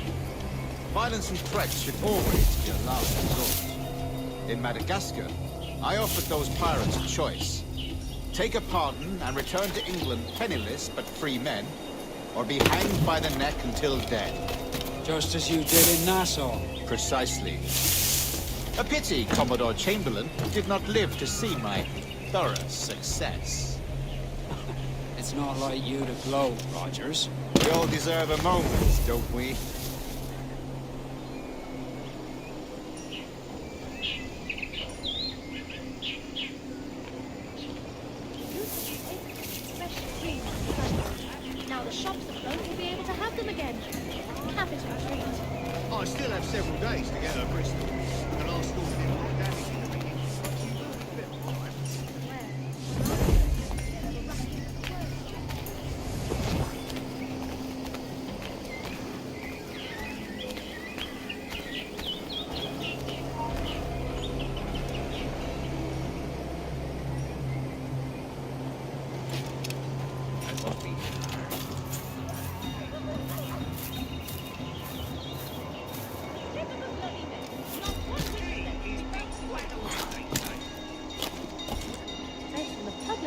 Violence and threats should always be a last resort. In Madagascar, I offered those pirates a choice. Take a pardon and return to England penniless but free men, or be hanged by the neck until dead. Just as you did in Nassau. Precisely. A pity Commodore Chamberlain did not live to see my thorough success. It's not like you to gloat, Rogers. We all deserve a moment, don't we? Now the shops afloat will be able to have them again. Capital treat. I still have several days to get to Bristol. The last store did all the damage in the beginning.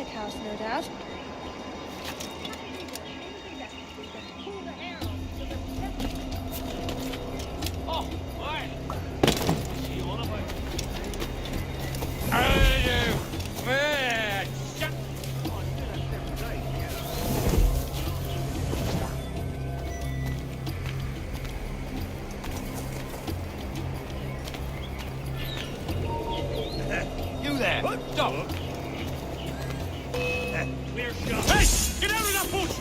House, no doubt. Oh, right. See you on about. You there? Stop. Clear shot. Hey! Get out of that bush!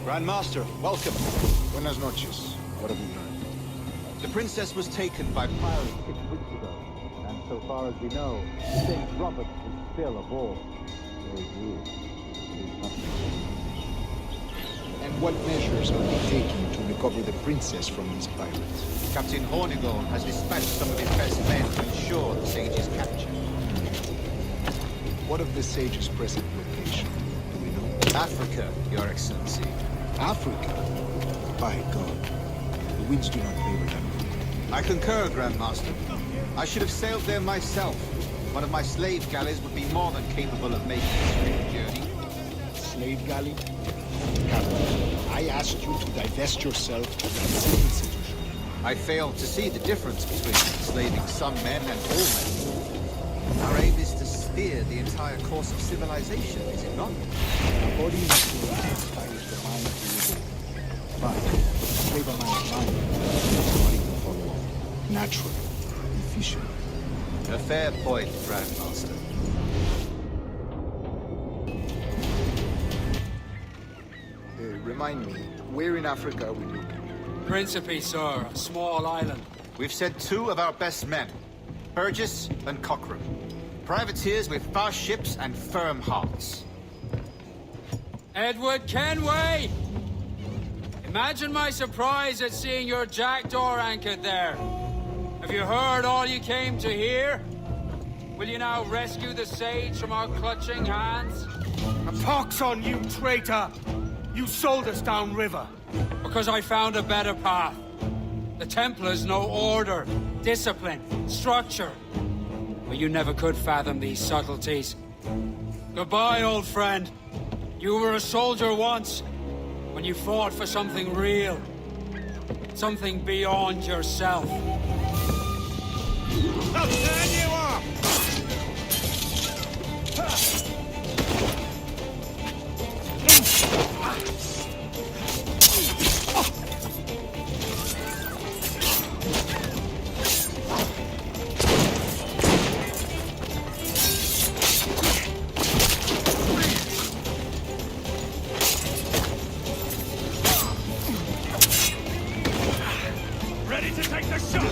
Grandmaster, welcome. Buenas noches. What have you learned? The princess was taken by pirates 6 weeks ago, and so far as we know, St. Robert is still aboard. Very good. And what measures are they taking to recover the princess from these pirates? Captain Hornigold has dispatched some of his best men to ensure the sage's capture. What of the sage's present location? Do we know? Africa, Your Excellency. Africa? By God. The winds do not favor that route. I concur, Grandmaster. I should have sailed there myself. One of my slave galleys would be more than capable of making this great journey. Slave galley? Captain, I asked you to divest yourself of that institution. I fail to see the difference between enslaving some men and all men. Our aim is to steer the entire course of civilization, is it not? Body inspires the mind to live. But slave a man's mind is body to follow naturally, efficient. A fair point, Grandmaster. Remind me, where in Africa are we looking? Principe, sir, a small island. We've sent 2 of our best men, Burgess and Cochrane. Privateers with fast ships and firm hearts. Edward Kenway! Imagine my surprise at seeing your jackdaw anchored there. Have you heard all you came to hear? Will you now rescue the sage from our clutching hands? A pox on you, traitor! You sold us downriver. Because I found a better path. The Templars know order, discipline, structure. But you never could fathom these subtleties. Goodbye, old friend. You were a soldier once, when you fought for something real. Something beyond yourself. I'll turn you off! Ready to take the shot!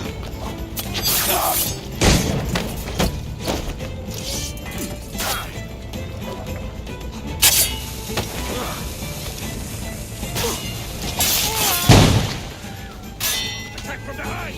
Attack from behind!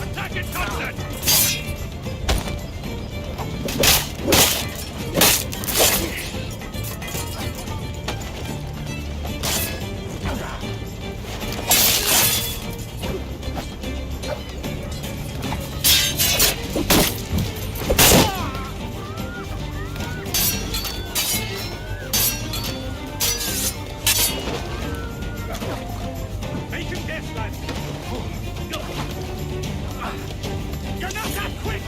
Attack it, Thompson! Make him guess, lads! You're not that quick!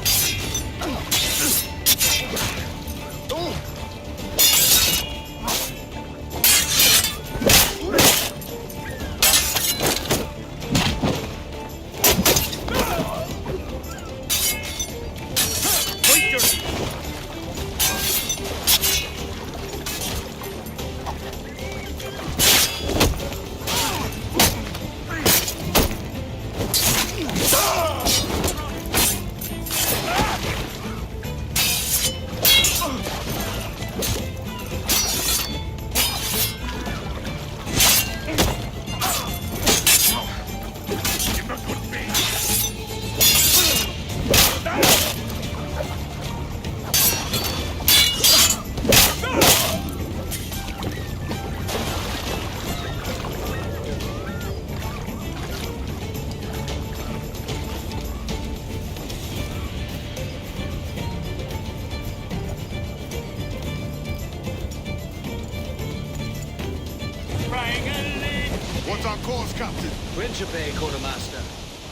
What's our course, Captain? Principe, Quartermaster.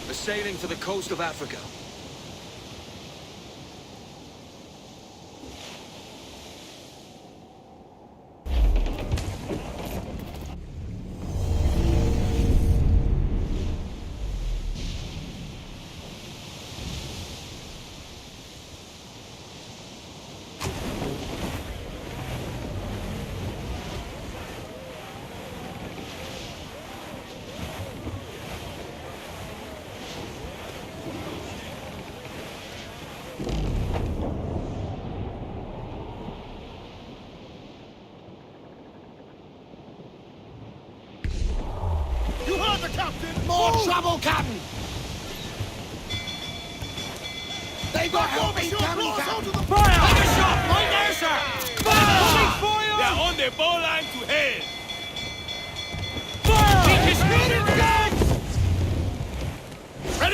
We're sailing for the coast of Africa. You heard the captain! More trouble, Captain! They got help incoming, Captain! Fire! Take a shot! Right there, sir! Fire! Coming for you! They're on the bowline to hell!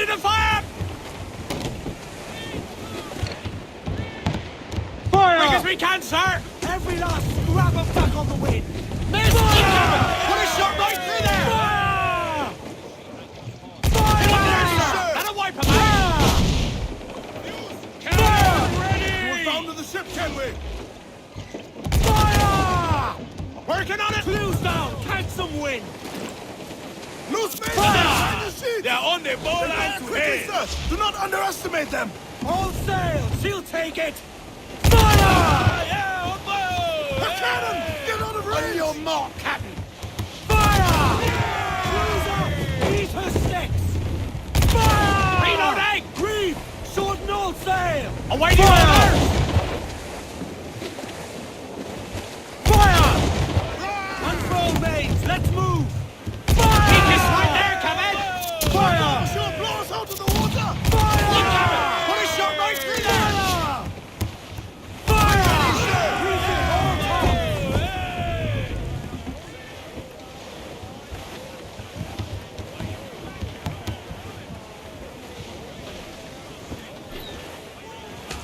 Ready to fire! Fire! Quick as we can, sir! Every last scrap of back on the wind! Miss! Put a shot right through there! Fire! Fire! That'll wipe him out! Fire! Ready! We're bound to the ship, can we? Fire! Working on it! Clues down! Catch some wind! Loose men! Fire! They're on the ball and Quickly, sir! Do not underestimate them! All sail! She'll take it! Fire! Yeah, on board! A cannon! Get out of range! On your mark, Captain! Fire! Yeah! Eat her sticks! Fire! Reload egg! Reef! Shorten all sail! Awaiting orders! Fire! Unfurl mains! Let's move! Fire! Keep this right there, Captain! Fire! Sure, blow us out of the water! Fire! Look, Captain! Put a shot right through there! Fire!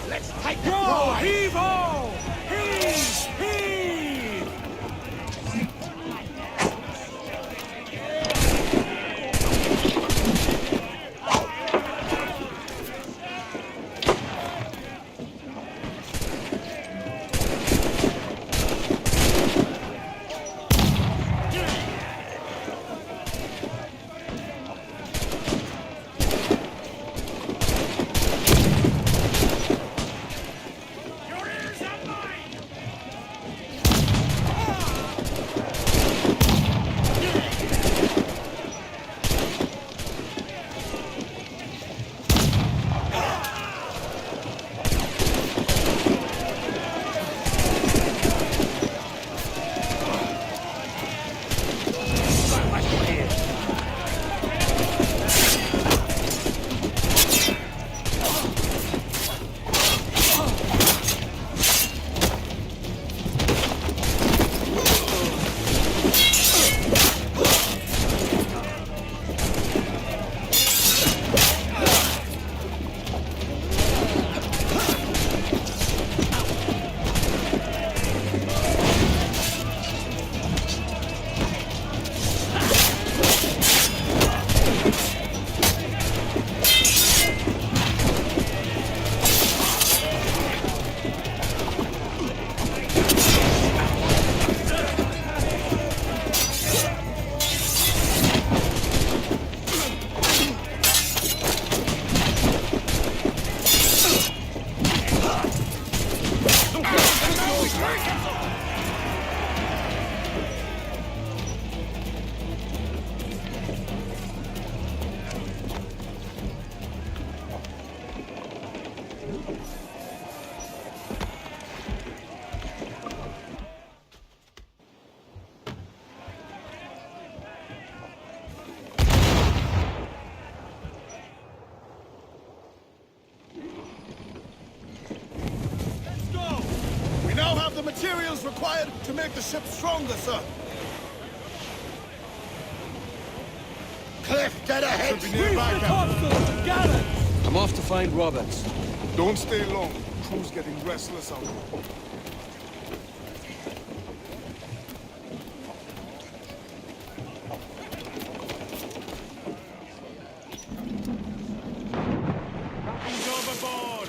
Let's take the Go! prize! Heave-ho! Heave! Heave! The materials required to make the ship stronger, sir. Cliff, get ahead! Should be nearby, Captain. I'm off to find Roberts. Don't stay long. Crew's getting restless out there. Captain's overboard!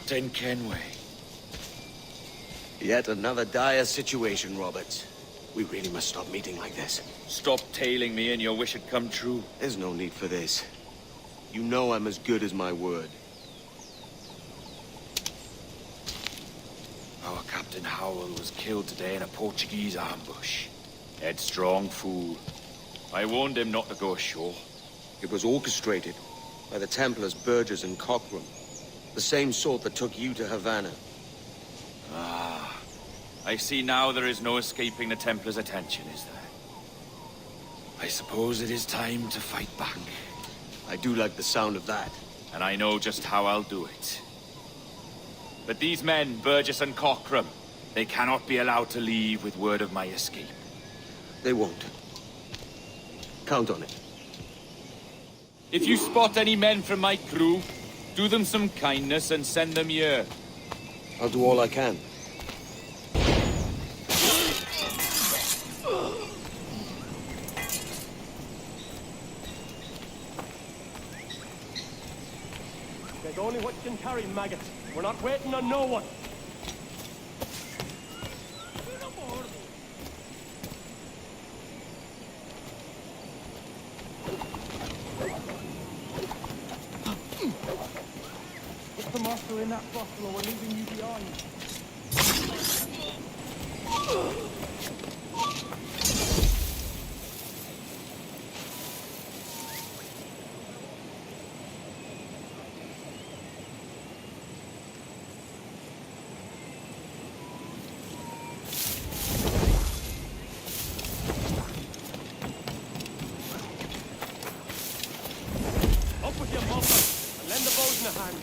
Captain Kenway. Yet another dire situation, Roberts. We really must stop meeting like this. Stop tailing me and your wish had come true. There's no need for this. You know I'm as good as my word. Our Captain Howell was killed today in a Portuguese ambush. Headstrong fool. I warned him not to go ashore. It was orchestrated by the Templars Burgess and Cockrum. The same sort that took you to Havana. Ah, I see now there is no escaping the Templars' attention, is there? I suppose it is time to fight back. I do like the sound of that. And I know just how I'll do it. But these men, Burgess and Cockrum, they cannot be allowed to leave with word of my escape. They won't. Count on it. If you spot any men from my crew, do them some kindness and send them here. I'll do all I can. There's only what you can carry, maggots. We're not waiting on no one. Put the master in that bottle or we're leaving you behind. Up with your muffler and lend the bows in a hand.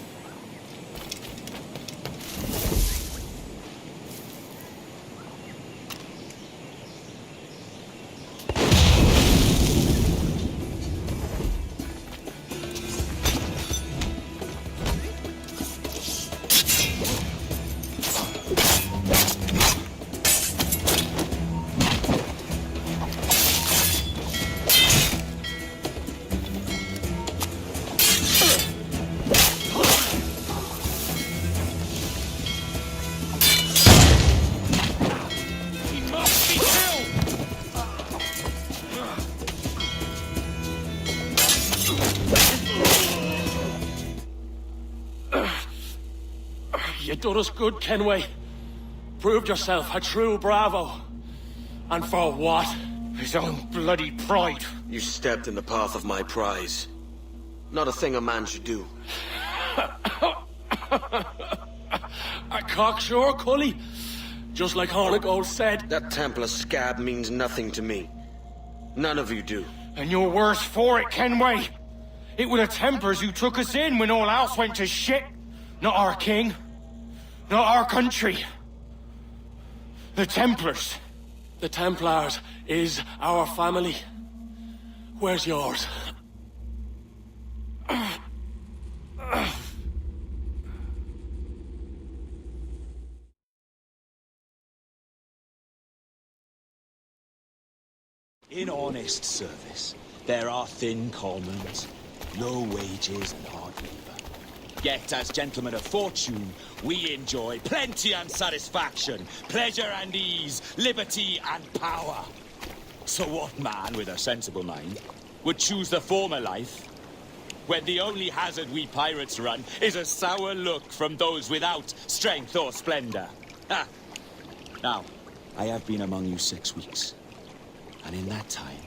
You done us good, Kenway. Proved yourself a true bravo. And for what? His own bloody pride. You stepped in the path of my prize. Not a thing a man should do. A cocksure, Cully. Just like Hornigold said. That Templar scab means nothing to me. None of you do. And you're worse for it, Kenway. It were the Templars who took us in when all else went to shit. Not our king. Not our country. The Templars. The Templars is our family. Where's yours? In honest service, there are thin commons, low wages and hard labour. Yet, as gentlemen of fortune, we enjoy plenty and satisfaction, pleasure and ease, liberty and power. So what man with a sensible mind would choose the former life, when the only hazard we pirates run is a sour look from those without strength or splendor? Ha! Now, I have been among you 6 weeks. And in that time,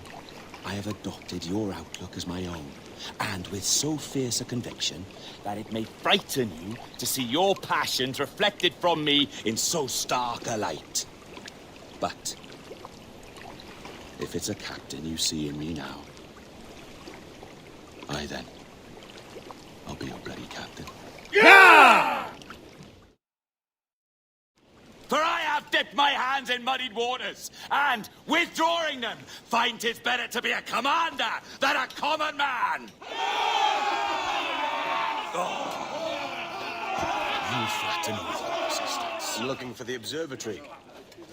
I have adopted your outlook as my own, and with so fierce a conviction that it may frighten you to see your passions reflected from me in so stark a light. But if it's a captain you see in me now, aye then, I'll be your bloody captain. Yeah! For I have dipped my hands in muddied waters, and, withdrawing them, find 'tis better to be a commander than a common man! You flatter me with your persistence. I'm looking for the observatory.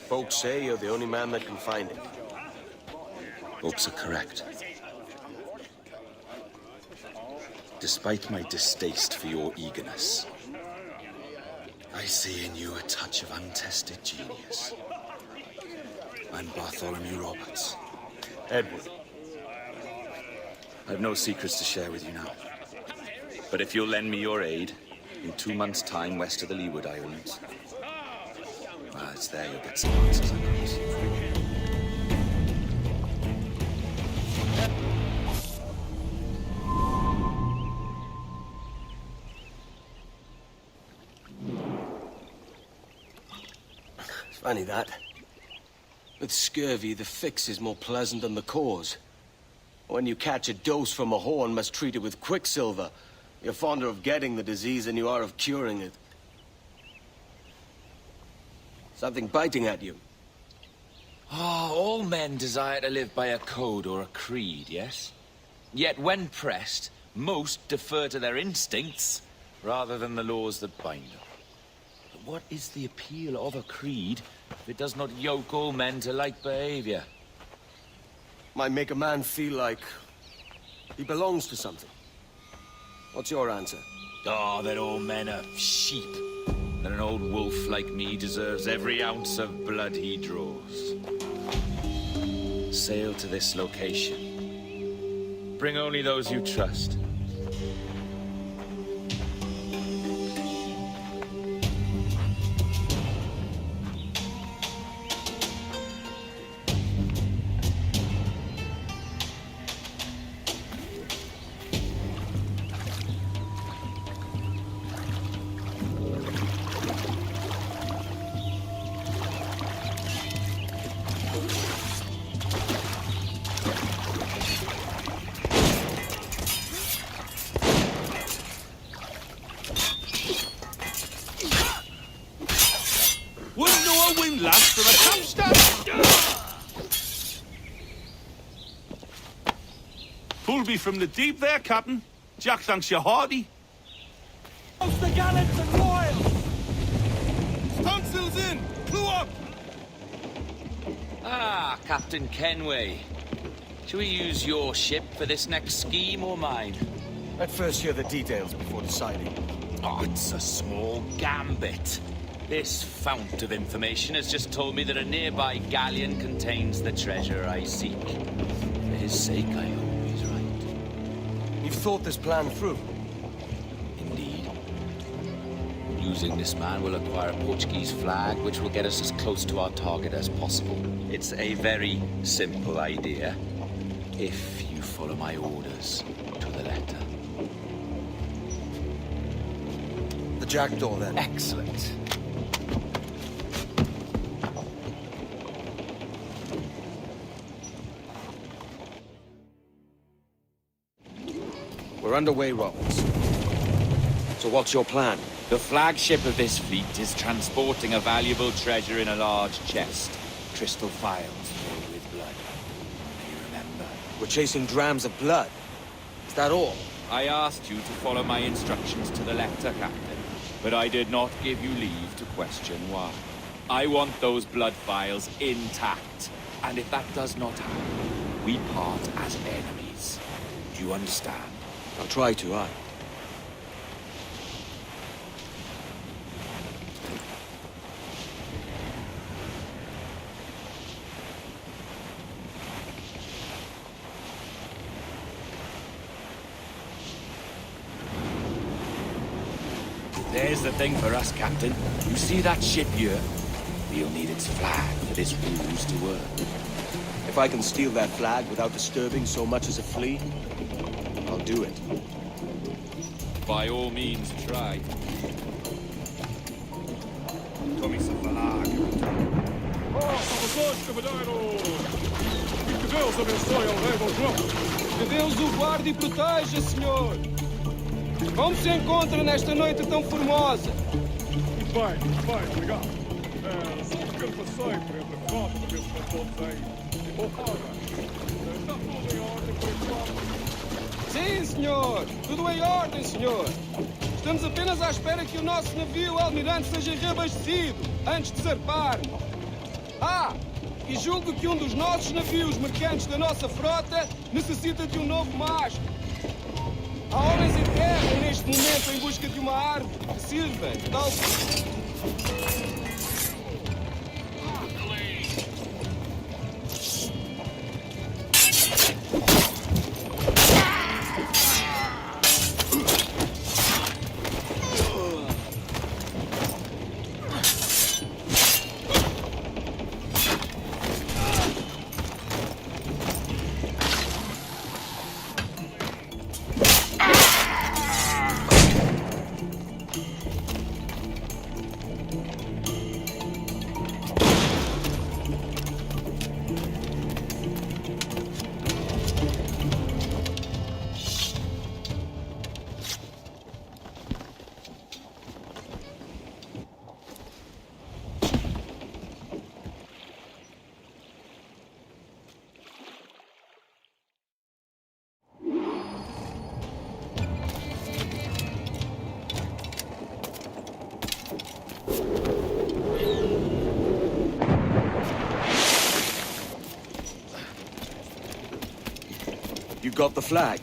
Folks say you're the only man that can find it. Folks are correct. Despite my distaste for your eagerness, I see in you a touch of untested genius. I'm Bartholomew Roberts. Edward. I've no secrets to share with you now. But if you'll lend me your aid, in 2 months' time west of the Leeward Islands, well, it's there you'll get some answers, I promise. It's funny that. With scurvy, the fix is more pleasant than the cause. When you catch a dose from a horn, must treat it with quicksilver. You're fonder of getting the disease than you are of curing it. Something biting at you. Ah, all men desire to live by a code or a creed, yes? Yet when pressed, most defer to their instincts rather than the laws that bind them. But what is the appeal of a creed if it does not yoke all men to like behavior? Might make a man feel like he belongs to something. What's your answer? Oh, that all men are sheep. That an old wolf like me deserves every ounce of blood he draws. Sail to this location. Bring only those you trust. Wouldn't know a windlass from a capstan. Pulled me from the deep there, Captain. Jack thanks you hearty. Post the gallants and royals! Stunsails in! Clue up! Ah, Captain Kenway. Shall we use your ship for this next scheme or mine? I'd first hear the details before deciding. Oh, it's a small gambit. This fount of information has just told me that a nearby galleon contains the treasure I seek. For his sake, I hope he's right. You've thought this plan through? Indeed. Using this man, we'll acquire a Portuguese flag, which will get us as close to our target as possible. It's a very simple idea, if you follow my orders to the letter. The jackdaw, then. Excellent. We're underway, Roberts. So what's your plan? The flagship of this fleet is transporting a valuable treasure in a large chest. Crystal files filled with blood. You remember? We're chasing drams of blood. Is that all? I asked you to follow my instructions to the letter, Captain, but I did not give you leave to question why. I want those blood files intact, and if that does not happen, we part as enemies. Do you understand? I'll try to, aye. There's the thing for us, Captain. You see that ship here? We'll need its flag for this ruse to work. If I can steal that flag without disturbing so much as a flea, I'll do it. By all means, try. Que Deus abençoe ao rei Dom João. Que Deus o guarde e proteja, senhor. Como se encontra nesta noite tão formosa? Muito bem, obrigado. Só um pequeno passeio por entre a frota para ver se estão todos em boa forma. Está tudo em ordem por enquanto? Sim, senhor. Tudo em ordem, senhor. Estamos apenas à espera que o nosso navio almirante seja reabastecido antes de zarparmos. Ah! E julgo que um dos nossos navios mercantes da nossa frota necessita de um novo mastro. Há homens em terra neste momento em busca de uma árvore que sirva, tal You got the flag?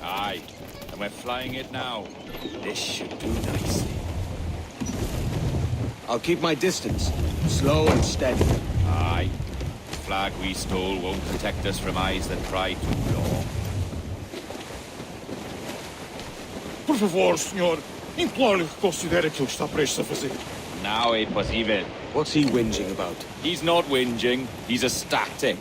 Aye, and we're flying it now. This should do nicely. I'll keep my distance. Slow and steady. Aye. The flag we stole won't protect us from eyes that pry too long. Por favor, senhor. Imploro-lhe que considere aquilo que está prestes a fazer. Now é possível. What's he whinging about? He's not whinging. He's ecstatic.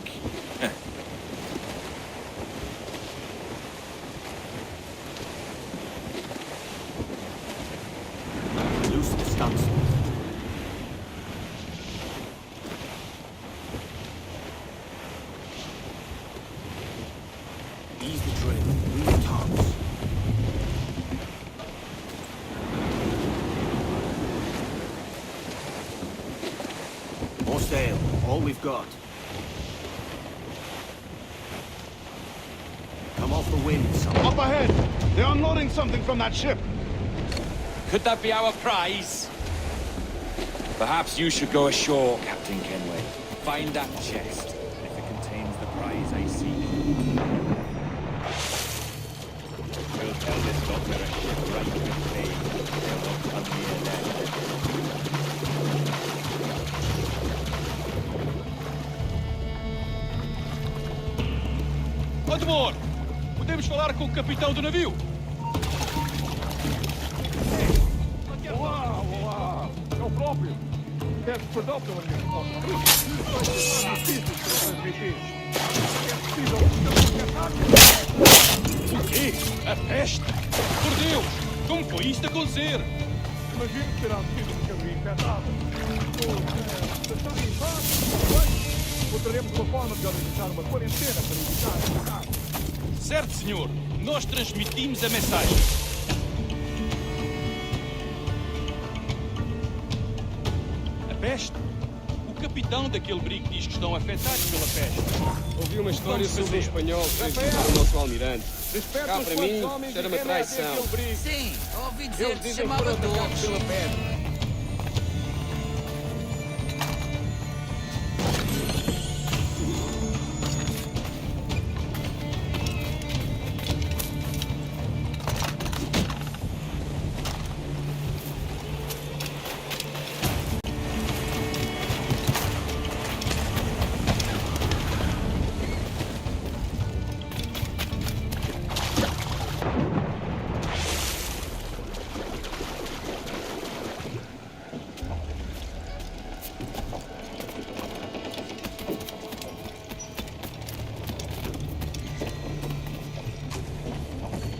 Loose the stunts. Ease the trail. Move tops. More sail. All we've got. Come off the wind, son. Up ahead! They're unloading something from that ship. Could that be our prize? Perhaps you should go ashore, Captain Kenway. Find that chest. If it contains the prize I seek. We'll tell this lot we're a ship right with faith. They'll not come near land. Admor! Podemos falar com o capitão do navio? Olá, olá! É o próprio! Peço perdão pela minha resposta. O quê? A peste? Por Deus! Como foi isto acontecer? Imagino que terá sido um caminho infectado. Se está em paz, encontraremos uma forma de organizar uma quarentena para evitar a Certo, senhor. Nós transmitimos a mensagem. A peste? O capitão daquele brigo diz que estão afetados pela peste. Ouvi uma história sobre um espanhol que fez matar o nosso almirante. Cá para mim, cheira uma traição. Sim, ouvi dizer Eles que se dizem que chamava foram atacados Dores. pela peste.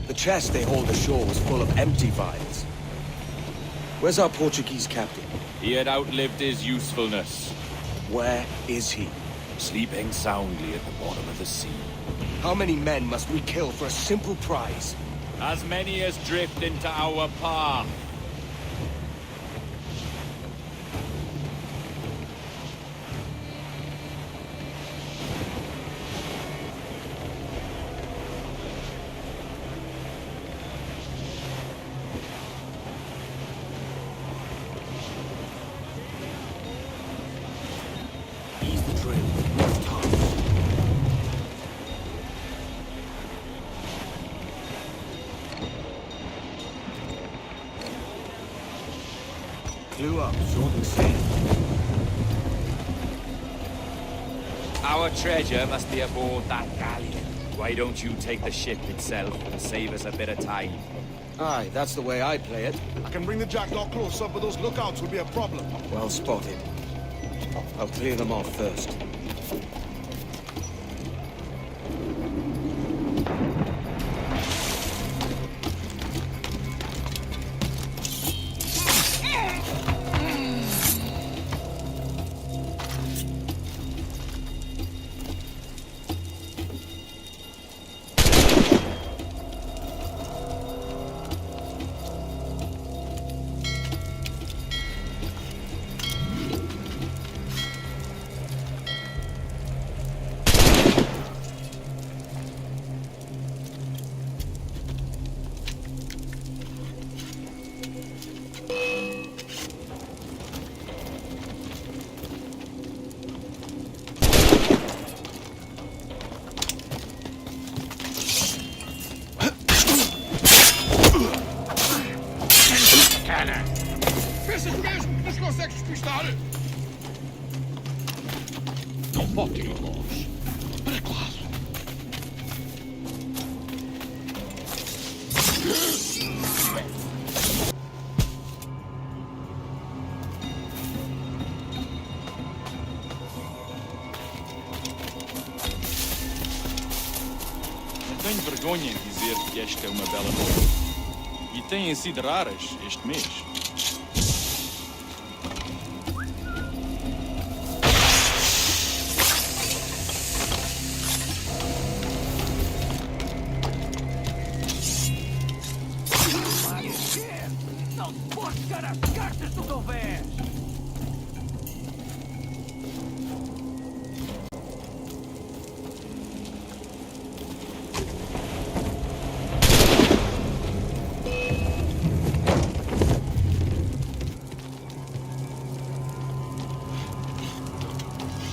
The chest they hauled ashore was full of empty vials. Where's our Portuguese captain? He had outlived his usefulness. Where is he? Sleeping soundly at the bottom of the sea. How many men must we kill for a simple prize? As many as drift into our path. Ease the trail. Move tops. clue up, short and safe. Our treasure must be aboard that galleon. Why don't you take the ship itself and save us a bit of time? Aye, that's the way I play it. I can bring the jackdaw closer, but those lookouts will be a problem. Well spotted. I'll clear them off first. Pensa que mesmo nos consegues despistar? Não botem a voz. Para quase. Tenho vergonha em dizer que esta é uma bela noite. E têm sido raras este mês. Não te podes chegar às cartas do Galvez!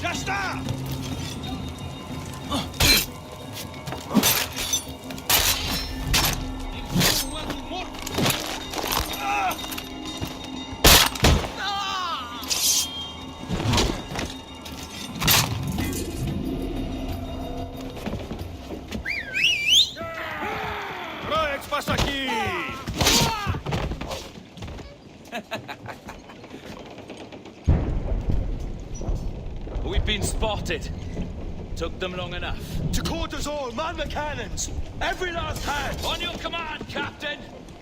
Já está! Olha o que passa aqui! We've been spotted. Took them long enough. To quarters all, man the cannons! Every last hand! On your command, Captain!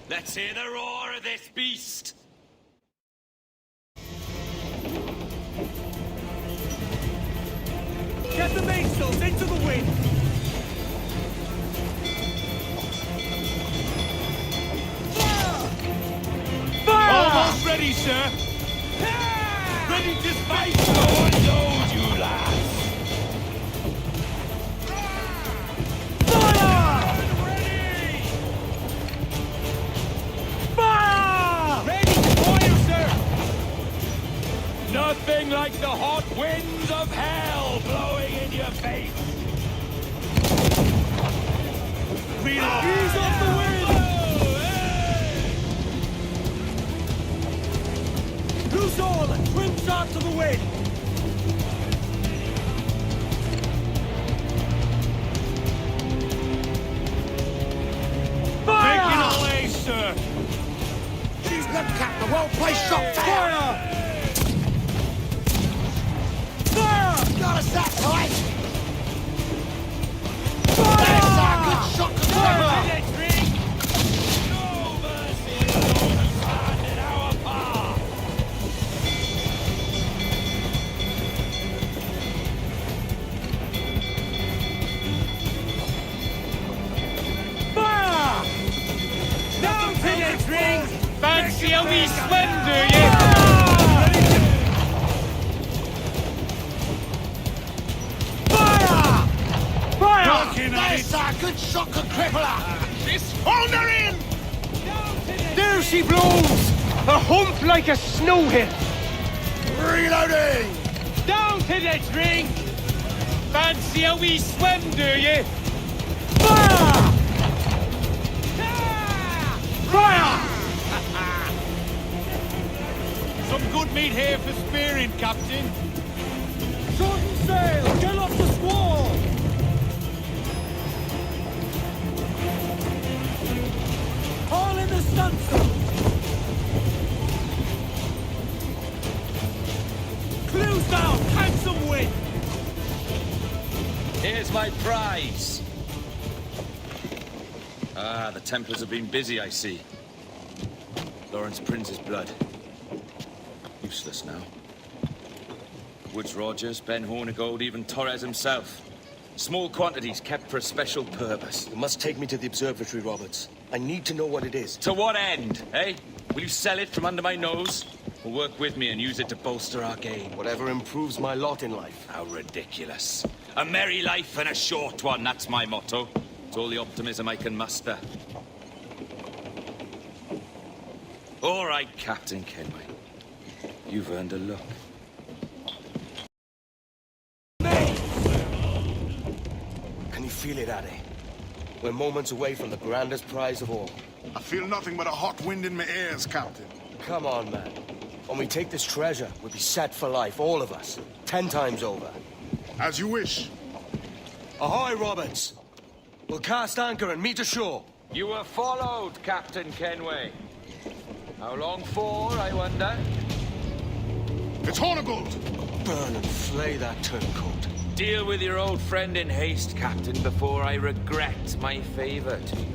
Let's hear the roar of this beast! Get the mainsails into the wind! Fire! Almost ready, sir! Ready to fight! No one knows you, lads! Fire! Ready to fire, sir! Nothing like the hot winds of hell blowing in your face! Ease off the wind! Loose all and trim sharp to the wind! Making away, sir! She's left, Captain. Well placed shot. Fire! Got us that tight. That's a good shot to cover. Fire! Down to the drink! Fancy a wee swim, do you? Fire! That's a good shot to cripple her. This her in! There she blows! A hump like a snow hill! Reloading! Down to the drink! Fancy a wee swim, do you? Fire! Fire! Some ain't here for spearing, Captain. Shorten sail! Get off the squall! Haul in the stunsail! Clews down! Handsome wind! Here's my prize. Ah, the Templars have been busy, I see. Lawrence Prince's blood. Useless now. Woods Rogers, Ben Hornigold, even Torres himself. Small quantities kept for a special purpose. You must take me to the observatory, Roberts. I need to know what it is. To what end, eh? Will you sell it from under my nose? Or work with me and use it to bolster our game? Whatever improves my lot in life. How ridiculous. A merry life and a short one, that's my motto. It's all the optimism I can muster. All right, Captain Kenway. You've earned a look. Can you feel it, Addy? We're moments away from the grandest prize of all. I feel nothing but a hot wind in my ears, Captain. Come on, man. When we take this treasure, we'll be set for life, all of us. 10 times over. As you wish. Ahoy, Roberts! We'll cast anchor and meet ashore. You were followed, Captain Kenway. How long for, I wonder? It's Hornigold! Burn and flay that turncoat. Deal with your old friend in haste, Captain, before I regret my favor to you.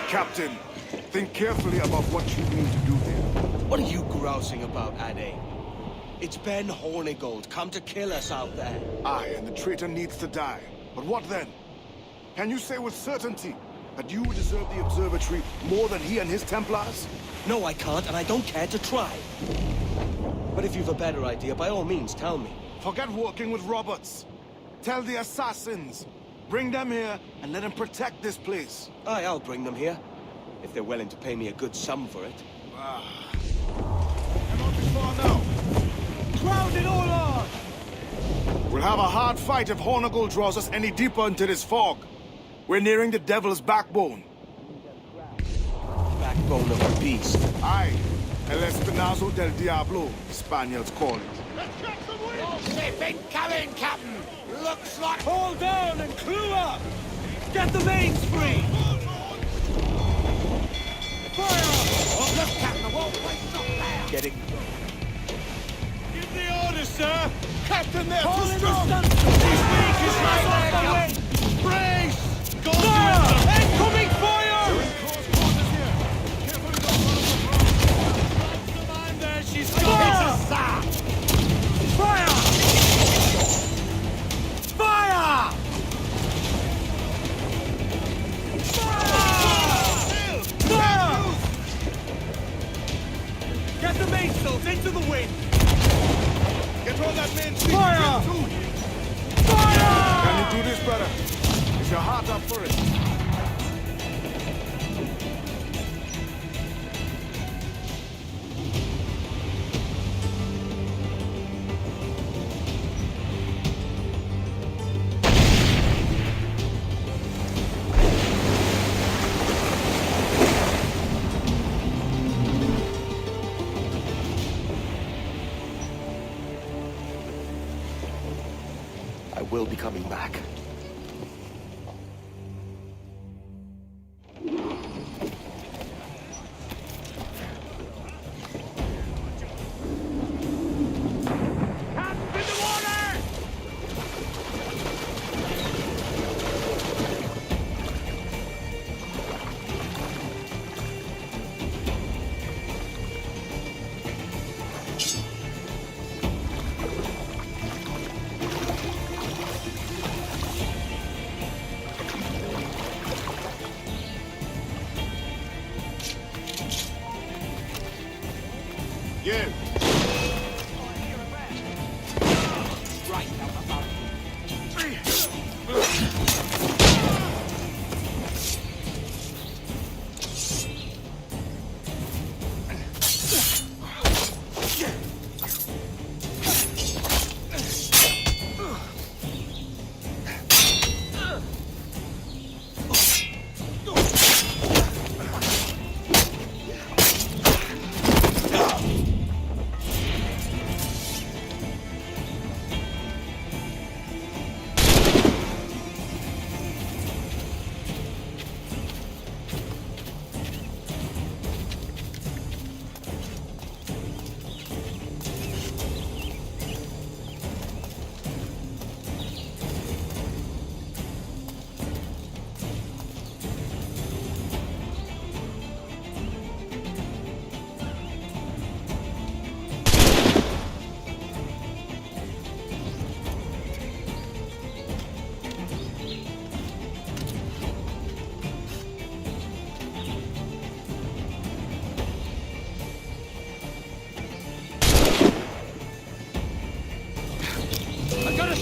Captain, think carefully about what you mean to do there. What are you grousing about, Addy? It's Ben Hornigold, come to kill us out there. Aye, and the traitor needs to die. But what then? Can you say with certainty that you deserve the observatory more than he and his Templars? No, I can't, and I don't care to try. But if you've a better idea, by all means, tell me. Forget working with Roberts. Tell the assassins. Bring them here and let them protect this place. Aye, I'll bring them here. If they're willing to pay me a good sum for it. And not before now. Crowd it all on! We'll have a hard fight if Hornigold draws us any deeper into this fog. We're nearing the Devil's Backbone. Backbone of a beast. Aye. El Espinazo del Diablo, the Spaniards call it. Ship incoming, Captain! Looks like... Hold down and clew up! Get the mains free! Fire! Oh, look, Captain, the whole place up there! Get it. Give the order, sir! Captain, they're Hold too in strong! the He's weak, he's right there, Brace! Sir! Incoming fire! There she's gone! Fire! Fire! Fire! Get the mainsails into the wind! Get all that main sheet! Fire! Can you do this, brother? Is your heart up for it? I will be coming back. Yeah.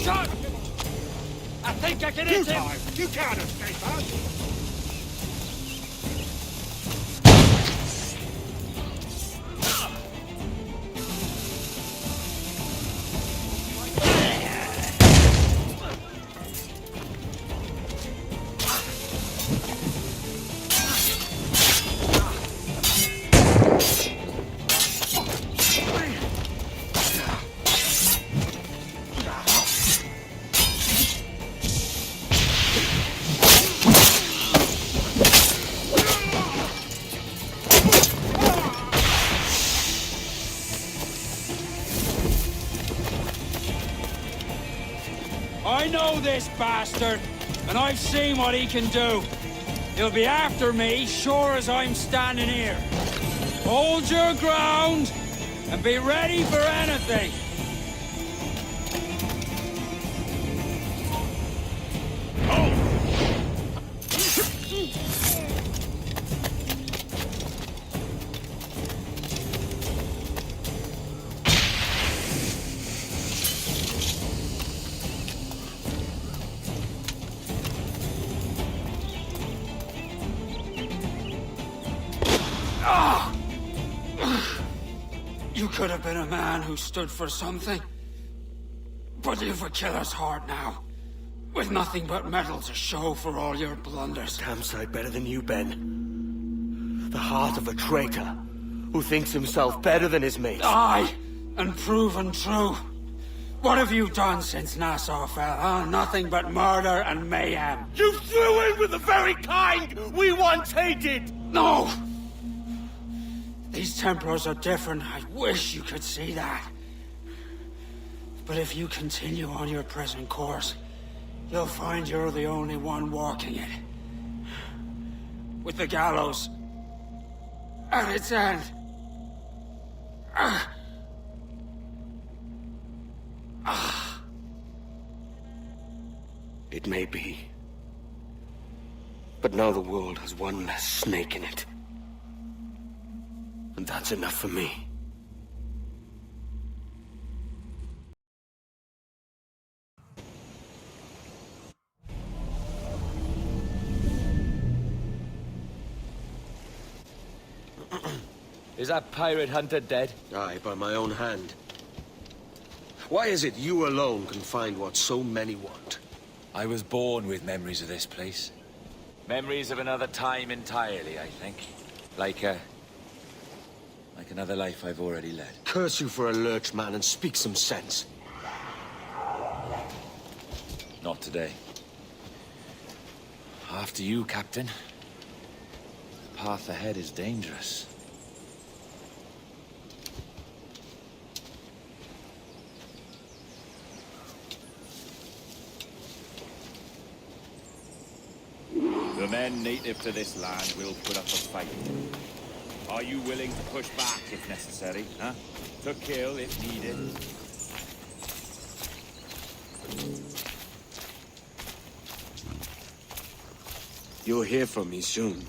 Shot! I think I can hit him! You can't escape us! I know this bastard, and I've seen what he can do. He'll be after me, sure as I'm standing here. Hold your ground, and be ready for anything. You could have been a man who stood for something. But you've a killer's heart now. With nothing but metal to show for all your blunders. Damn sight better than you, Ben. The heart of a traitor who thinks himself better than his mates. Aye, and proven true. What have you done since Nassau fell, huh? Nothing but murder and mayhem. You threw in with the very kind we once hated! No! These Templars are different. I wish you could see that. But if you continue on your present course, you'll find you're the only one walking it. With the gallows at its end. It may be. But now the world has one less snake in it. And that's enough for me. Is that pirate hunter dead? Aye, by my own hand. Why is it you alone can find what so many want? I was born with memories of this place. Memories of another time entirely, I think. Like another life I've already led. Curse you for a lurch, man, and speak some sense. Not today. After you, Captain. The path ahead is dangerous. The men native to this land will put up a fight. Are you willing to push back if necessary, huh? To kill if needed? You'll hear from me soon.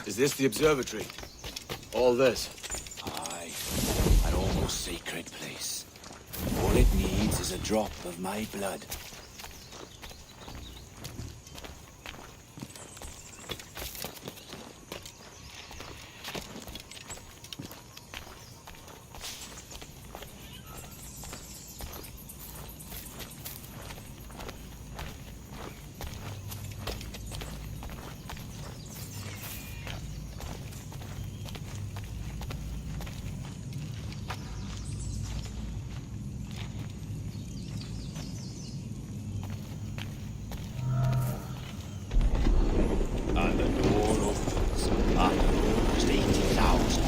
Is this the observatory? All this? Aye. An almost sacred place. All it needs is a drop of my blood. And the door opens after almost 80,000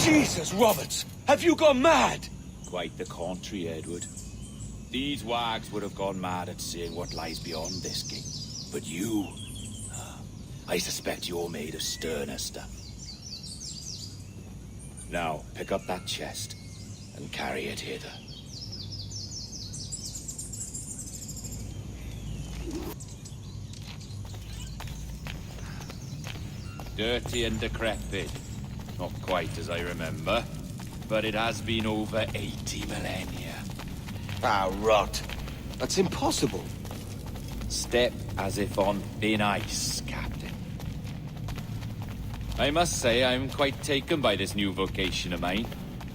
years. Jesus, Roberts! Have you gone mad? Quite the contrary, Edward. These wags would have gone mad at seeing what lies beyond this gate. But you... I suspect you're made of sterner stuff. Now, pick up that chest and carry it hither. Dirty and decrepit. Not quite as I remember, but it has been over 80 millennia. Ah, rot. That's impossible. Step as if on thin ice, Captain. I must say I'm quite taken by this new vocation of mine,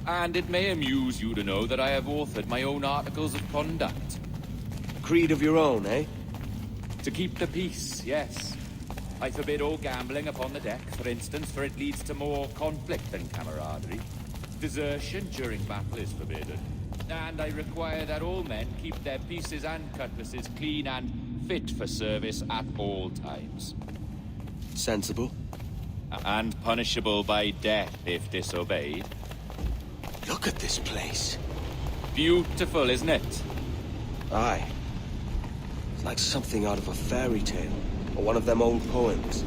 and it may amuse you to know that I have authored my own articles of conduct. A creed of your own, eh? To keep the peace, yes. I forbid all gambling upon the deck, for instance, for it leads to more conflict than camaraderie. Desertion during battle is forbidden. And I require that all men keep their pieces and cutlasses clean and fit for service at all times. Sensible. And punishable by death if disobeyed. Look at this place. Beautiful, isn't it? Aye. It's like something out of a fairy tale. Or one of them old poems.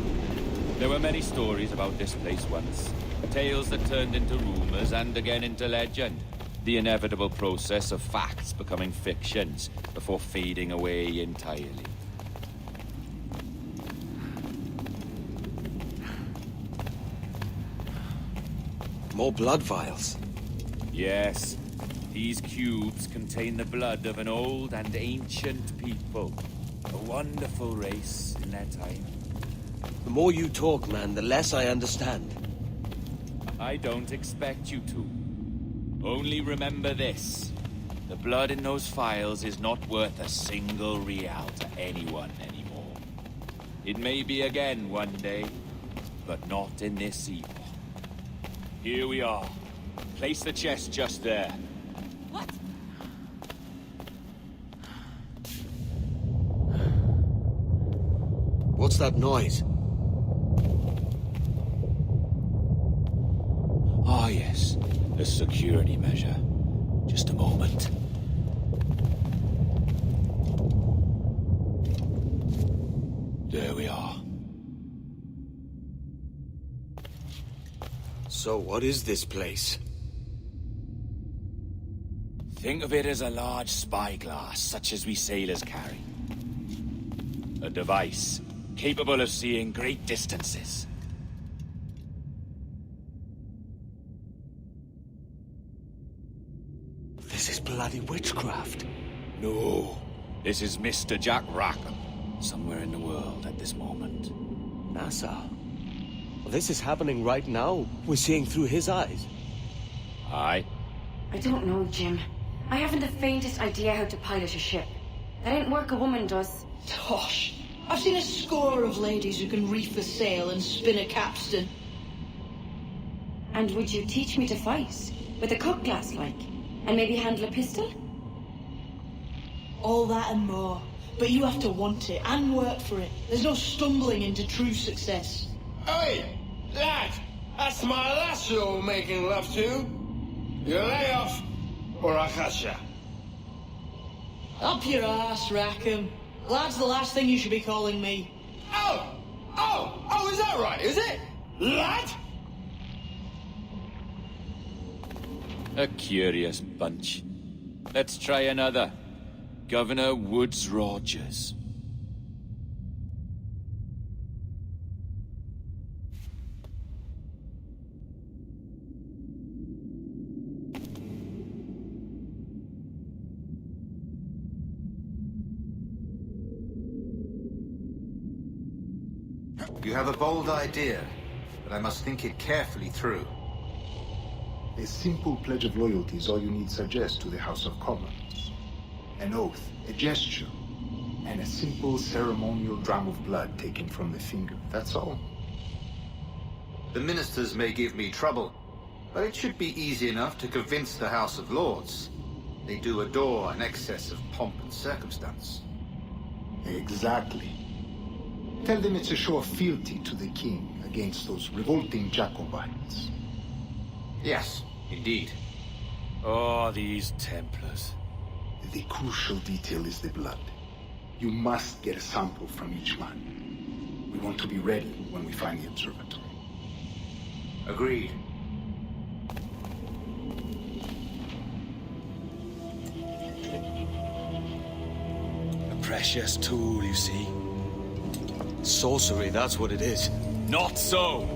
There were many stories about this place once. Tales that turned into rumors and again into legend. The inevitable process of facts becoming fictions before fading away entirely. More blood vials. Yes. These cubes contain the blood of an old and ancient people. A wonderful race in their time. The more you talk, man, the less I understand. I don't expect you to. Only remember this. The blood in those files is not worth a single real to anyone anymore. It may be again one day, but not in this epoch. Here we are. Place the chest just there. What? What's that noise? Ah, yes. A security measure. Just a moment. There we are. So what is this place? Think of it as a large spyglass, such as we sailors carry. A device capable of seeing great distances. This is bloody witchcraft. No, this is Mr. Jack Rackham, somewhere in the world at this moment. NASA. Well, this is happening right now. We're seeing through his eyes. Aye. I don't know, Jim. I haven't the faintest idea how to pilot a ship. That ain't work a woman does. Tosh. I've seen a score of ladies who can reef a sail and spin a capstan. And would you teach me to fight? With a cut glass, like? And maybe handle a pistol? All that and more. But you have to want it and work for it. There's no stumbling into true success. Oi! Lad! That's my lass you're making love to. You lay off, or I catch ya. Up your ass, Rackham. Lad's the last thing you should be calling me. Oh, is that right, is it? Lad? A curious bunch. Let's try another. Governor Woods Rogers. You have a bold idea, but I must think it carefully through. A simple pledge of loyalty is all you need suggest to the House of Commons. An oath, a gesture, and a simple ceremonial dram of blood taken from the finger. That's all. The ministers may give me trouble, but it should be easy enough to convince the House of Lords. They do adore an excess of pomp and circumstance. Exactly. Tell them it's a show of fealty to the king against those revolting Jacobites. Yes, indeed. Oh, these Templars. The crucial detail is the blood. You must get a sample from each man. We want to be ready when we find the observatory. Agreed. A precious tool, you see. Sorcery, that's what it is. Not so!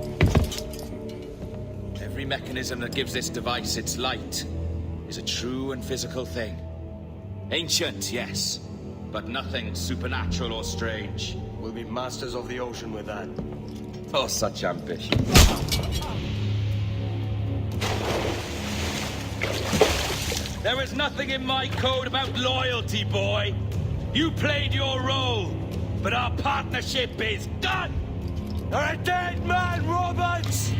Every mechanism that gives this device its light is a true and physical thing. Ancient, yes, but nothing supernatural or strange. We'll be masters of the ocean with that. Oh, such ambition. There is nothing in my code about loyalty, boy. You played your role, but our partnership is done! You're a dead man, Roberts!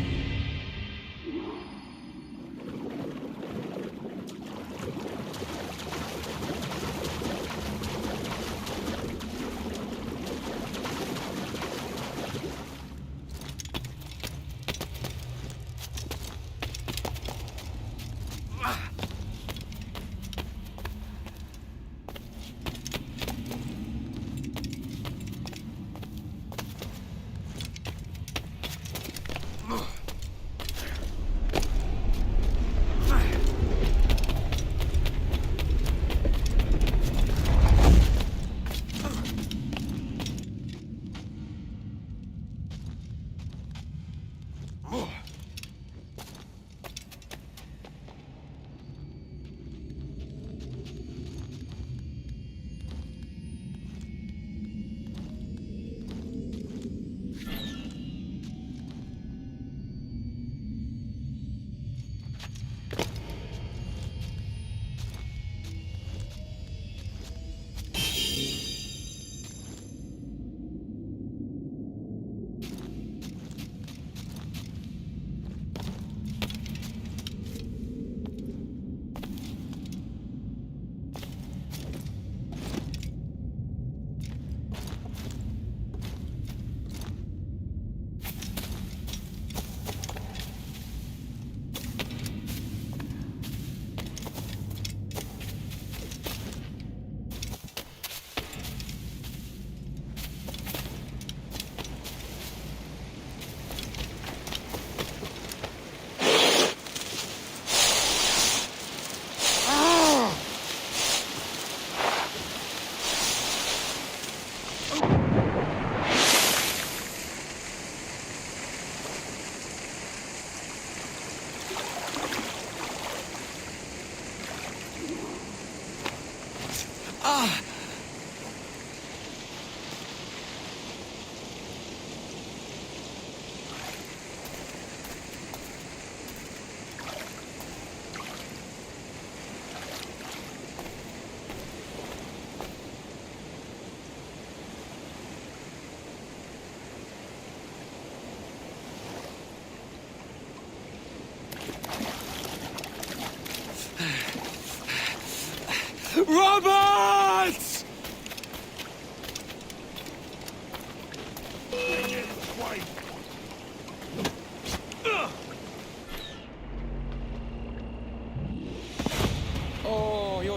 Roberts!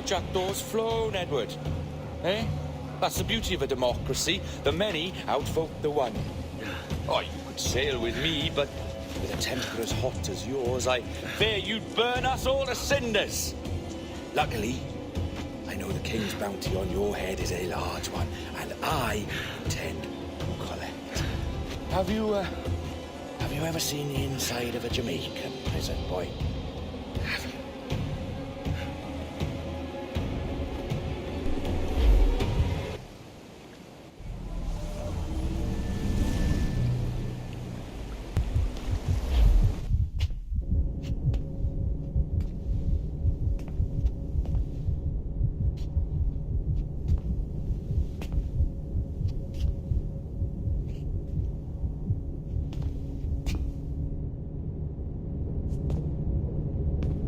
your jackdaws flown, Edward. Eh? That's the beauty of a democracy. The many outvote the one. Oh, you could sail with me, but with a temper as hot as yours, I fear you'd burn us all to cinders. Luckily, I know the king's bounty on your head is a large one, and I intend to collect. Have you ever seen the inside of a Jamaican prison, boy? Have you?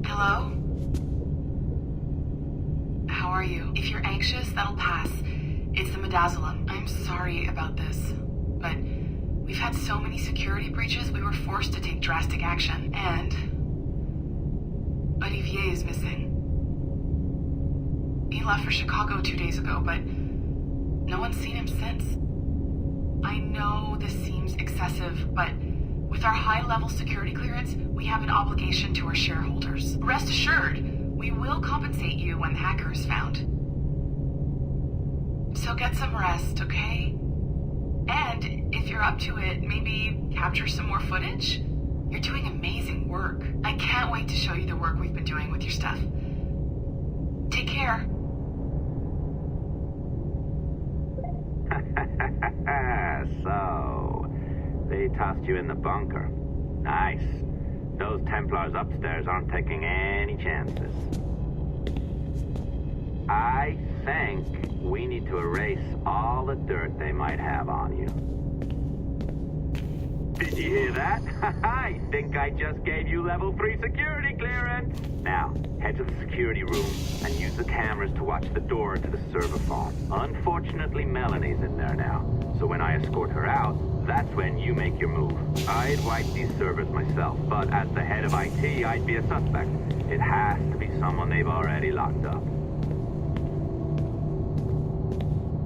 Hello? How are you? If you're anxious, that'll pass. It's the midazolam. I'm sorry about this, but we've had so many security breaches, we were forced to take drastic action. And Olivier is missing. He left for Chicago 2 days ago, but no one's seen him since. I know this seems excessive, but with our high-level security clearance, we have an obligation to our shareholders. Rest assured, we will compensate you when the hacker is found. So get some rest, okay? And if you're up to it, maybe capture some more footage? You're doing amazing work. I can't wait to show you the work we've been doing with your stuff. Take care. So, they tossed you in the bunker. Nice. Those Templars upstairs aren't taking any chances. I think we need to erase all the dirt they might have on you. Did you hear that? I think I just gave you level 3 security clearance. Now, head to the security room and use the cameras to watch the door to the server farm. Unfortunately, Melanie's in there now, so when I escort her out, that's when you make your move. I'd wipe these servers myself, but as the head of IT, I'd be a suspect. It has to be someone they've already locked up.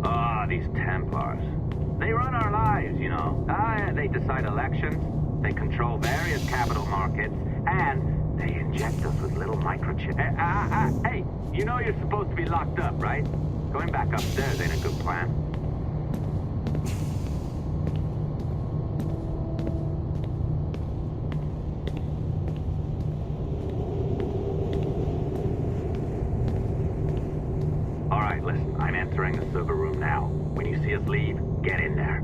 Ah, these Templars. They run our lives, you know. They decide elections, they control various capital markets, and they inject us with little microchips. Hey, you know you're supposed to be locked up, right? Going back upstairs ain't a good plan. All right, listen, I'm entering the server room now. When you see us leave, get in there.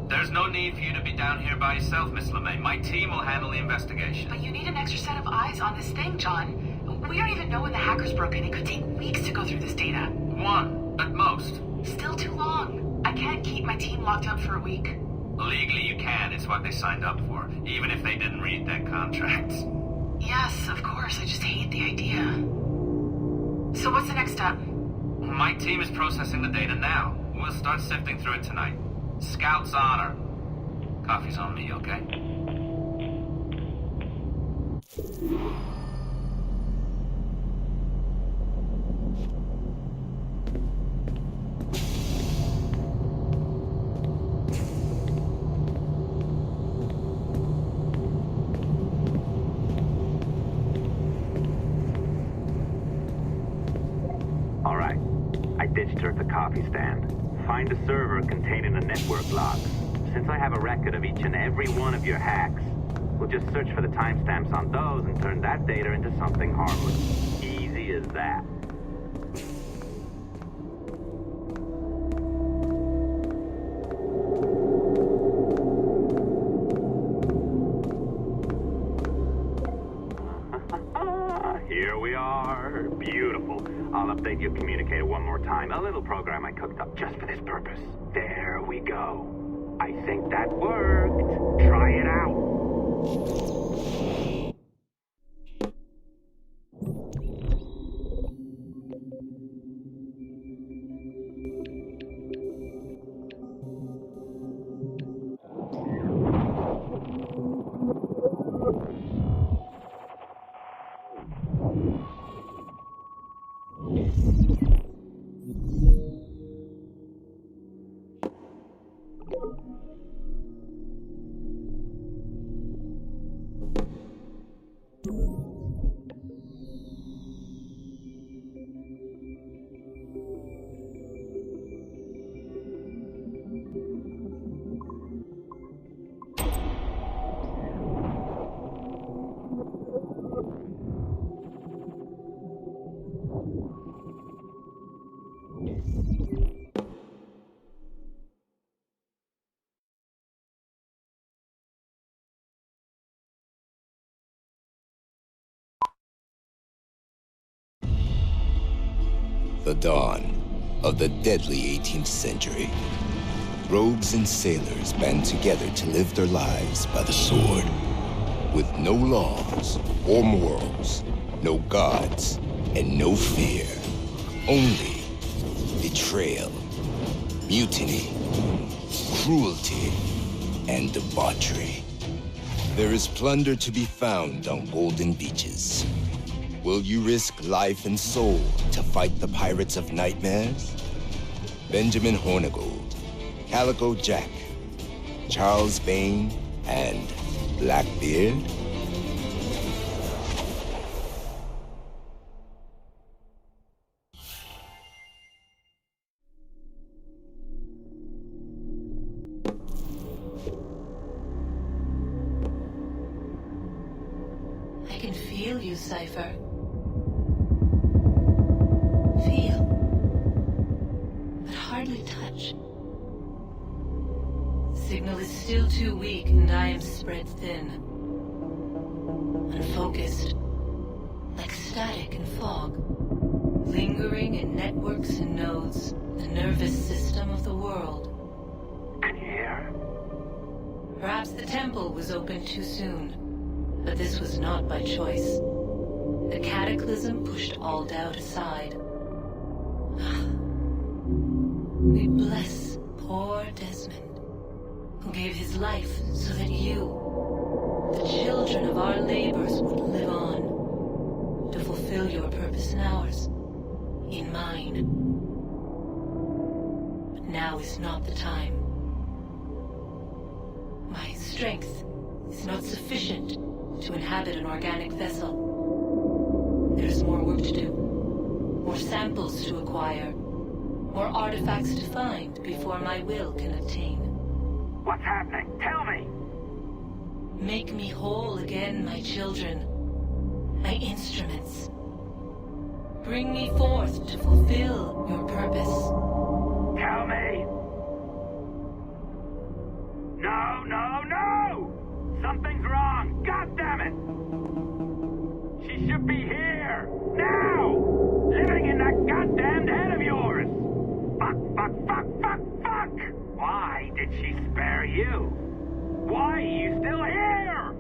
There's no need for you to be down here by yourself, Miss LeMay. My team will handle the investigation. But you need an extra set of eyes on this thing, John. We don't even know when the hackers broke in. It could take weeks to go through this data. One, at most. Still too long. I can't keep my team locked up for a week. Legally you can. It's what they signed up for, even if they didn't read their contracts. Yes, of course. I just hate the idea. So what's the next step? My team is processing the data now. We'll start sifting through it tonight. Scout's honor. Coffee's on me, okay? All right. I ditched her at the coffee stand. Find a server containing the network logs. Since I have a record of each and every one of your hacks, we'll just search for the timestamps on those and turn that data into something harmless. Easy as that. Here we are. Beautiful. give your communicator one more time. A little program I cooked up just for this purpose. There we go. I think that worked. Try it out. The dawn of the deadly 18th century. Rogues and sailors band together to live their lives by the sword. With no laws or morals, no gods, and no fear. Only betrayal, mutiny, cruelty, and debauchery. There is plunder to be found on golden beaches. Will you risk life and soul to fight the pirates of nightmares? Benjamin Hornigold, Calico Jack, Charles Vane, and Blackbeard? I can feel you, Cypher. Feel, but hardly touch. Signal is still too weak, and I am spread thin. Unfocused, like static and fog. Lingering in networks and nodes, the nervous system of the world. Can you hear? Perhaps the temple was opened too soon, but this was not by choice. The cataclysm pushed all doubt aside. We bless poor Desmond, who gave his life so that you, the children of our labors, would live on, to fulfill your purpose in ours, in mine. But now is not the time. My strength is not sufficient to inhabit an organic vessel. There is more work to do, more samples to acquire, more artifacts to find before my will can obtain. What's happening? Tell me! Make me whole again, my children, my instruments. Bring me forth to fulfill your purpose. Tell me! No, no, no! Something's wrong! God damn it! She should be here! Now! Living in that goddamned head of yours! Fuck, fuck, fuck, fuck, fuck! Why did she spare you? Why are you still here?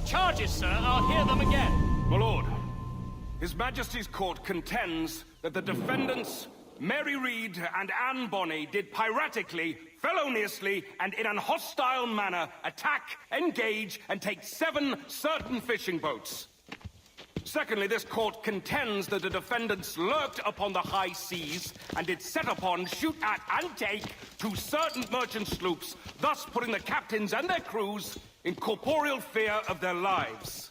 Charges, sir. I'll hear them again. My lord, His Majesty's court contends that the defendants, Mary Reed and Anne Bonny, did piratically, feloniously, and in an hostile manner attack, engage, and take 7 certain fishing boats. Secondly, this court contends that the defendants lurked upon the high seas and did set upon, shoot at, and take 2 certain merchant sloops, thus putting the captains and their crews in corporeal fear of their lives.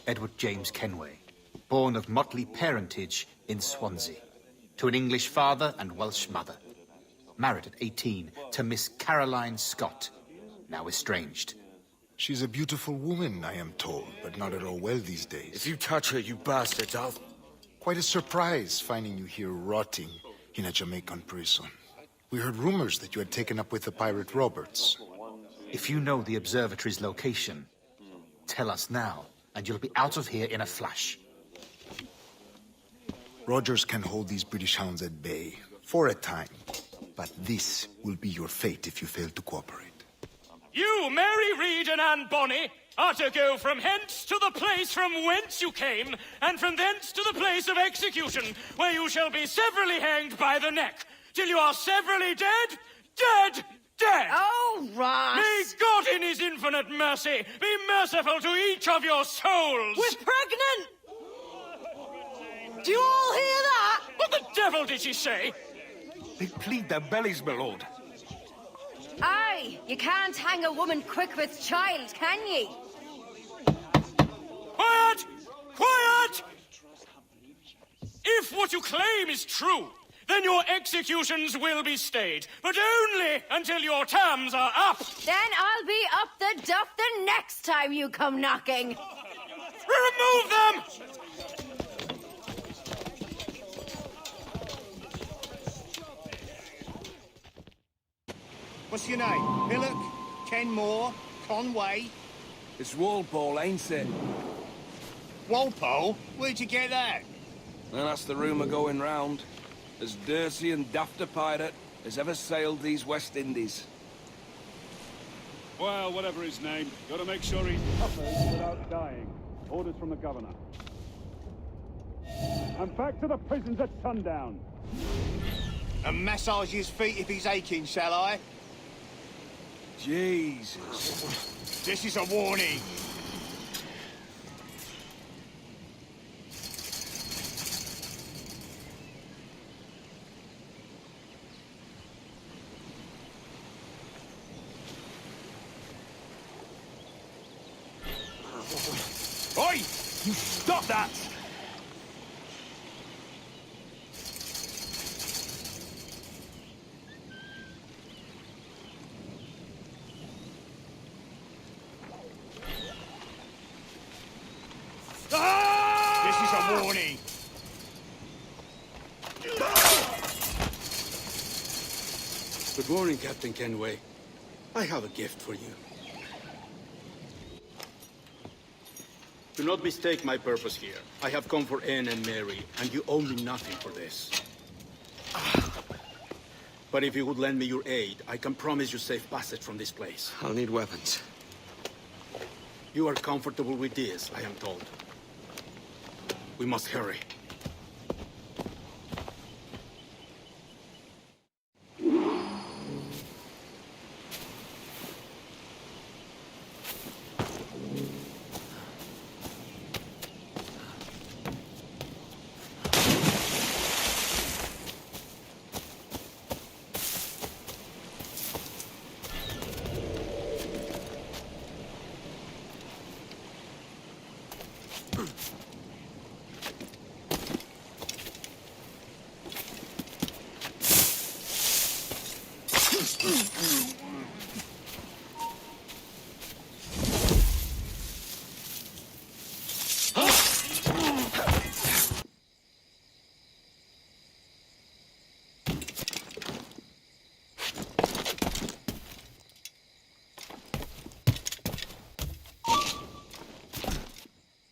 Edward James Kenway, born of motley parentage in Swansea, to an English father and Welsh mother. Married at 18 to Miss Caroline Scott, now estranged. She's a beautiful woman, I am told, but not at all well these days. If you touch her, you bastards, I'll... Quite a surprise finding you here rotting in a Jamaican prison. We heard rumors that you had taken up with the pirate Roberts. If you know the observatory's location, tell us now, and you'll be out of here in a flash. Rogers can hold these British hounds at bay, for a time. But this will be your fate if you fail to cooperate. You, Mary Reed and Anne Bonny, are to go from hence to the place from whence you came, and from thence to the place of execution, where you shall be severally hanged by the neck, till you are severally dead, dead, dead! Oh, Ross! May God in his infinite mercy be merciful to each of your souls! We're pregnant! Do you all hear that? What the devil did she say? They plead their bellies, my lord. Aye, you can't hang a woman quick with child, can ye? Quiet! Quiet! If what you claim is true, then your executions will be stayed, but only until your terms are up. Then I'll be up the duff the next time you come knocking. Remove them! What's your name? Pillock? Kenmore? Conway? It's Walpole, ain't it? Walpole? Where'd you get that? Well, that's the rumour going round. As dirty and daft a pirate as ever sailed these West Indies. Well, whatever his name, gotta make sure he suffers without dying. Orders from the governor. And back to the prisons at sundown. And massage his feet if he's aching, shall I? Jesus. This is a warning. Oi! You stop that! This is a warning. Good morning, Captain Kenway. I have a gift for you. Do not mistake my purpose here. I have come for Anne and Mary, and you owe me nothing for this. But if you would lend me your aid, I can promise you safe passage from this place. I'll need weapons. You are comfortable with this, I am told. We must hurry.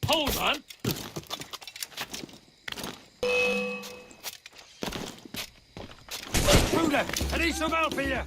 Hold on! Bruder, I need some help here!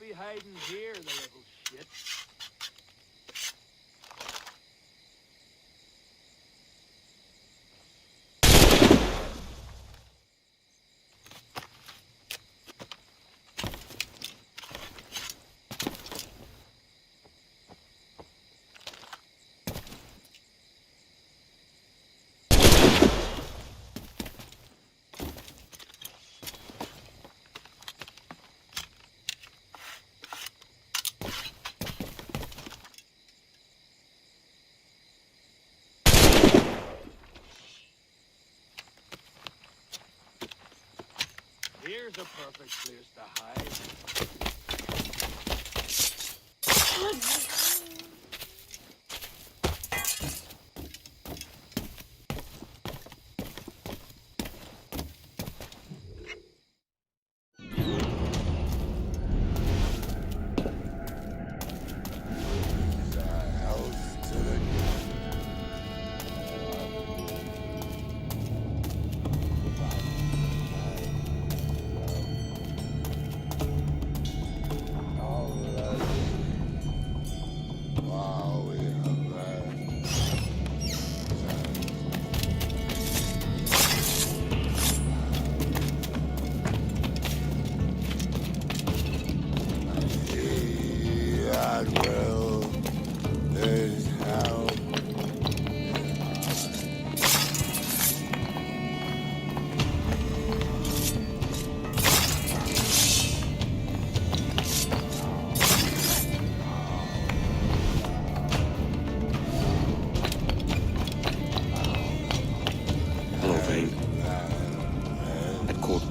be hiding here, the little shit. Here's a perfect place to hide.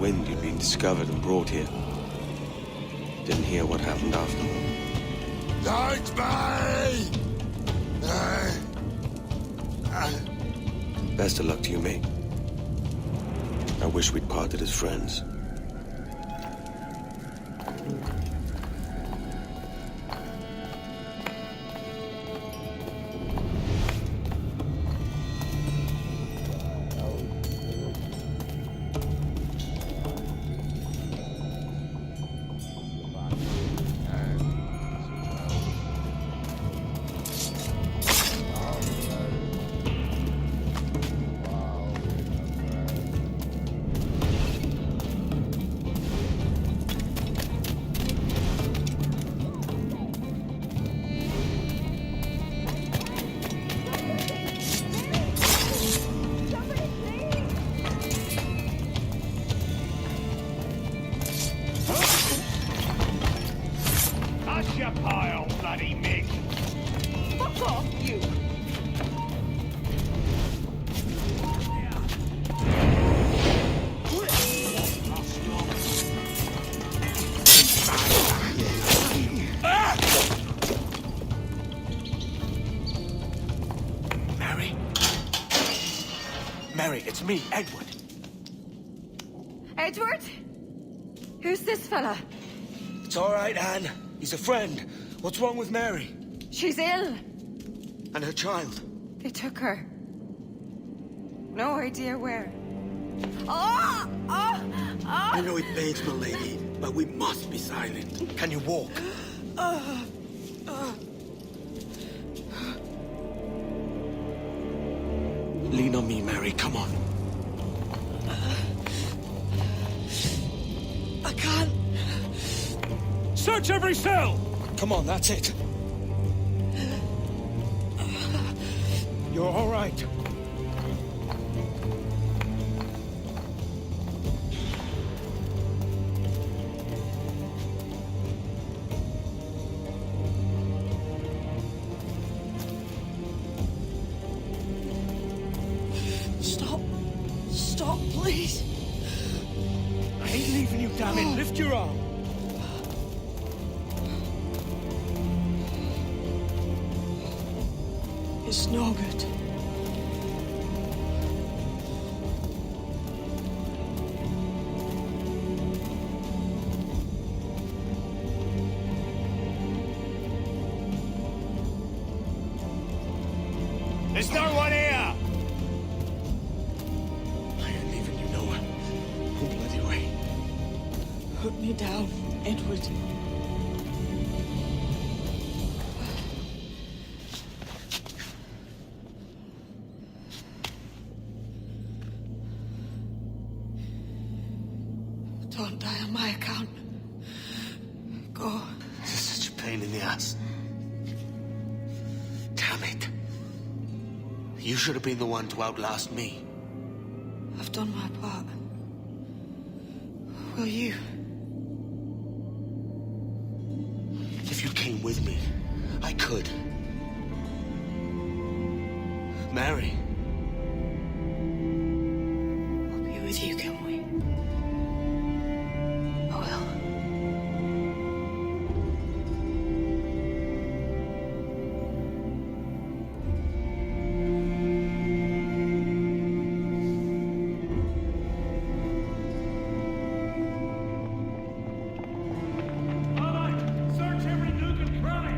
Wind you'd been discovered and brought here. Didn't hear what happened after. Best of luck to you, mate. I wish we'd parted as friends. Mary, it's me, Edward. Edward? Who's this fella? It's all right, Anne. He's a friend. What's wrong with Mary? She's ill. And her child? They took her. No idea where. Oh! Oh! Oh! I know it pains my lady, but we must be silent. Can you walk? Lean on me, Mary. Come on. I can't. Search every cell! Come on, that's it. You're all right. Stop, please. I ain't leaving you, damn it. Lift your arm. It's no good. There's no one here! Put me down, Edward. Don't die on my account. Go. This is such a pain in the ass. Damn it. You should have been the one to outlast me. I've done my part. Will you? If you came with me, I could. Mary. I'll be with you, can we? I will. Search every nook and cranny!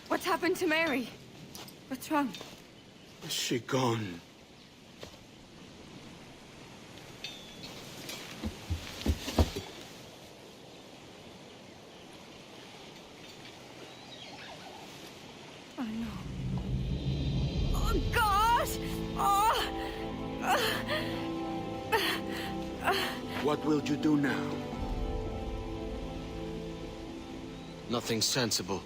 What's happened to Mary? What's wrong? Is she gone? Oh no. Oh God! Oh! What will you do now? Nothing sensible.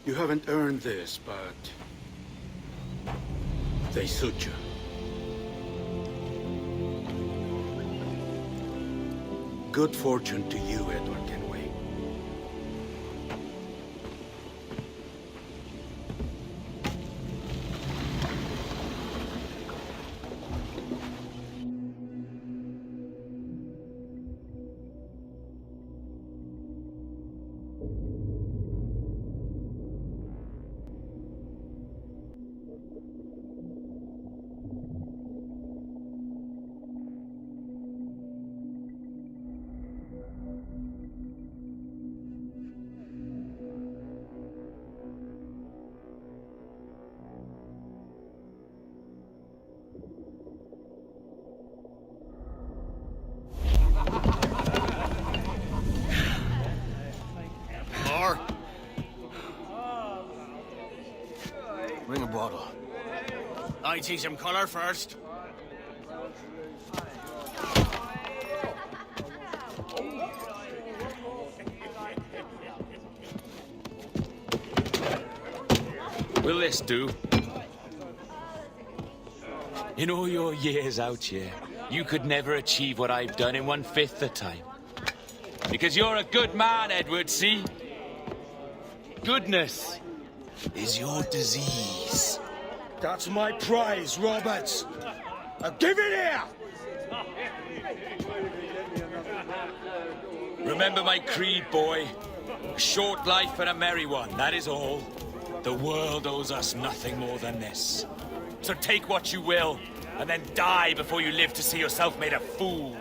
You haven't earned this, but they suit you. Good fortune to you, Edward Kenway. More? Bring a bottle. I teach him color first. Will this do? In all your years out here, you could never achieve what I've done in 1/5 the time. Because you're a good man, Edward, see? Goodness is your disease. That's my prize, Roberts. Now give it here! Remember my creed, boy. A short life and a merry one, that is all. The world owes us nothing more than this. So take what you will, and then die before you live to see yourself made a fool.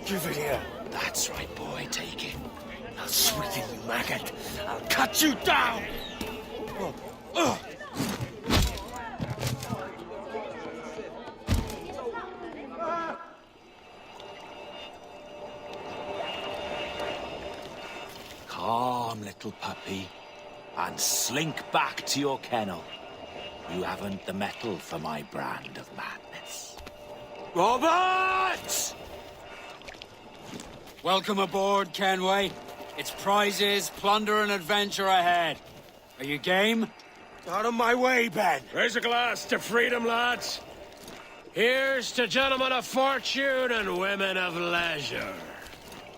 Give it here. That's right, boy, take it. I'll sweeten you, maggot. I'll cut you down! Calm, little puppy, and slink back to your kennel. You haven't the mettle for my brand of madness. Roberts! Welcome aboard, Kenway. It's prizes, plunder, and adventure ahead. Are you game? Out of my way, Ben. Raise a glass to freedom, lads. Here's to gentlemen of fortune and women of leisure.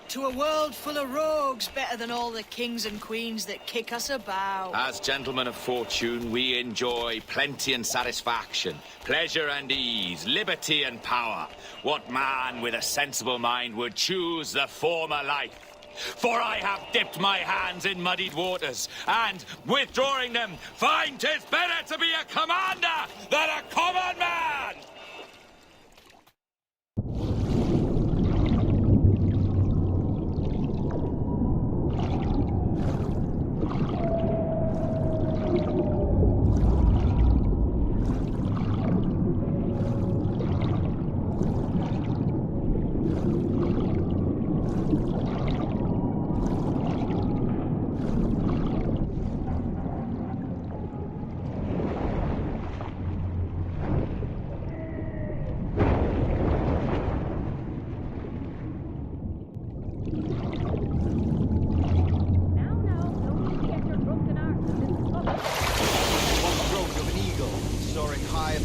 To a world full of rogues, better than all the kings and queens that kick us about. As gentlemen of fortune, we enjoy plenty and satisfaction, pleasure and ease, liberty and power. What man with a sensible mind would choose the former life? For I have dipped my hands in muddied waters, and, withdrawing them, find 'tis better to be a commander than a common man!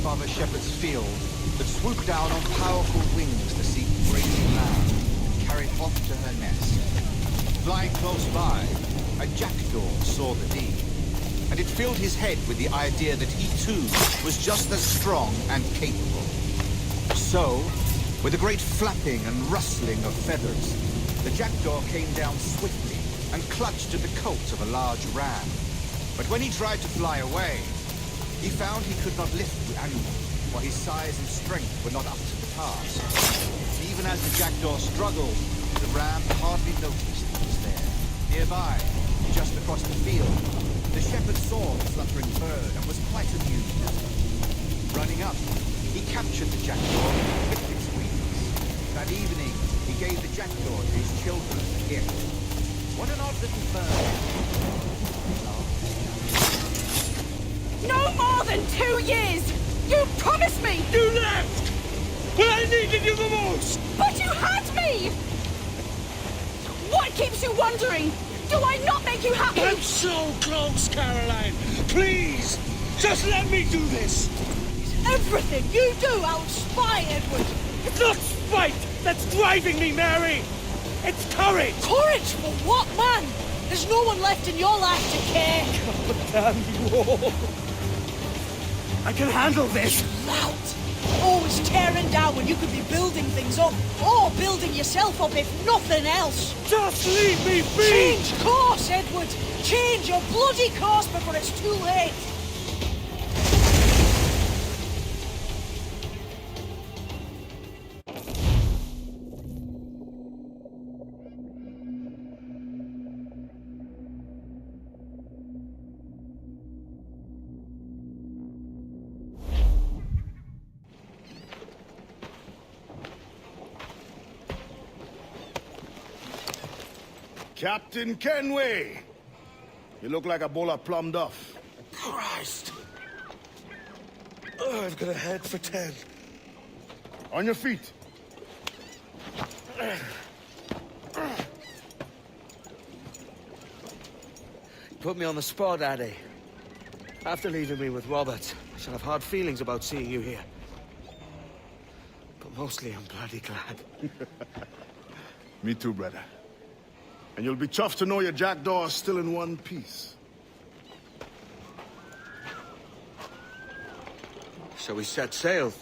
Above a shepherd's field that swooped down on powerful wings to seek grazing land, carried off to her nest. Flying close by, a jackdaw saw the deed, and it filled his head with the idea that he too was just as strong and capable. So, with a great flapping and rustling of feathers, the jackdaw came down swiftly and clutched at the coat of a large ram. But when he tried to fly away, he found he could not lift the animal, for his size and strength were not up to the task. Even as the jackdaw struggled, the ram hardly noticed he was there. Nearby, just across the field, the shepherd saw the fluttering bird and was quite amused. Running up, he captured the jackdaw and clipped its wings. That evening, he gave the jackdaw to his children as a gift. What an odd little bird. No more than 2 years! You promised me! You left! When I needed you the most! But you had me! What keeps you wondering? Do I not make you happy? I'm so close, Caroline! Please! Just let me do this! Everything you do, I'll spy, Edward! It's not spite that's driving me, Mary! It's courage! Courage for what, man? There's no one left in your life to care! God damn you all! I can handle this! Loud! Always tearing down when you could be building things up, or building yourself up if nothing else! Just leave me be! Change course, Edward! Change your bloody course before it's too late! Captain Kenway! You look like a bowl of plum duff. Christ! Oh, I've got a head for 10. On your feet. Put me on the spot, Addy. After leaving me with Robert, I shall have hard feelings about seeing you here. But mostly I'm bloody glad. Me too, brother. And you'll be chuffed to know your jackdaw is still in one piece. Shall we set sail?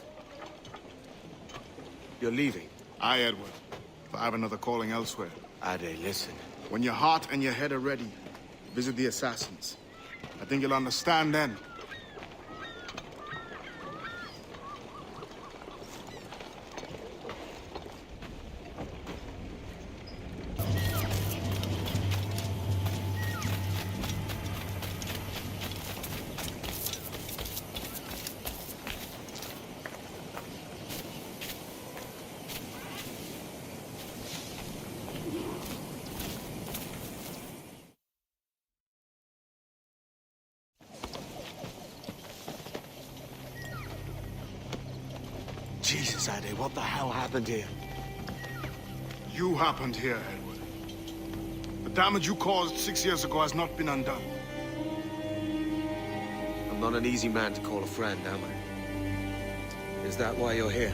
You're leaving? Aye, Edward. But I have another calling elsewhere. Ade, listen. When your heart and your head are ready, visit the Assassins. I think you'll understand then. Jesus, Ade, what the hell happened here? You happened here, Edward. The damage you caused 6 years ago has not been undone. I'm not an easy man to call a friend, am I? Is that why you're here?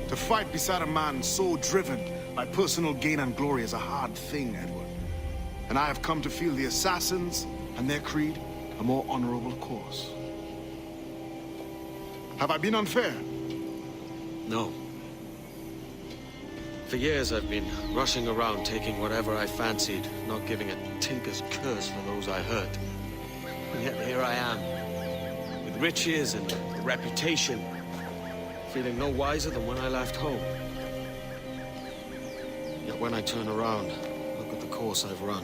To fight beside a man so driven My personal gain and glory is a hard thing, Edward. And I have come to feel the Assassins and their creed a more honorable course. Have I been unfair? No. For years I've been rushing around taking whatever I fancied, not giving a tinker's curse for those I hurt. And yet here I am, with riches and a reputation, feeling no wiser than when I left home. Yet when I turn around, look at the course I've run.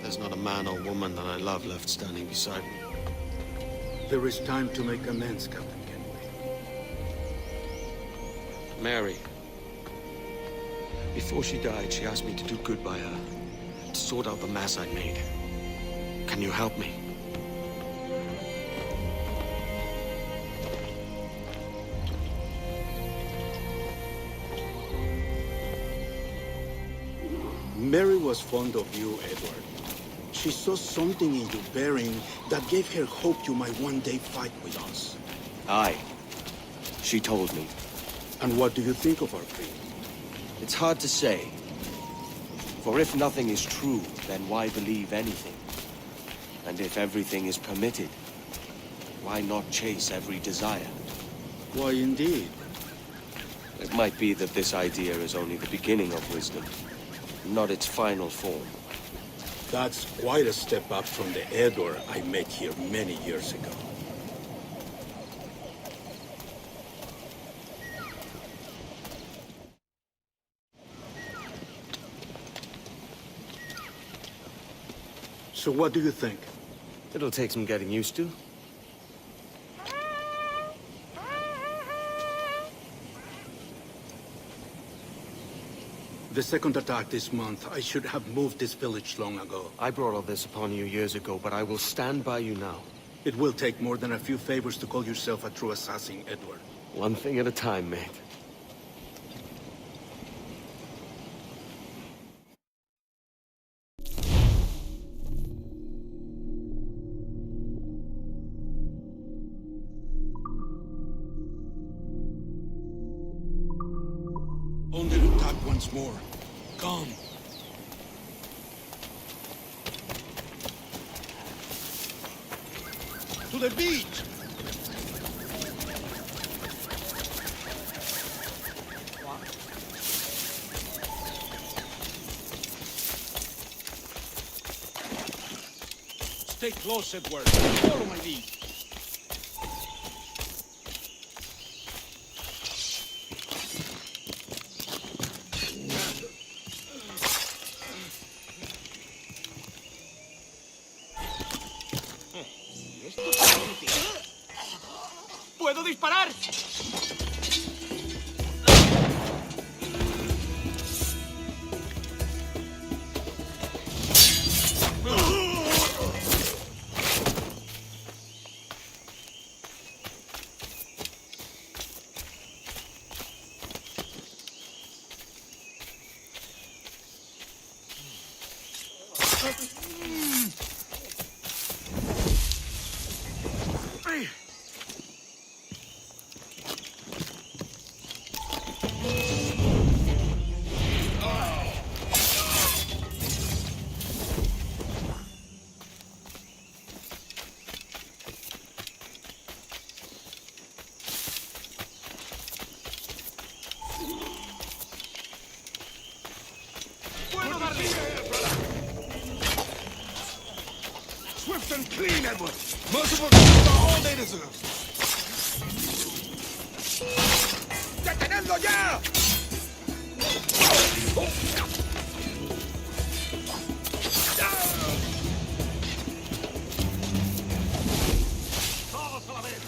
There's not a man or woman that I love left standing beside me. There is time to make amends, Captain Kenway. Mary. Before she died, she asked me to do good by her, to sort out the mess I'd made. Can you help me? Mary was fond of you, Edward. She saw something in your bearing that gave her hope you might one day fight with us. Aye. She told me. And what do you think of our creed? It's hard to say. For if nothing is true, then why believe anything? And if everything is permitted, why not chase every desire? Why, indeed. It might be that this idea is only the beginning of wisdom, not its final form. That's quite a step up from the Edward I met here many years ago. So what do you think? It'll take some getting used to. The second attack this month, I should have moved this village long ago. I brought all this upon you years ago, but I will stand by you now. It will take more than a few favors to call yourself a true assassin, Edward. One thing at a time, mate. Only to attack once more. Come. To the beach! Stay close, Edward. Follow my lead. ¡Puedo disparar! Swift and clean, Edward. Merciful death are all they deserve. ¡Detenedlo ya! ¡Todos a la vez!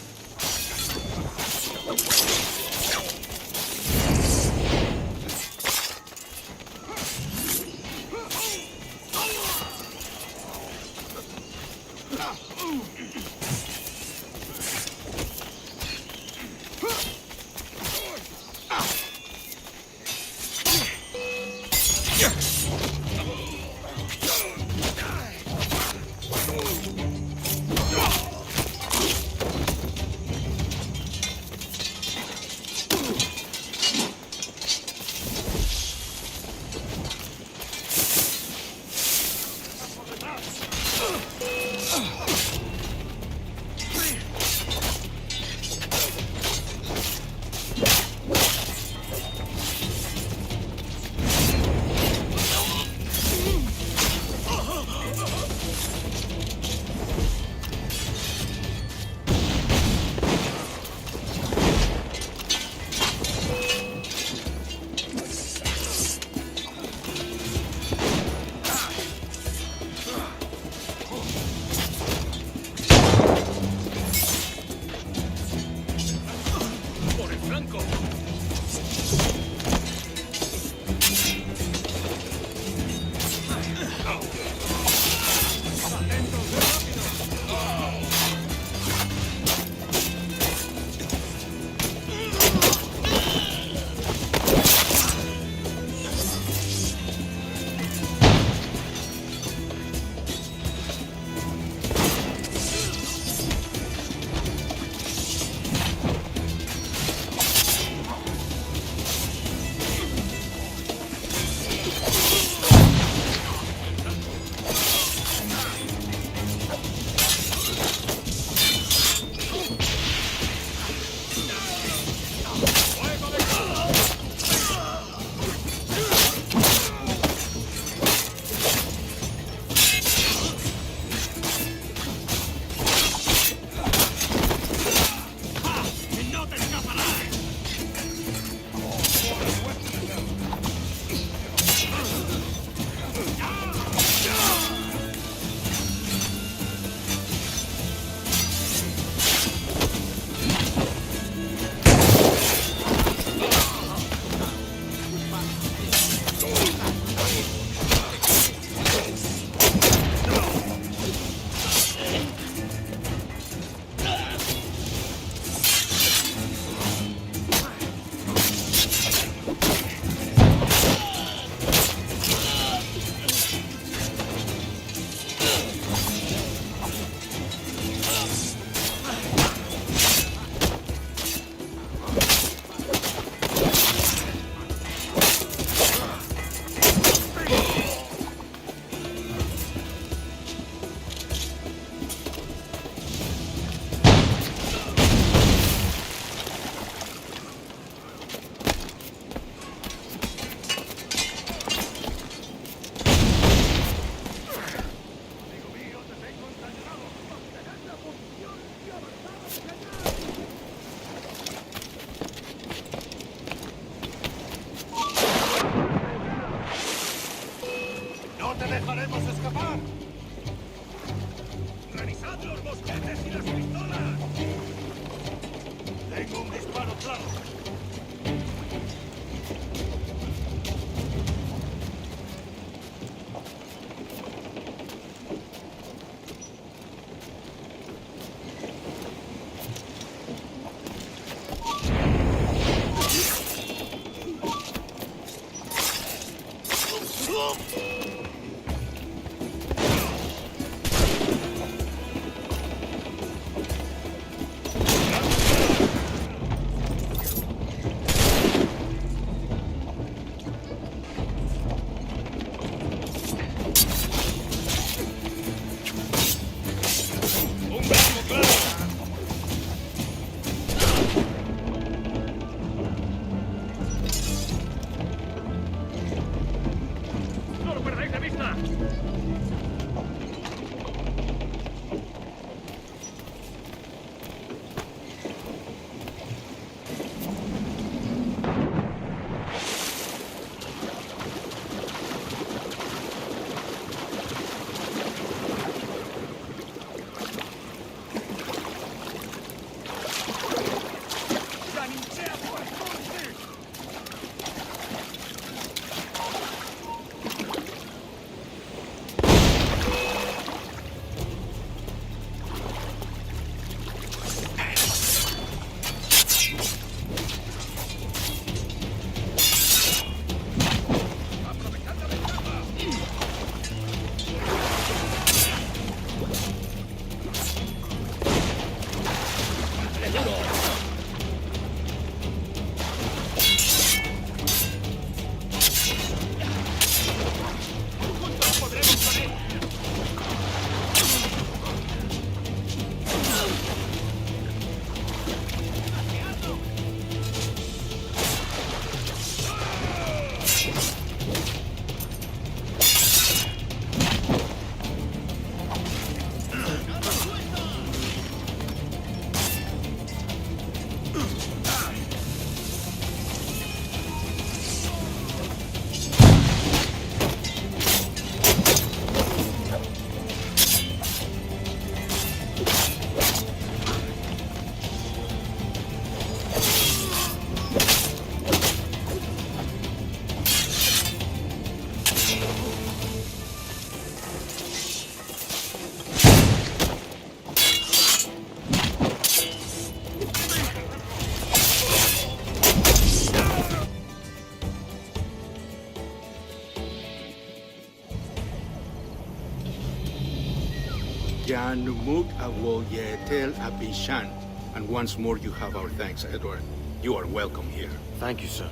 Jan Numuk Awol Yetel Abishan. And once more you have our thanks, Edward. You are welcome here. Thank you, sir.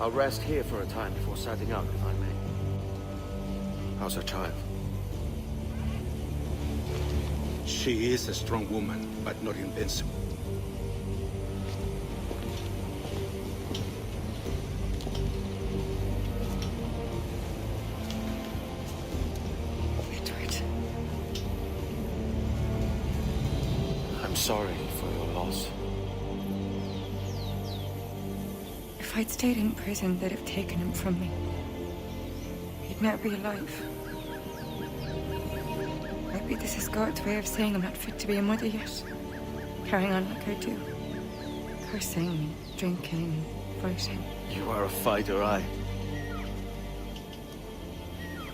I'll rest here for a time before setting out, if I may. How's her child? She is a strong woman, but not invincible. I'm sorry for your loss. If I'd stayed in prison, they'd have taken him from me. He'd never be alive. Maybe this is God's way of saying I'm not fit to be a mother yet. Carrying on like I do. Cursing, drinking, fighting. You are a fighter, aye.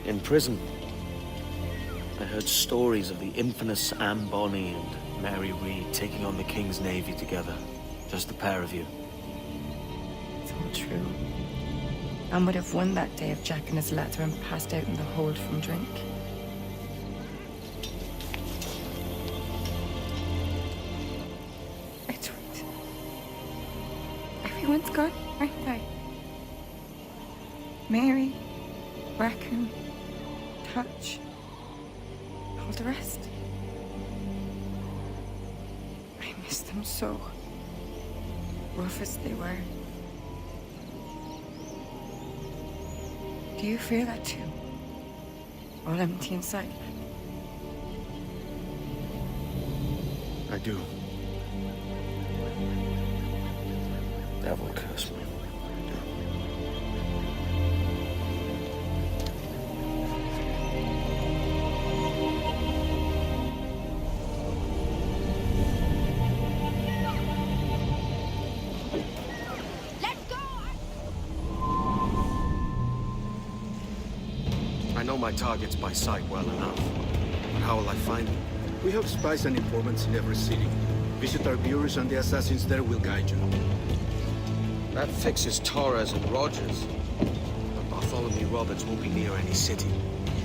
In prison, I heard stories of the infamous Anne Bonny and Mary Read taking on the King's Navy together. Just the pair of you. It's all true. Anne would have won that day if Jack and his lads weren't passed out in the hold from drink. Edward. Everyone's gone, aren't they? Mary, Rackham, Touch, all the rest. I miss them so. Rough as they were. Do you feel that too? All empty inside? I do. Devil curse me. I know my targets by sight well enough. But how will I find them? We have spies and informants in every city. Visit our bureaus and the assassins there will guide you. That fixes Torres and Rogers. But Bartholomew Roberts won't be near any city.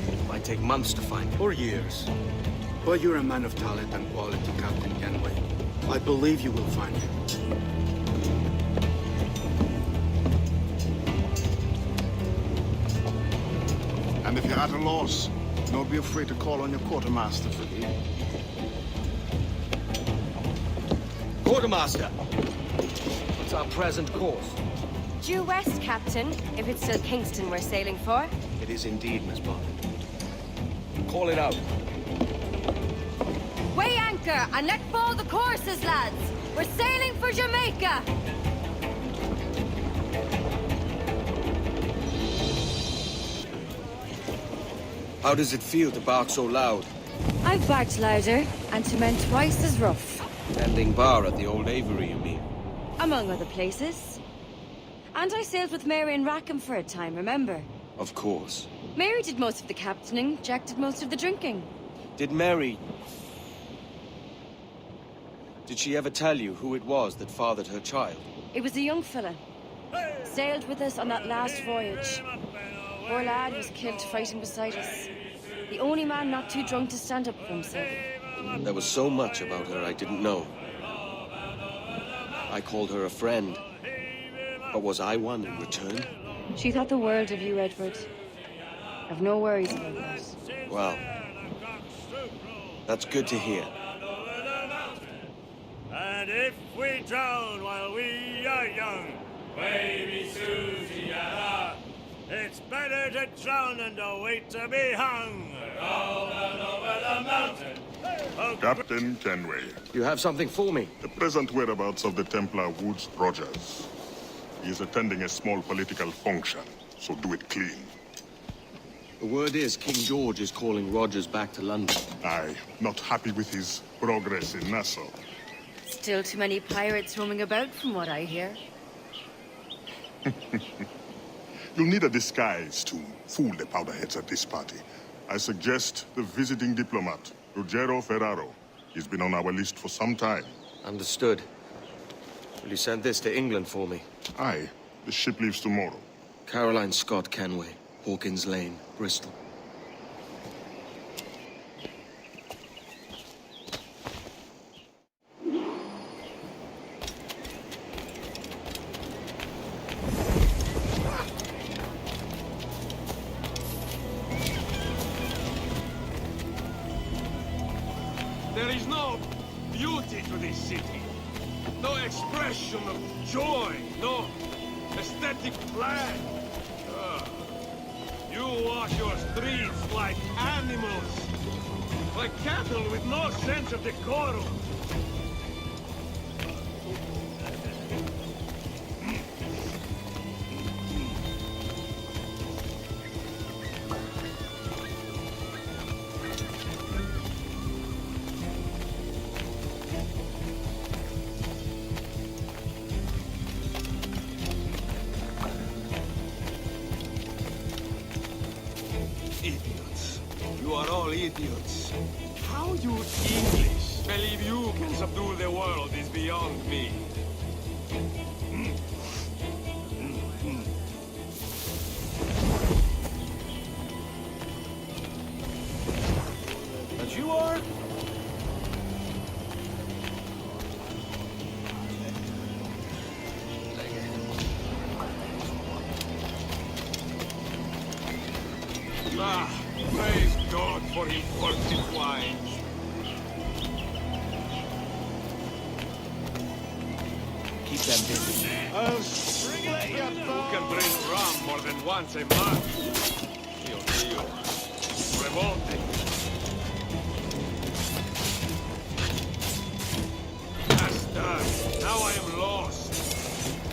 It might take months to find him. Or years. But you're a man of talent and quality, Captain Kenway. I believe you will find him. And if you're at a loss, don't be afraid to call on your quartermaster for aid. Quartermaster! What's our present course? Due west, Captain, if it's still Kingston we're sailing for. It is indeed, Miss Bond. Call it out. Weigh anchor and let fall the courses, lads! We're sailing for Jamaica! How does it feel to bark so loud? I've barked louder, and to men twice as rough. Tending bar at the old Avery, you mean? Among other places. And I sailed with Mary and Rackham for a time, remember? Of course. Mary did most of the captaining, Jack did most of the drinking. Did Mary... Did she ever tell you who it was that fathered her child? It was a young fella. Sailed with us on that last voyage. Poor lad was killed fighting beside us. The only man not too drunk to stand up for himself. There was so much about her I didn't know. I called her a friend. But was I one in return? She thought the world of you, Edward. I've no worries about that. Well, that's good to hear. And if we drown while we are young, baby Susiana, it's better to drown than to wait to be hung. Rolling over the mountain. Captain Kenway. You have something for me? The present whereabouts of the Templar Woods Rogers. He is attending a small political function, so do it clean. The word is King George is calling Rogers back to London. Aye, not happy with his progress in Nassau. Still too many pirates roaming about, from what I hear. You'll need a disguise to fool the powderheads at this party. I suggest the visiting diplomat, Ruggiero Ferraro. He's been on our list for some time. Understood. Will you send this to England for me? Aye. The ship leaves tomorrow. Caroline Scott Kenway, Hawkins Lane, Bristol. this city. No expression of joy, no aesthetic plan. You wash your streets like animals, like cattle with no sense of decorum. Idiots. You are all idiots. How you English believe you can subdue the world is beyond me. But you are? Ah, praise God for imported wines. Keep them busy. I'll split your Who can drink rum more than once a month? Dios mío. Revolting. That's done. Now I am lost.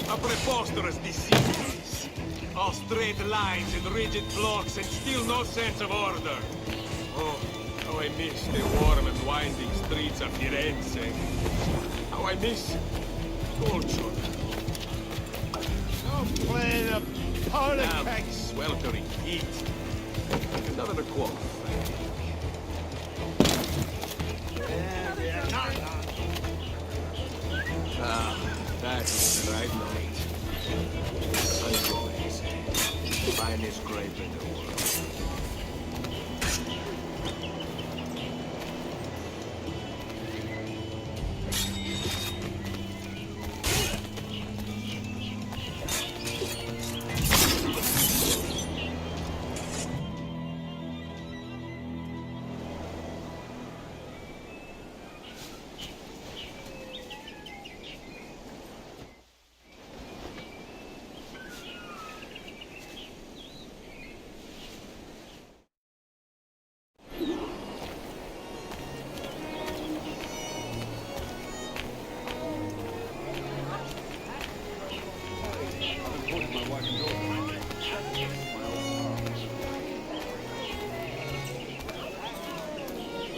A preposterous disease. All straight lines and rigid blocks and still no sense of order. Oh, how I miss the warm and winding streets of Firenze. How I miss culture. Don't play the politics. Sweltering heat. Another quote. Ah, that's the right night. Sunrise. Finest grape in the world.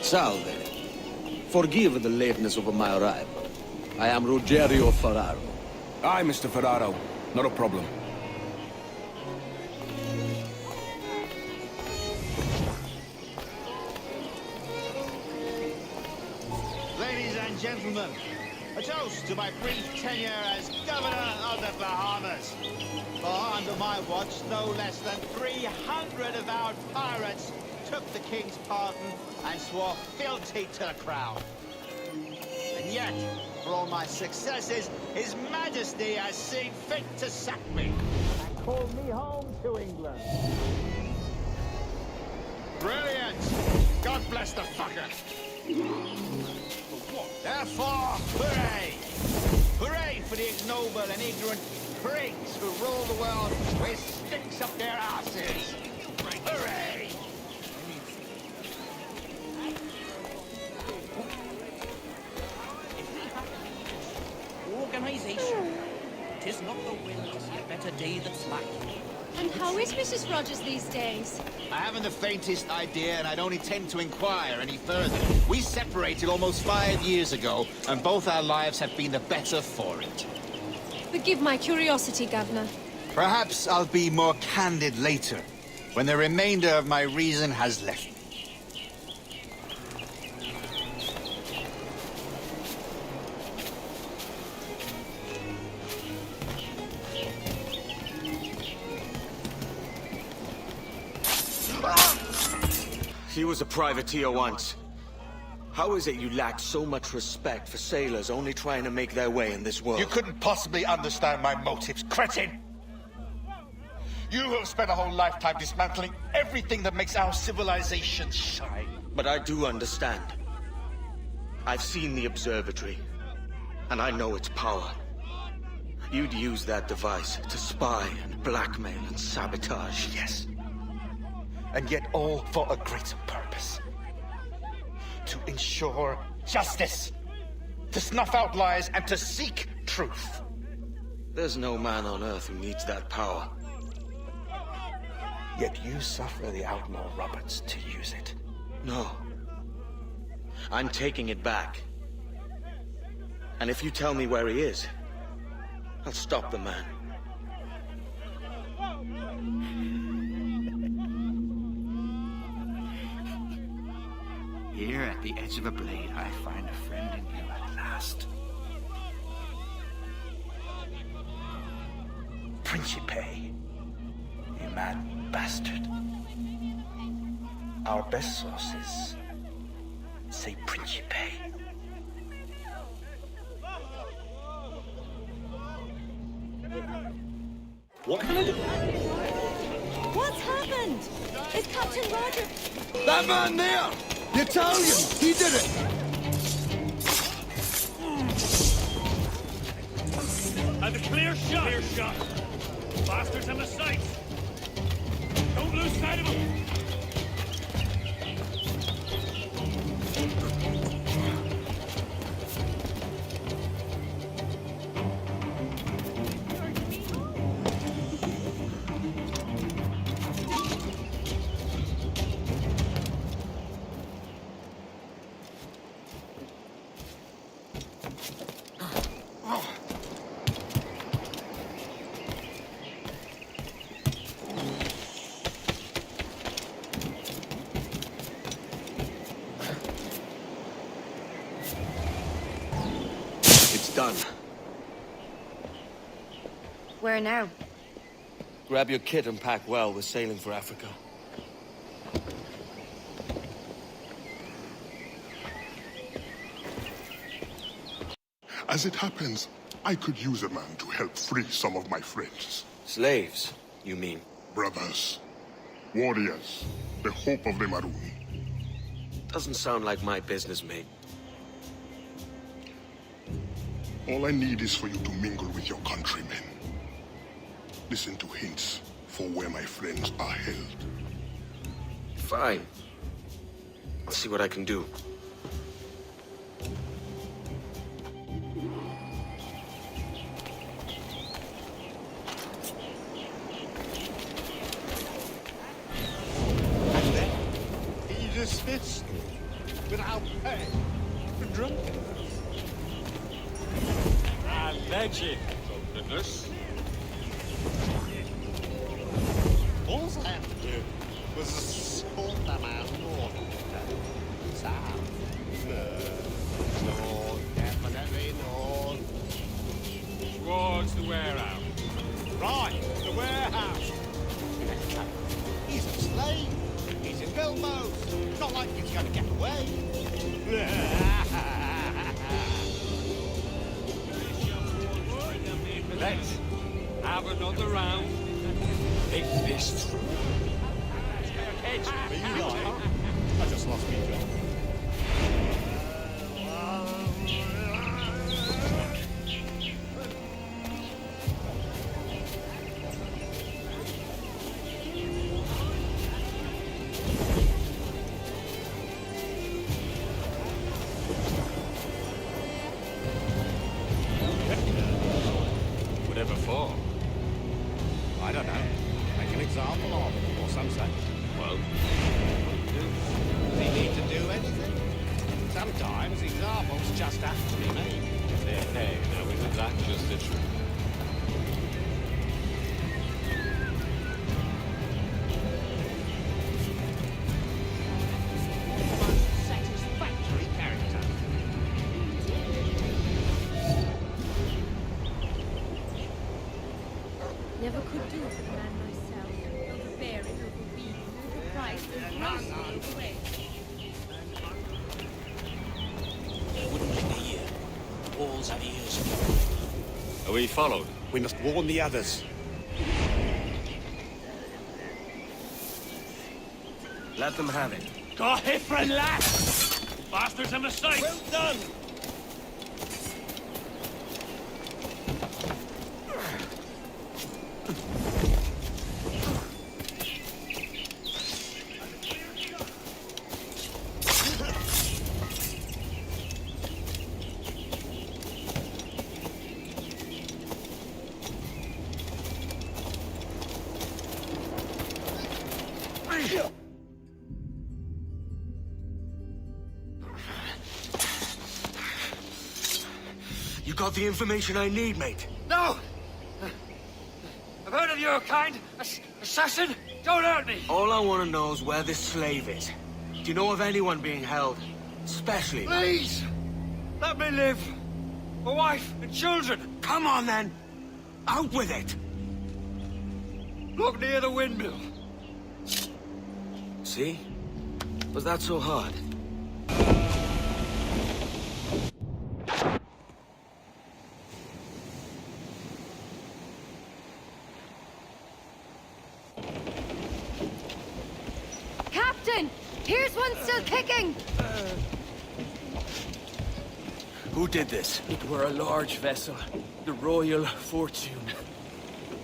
Salve. Forgive the lateness of my arrival. I am Ruggiero Ferraro. Aye, Mr. Ferraro. Not a problem. Ladies and gentlemen, a toast to my brief tenure as Governor of the Bahamas. For under my watch, no less than 300 avowed pirates took the king's pardon and swore fealty to the crown. And yet, for all my successes, His Majesty has seen fit to sack me and called me home to England. Brilliant! God bless the fucker! Therefore, hooray! Hooray for the ignoble and ignorant prigs who rule the world with sticks up their asses! Hooray! Organisation. 'Tis not the will to see a better day that's lacking. And how is Mrs. Rogers these days? I haven't the faintest idea, and I don't intend to inquire any further. We separated almost 5 years ago, and both our lives have been the better for it. Forgive my curiosity, Governor. Perhaps I'll be more candid later, when the remainder of my reason has left me. He was a privateer once. How is it you lack so much respect for sailors only trying to make their way in this world? You couldn't possibly understand my motives, cretin! You have spent a whole lifetime dismantling everything that makes our civilization shine. But I do understand. I've seen the observatory, And I know its power. You'd use that device to spy and blackmail and sabotage. Yes. And yet all for a greater purpose. To ensure justice. To snuff out lies and to seek truth. There's no man on Earth who needs that power. Yet you suffer the Outlaw Roberts to use it. No. I'm taking it back. And if you tell me where he is, I'll stop the man. Here at the edge of a blade, I find a friend in you at last. Principe, you mad bastard. Our best sources say Principe. What can I do? What's happened? It's Captain Roger. That man there! The Italian! He did it! And a clear shot! Clear shot! Bastards in the sights! Don't lose sight of them! Done. Where now? Grab your kit and pack well. We're sailing for Africa. As it happens, I could use a man to help free some of my friends. Slaves, you mean? Brothers. Warriors. The hope of the Maroon. Doesn't sound like my business, mate. All I need is for you to mingle with your countrymen. Listen to hints for where my friends are held. Fine. I'll see what I can do. And then he dismissed me without pay for drunkenness. Alleged drunkenness. All I had to do was escort the man north. South. North, definitely north. Towards the warehouse. Right, the warehouse. He's a slave. He's in Bilbo's. Not like he's going to get away. Let's have another round. Think this through. Are you lying? I just lost my job. Whatever for? I don't know. Make an example of him, or some such. Well, does he need to do anything? Sometimes examples just have to be made. hey, now isn't that just the truth? Satisfactory character. Never could do for the man myself. Overbearing, overweening, overpriced, and grossly overrated. Wouldn't linger here. Walls have ears. Are we followed? We must warn the others. Let them have it. Go Hifrin, lad! Bastards in the sight! Well done! You got the information I need, mate. No! I've heard of your kind. Assassin, don't hurt me! All I want to know is where this slave is. Do you know of anyone being held? Especially... Please! Let me live! A wife and children! Come on, then! Out with it! Look near the windmill. See? Was that so hard? Captain! Here's one still kicking! Who did this? It were a large vessel. The Royal Fortune.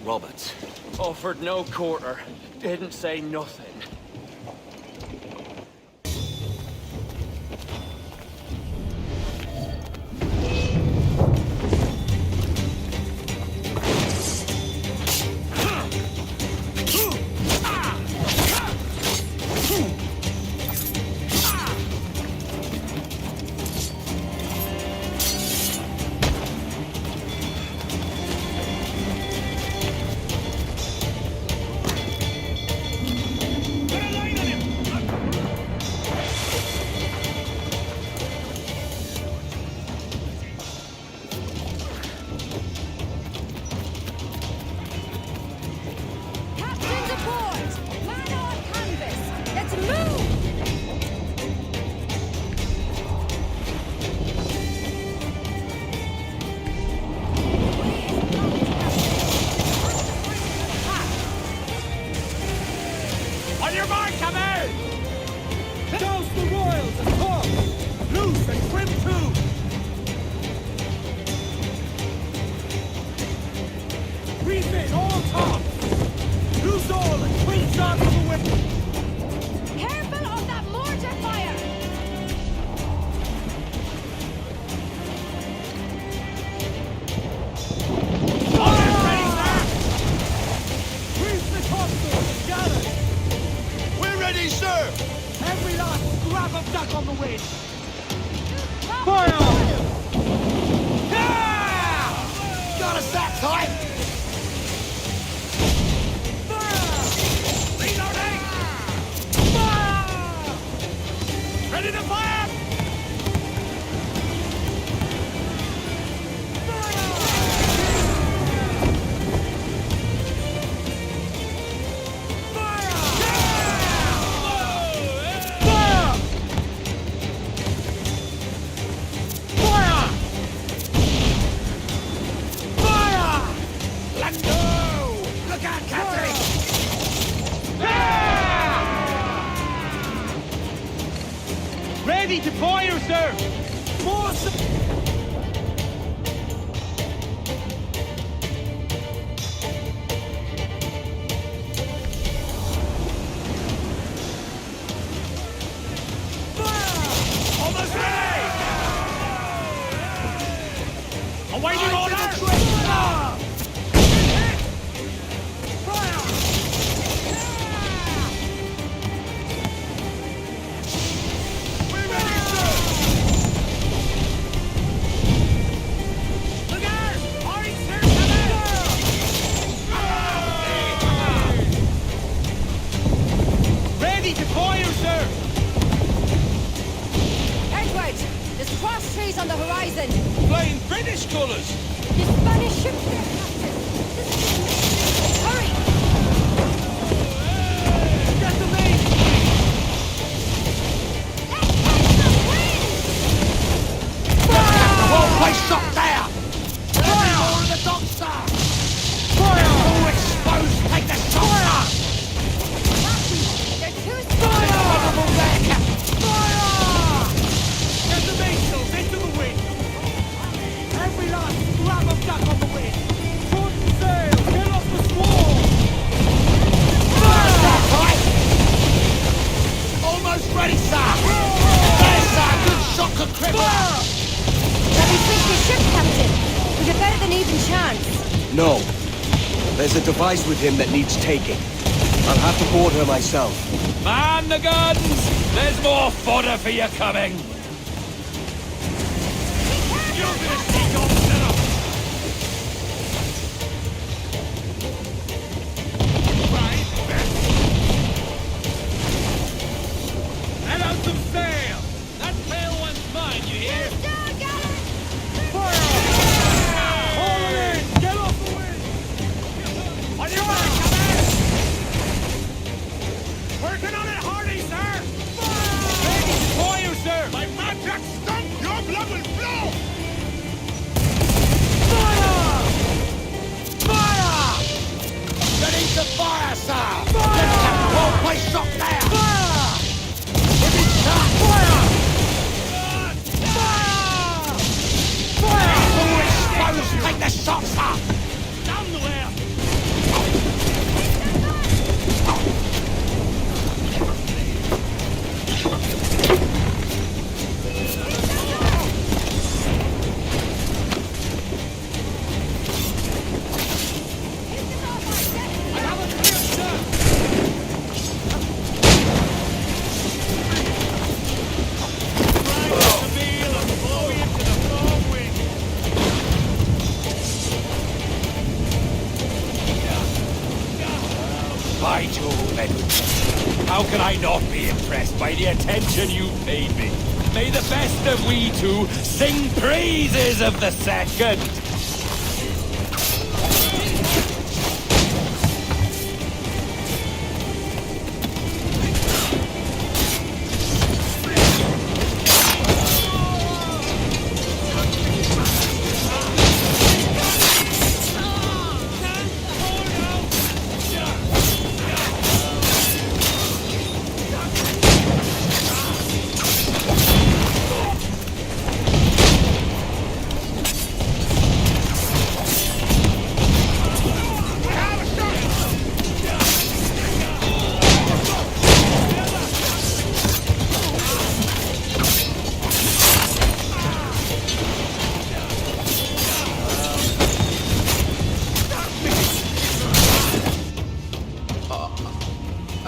Roberts. Offered no quarter. Didn't say nothing. Ready to fire, sir! More Almost ready! Awaiting order! Trees on the horizon! Flying British colours! The Spanish ship there, Captain! Hurry! Get the main! The whole place shot there! Fire! More of the doctor! Fire! All exposed! Take the shot! Captain, they're too small! Vulnerable there, Captain! Fire! Get the mainsails into the wind! Every last grab of duck on the wind! Shorten sail! Get off the squall! Fire! Almost ready, sir! There's sir! Good shot could cripple! Shall we sink the ship, Captain? We've a better than even chance. No. There's a device with him that needs taking. I'll have to board her myself. Man the guns! There's more fodder for you coming! You're gonna stick off to the the shot, sir! Down the way! By Jove, Edward. How can I not be impressed by the attention you paid me? May the best of we two sing praises of the second!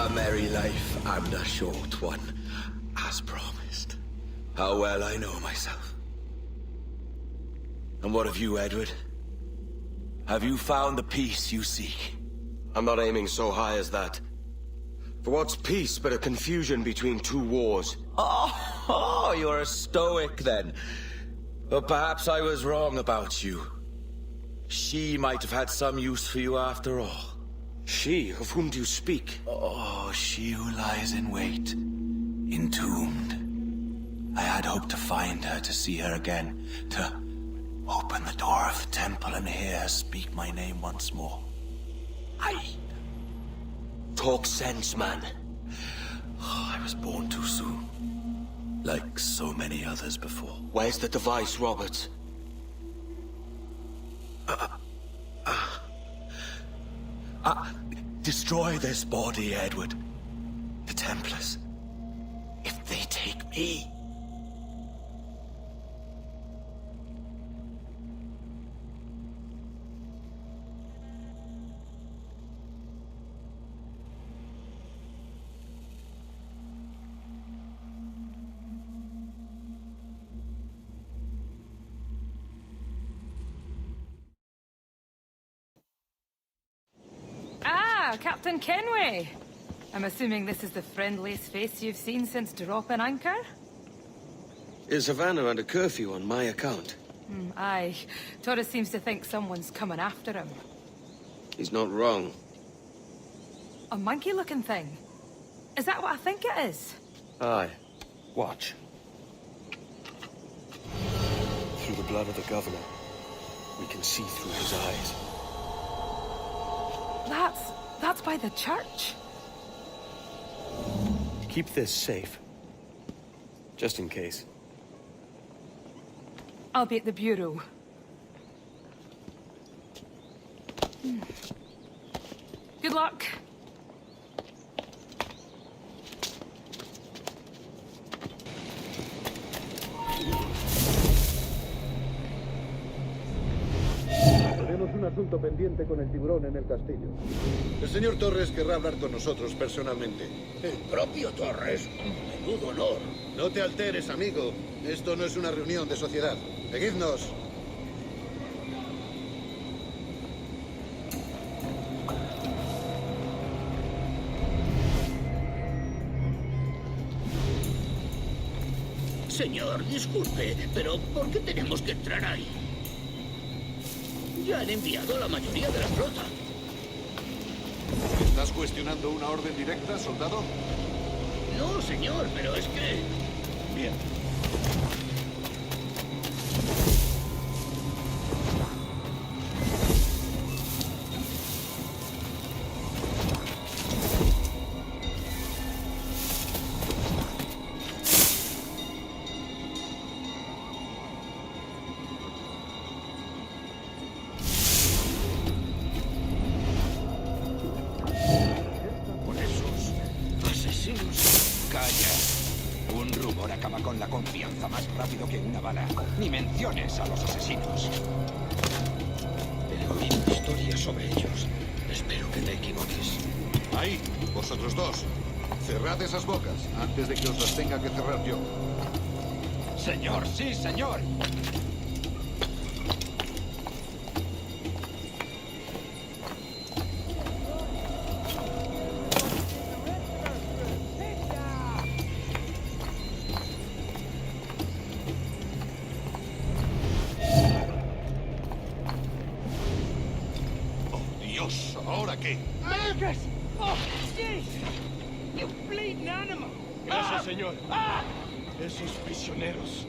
A merry life and a short one, as promised. How well I know myself. And what of you, Edward? Have you found the peace you seek? I'm not aiming so high as that. For what's peace but a confusion between two wars? Oh, you're a stoic then. But perhaps I was wrong about you. She might have had some use for you after all. She? Of whom do you speak? Oh, she who lies in wait, entombed. I had hoped to find her, to see her again, to open the door of the temple and hear her speak my name once more. Talk sense, man. Oh, I was born too soon. Like so many others before. Where's the device, Robert? Destroy this body, Edward. The Templars. If they take me... Captain Kenway. I'm assuming this is the friendliest face you've seen since dropping anchor? Is Havana under curfew on my account? Aye. Torres seems to think someone's coming after him. He's not wrong. A monkey-looking thing? Is that what I think it is? Aye. Watch. Through the blood of the governor, we can see through his eyes. That's by the church. Keep this safe. Just in case. I'll be at the bureau. Good luck. Tenemos un asunto pendiente con el tiburón en el castillo. El señor Torres querrá hablar con nosotros personalmente. ¿El propio Torres? Menudo honor. No te alteres, amigo. Esto no es una reunión de sociedad. Seguidnos. Señor, disculpe, pero ¿por qué tenemos que entrar ahí? Ya han enviado a la mayoría de la flota. ¿Estás cuestionando una orden directa, soldado? No, señor, pero es que... Bien. con la confianza más rápido que una bala. Ni menciones a los asesinos. He oído historias sobre ellos. Espero que te equivoques. Ahí, vosotros dos. Cerrad esas bocas antes de que os las tenga que cerrar yo. Señor, sí, señor. Oh, Dios, ¿ahora qué? Marcus! Oh, Jesus! You bleeding animal! Gracias, señor. Esos prisioneros.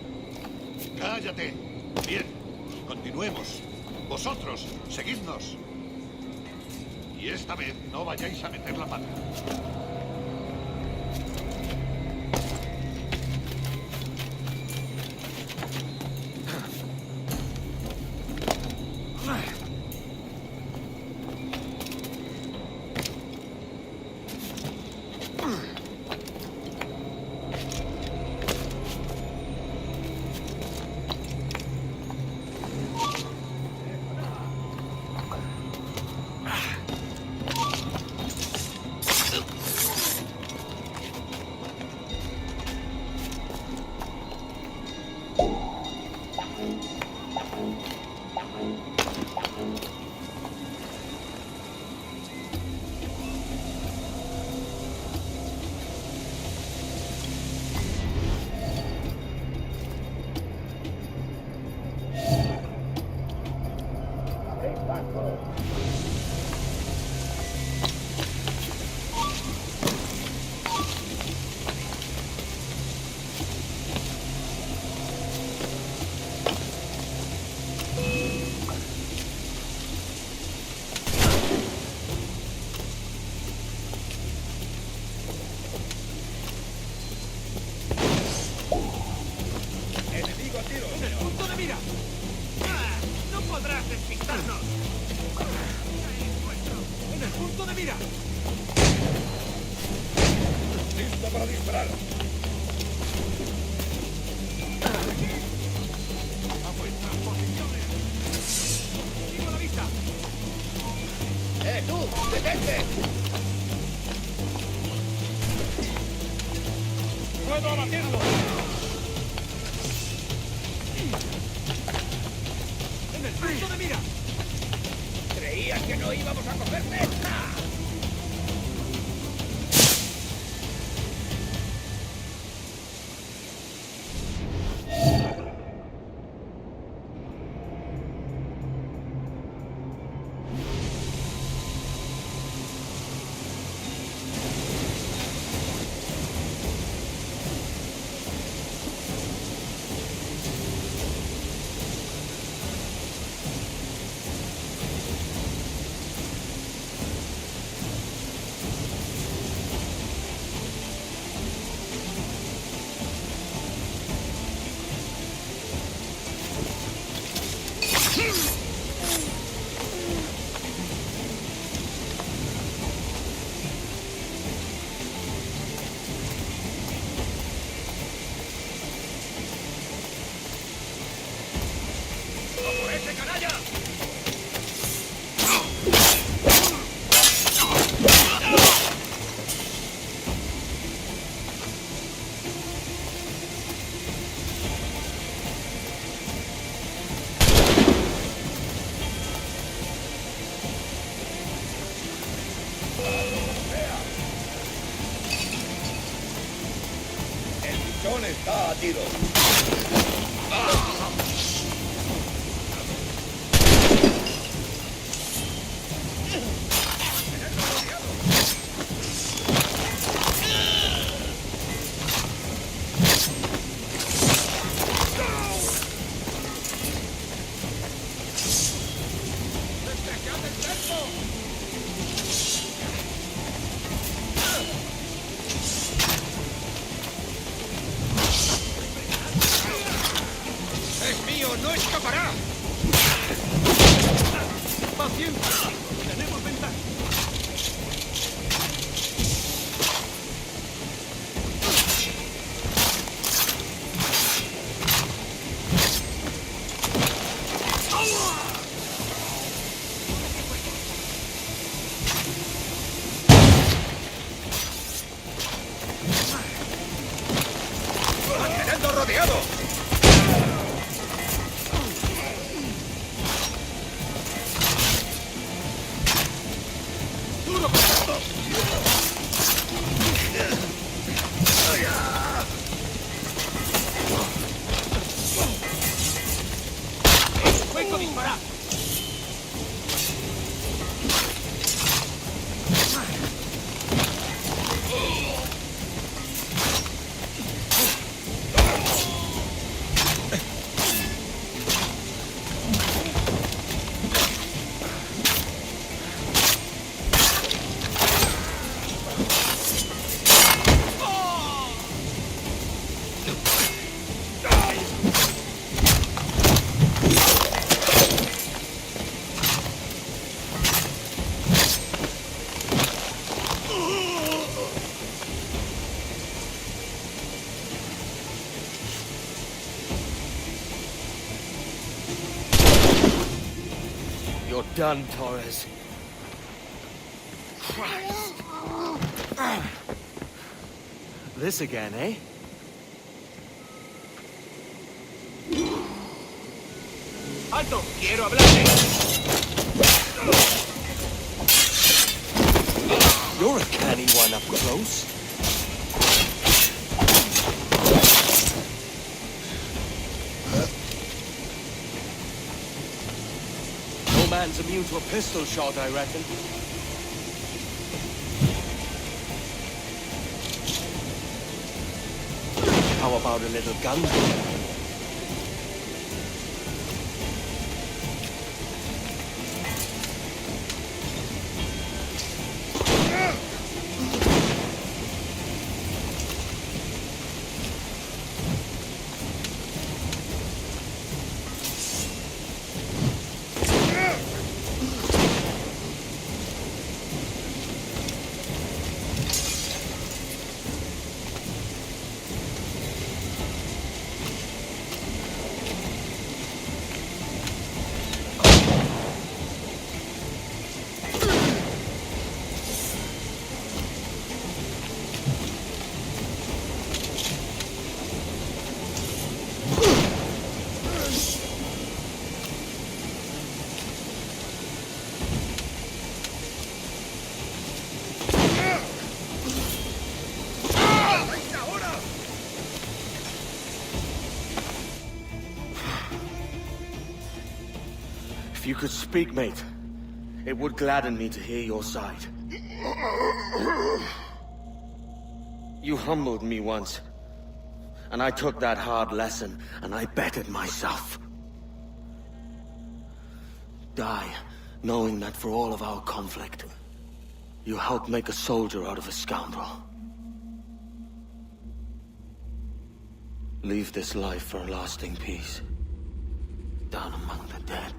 ¡Cállate! Bien, continuemos. Vosotros, seguidnos. Y esta vez no vayáis a meter la pata. ¡Enemigo a tiro! ¡En el punto de mira! ¡Ah! ¡No podrás despistarnos! ¡En el punto de mira! ¡Listo para disparar! ¡A vuestras posiciones! ¡Sigo la vista! ¡Tú! ¡Detente! ¡Puedo abatirlo! ¡En el punto de mira! ¿Creías que no íbamos a cogerle? ¡Ah! John está a tiro. ¡Puedo disparar! You're done, Torres. Christ! This again, eh? ¡Alto! ¡Quiero hablarte! You're a canny one up close. No man's immune to a pistol shot, I reckon. How about a little gun? If you could speak, mate, it would gladden me to hear your side. You humbled me once, and I took that hard lesson, and I bettered myself. Die, knowing that for all of our conflict, you helped make a soldier out of a scoundrel. Leave this life for a lasting peace, down among the dead.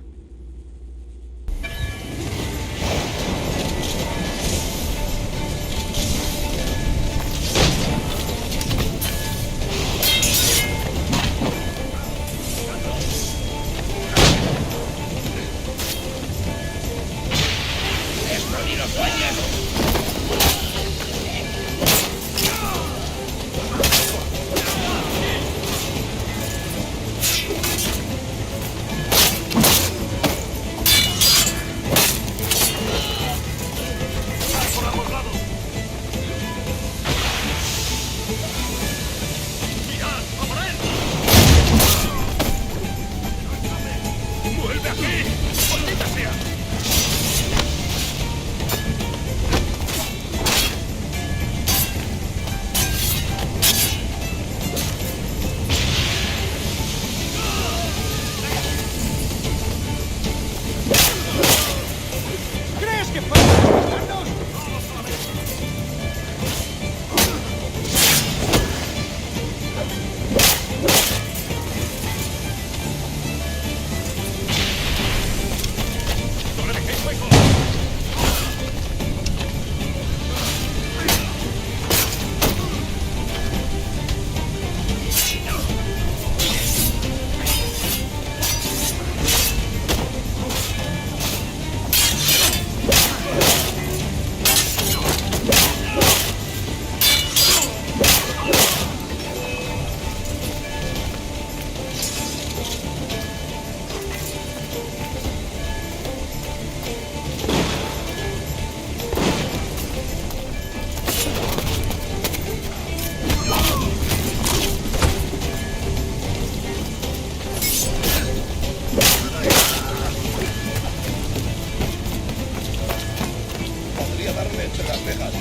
las rejas.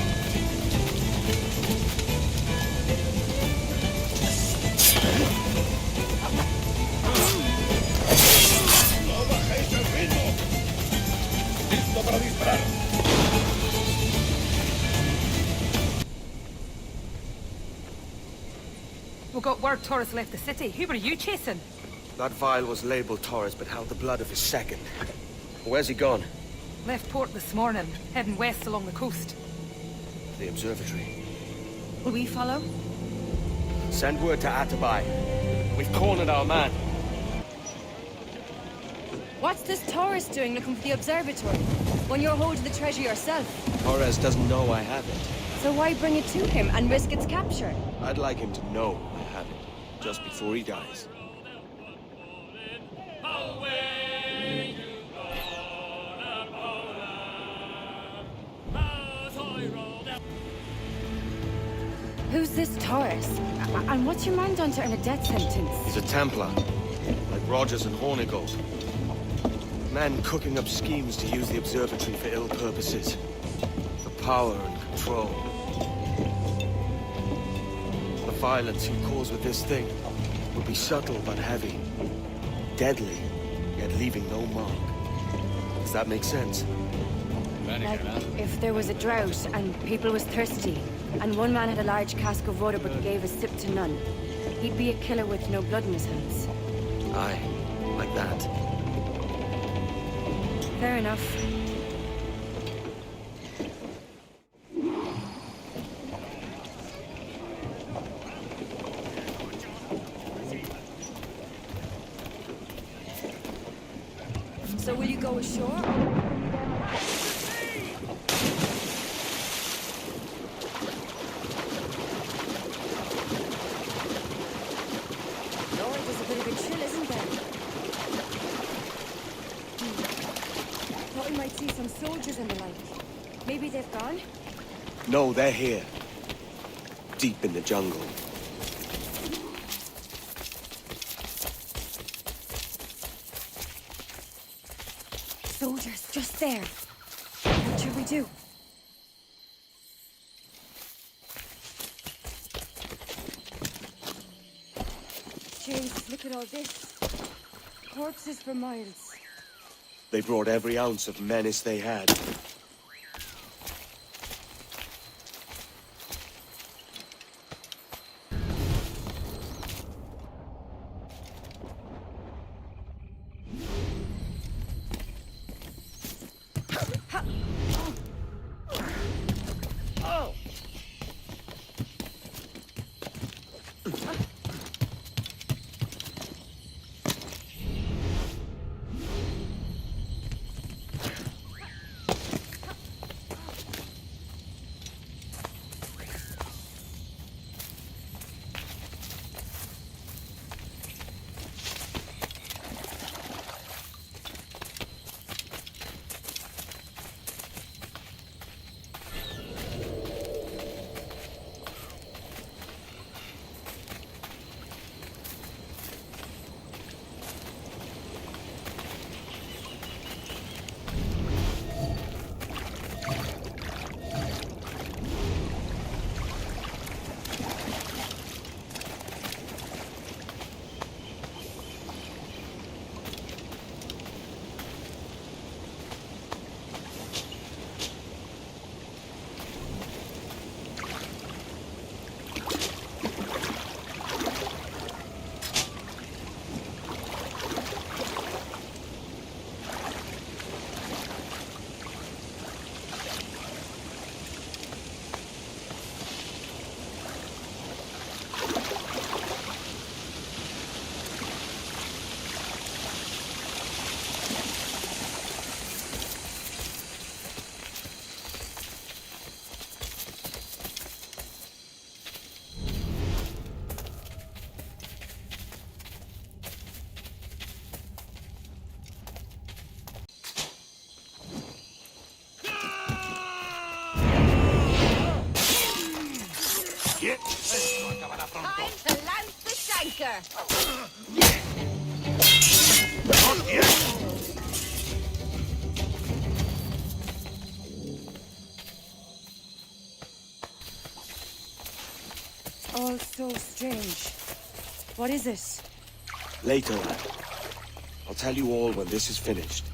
¡No bajéis el ritmo! ¡Listo para disparar! We got word Taurus left the city. Who were you chasing? That vial was labeled Taurus, but held the blood of his second. Where's he gone? Left port this morning, heading west along the coast. The observatory. Will we follow? Send word to Atabai. We've cornered our man. What's this Taurus doing looking for the observatory? When you're holding the treasure yourself? Torres doesn't know I have it. So why bring it to him and risk its capture? I'd like him to know I have it, just before he dies. Who's this Taurus? And what's your man done to earn a death sentence? He's a Templar, like Rogers and Hornigold. Man cooking up schemes to use the observatory for ill purposes. For power and control. The violence he'd cause with this thing would be subtle but heavy. Deadly, yet leaving no mark. Does that make sense? Like, if there was a drought and people was thirsty, and one man had a large cask of water but gave a sip to none, he'd be a killer with no blood in his hands. Aye, like that. Fair enough. So will you go ashore? Lord, there's a bit of a chill, isn't there? Thought we might see some soldiers and the like. Maybe they've gone? No, they're here. Deep in the jungle. Soldiers, just there. What should we do? James, look at all this. Corpses for miles. They brought every ounce of menace they had. Time to lance the shanker! all so strange. What is it? Later, lad. I'll tell you all when this is finished.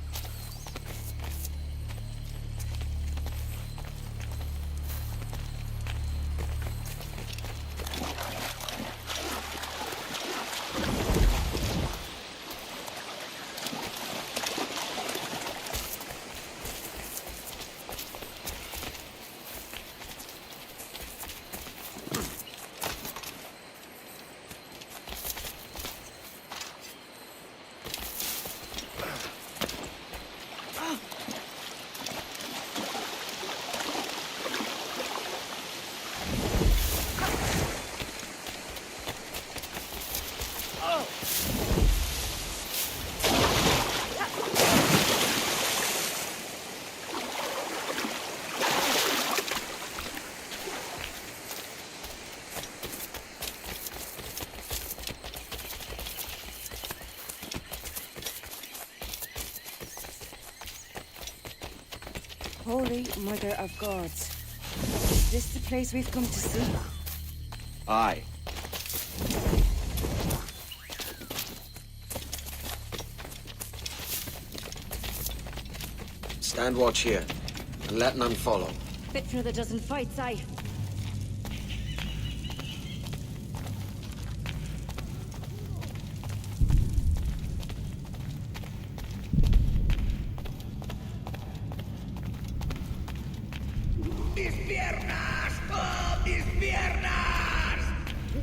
Holy Mother of Gods. Is this the place we've come to see? Aye. Stand watch here, and let none follow. Fit for another dozen fights, aye. ¡Mis piernas! ¡Oh, mis piernas!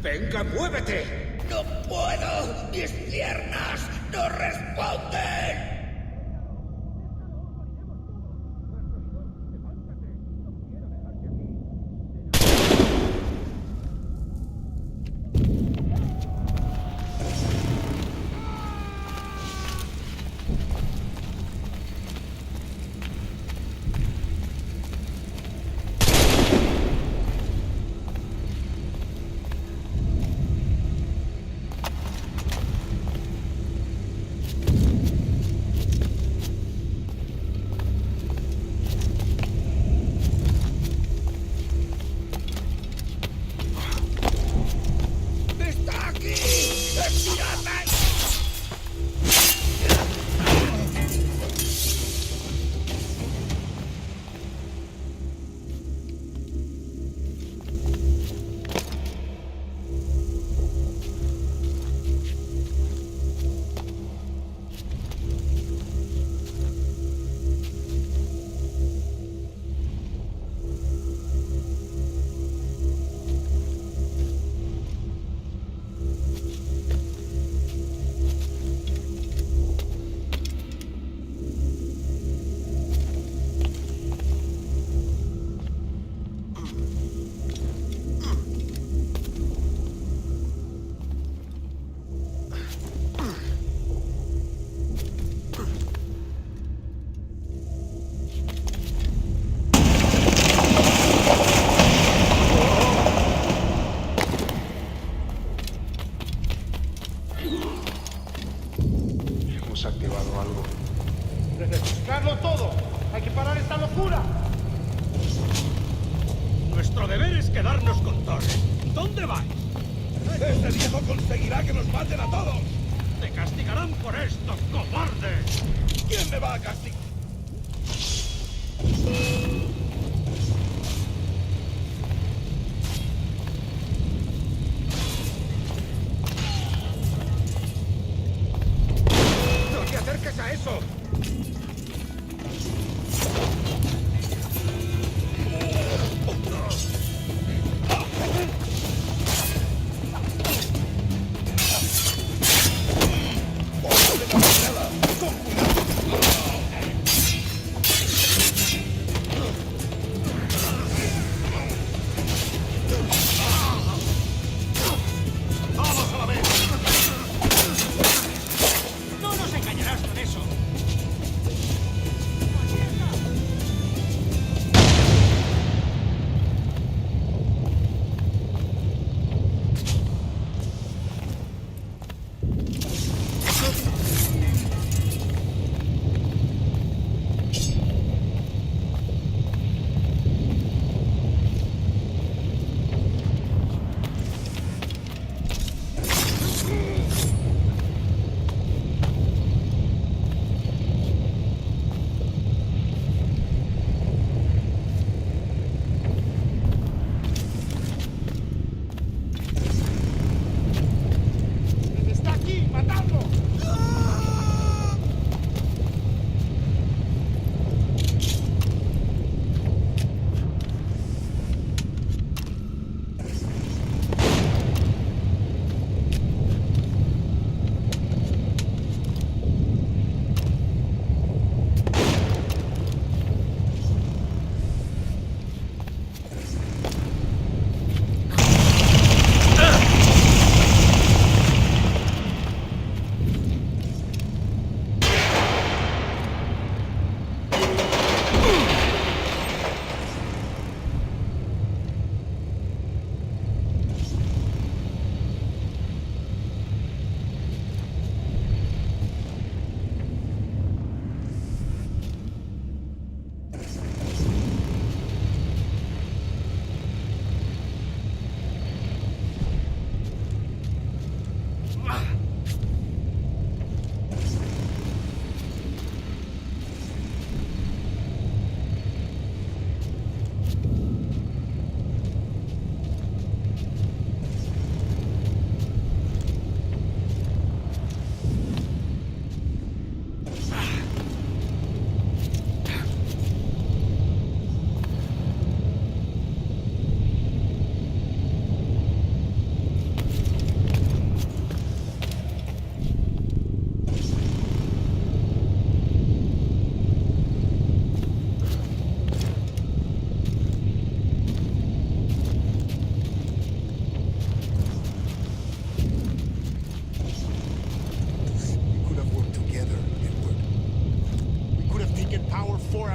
¡Venga, muévete! ¡No puedo! ¡Mis piernas no responden! ¡Está aquí! ¡Estirad! Hemos activado algo. ¡Refrescarlo todo! ¡Hay que parar esta locura! Nuestro deber es quedarnos con Torres. ¿Dónde vais? ¡Este viejo conseguirá que nos maten a todos! ¡Te castigarán por esto, cobarde! ¿Quién me va a castigar? ¡No te acerques a eso!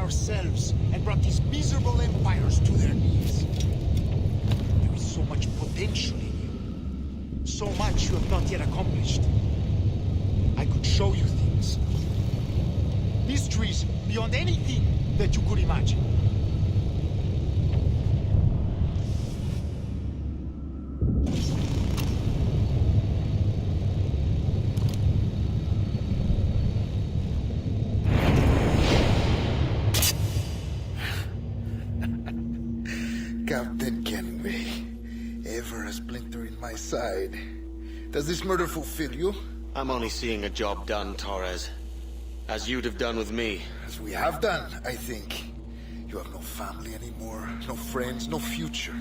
ourselves and brought these miserable empires to their knees. There is so much potential in you. So much you have not yet accomplished. I could show you things. Mysteries beyond anything that you could imagine. Captain Kenway, ever a splinter in my side. Does this murder fulfill you? I'm only seeing a job done, Torres. As you'd have done with me. As we have done, I think. You have no family anymore, no friends, no future.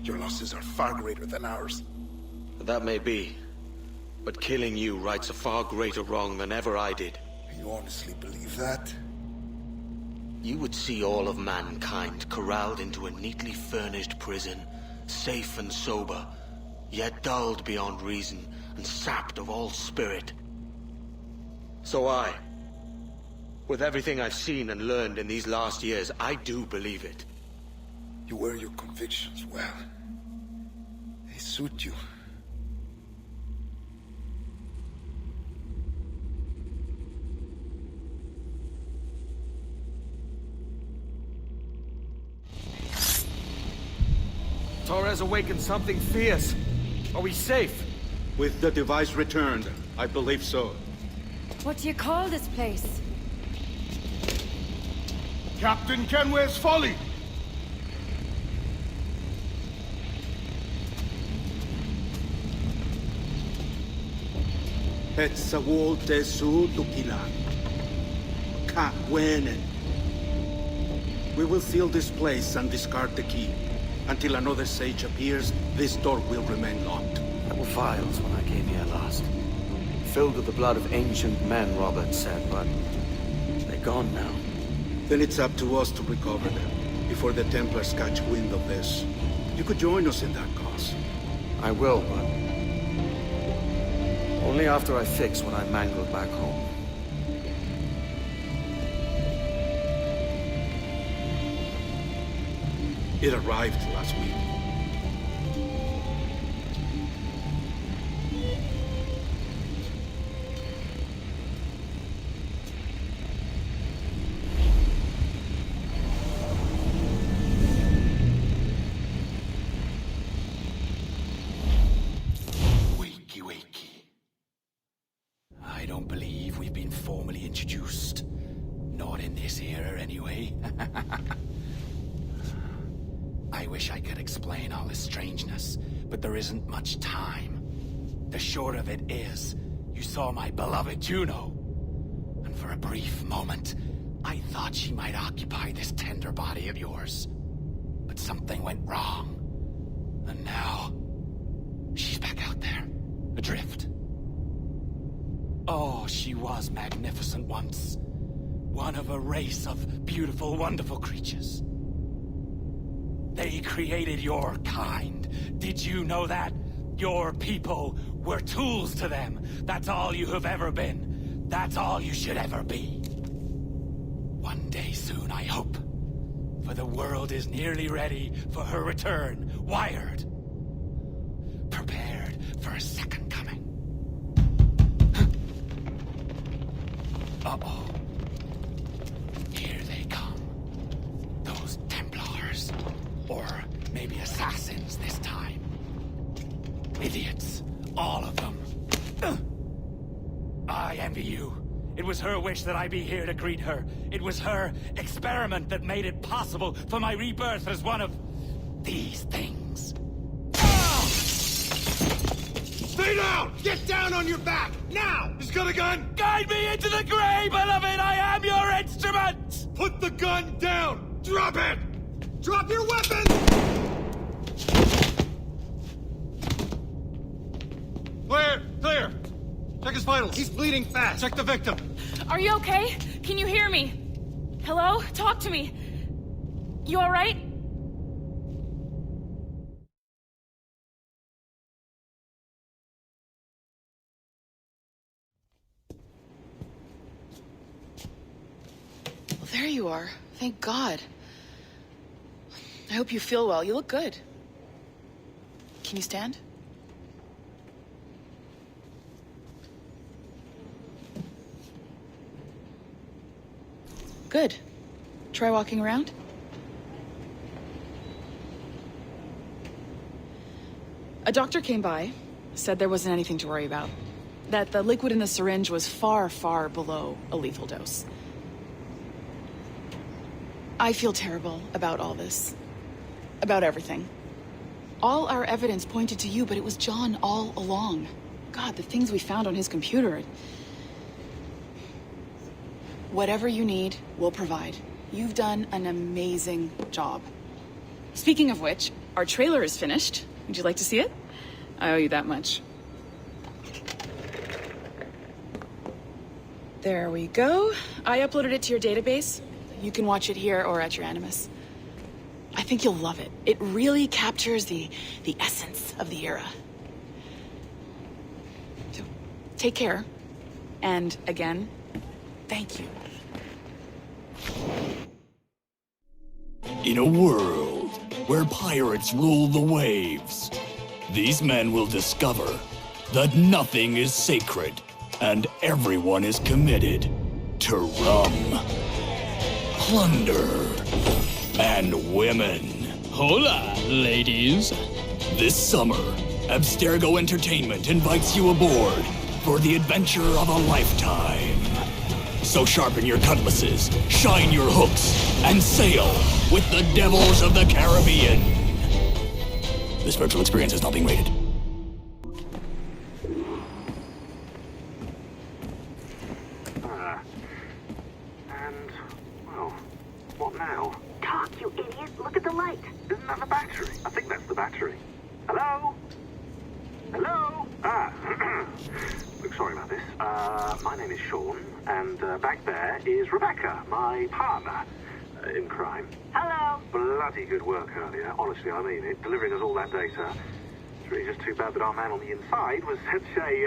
Your losses are far greater than ours. That may be. But killing you rights a far greater wrong than ever I did. You honestly believe that? You would see all of mankind corralled into a neatly furnished prison, safe and sober, yet dulled beyond reason and sapped of all spirit. So with everything I've seen and learned in these last years, I do believe it. You wear your convictions well. They suit you. Torres awakened something fierce. Are we safe? With the device returned, I believe so. What do you call this place? Captain Kenway's folly! Hetsawolte su tukilan. Kakwenen. We will seal this place and discard the key. Until another sage appears, this door will remain locked. There were vials when I came here last. Filled with the blood of ancient men, Robert said, but they're gone now. Then it's up to us to recover them, before the Templars catch wind of this. You could join us in that cause. I will, but only after I fix what I mangled back home. It arrived last week. Wakey. I don't believe we've been formally introduced. Not in this era, anyway. I wish I could explain all this strangeness, but there isn't much time. The short of it is, you saw my beloved Juno. And for a brief moment, I thought she might occupy this tender body of yours. But something went wrong. And now, she's back out there, adrift. Oh, she was magnificent once. One of a race of beautiful, wonderful creatures. They created your kind. Did you know that? Your people were tools to them. That's all you have ever been. That's all you should ever be. One day soon, I hope. For the world is nearly ready for her return. Wired. Prepared for a second coming. Uh-oh. Here they come. Those Templars. Or maybe assassins this time. Idiots. All of them. I envy you. It was her wish that I be here to greet her. It was her experiment that made it possible for my rebirth as one of these things. Stay down! Get down on your back! Now! He's got a gun! Guide me into the grave, beloved! I am your instrument! Put the gun down! Drop it! Drop your weapon! Clear! Clear! Check his vitals. He's bleeding fast. Check the victim. Are you okay? Can you hear me? Hello? Talk to me. You alright? Well, there you are. Thank God. I hope you feel well. You look good. Can you stand? Good. Try walking around. A doctor came by, said there wasn't anything to worry about. That the liquid in the syringe was far, far below a lethal dose. I feel terrible about all this. About everything. All our evidence pointed to you, but it was John all along. God, the things we found on his computer. Whatever you need, we'll provide. You've done an amazing job. Speaking of which, our trailer is finished. Would you like to see it? I owe you that much. There we go. I uploaded it to your database. You can watch it here or at your Animus. I think you'll love it. It really captures the essence of the era. So, take care. And again, thank you. In a world where pirates rule the waves, these men will discover that nothing is sacred and everyone is committed to rum, plunder, and women. Hola, ladies. This summer, Abstergo Entertainment invites you aboard for the adventure of a lifetime. So sharpen your cutlasses, shine your hooks, and sail with the devils of the Caribbean. This virtual experience is not being rated. And, well, what now? Talk, you idiot! Look at the light! Isn't that the battery? I think that's the battery. Hello? Hello? Look, sorry about this. My name is Sean, and back there is Rebecca, my partner in crime. Hello. Bloody good work earlier. Honestly, I mean it. Delivering us all that data. It's really just too bad that our man on the inside was such a,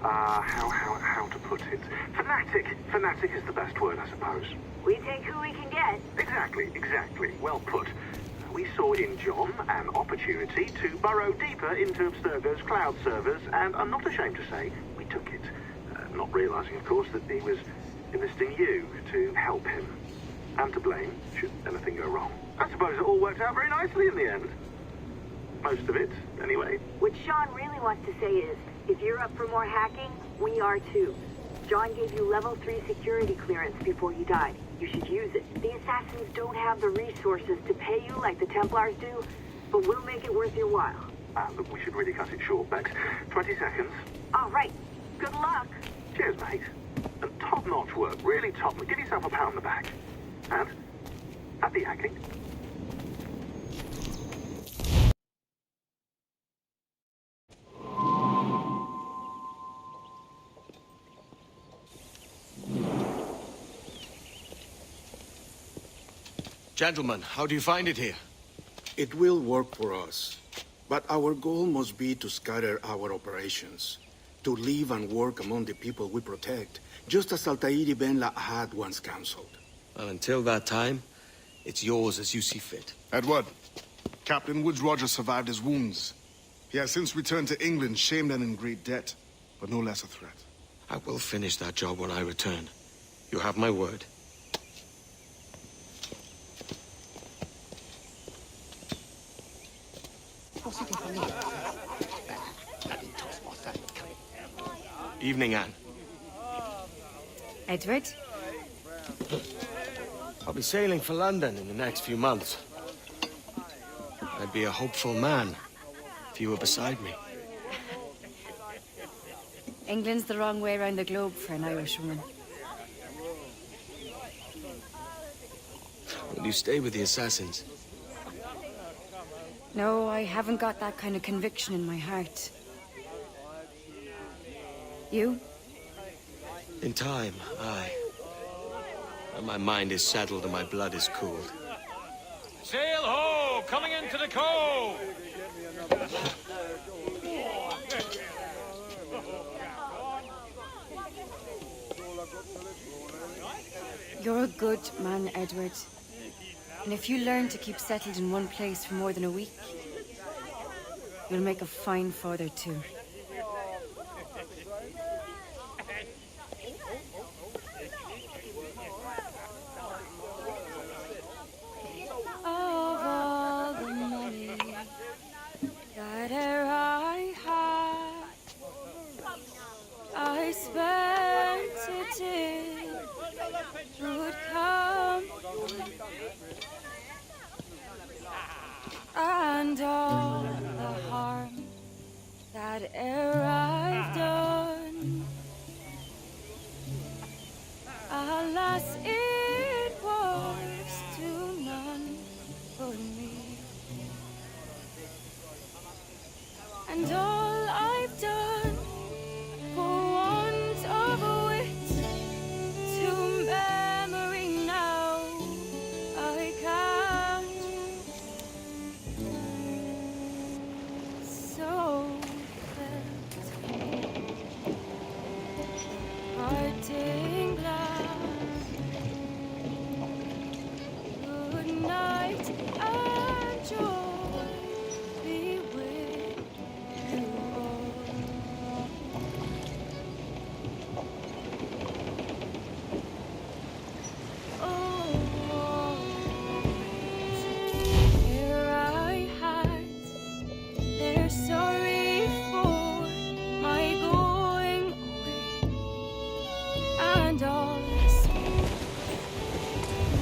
how to put it? Fanatic. Fanatic is the best word, I suppose. We take who we can get. Exactly. Well put. We saw in John an opportunity to burrow deeper into Abstergo's cloud servers, and I'm not ashamed to say we took it. Not realizing, of course, that he was enlisting you to help him. And to blame, should anything go wrong. I suppose it all worked out very nicely in the end. Most of it, anyway. What Sean really wants to say is, if you're up for more hacking, we are too. John gave you level 3 security clearance before he died. You should use it. The Assassins don't have the resources to pay you like the Templars do, but we'll make it worth your while. Look, we should really cut it short, Bex. 20 seconds. All right. Good luck. Cheers, mate. And top-notch work, really top. Give yourself a pat on the back. And happy hacking. Gentlemen, how do you find it here? It will work for us. But our goal must be to scatter our operations. To live and work among the people we protect, just as Altair Ben Lahad once counseled. Well, until that time, it's yours as you see fit. Edward, Captain Woods Rogers survived his wounds. He has since returned to England, shamed and in great debt, but no less a threat. I will finish that job when I return. You have my word. Evening, Anne. Edward? I'll be sailing for London in the next few months. I'd be a hopeful man if you were beside me. England's the wrong way around the globe for an Irish woman. Will you stay with the Assassins? No, I haven't got that kind of conviction in my heart. You? In time, aye. When my mind is settled and my blood is cooled. Sail ho! Coming into the cove! You're a good man, Edward. And if you learn to keep settled in one place for more than a week, you'll make a fine father too. Of all the money that e'er I had, I spent it in good company, and all the harm that e'er I've done, alas, it was to none but me. And all I've done for want of wit to memory now I can't. So felt parting glass. Good night and joy be with you all. Oh, here I had they're sorry for my going away, and all the same,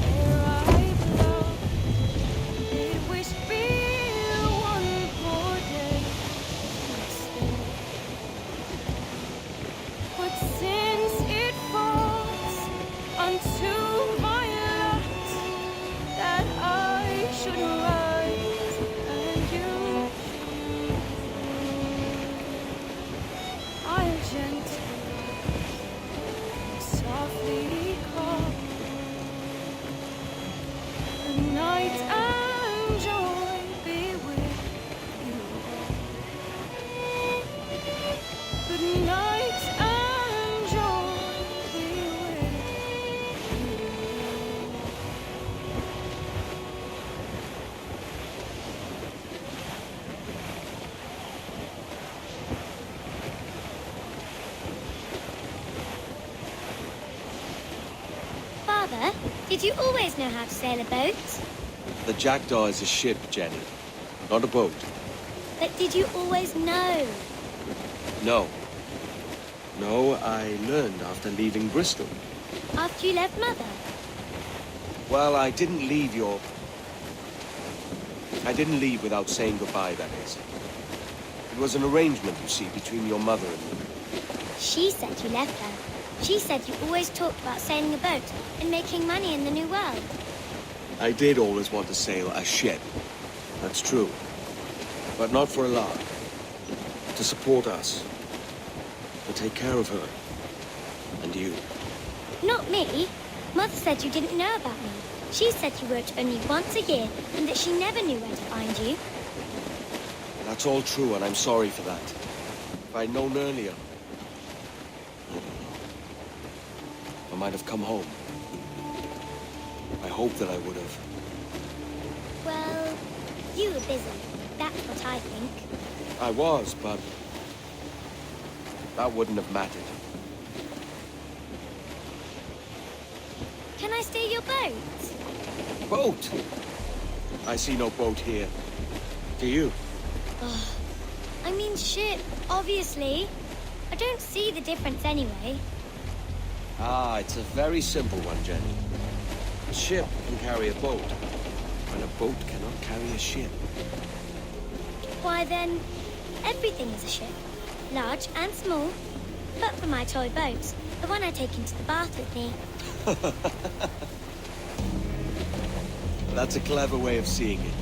where I've loved, they wish me one more day to stay. But since it falls unto my lot that I should rise and you I'll gently, softly call. Good night and joy be with you all. Good night and joy be with you all. Father, did you always know how to sail a boat? The Jackdaw is a ship, Jenny, not a boat. But did you always know? No. No, I learned after leaving Bristol. After you left Mother? Well, I didn't leave without saying goodbye, that is. It was an arrangement, you see, between your mother and me. She said you left her. She said you always talked about sailing a boat and making money in the New World. I did always want to sail a ship. That's true. But not for a lark. To support us. To take care of her. And you. Not me. Mother said you didn't know about me. She said you worked only once a year and that she never knew where to find you. That's all true, and I'm sorry for that. If I'd known earlier, I might have come home. I hope that I would have. Well, you were busy. That's what I think. I was, but that wouldn't have mattered. Can I steal your boat? Boat? I see no boat here. Do you? Oh, I mean ship, obviously. I don't see the difference anyway. Ah, it's a very simple one, Jenny. A ship can carry a boat, and a boat cannot carry a ship. Why then, everything is a ship. Large and small. But for my toy boat, the one I take into the bath with me. That's a clever way of seeing it.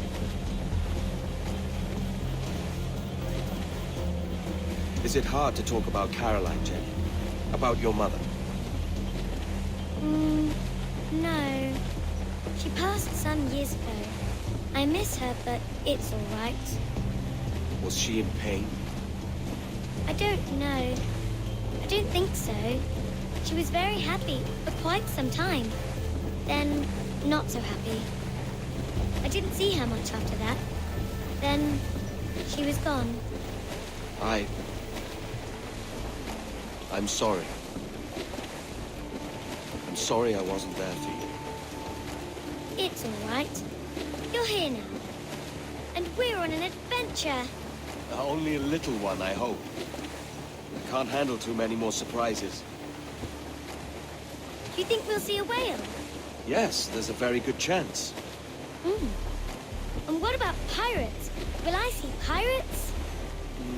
Is it hard to talk about Caroline, Jenny? About your mother? No. She passed some years ago. I miss her, but it's all right. Was she in pain? I don't know. I don't think so. She was very happy for quite some time. then not so happy. I didn't see her much after that. Then she was gone. I'm sorry. I'm sorry I wasn't there for you. It's all right. You're here now. And we're on an adventure. Only a little one, I hope. I can't handle too many more surprises. Do you think we'll see a whale? Yes, there's a very good chance. And what about pirates? Will I see pirates?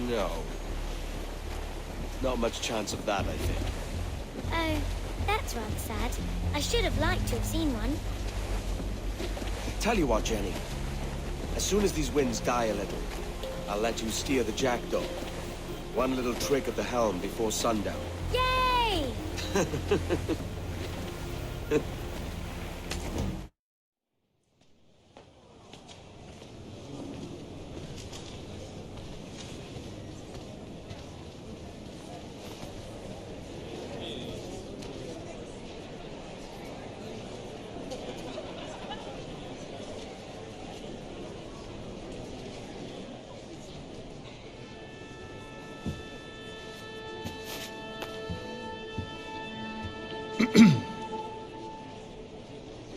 No. Not much chance of that, I think. Oh, that's rather sad. I should have liked to have seen one. Tell you what, Jenny. As soon as these winds die a little, I'll let you steer the jackdaw. One little trick at the helm before sundown. Yay!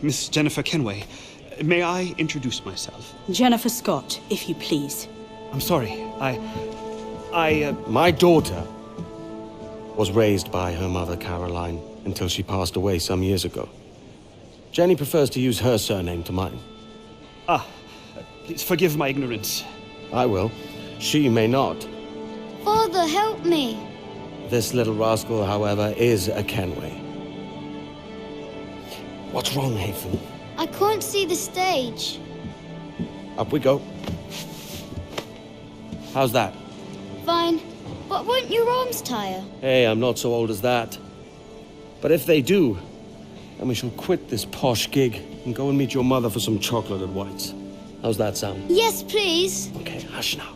Miss Jennifer Kenway, may I introduce myself? Jennifer Scott, if you please. I'm sorry, My daughter was raised by her mother, Caroline, until she passed away some years ago. Jenny prefers to use her surname to mine. Please forgive my ignorance. I will. She may not. Father, help me. This little rascal, however, is a Kenway. What's wrong, Hafen? I can't see the stage. Up we go. How's that? Fine. But won't your arms tire? Hey, I'm not so old as that. But if they do, then we shall quit this posh gig and go and meet your mother for some chocolate at White's. How's that sound? Yes, please. Okay, hush now.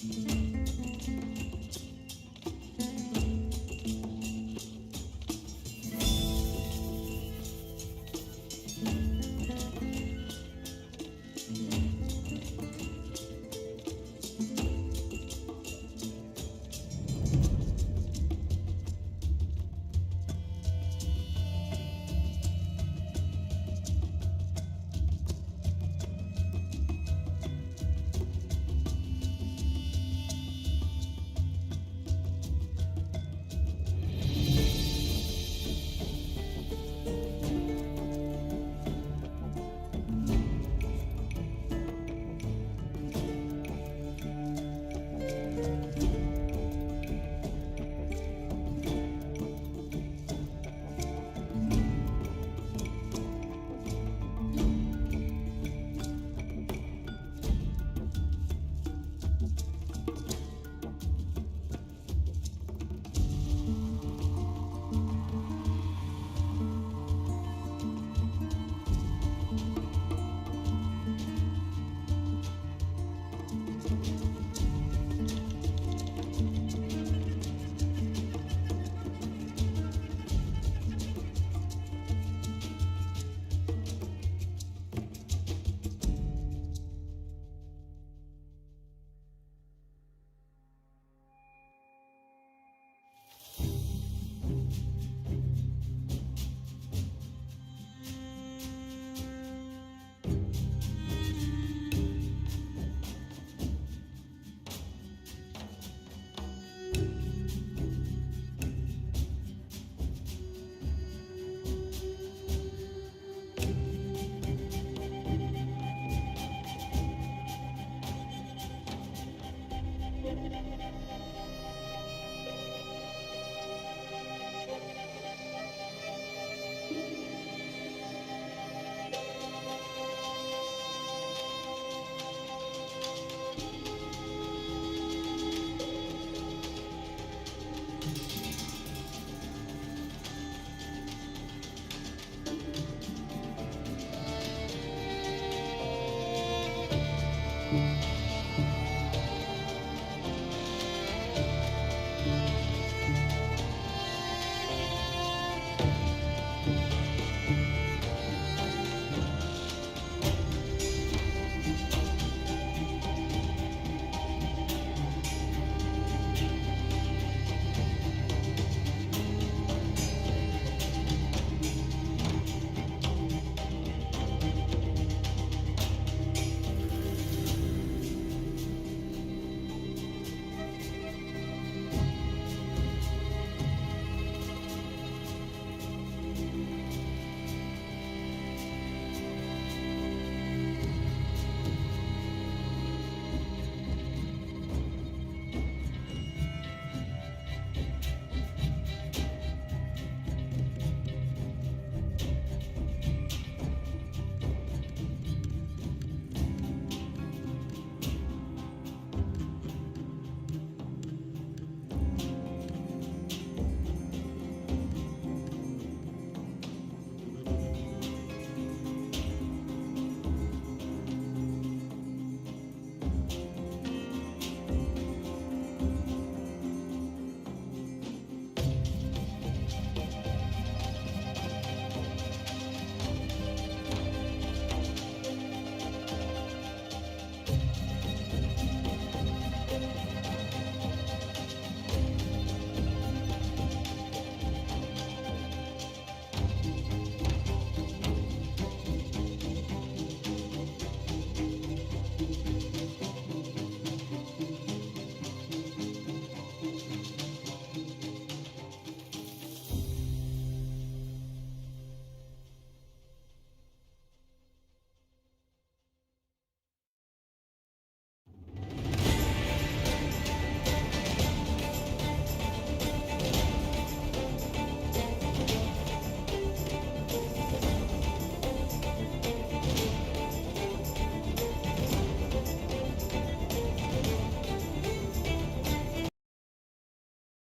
it.